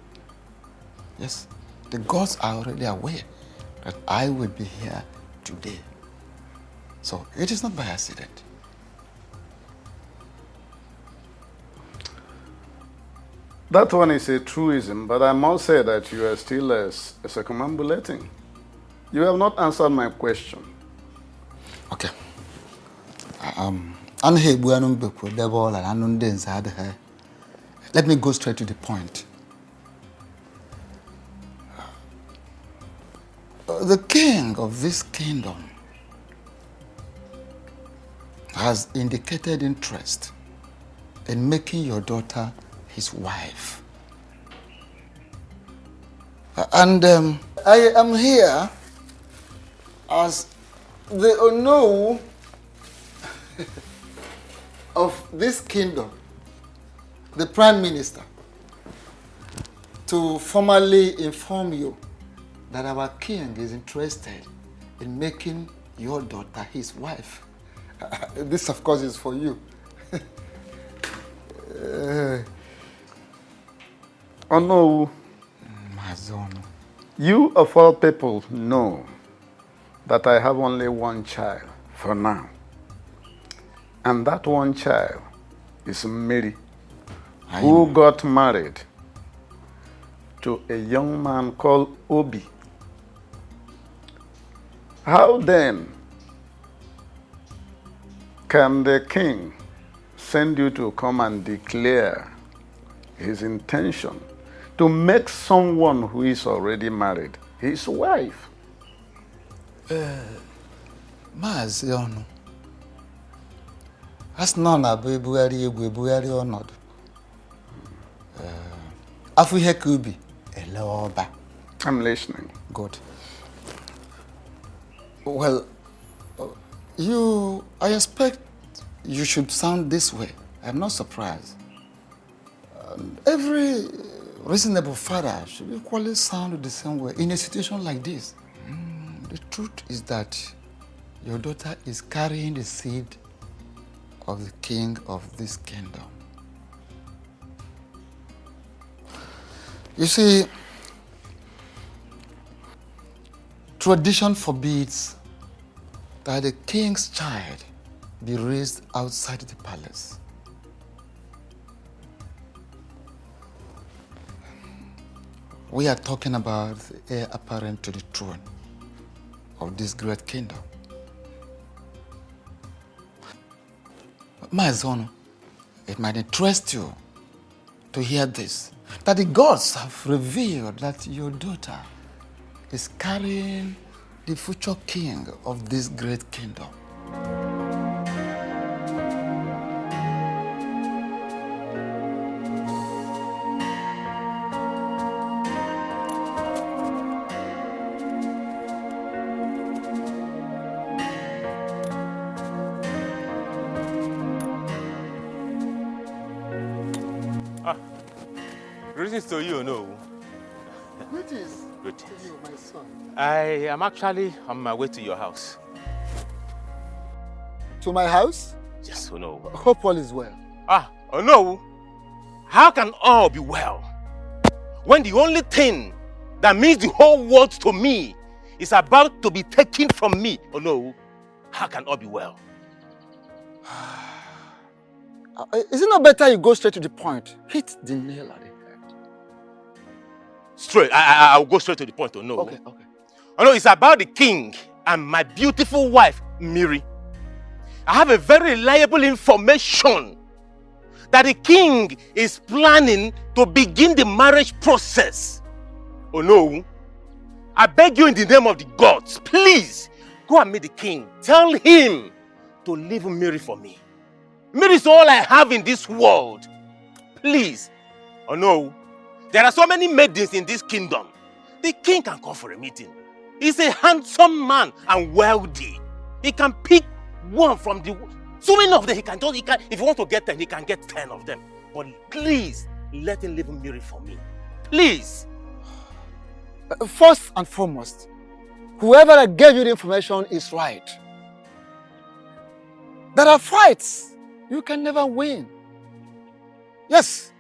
Yes, the gods are already aware that I will be here today. So it is not by accident. That one is a truism, but I must say that you are still circumambulating. You have not answered my question. Okay. Let me go straight to the point. The king of this kingdom has indicated interest in making your daughter his wife. And I am here as the Ono of this kingdom, the Prime Minister, to formally inform you that our king is interested in making your daughter his wife. This, of course, is for you. Oh no. Mazono. You of all people know that I have only one child for now. And that one child is Mary, who got married to a young man called Obi. How then can the king send you to come and declare his intention to make someone who is already married his wife? Maazị as none are Buhari honored. Afuhe Kubi, Eloba. I'm listening. Good. Well, I expect you should sound this way. I'm not surprised. Every reasonable father should equally sound the same way in a situation like this. The truth is that your daughter is carrying the seed of the king of this kingdom. You see, tradition forbids that the king's child be raised outside the palace. We are talking about the heir apparent to the throne of this great kingdom. My son, it might interest you to hear this, that the gods have revealed that your daughter is carrying the future king of this great kingdom. Greetings to you, no? Greetings. Greetings. To you, my son. I am actually on my way to your house. To my house? Yes, oh no. Hope all is well. Oh no. How can all be well when the only thing that means the whole world to me is about to be taken from me. Oh no, how can all be well? Is it not better you go straight to the point? Hit the nail at the head. Straight, I'll go straight to the point. Oh no. Okay. Oh no, it's about the king and my beautiful wife, Miri. I have a very reliable information that the king is planning to begin the marriage process. Oh no. I beg you in the name of the gods, please, go and meet the king. Tell him to leave Miri for me. Miri is all I have in this world. Please. Oh no. There are so many maidens in this kingdom. The king can call for a meeting. He's a handsome man and wealthy. He can pick one from the... So many of them, if he wants to get 10, he can get 10 of them. But please, let him leave Miri for me. Please. First and foremost, whoever that gave you the information is right. There are fights you can never win. Yes.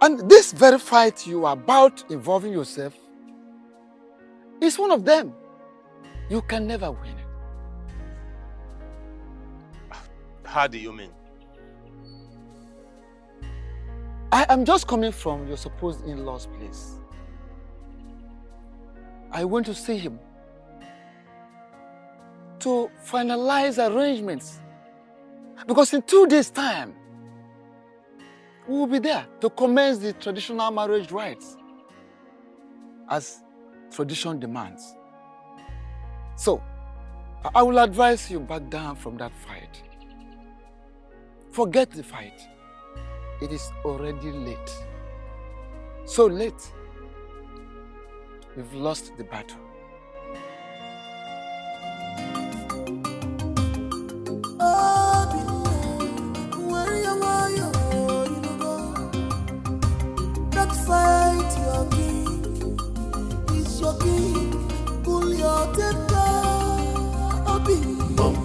And this very fight you are about involving yourself is one of them. You can never win it. How do you mean? I am just coming from your supposed in-law's place. I went to see him to finalize arrangements. Because in 2 days' time, we will be there to commence the traditional marriage rites as tradition demands. So, I will advise you back down from that fight. Forget the fight. It is already late. So late, we've lost the battle. Fight your king, he's your king, pull your temper, Obi. Don't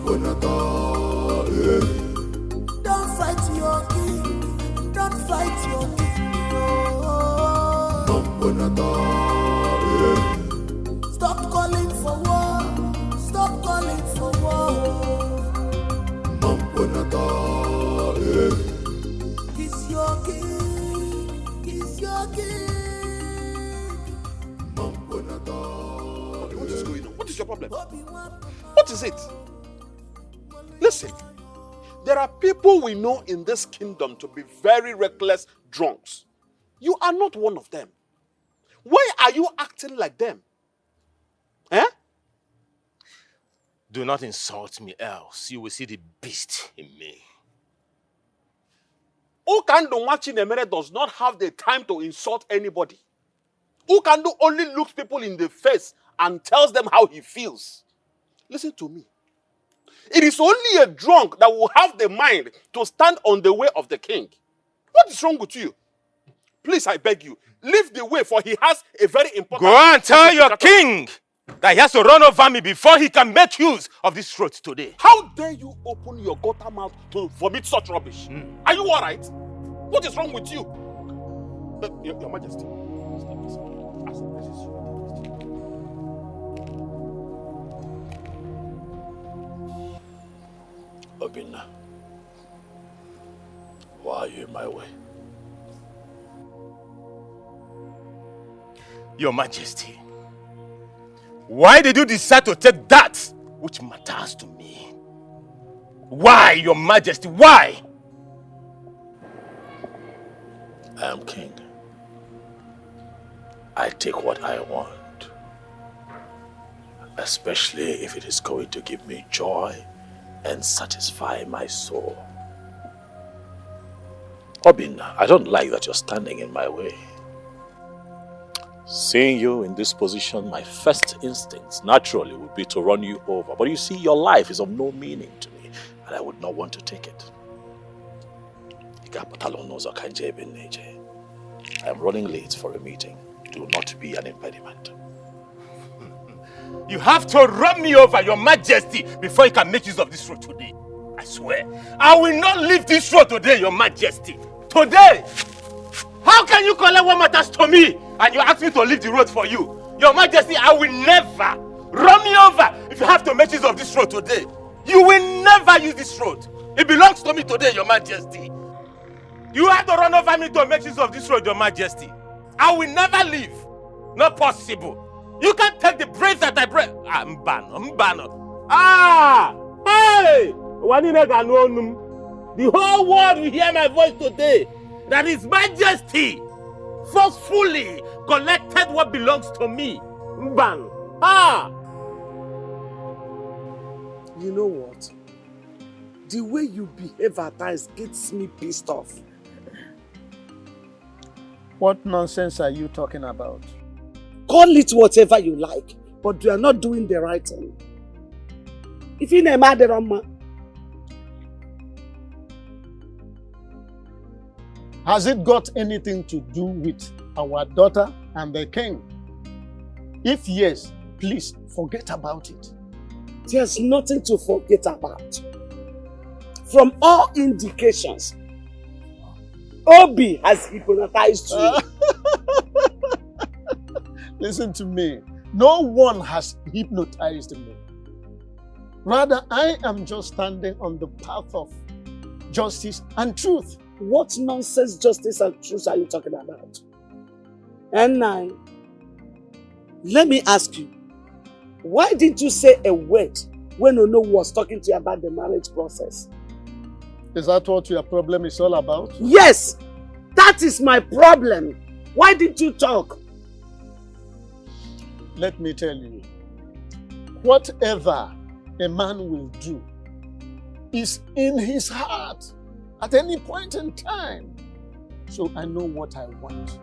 fight your king, don't fight your king. Stop calling for war, stop calling for war. He's your king. What is going on? What is your problem? What is it? Listen, there are people we know in this kingdom to be very reckless drunks. You are not one of them. Why are you acting like them? Eh? Do not insult me, else you will see the beast in me. Ukando Machinemere does not have the time to insult anybody. Ukando only looks people in the face and tells them how he feels. Listen to me. It is only a drunk that will have the mind to stand on the way of the king. What is wrong with you? Please, I beg you, leave the way, for he has a very important... Go and tell your king that he has to run over me before he can make use of this throat today. How dare you open your gutter mouth to vomit such rubbish? Are you all right? What is wrong with you? Your Majesty. Obinna, why are you in my way? Your Majesty, why did you decide to take that which matters to me? Why, Your Majesty, why? I am king. I take what I want, especially if it is going to give me joy and satisfy my soul. Obinna, I don't like that you're standing in my way. Seeing you in this position, my first instincts naturally would be to run you over. But you see, your life is of no meaning to me, and I would not want to take it. I am running late for a meeting. Do not be an impediment. You have to run me over, Your Majesty, before you can make use of this road today. I swear, I will not leave this road today, Your Majesty. Today! How can you collect what matters to me and you ask me to leave the road for you. Your Majesty, I will never run me over if you have to make use of this road today. You will never use this road. It belongs to me today, Your Majesty. You have to run over me to make use of this road, Your Majesty. I will never leave. Not possible. You can't take the breath that I breathe. I'm banned. Ah! Hey! The whole world will hear my voice today. That His Majesty forcefully collected what belongs to me. Mban. Ah! You know what? The way you behave at times gets me pissed off. What nonsense are you talking about? Call it whatever you like, but you are not doing the right thing. If you name Aderama, has it got anything to do with our daughter and the king? If yes, please forget about it. There's nothing to forget about. From all indications, Obi has hypnotized you. Listen to me. No one has hypnotized me. Rather, I am just standing on the path of justice and truth. What nonsense justice and truth are you talking about? And now, let me ask you, why didn't you say a word when Ono was talking to you about the marriage process? Is that what your problem is all about? Yes! That is my problem. Why didn't you talk? Let me tell you, whatever a man will do is in his heart at any point in time. So I know what I want.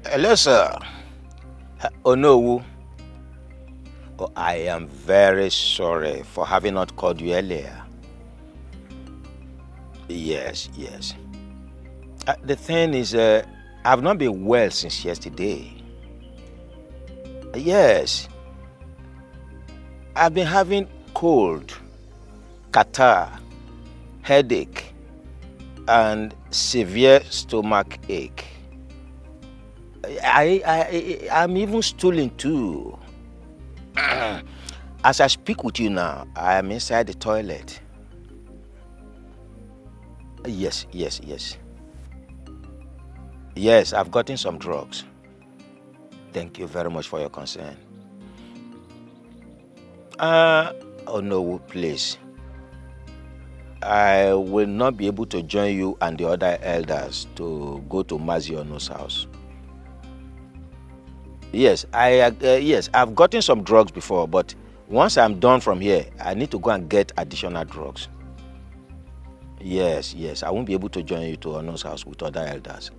Hello, sir. Onowu. Oh, I am very sorry for having not called you earlier. Yes. The thing is, I've not been well since yesterday. Yes. I've been having cold, catarrh, headache, and severe stomach ache. I'm even stooling too. As I speak with you now, I am inside the toilet. Yes. Yes, I've gotten some drugs. Thank you very much for your concern. Oh no, please. I will not be able to join you and the other elders to go to Maziono's house. Yes, I've gotten some drugs before, but once I'm done from here, I need to go and get additional drugs. Yes, I won't be able to join you to Ono's house with other elders.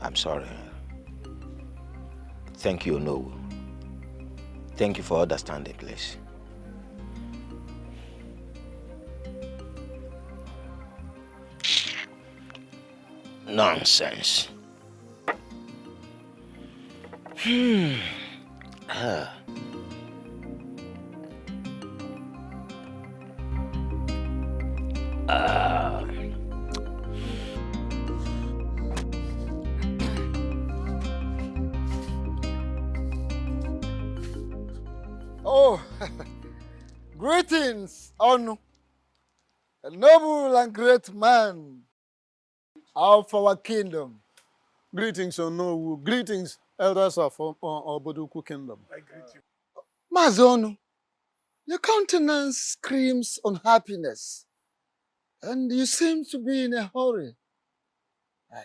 I'm sorry. Thank you, Ono. Thank you for understanding, please. Nonsense. Oh, greetings, Onu, a noble and great man of our kingdom. Greetings, Ono. Greetings, elders of Oboduku Kingdom. I greet you. Mazonu, your countenance screams unhappiness, and you seem to be in a hurry.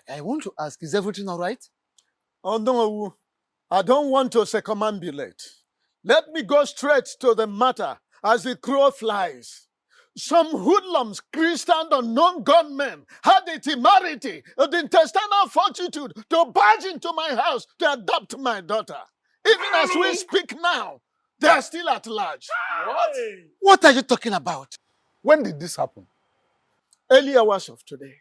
I want to ask, is everything all right? Oh, no, I don't want to circumambulate. Let me go straight to the matter as the crow flies. some hoodlums, Christian unknown gunmen, had the temerity, the intestinal fortitude to barge into my house to adopt my daughter. Even as we speak now, they are still at large. What? What are you talking about? When did this happen? Early hours of today.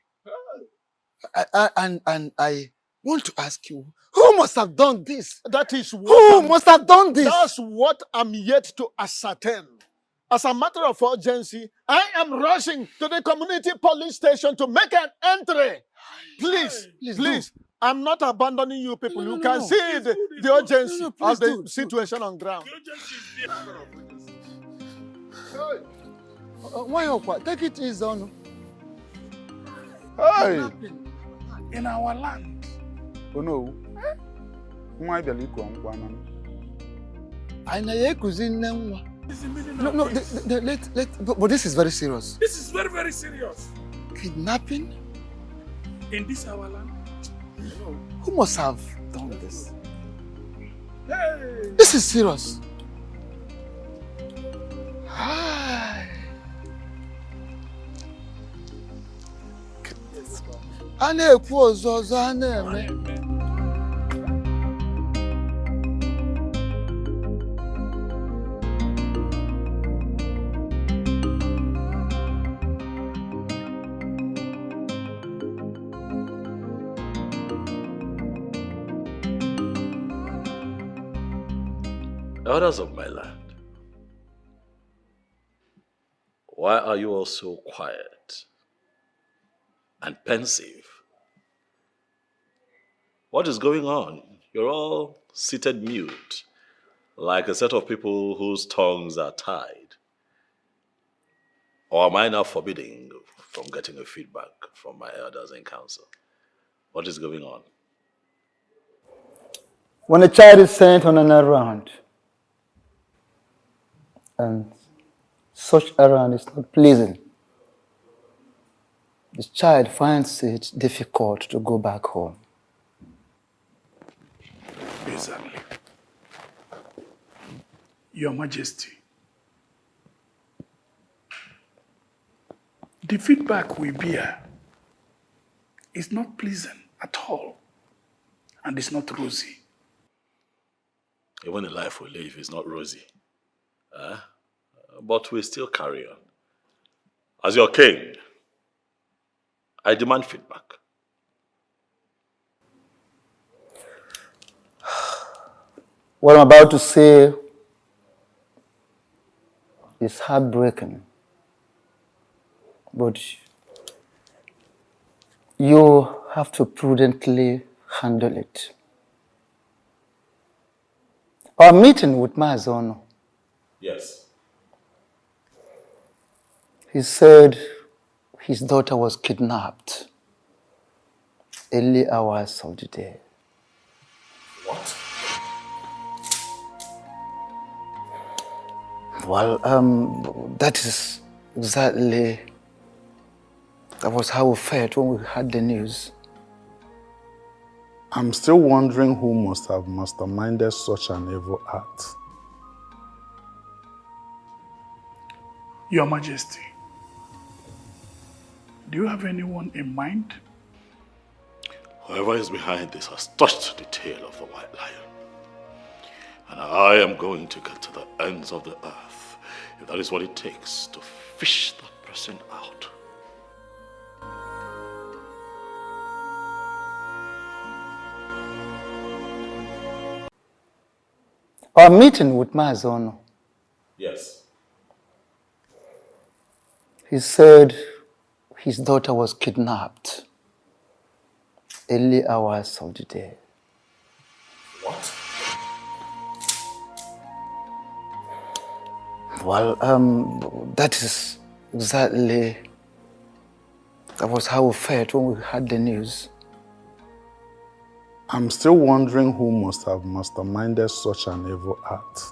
I want to ask you, who must have done this? That is what Who must have done this? That's what I'm yet to ascertain. As a matter of urgency, I am rushing to the community police station to make an entry. Please, please. I'm not abandoning you people. You can see the urgency of the situation on ground. Why? Take it easy on. Hey! In our land. Oh no. Why the liquor on one? I know No, but this is very serious. This is very, very serious. Kidnapping? In this our land? Who must have done this? Hey! This is serious. Hi. Daughters of my land, why are you all so quiet and pensive? What is going on? You're all seated mute, like a set of people whose tongues are tied. Or am I now forbidding from getting a feedback from my elders in council? What is going on? When a child is sent on an errand, and such errand is not pleasing, the child finds it difficult to go back home. Exactly. Your Majesty, the feedback we bear is not pleasant at all, and it's not rosy. Even the life we live is not rosy. But we still carry on. As your king, I demand feedback. What I'm about to say is heartbreaking, but you have to prudently handle it. Our meeting with Mazono, Yes. he said his daughter was kidnapped early hours of the day. What? Well, that is exactly, that was how we felt when we heard the news. I'm still wondering who must have masterminded such an evil act. Your Majesty, do you have anyone in mind? Whoever is behind this has touched the tail of the white lion. And I am going to get to the ends of the earth, if that is what it takes to fish that person out. Our meeting with Mazono, Yes. he said his daughter was kidnapped early hours of the day. What? Well, that is exactly, that was how we felt when we heard the news. I'm still wondering who must have masterminded such an evil act.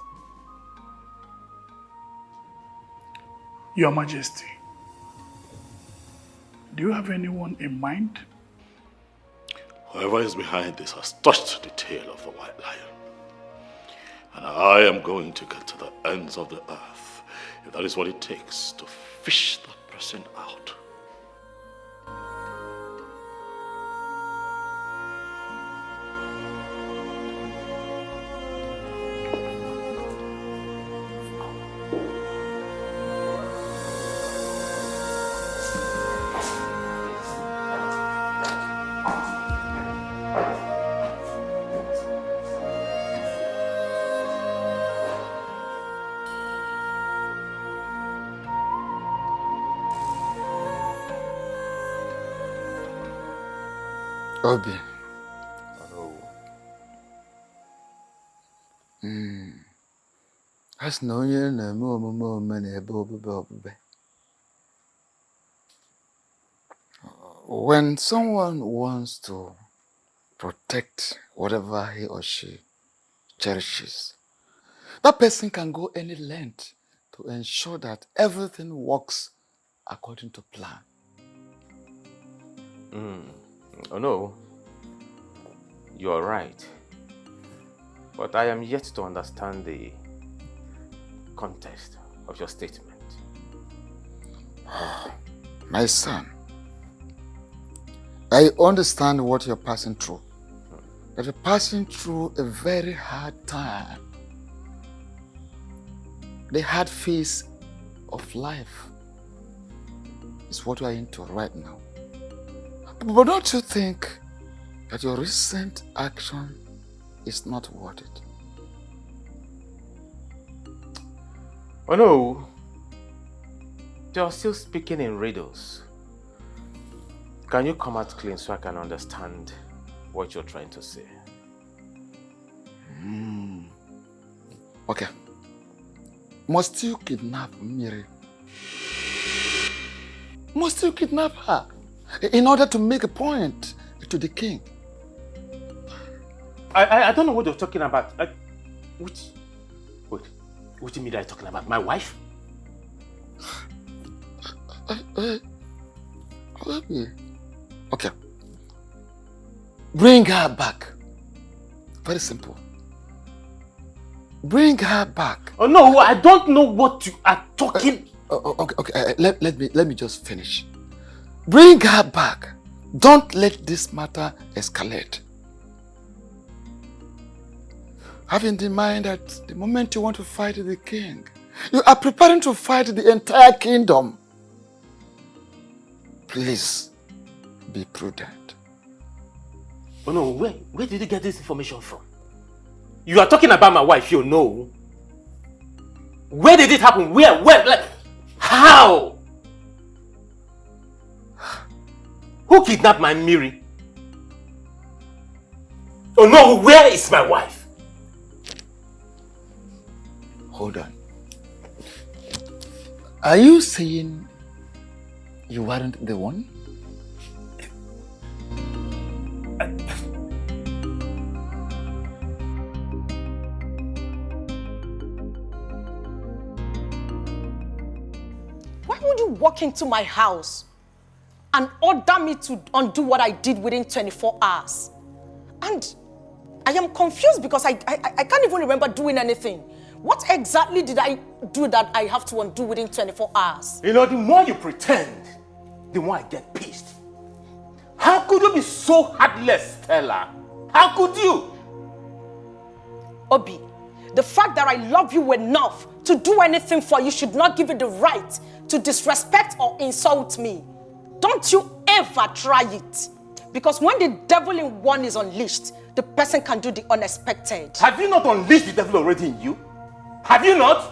Your Majesty, do you have anyone in mind? Whoever is behind this has touched the tail of the white lion. And I am going to get to the ends of the earth, if that is what it takes to fish that person out. Obi. Hello. As no year no more many above. When someone wants to protect whatever he or she cherishes, that person can go any length to ensure that everything works according to plan. Oh no, you're right. But I am yet to understand the context of your statement. My son, I understand what you're passing through. That you're passing through a very hard time. The hard phase of life is what you are into right now. But don't you think that your recent action is not worth it? Oh no, you're still speaking in riddles. Can you come out clean so I can understand what you're trying to say? Okay. Must you kidnap Miri? Must you kidnap her in order to make a point to the king? I don't know what you're talking about. What do you mean that you're talking about? My wife? Okay. Bring her back. Very simple. Bring her back. Oh no, I don't know what you are talking. Okay. Let me just finish. Bring her back. Don't let this matter escalate. Have in mind that the moment you want to fight the king, you are preparing to fight the entire kingdom. Please be prudent. Oh no, where did you get this information from? You are talking about my wife, you know. Where did it happen? Where? Like, how? Who kidnapped my Miri? Oh no, where is my wife? Hold on. Are you saying you weren't the one? Why would you walk into my house and order me to undo what I did within 24 hours? And I am confused because I can't even remember doing anything. What exactly did I do that I have to undo within 24 hours? You know, the more you pretend, the more I get pissed. How could you be so heartless, Stella? How could you? Obi, the fact that I love you enough to do anything for you should not give you the right to disrespect or insult me. Don't you ever try it. Because when the devil in one is unleashed, the person can do the unexpected. Have you not unleashed the devil already in you? Have you not?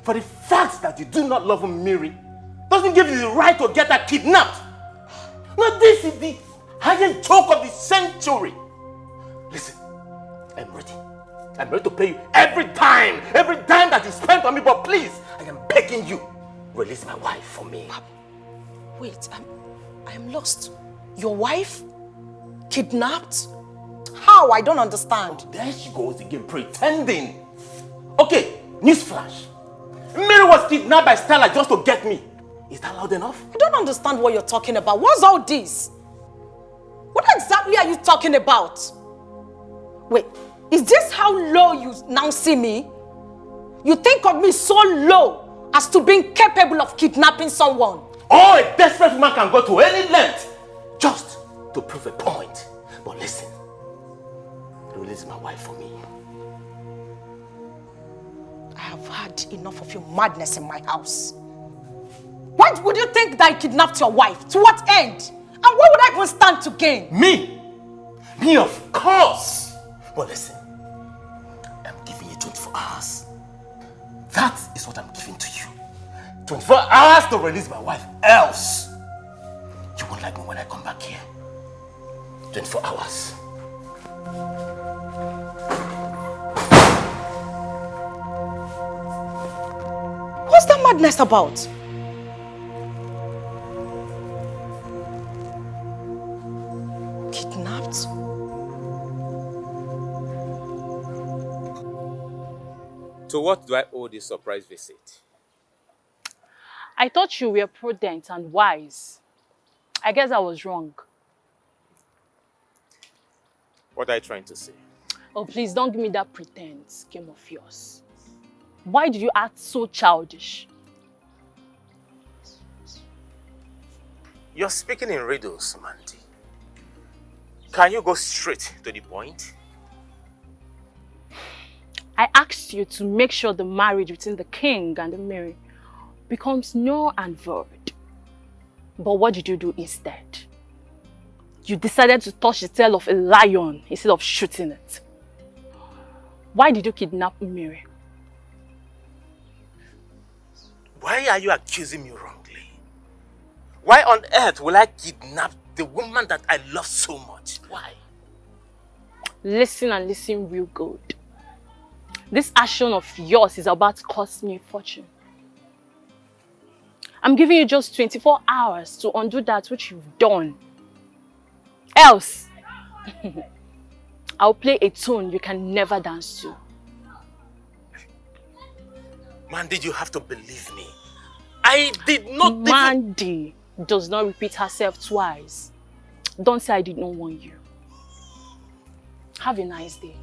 For the fact that you do not love Miri doesn't give you the right to get her kidnapped. Now this is the highest joke of the century. Listen, I'm ready. I'm ready to pay you every dime that you spent on me, but please, I am begging you, release my wife for me. Wait, I am lost. Your wife? Kidnapped? How? I don't understand. Oh, there she goes again, pretending. Okay, newsflash. Mary was kidnapped by Stella just to get me. Is that loud enough? I don't understand what you're talking about. What's all this? What exactly are you talking about? Wait, is this how low you now see me? You think of me so low as to being capable of kidnapping someone. Oh, a desperate woman can go to any length just to prove a point. But listen, release my wife for me. I have had enough of your madness in my house. Why would you think that I kidnapped your wife? To what end? And what would I even stand to gain? Me? Me, of course. But listen, I'm giving you 24 hours. That is what I'm giving to you. 24 hours to release my wife. Else, you won't like me when I come back here. 24 hours. What's that madness about? Kidnapped? To what do I owe this surprise visit? I thought you were prudent and wise. I guess I was wrong. What are you trying to say? Oh, please don't give me that pretense game of yours. Why did you act so childish? You're speaking in riddles, Mandy. Can you go straight to the point? I asked you to make sure the marriage between the king and the Mary becomes null and void. But what did you do instead? You decided to touch the tail of a lion instead of shooting it. Why did you kidnap Mary? Why are you accusing me wrongly? Why on earth will I kidnap the woman that I love so much? Why? Listen and listen real good. This action of yours is about to cost me a fortune. I'm giving you just 24 hours to undo that which you've done. Else, I'll play a tune you can never dance to. Mandy, you have to believe me. I did not... Mandy does not repeat herself twice. Don't say I did not warn you. Have a nice day.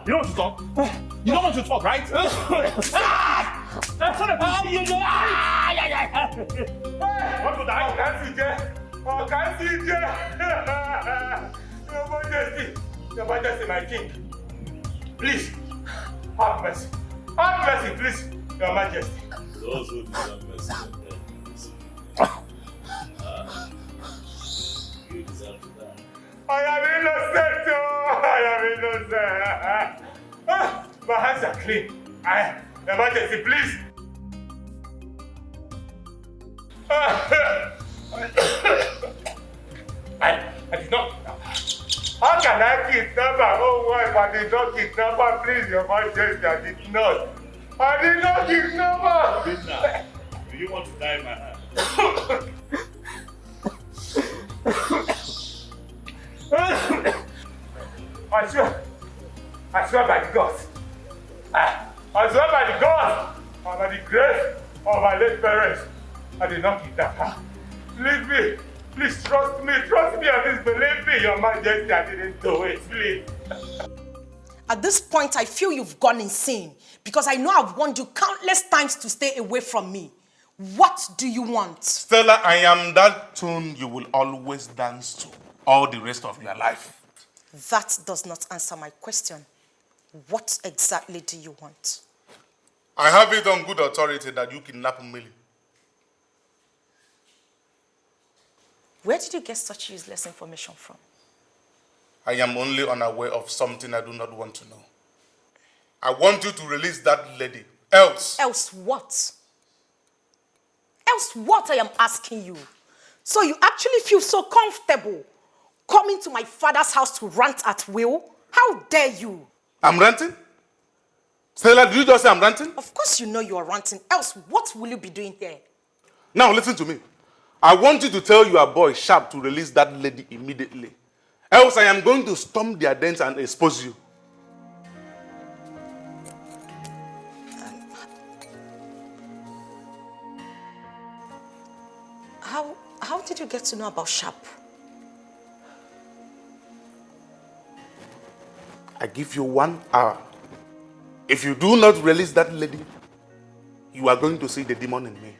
You don't want to talk? You don't want to talk, right? Son of a... Want to die? Your Majesty, my king. Please, have mercy. Have mercy, please, Your Majesty. Those who deserve mercy are dead. You deserve to die. I am innocent, I am innocent. My hands are clean. Your Majesty, please. I did not. How can I kidnap her own wife? I did not kidnap her, please, Your Majesty. I did not. I did not kidnap her. Obinna, do you want to die in my hand? I swear by the gods. I swear by the gods and by the grace of my late parents, I did not kidnap her. Leave me. Please trust me and please believe me, Your Majesty. I didn't do it, please. At this point, I feel you've gone insane because I know I've warned you countless times to stay away from me. What do you want? Stella, I am that tune you will always dance to all the rest of your life. That does not answer my question. What exactly do you want? I have it on good authority that you kidnapped Millie. Where did you get such useless information from? I am only unaware of something I do not want to know. I want you to release that lady. Else. Else what? Else what, I am asking you? So you actually feel so comfortable coming to my father's house to rant at will? How dare you? I'm ranting? Stella, did you just say I'm ranting? Of course you know you are ranting. Else what will you be doing here? Now listen to me. I want you to tell your boy Sharp to release that lady immediately. Else I am going to storm their dens and expose you. How did you get to know about Sharp? I give you 1 hour. If you do not release that lady, you are going to see the demon in me.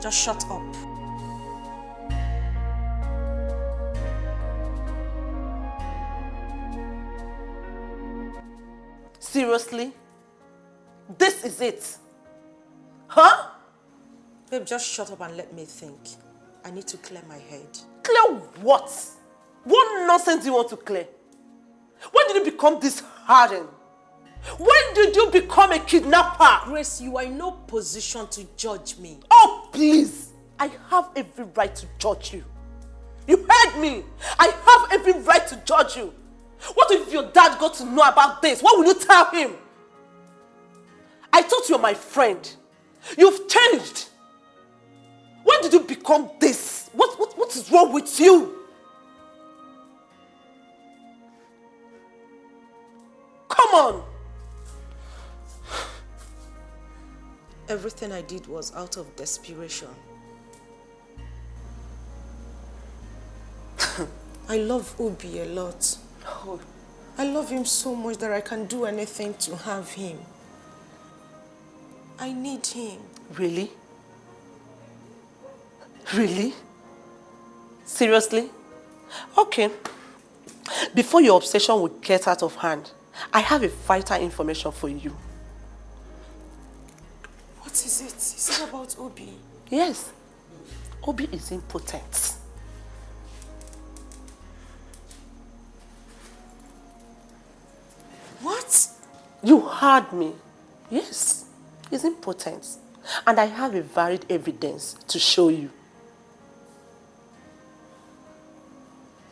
Just shut up. Seriously? This is it? Huh? Babe, just shut up and let me think. I need to clear my head. Clear what? What nonsense do you want to clear? When did you become this hardened? When did you become a kidnapper? Grace, you are in no position to judge me. Oh, please. I have every right to judge you. You heard me. I have every right to judge you. What if your dad got to know about this? What will you tell him? I thought you were my friend. You've changed. When did you become this? What is wrong with you? Come on. Everything I did was out of desperation. I love Obi a lot. Oh. I love him so much that I can do anything to have him. I need him. Really? Really? Seriously? Okay. Before your obsession will get out of hand, I have a vital information for you. What is it? Is it about Obi? Yes. Obi is impotent. What? You heard me. Yes. He's impotent. And I have a varied evidence to show you.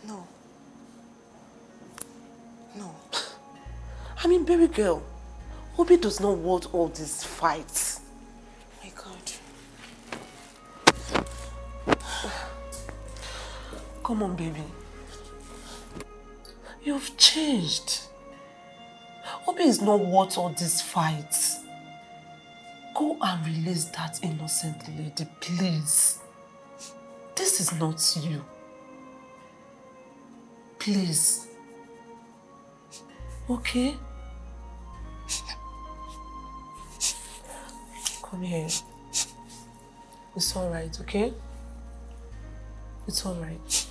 No. No. I mean, baby girl, Obi does not want all these fights. My God. Come on, baby. You've changed. Obi is not worth all these fights. Go and release that innocent lady, please. This is not you. Please. Okay? Come here. It's all right, okay? It's all right.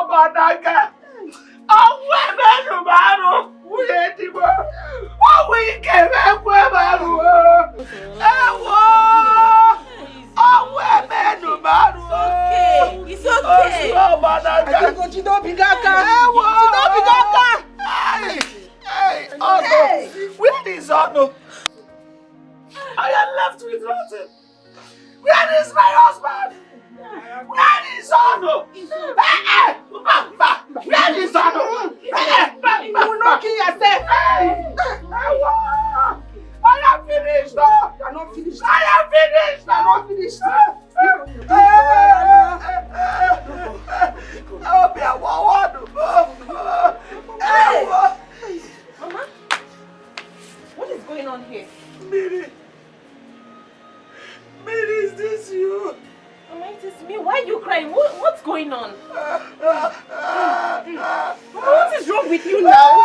Banaga. Oh, women, man, we ain't even. Oh, we came back, women. Oh, women, man. It's okay. Oh, Banaga. Hey, Otto. Where is Otto? I am left with nothing. Where is my husband? Where is Otto? Where is Otto? You will not kill yourself. I am finished. You are not finished. I am finished. You are not finished. I'll be a Mama, what is going on here? Miri, is this you? Mama, it is me. Why are you crying? What's going on? Mama, what is wrong with you now?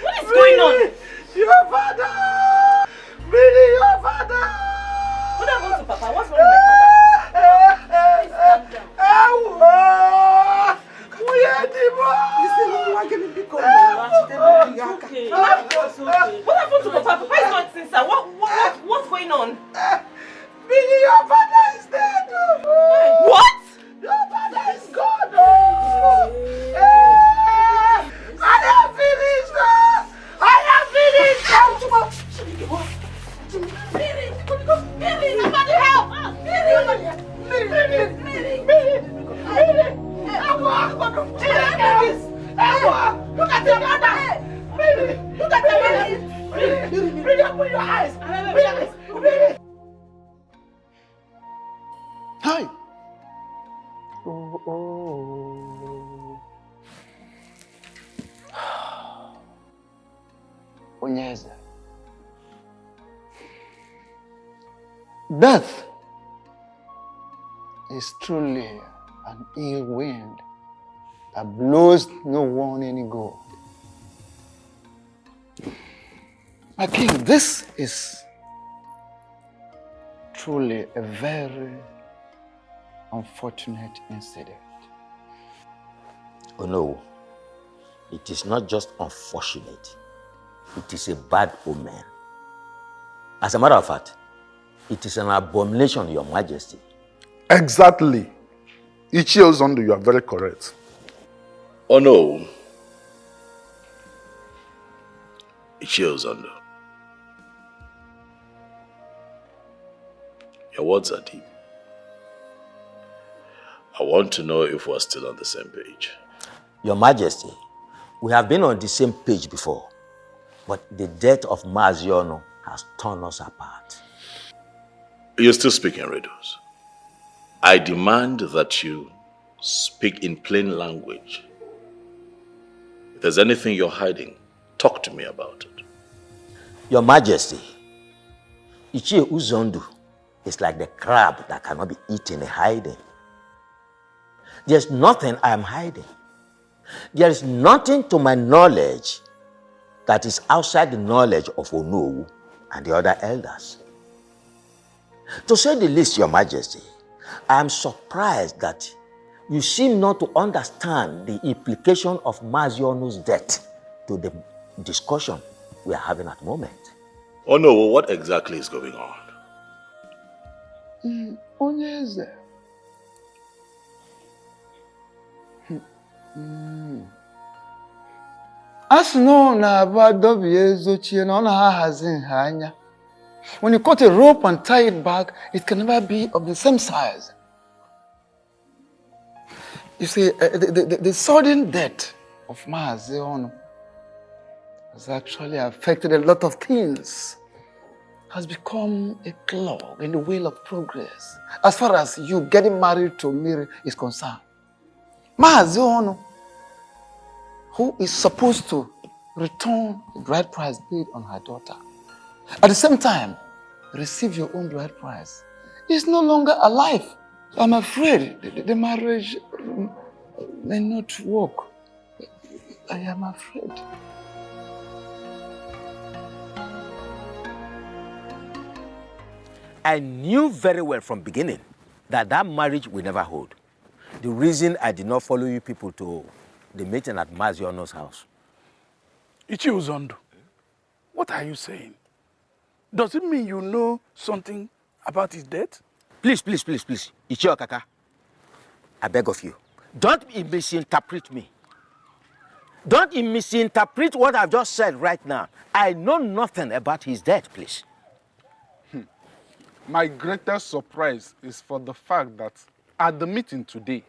What is going on? Your father! Miri, your father! What happened to Papa? What's wrong with my father? Please calm down. Okay. What happened to Papa? Papa is not sincere. What's going on? Miri, your father is dead! What? Your father is gone! I am finished! I am finished! Miri, somebody help! Look at your mother! Look at your mother! Miri, open your eyes! Miri! Hi. Onyeza. Death is truly an ill wind that blows no one any good. My king, this is truly a very unfortunate incident. Oh no, it is not just unfortunate, it is a bad omen. As a matter of fact, it is an abomination, Your Majesty. Exactly. Ichie Ozondo, you are very correct. Oh no. Ichie Ozondo. Your words are deep. I want to know if we're still on the same page. Your Majesty, we have been on the same page before, but the death of Maziono has torn us apart. You're still speaking riddles. I demand that you speak in plain language. If there's anything you're hiding, talk to me about it. Your Majesty, Ichie Uzondu is like the crab that cannot be eaten in hiding. There's nothing I am hiding. There is nothing to my knowledge that is outside the knowledge of Onowu and the other elders. To say the least, Your Majesty, I am surprised that you seem not to understand the implication of Maziono's death to the discussion we are having at the moment. Oh no, what exactly is going on? Onyeze. Asno na abadobi ezochie na ona ha hazin ha anya. When you cut a rope and tie it back, it can never be of the same size. You see, the sudden death of Maazi Ono has actually affected a lot of things. Has become a clog in the wheel of progress as far as you getting married to Miri is concerned. Maazi Ono, who is supposed to return the bride price paid on her daughter, at the same time receive your own bride price, is no longer alive. I'm afraid the marriage may not work. I am afraid. I knew very well from beginning that that marriage will never hold. The reason I did not follow you people to the meeting at Maziono's house. Ichi Uzondo, what are you saying? Does it mean you know something about his death? Please, please, please, please. Ichi Okaka, I beg of you, don't misinterpret me. Don't misinterpret what I've just said right now. I know nothing about his death, please. My greatest surprise is for the fact that at the meeting today,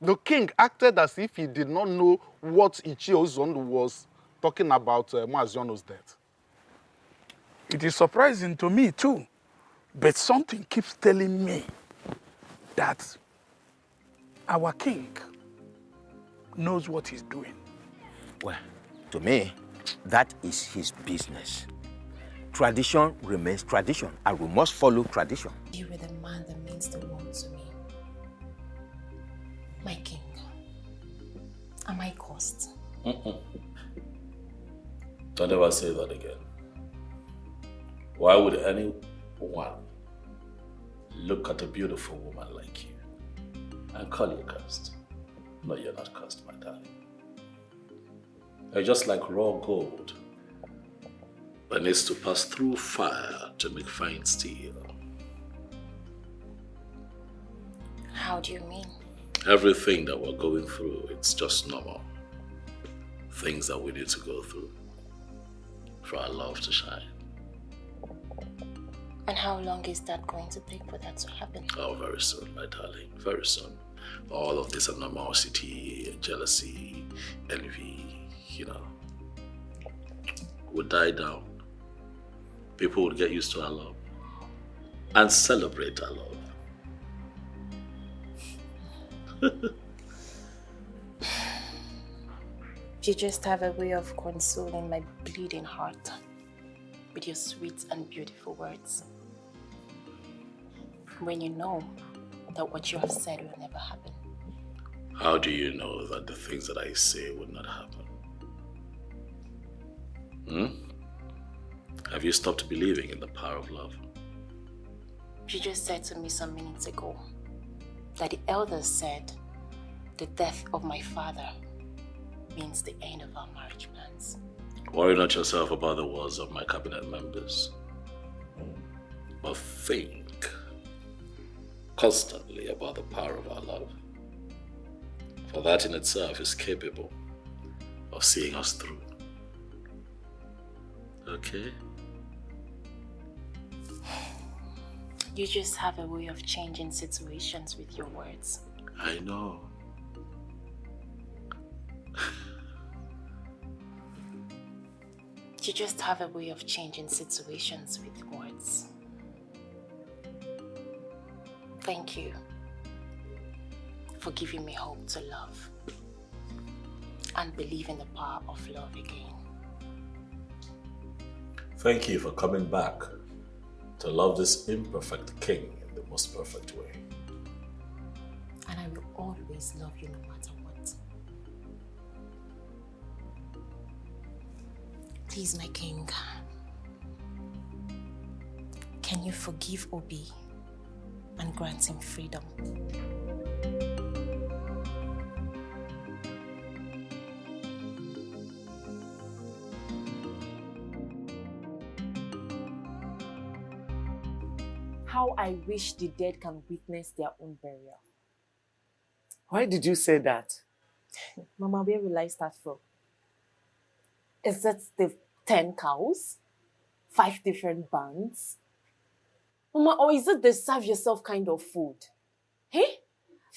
the king acted as if he did not know what Ichi Uzondo was talking about Maziono's death. It is surprising to me too, but something keeps telling me that our king knows what he's doing. Well, to me, that is his business. Tradition remains tradition, and we must follow tradition. You were the man that means the world to me. My king. Am I cursed? Don't ever say that again. Why would anyone look at a beautiful woman like you and call you cursed? No, you're not cursed, my darling. You're just like raw gold that needs to pass through fire to make fine steel. How do you mean? Everything that we're going through, it's just normal. Things that we need to go through for our love to shine. And how long is that going to take for that to happen? Oh, very soon, my darling, very soon. All of this animosity, jealousy, envy, would die down. People would get used to our love and celebrate our love. You just have a way of consoling my bleeding heart with your sweet and beautiful words. When you know that what you have said will never happen. How do you know that the things that I say would not happen? Have you stopped believing in the power of love? You just said to me some minutes ago that the elders said the death of my father means the end of our marriage plans. Worry not yourself about the words of my cabinet members, but think constantly about the power of our love. For that in itself is capable of seeing us through. Okay? You just have a way of changing situations with your words. I know. You just have a way of changing situations with words. Thank you for giving me hope to love and believe in the power of love again. Thank you for coming back to love this imperfect king in the most perfect way. And I will always love you no matter what. Please, my king, can you forgive Obi and grant him freedom? How I wish the dead can witness their own burial. Why did you say that? Mama, where will I start from? Is it the 10 cows? 5 different bands? Mama, or is it the serve yourself kind of food? Hey?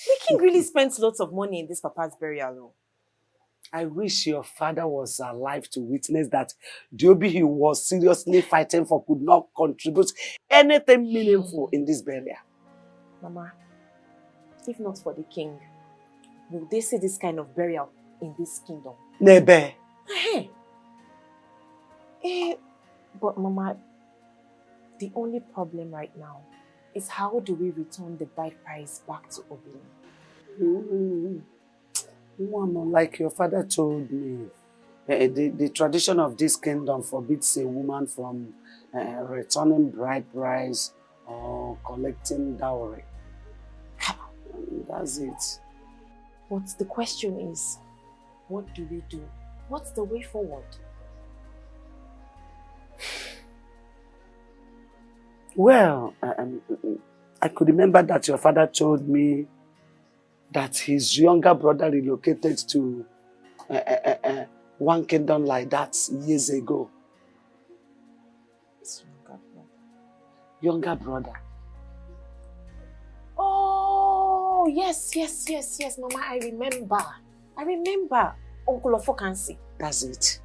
The king really spends lots of money in this papa's burial, though. I wish your father was alive to witness that the Obi he was seriously fighting for could not contribute anything meaningful in this burial. Mama, if not for the king, will they see this kind of burial in this kingdom? Nebe. But Mama, the only problem right now is how do we return the bride price back to Obi? Like your father told me, the tradition of this kingdom forbids a woman from returning bride price or collecting dowry. That's it. But the question is, what do we do? What's the way forward? Well, I could remember that your father told me that his younger brother relocated to one kingdom like that years ago. His younger brother. Younger brother. Oh, yes, Mama, I remember. Uncle Ofokansi. That's it.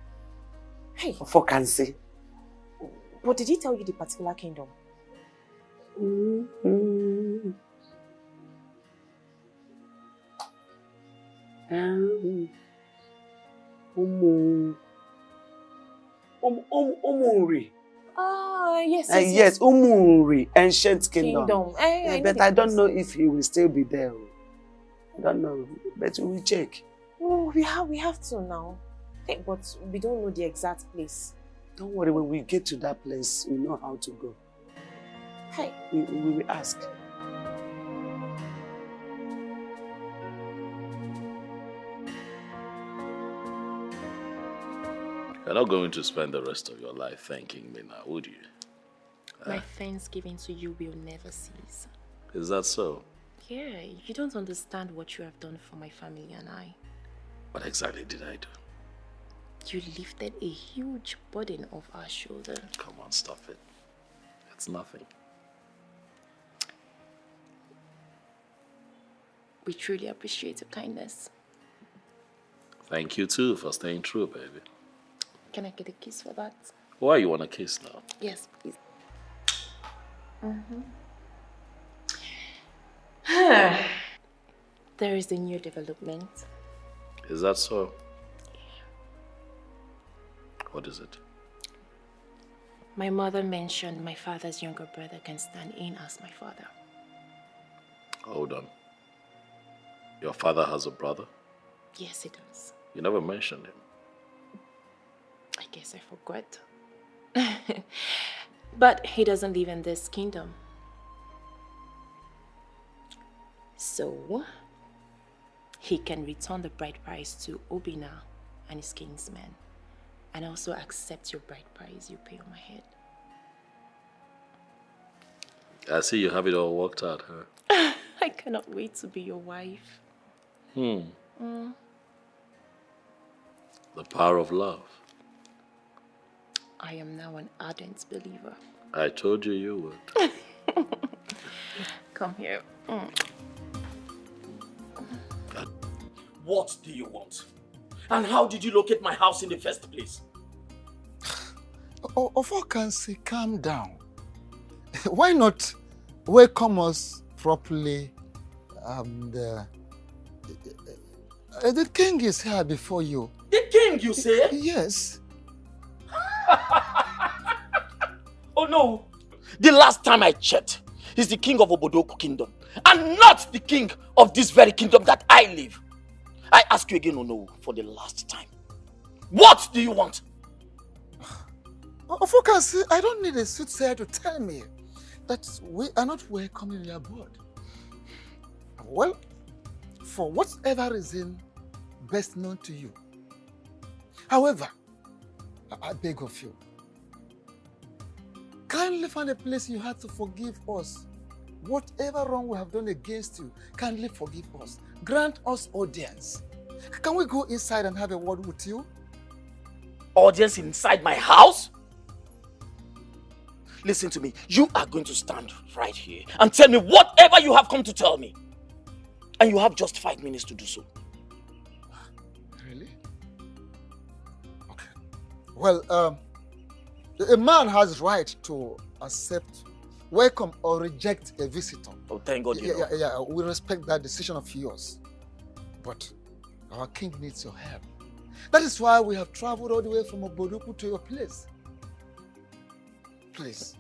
Hey. Ofokansi. But did he tell you the particular kingdom? Umuri. Yes. Yes, Umuri, ancient kingdom. But I don't know if he will still be there. I don't know, but we will check. Oh, we have to now. Hey, but we don't know the exact place. Don't worry, when we get to that place, we know how to go. Hey. We will ask. You're not going to spend the rest of your life thanking me now, would you? My thanksgiving to you will never cease. Is that so? Yeah, you don't understand what you have done for my family and I. What exactly did I do? You lifted a huge burden off our shoulder. Come on, stop it. It's nothing. We truly appreciate your kindness. Thank you too for staying true, baby. Can I get a kiss for that? Why you want a kiss now? Yes, please. There is a new development. Is that so? What is it? My mother mentioned my father's younger brother can stand in as my father. Hold on. Your father has a brother? Yes, he does. You never mentioned him. I guess I forgot. But he doesn't live in this kingdom. So, he can return the bride price to Obina and his kinsmen, and also accept your bride price you pay on my head. I see you have it all worked out, huh? I cannot wait to be your wife. The power of love. I am now an ardent believer. I told you you would. Come here. What do you want? And how did you locate my house in the first place? Ofokansi, calm down. Why not welcome us properly? The king is here before you. The king, you say? Yes. Oh no! The last time I checked, he's the king of Obodoku kingdom, and not the king of this very kingdom that I live. I ask you again, Ono, for the last time. What do you want? Ofokansi, I don't need a soothsayer to tell me that we are not welcome in your board. Well, for whatever reason best known to you. However, I beg of you, kindly find a place you had to forgive us. Whatever wrong we have done against you, kindly forgive us. Grant us audience. Can we go inside and have a word with you? Audience inside my house? Listen to me. You are going to stand right here and tell me whatever you have come to tell me. And you have just 5 minutes to do so. Really? Okay. Well, a man has right to accept, welcome or reject a visitor. Oh, thank God you know. Yeah, we respect that decision of yours. But our king needs your help. That is why we have traveled all the way from Obodoku to your place. Please.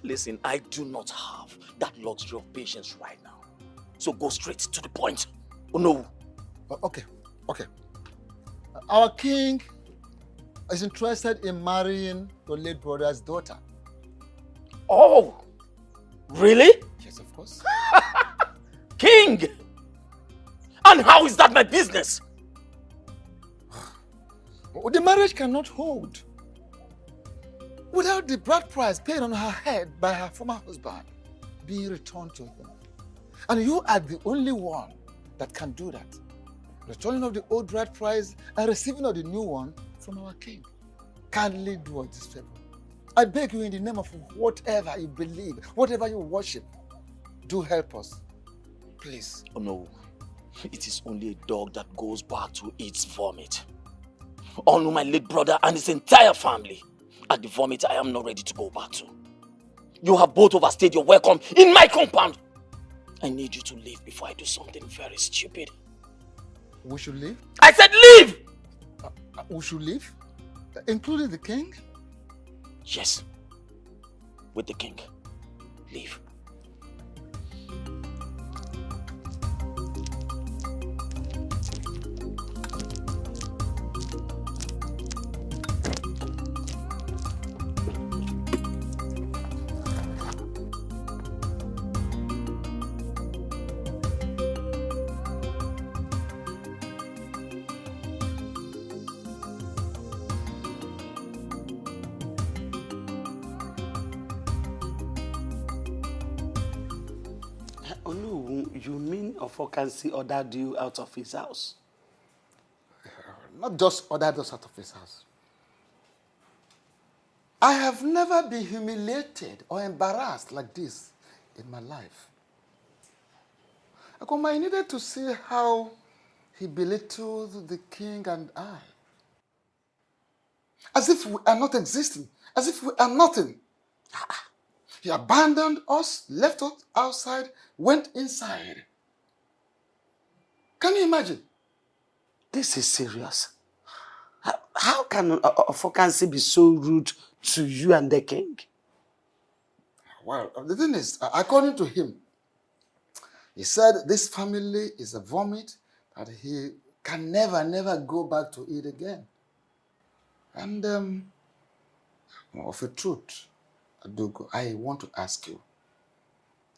Listen, I do not have that luxury of patience right now. So go straight to the point. Oh no. Okay. Our king is interested in marrying your late brother's daughter. Oh, really? Yes, of course. king. And how is that my business? The marriage cannot hold without the bride price paid on her head by her former husband being returned to him. And you are the only one that can do that. Returning of the old bride price and receiving of the new one from our king. Kindly do us this favor. I beg you in the name of whatever you believe, whatever you worship, do help us. Please. Oh no, it is only a dog that goes back to its vomit. Honor my late brother and his entire family. At the vomit I am not ready to go back to. You have both overstayed your welcome in my compound. I need you to leave before I do something very stupid. We should leave? I said leave! We should leave? Including the king? Yes. With the king. Leave. You mean Ofokansi ordered you out of his house? Not just ordered us out of his house. I have never been humiliated or embarrassed like this in my life. I needed to see how he belittled the king and I. As if we are not existing, as if we are nothing. He abandoned us, left us outside, went inside. Can you imagine? This is serious. How can Ofokansi be so rude to you and the king? Well, the thing is, according to him, he said this family is a vomit that he can never go back to it again. And of a truth, Adugo, I want to ask you,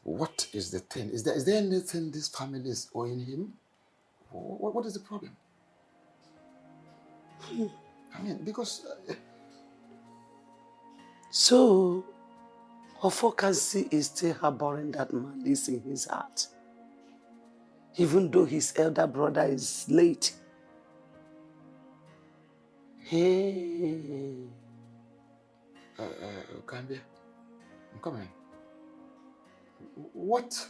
what is the thing? Is there anything this family is owing him? What is the problem? I mean, because... So, Ofokansi is still harboring that malice in his heart, even though his elder brother is late. Hey. Kambia, I'm coming. What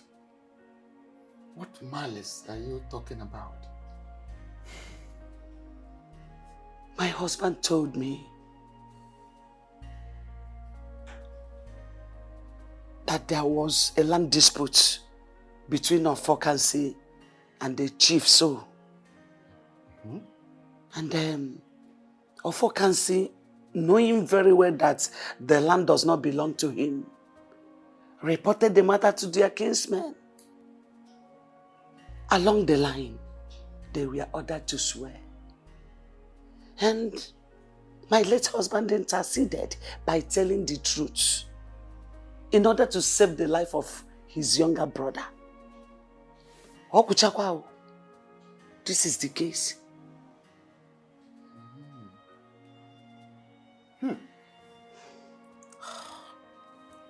malice are you talking about? My husband told me that there was a land dispute between Ofokansi and the chief, so. And Ofokansi, knowing very well that the land does not belong to him, reported the matter to their kinsmen. Along the line, they were ordered to swear. And my late husband interceded by telling the truth in order to save the life of his younger brother. Okuchakwao, this is the case.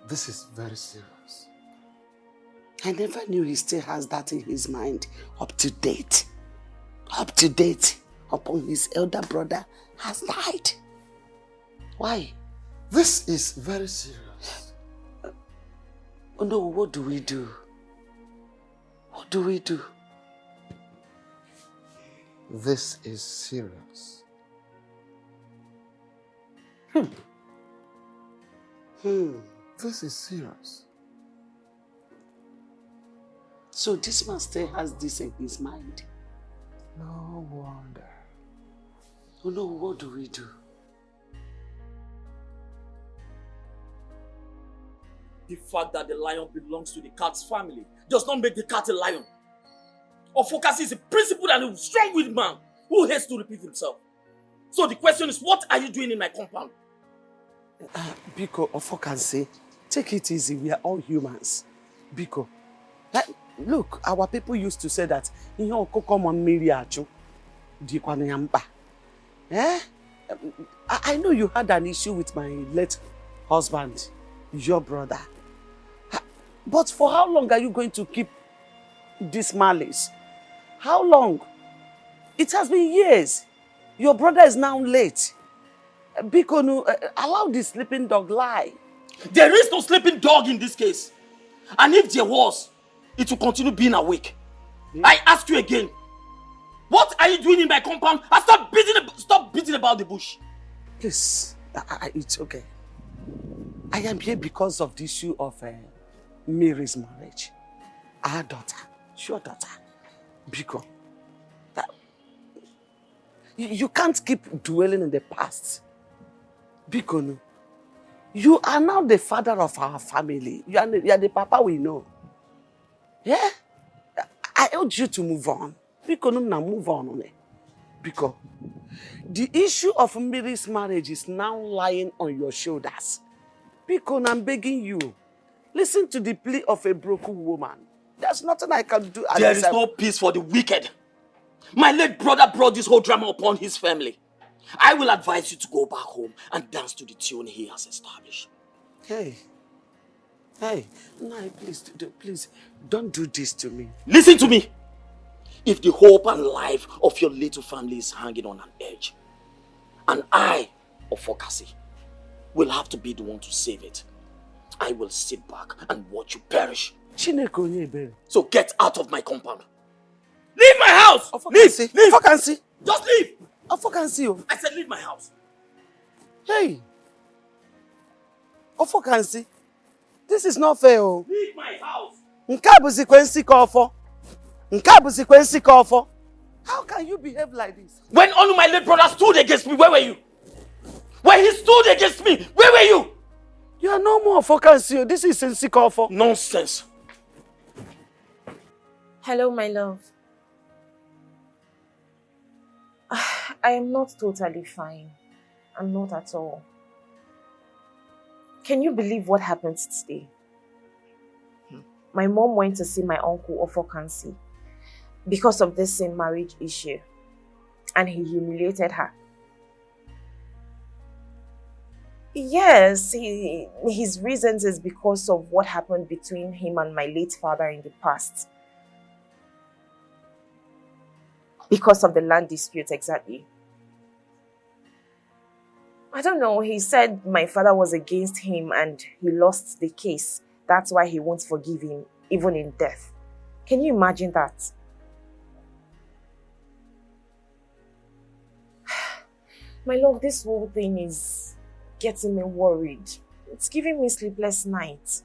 This is very serious. I never knew he still has that in his mind, up to date, upon his elder brother has died. Why? This is very serious. Oh no, what do we do? What do we do? This is serious. This is serious. So this man still has this in his mind. No wonder. Oh no, what do we do? The fact that the lion belongs to the cat's family does not make the cat a lion. Ofokansi is a principled and a strong-willed man who hates to repeat himself. So the question is, what are you doing in my compound? Biko, Ofokansi, take it easy. We are all humans. Biko, Look, our people used to say that eh? I know you had an issue with my late husband, your brother. But for how long are you going to keep this malice? How long? It has been years. Your brother is now late. Bikonu, allow the sleeping dog lie. There is no sleeping dog in this case. And if there was, it will continue being awake. I ask you again, what are you doing in my compound? And stop beating about the bush. Please, it's okay. I am here because of the issue of Mary's marriage. Our daughter, your daughter, Biko. You can't keep dwelling in the past. Biko, you are now the father of our family. You are the papa we know. Yeah? I urge you to move on. Biko, now move on. Because the issue of Mary's marriage is now lying on your shoulders. Biko, I'm begging you. Listen to the plea of a broken woman. There's nothing I can do. There is no peace for the wicked. My late brother brought this whole drama upon his family. I will advise you to go back home and dance to the tune he has established. Hey, no, please, don't do this to me. Listen to me. If the hope and life of your little family is hanging on an edge, and I, Ofokasi, will have to be the one to save it, I will sit back and watch you perish. So get out of my compound. Leave my house! Leave! Ofokansi! Just leave! Ofokansi! I said leave my house. Hey! Ofokansi! This is not fair. Leave my house! How can you behave like this? When all my late brother stood against me, where were you? When he stood against me, where were you? You are no more Ofokansi. This is Nsikofo. Nonsense. Hello, my love. I am not totally fine. I'm not at all. Can you believe what happened today? My mom went to see my uncle Ofokansi because of this same marriage issue, and he humiliated her. Yes, his reasons is because of what happened between him and my late father in the past. Because of the land dispute, exactly. I don't know, he said my father was against him and he lost the case. That's why he won't forgive him, even in death. Can you imagine that? My love, this whole thing is getting me worried. It's giving me sleepless nights.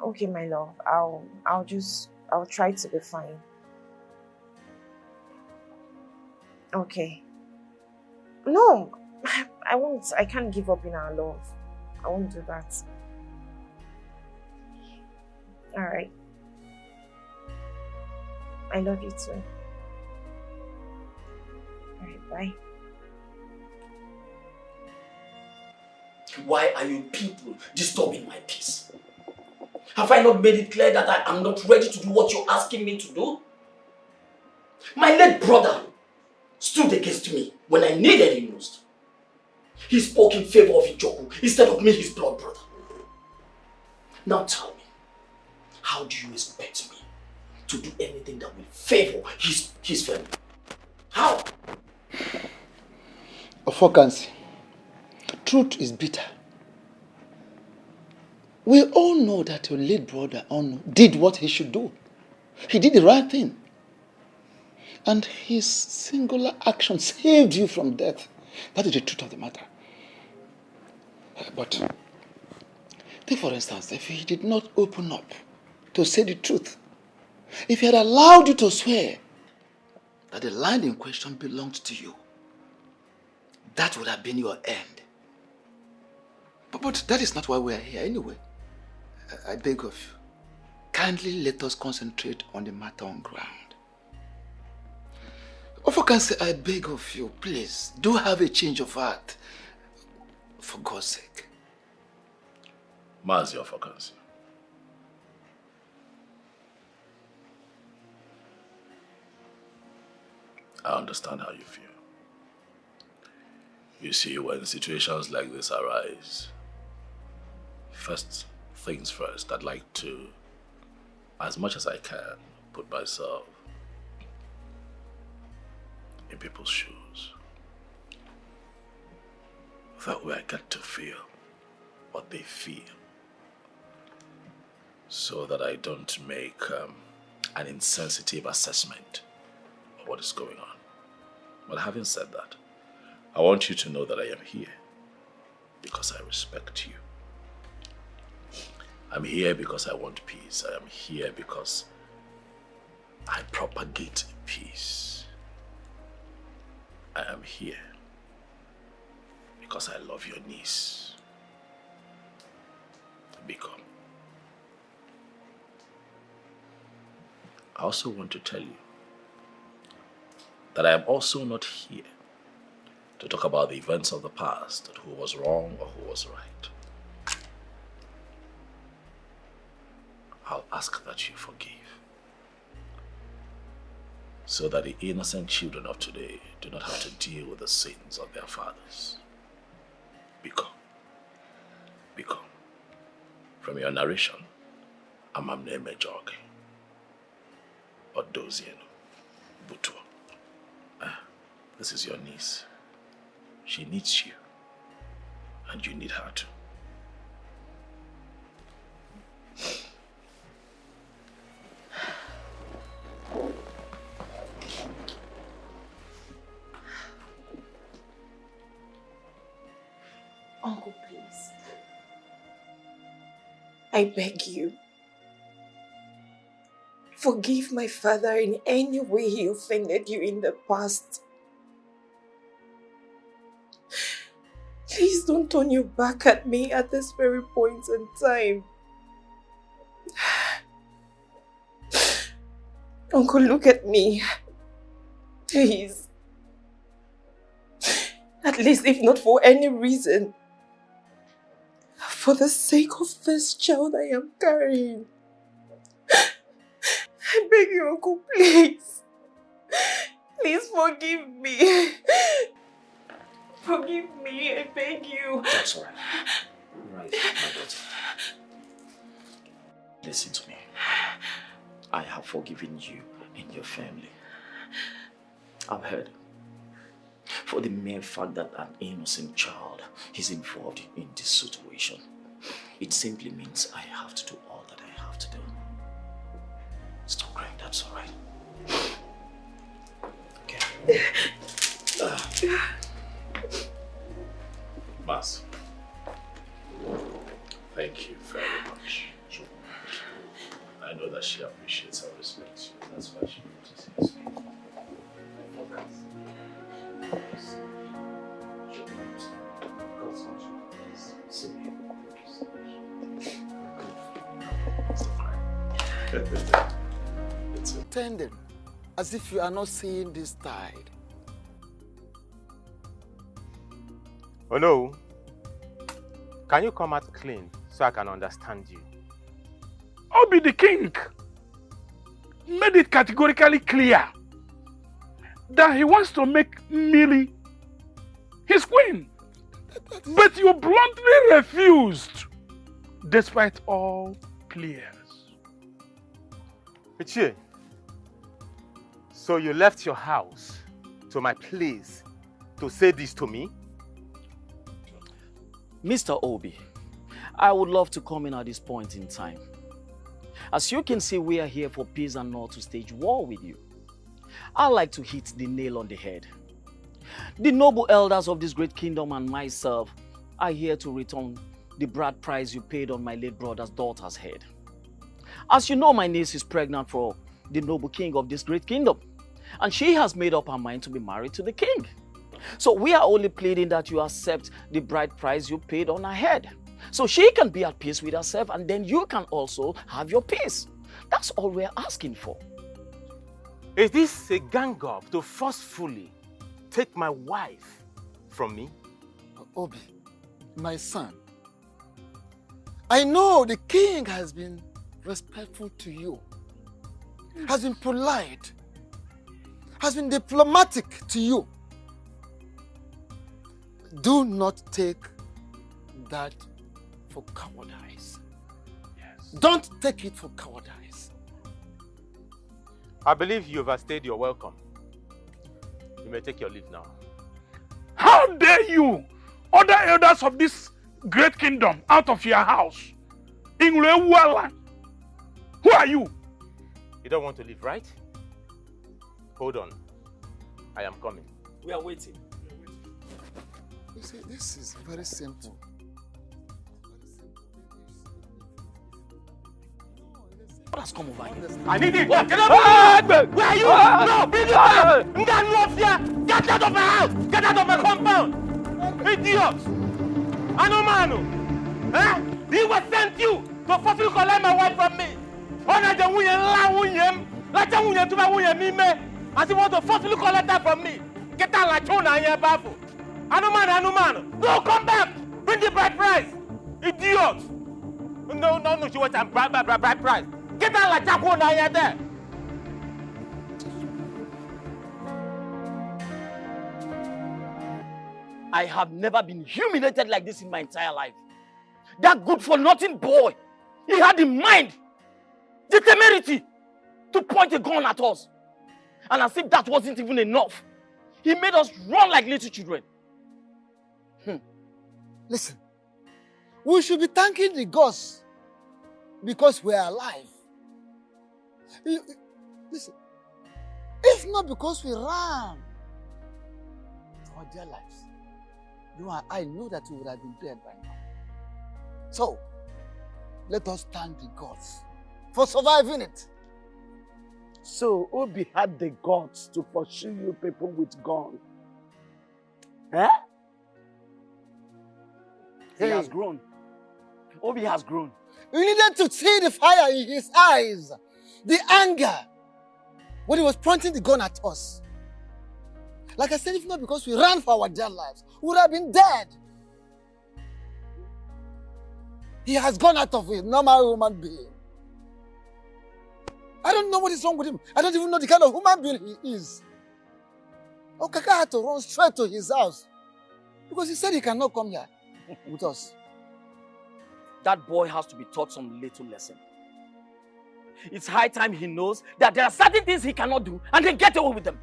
Okay, my love, I'll try to be fine. Okay. No, I won't. I can't give up in our love. I won't do that. All right. I love you too. All right, bye. Why are you people disturbing my peace? Have I not made it clear that I am not ready to do what you're asking me to do? My late brother stood against me when I needed him most. He spoke in favor of Ijoku instead of me, his blood brother. Now tell me, how do you expect me to do anything that will favor his family? How? Ofokansi, truth is bitter. We all know that your late brother did what he should do. He did the right thing. And his singular action saved you from death. That is the truth of the matter. But take for instance, if he did not open up to say the truth, if he had allowed you to swear that the land in question belonged to you, that would have been your end. But that is not why we are here anyway. I beg of you, kindly let us concentrate on the matter on ground. Ofokansi, I beg of you, please, do have a change of heart. For God's sake. Mazi of Okansi. I understand how you feel. You see, when situations like this arise, first things first, I'd like to, as much as I can, put myself in people's shoes. That way I get to feel what they feel, so that I don't make an insensitive assessment of what is going on. But having said that, I want you to know that I am here because I respect you. I'm here because I want peace. I am here because I propagate peace. I am here because I love your niece, Biko. I also want to tell you that I am also not here to talk about the events of the past, and who was wrong or who was right. I'll ask that you forgive, so that the innocent children of today do not have to deal with the sins of their fathers. Biko, from your narration, Amamne Mejoge, Odozieno, Butua. This is your niece. She needs you, and you need her too. Uncle, please. I beg you. Forgive my father in any way he offended you in the past. Please don't turn your back at me at this very point in time. Uncle, look at me. Please. At least if not for any reason, for the sake of this child I am carrying. I beg you, Uncle, please. Please forgive me. Forgive me, I beg you. That's all right. Right, my daughter. Listen to me. I have forgiven you and your family. I've heard. For the mere fact that an innocent child is involved in this situation, it simply means I have to do all that I have to do. Stop crying, that's all right. Okay. Mas, thank you very much. I know that she appreciates and respects you. That's why she notices you. Pretending as if you are not seeing this tide. Oh no. Can you come out clean so I can understand you? Obi the king made it categorically clear that he wants to make Millie his queen. But you bluntly refused, despite all pleas. Ichie, so you left your house to my place to say this to me? Mr. Obi, I would love to come in at this point in time. As you can see, we are here for peace and not to stage war with you. I like to hit the nail on the head. The noble elders of this great kingdom and myself are here to return the bride price you paid on my late brother's daughter's head. As you know, my niece is pregnant for the noble king of this great kingdom, and she has made up her mind to be married to the king. So we are only pleading that you accept the bride price you paid on her head, so she can be at peace with herself, and then you can also have your peace. That's all we're asking for. Is this a gang up to forcefully take my wife from me? Obi, my son, I know the king has been respectful to you, has been polite, has been diplomatic to you. Do not take that for cowardice. Yes. Don't take it for cowardice. I believe you overstayed your welcome. You may take your leave now. How dare you order elders of this great kingdom out of your house? In land. Who are you? You don't want to leave, right? Hold on. I am coming. We are waiting. You see, this is very simple. What has come over here? I need it! What? Get up! Where are you? No, bring it back! Get out of my house! Get out of my compound! Idiot! Anomano! Eh? He was sent you to forcefully collect my wife from me. As he want to forcefully collect her from me. Get out like Chona here, Bafu. Anomano! No, come back! Bring the bride price! Idiot! No, she wants a bride price. Get out like Chona here there! I have never been humiliated like this in my entire life. That good-for-nothing boy, he had the mind, the temerity to point a gun at us. And as if that wasn't even enough, he made us run like little children. Listen, we should be thanking the gods because we are alive. Listen, if not because we ran for our dear lives, you and I know that we would have been dead by now. So, let us thank the gods for surviving it. So, Obi had the guts to pursue you people with guns. Eh? He has grown. Obi has grown. We needed to see the fire in his eyes, the anger, when he was pointing the gun at us. Like I said, if not because we ran for our dear lives, we would have been dead. He has gone out of a normal human being. I don't know what is wrong with him. I don't even know the kind of human being he is. Okaka had to run straight to his house because he said he cannot come here with us. That boy has to be taught some little lesson. It's high time he knows that there are certain things he cannot do and then get away with them.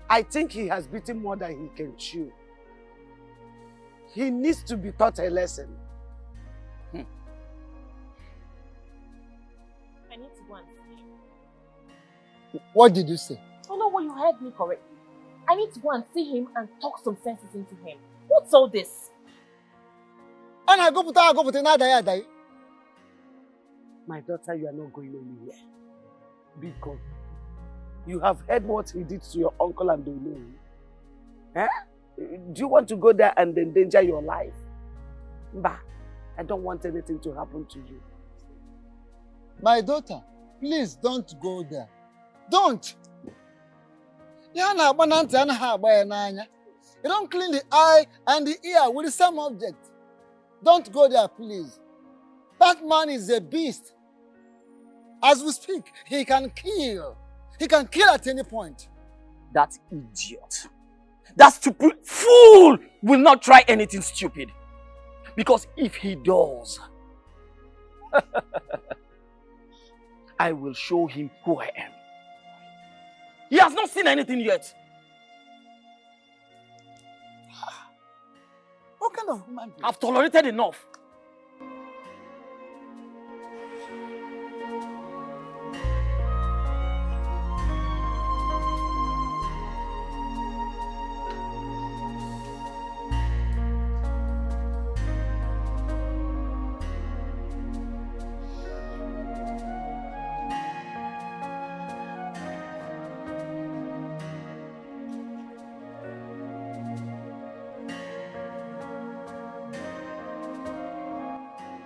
I think he has beaten more than he can chew. He needs to be taught a lesson. I need to go and see him. What did you say? Oh no, well, you heard me correctly. I need to go and see him and talk some senses into him. What's all this? My daughter, you are not going anywhere. Because you have heard what he did to your uncle and Dolo. Eh? Do you want to go there and endanger your life? Bah, I don't want anything to happen to you. My daughter, please don't go there. Don't. You don't clean the eye and the ear with the same object. Don't go there, please. That man is a beast. As we speak, he can kill. He can kill at any point. That idiot, that stupid fool will not try anything stupid. Because if he does, I will show him who I am. He has not seen anything yet. What kind of human being? I've tolerated enough.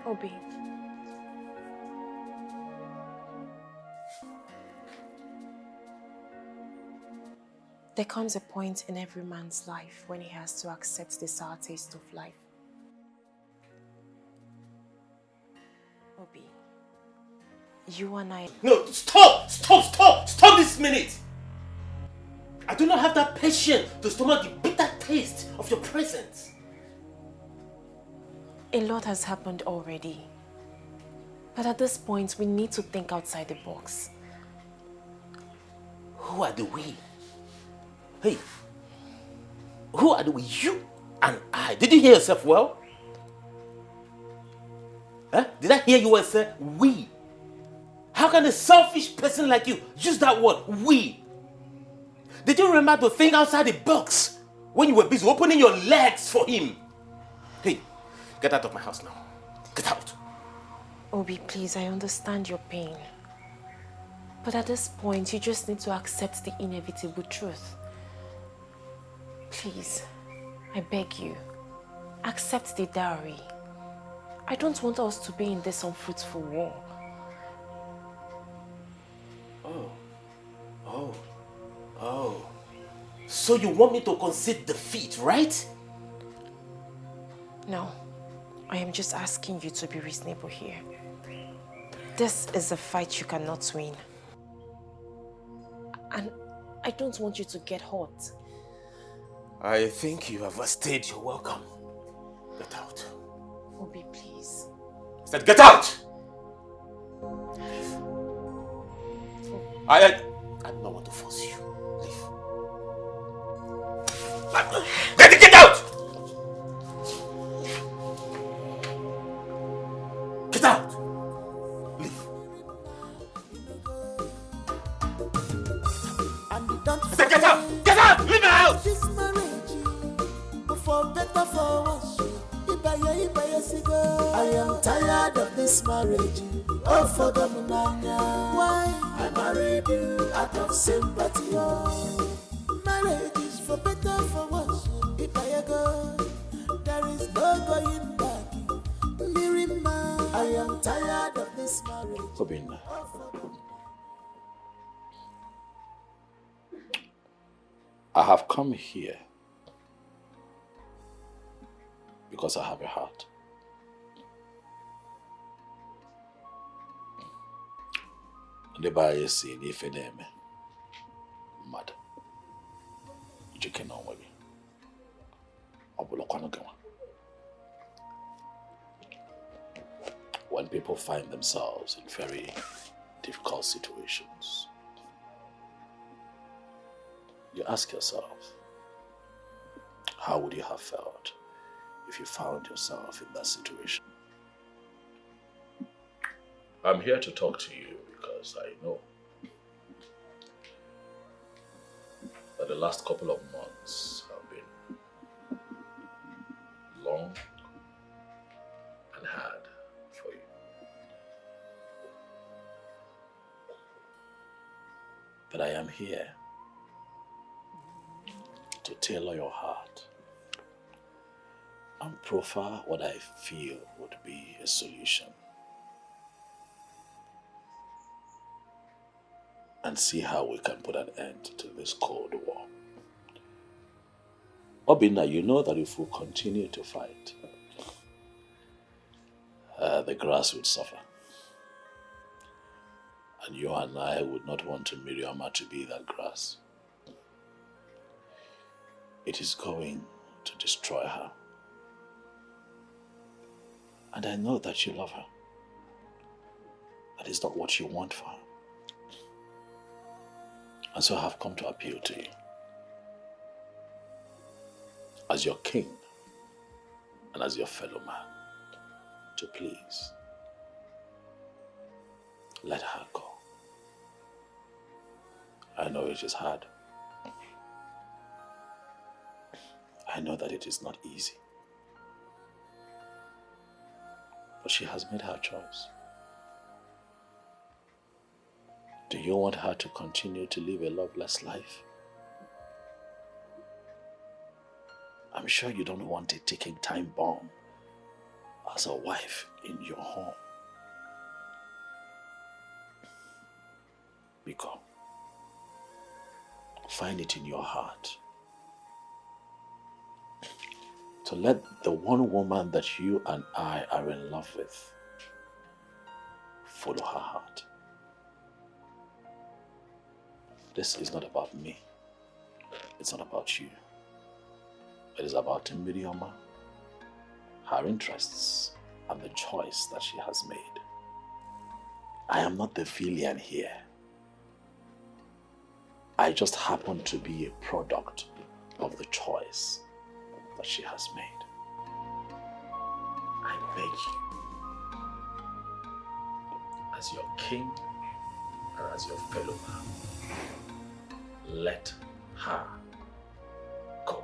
Obi. There comes a point in every man's life when he has to accept the sour taste of life. Obi, you and I... No, stop! Stop this minute! I do not have that patience to stomach the bitter taste of your presence. A lot has happened already. But at this point, we need to think outside the box. Who are the we? Hey, who are the we? You and I. Did you hear yourself well? Huh? Did I hear you well say we? How can a selfish person like you use that word, we? Did you remember to think outside the box when you were busy opening your legs for him? Hey, get out of my house now. Get out. Obi, please, I understand your pain. But at this point, you just need to accept the inevitable truth. Please, I beg you, accept the dowry. I don't want us to be in this unfruitful war. Oh. So you want me to concede defeat, right? No, I am just asking you to be reasonable here. This is a fight you cannot win. And I don't want you to get hurt. I think you have overstayed your welcome. Get out. Obi, please. I said get out! I do not want to force you. Leave. Get out! Get out! Leave. I said get out! Get out! Leave my house! This marriage, for better for worse. I am tired of this marriage. Oh, for the munanya. Why? I married you out of sympathy. Oh. Marriage is for better for worse. If I go, there is no going back. Mirima, I am tired of this marriage. Obinna, I have come here because I have a heart. The buyer see if it name mad. You can know maybe. When people find themselves in very difficult situations, you ask yourself, how would you have felt if you found yourself in that situation? I'm here to talk to you because I know that the last couple of months have been long and hard for you. But I am here to tailor your heart and profile what I feel would be a solution. And see how we can put an end to this Cold War. Obinna, you know that if we continue to fight, the grass would suffer. And you and I would not want Miriama to be that grass. It is going to destroy her. And I know that you love her. That is not what you want for her. And so I have come to appeal to you as your king and as your fellow man to please let her go. I know it is hard. I know that it is not easy. But she has made her choice. Do you want her to continue to live a loveless life? I'm sure you don't want a ticking time bomb as a wife in your home. Biko, find it in your heart to let the one woman that you and I are in love with follow her heart. This is not about me. It's not about you. It is about Miriama, her interests, and the choice that she has made. I am not the villain here. I just happen to be a product of the choice that she has made. I beg you, as your king and as your fellow man, let her go.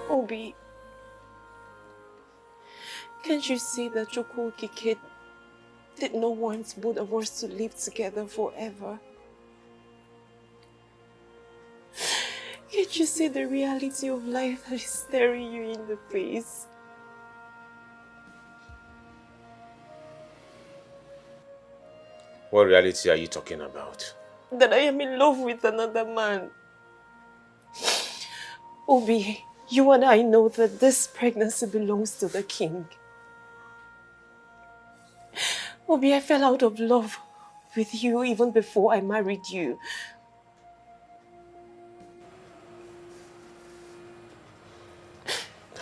Obi, can't you see that Chukwukike did not want both of us to live together forever? Can't you see the reality of life that is staring you in the face? What reality are you talking about? That I am in love with another man. Obi, you and I know that this pregnancy belongs to the king. Obi, I fell out of love with you even before I married you.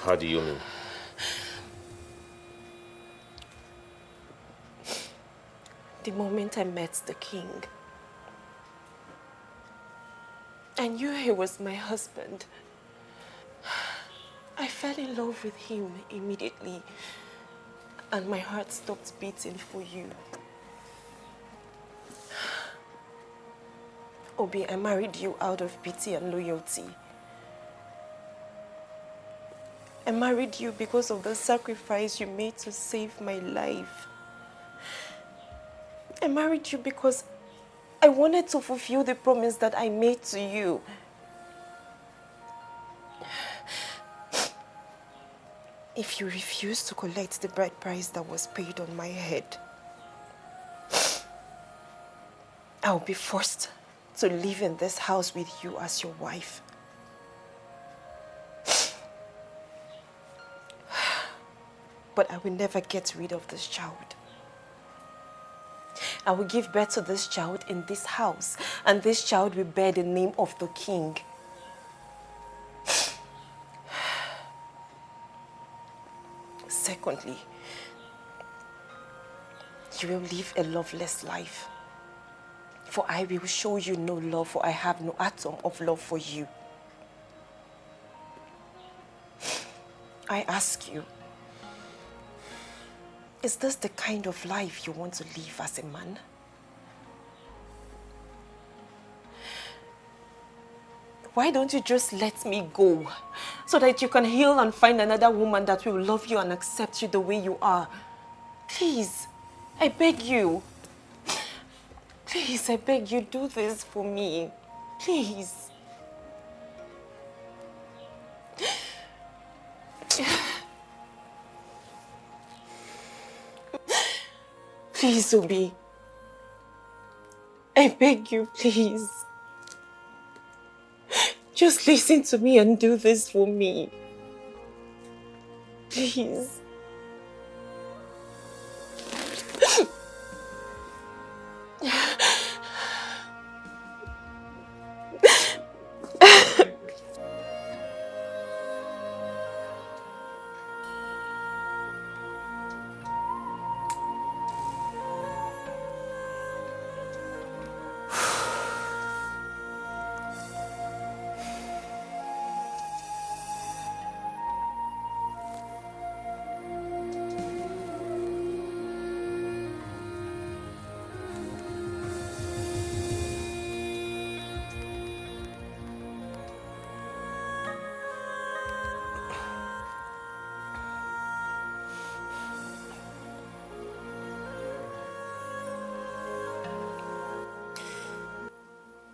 How do you mean? The moment I met the king, I knew he was my husband. I fell in love with him immediately, and my heart stopped beating for you. Obi, I married you out of pity and loyalty. I married you because of the sacrifice you made to save my life. I married you because I wanted to fulfill the promise that I made to you. If you refuse to collect the bride price that was paid on my head, I'll be forced to live in this house with you as your wife. But I will never get rid of this child. I will give birth to this child in this house, and this child will bear the name of the king. Secondly, you will live a loveless life. For I will show you no love, for I have no atom of love for you. I ask you, is this the kind of life you want to live as a man? Why don't you just let me go so that you can heal and find another woman that will love you and accept you the way you are? Please, I beg you. Please, I beg you, do this for me. Please. Please, Obi. I beg you, please. Just listen to me and do this for me. Please.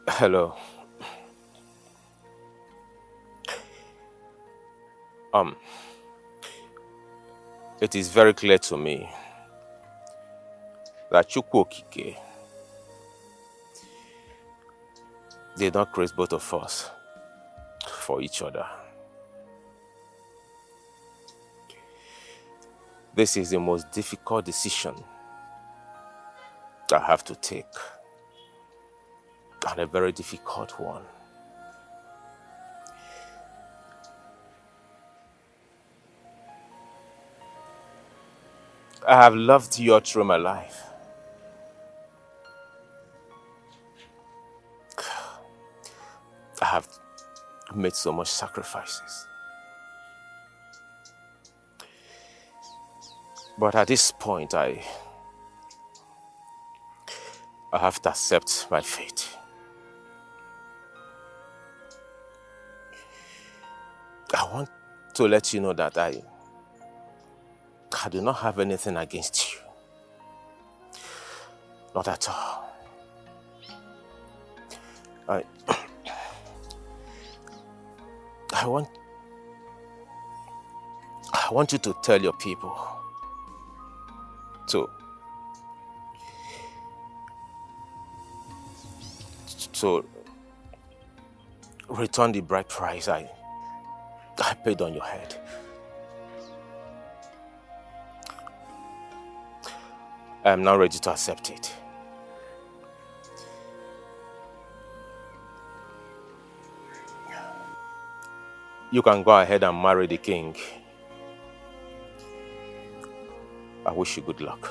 Hello. It is very clear to me that Chukwukike did not create both of us for each other. This is the most difficult decision I have to take, and a very difficult one. I have loved you all through my life. I have made so much sacrifices. But at this point, I have to accept my fate. I want to let you know that I do not have anything against you. Not at all. I want you to tell your people to return the bride price I paid on your head. I am now ready to accept it. You can go ahead and marry the king. I wish you good luck.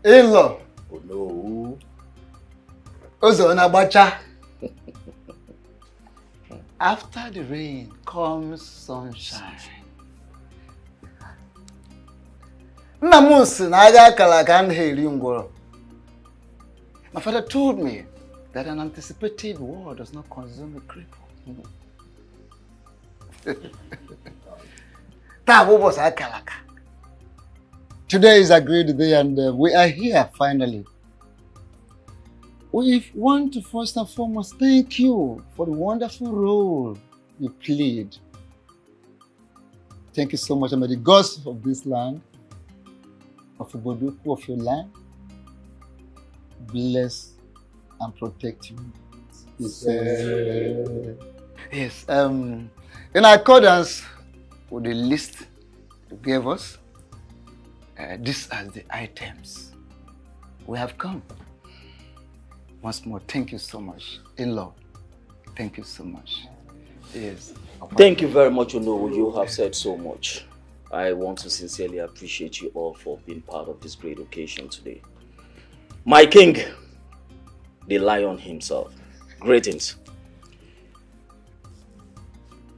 In-law. Oh no. Ozo Nabacha. After the rain comes sunshine. Namus naga kalakan heliungoro. My father told me that an anticipated war does not consume a cripple. Today is a great day and we are here finally. We want to first and foremost thank you for the wonderful role you played. Thank you so much, and may the gods of this land, of Uboduku, of your land, bless and protect you. Yes. In accordance with the list you gave us, these are the items we have come. Once more, thank you so much. In-law, thank you so much. Yes. Thank you very much, Onowu. You have said so much. I want to sincerely appreciate you all for being part of this great occasion today. My king, the lion himself. Greetings.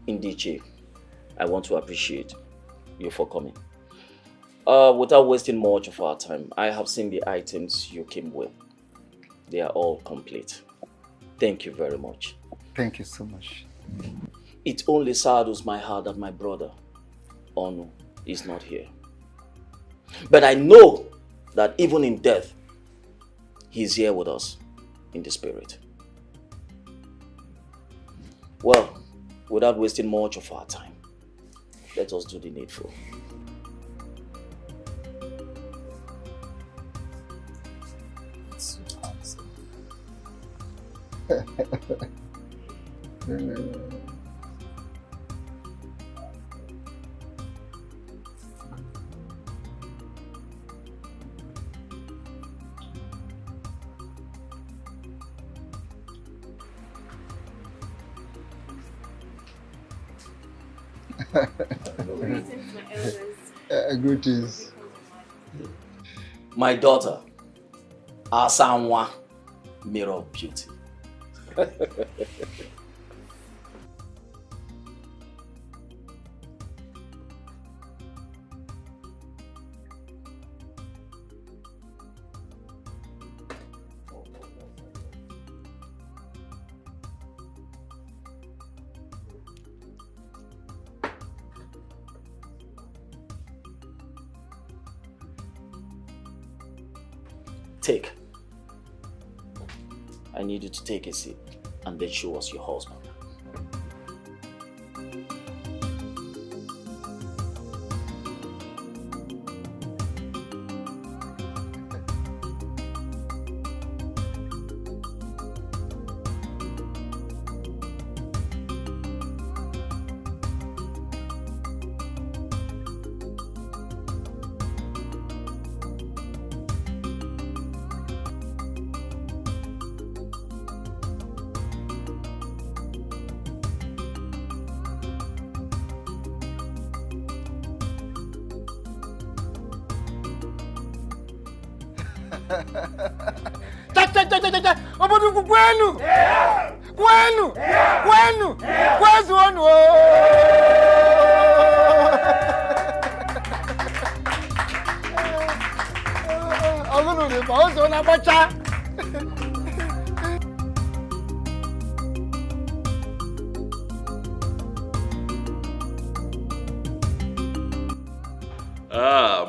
Indiche, I want to appreciate you for coming. Without wasting much of our time, I have seen the items you came with. They are all complete. Thank you very much. Thank you so much. It only saddens my heart that my brother, Onu, is not here. But I know that even in death, he's here with us in the spirit. Well, without wasting much of our time, let us do the needful. Greetings. My daughter, Asanwa, mirror of beauty. Take. I need you to take a seat and then show us your husband.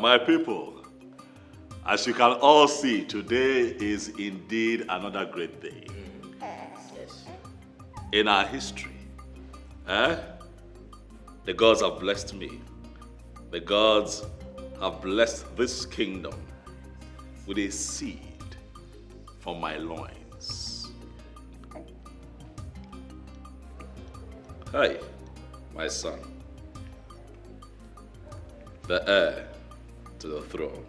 My people, as you can all see, today is indeed another great day. Yes. In our history, the gods have blessed me. The gods have blessed this kingdom with a seed from my loins. Hi, my son, the heir to the throne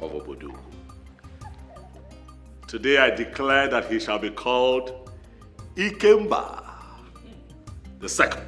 of Obodo. Today I declare that he shall be called Ikemba the second.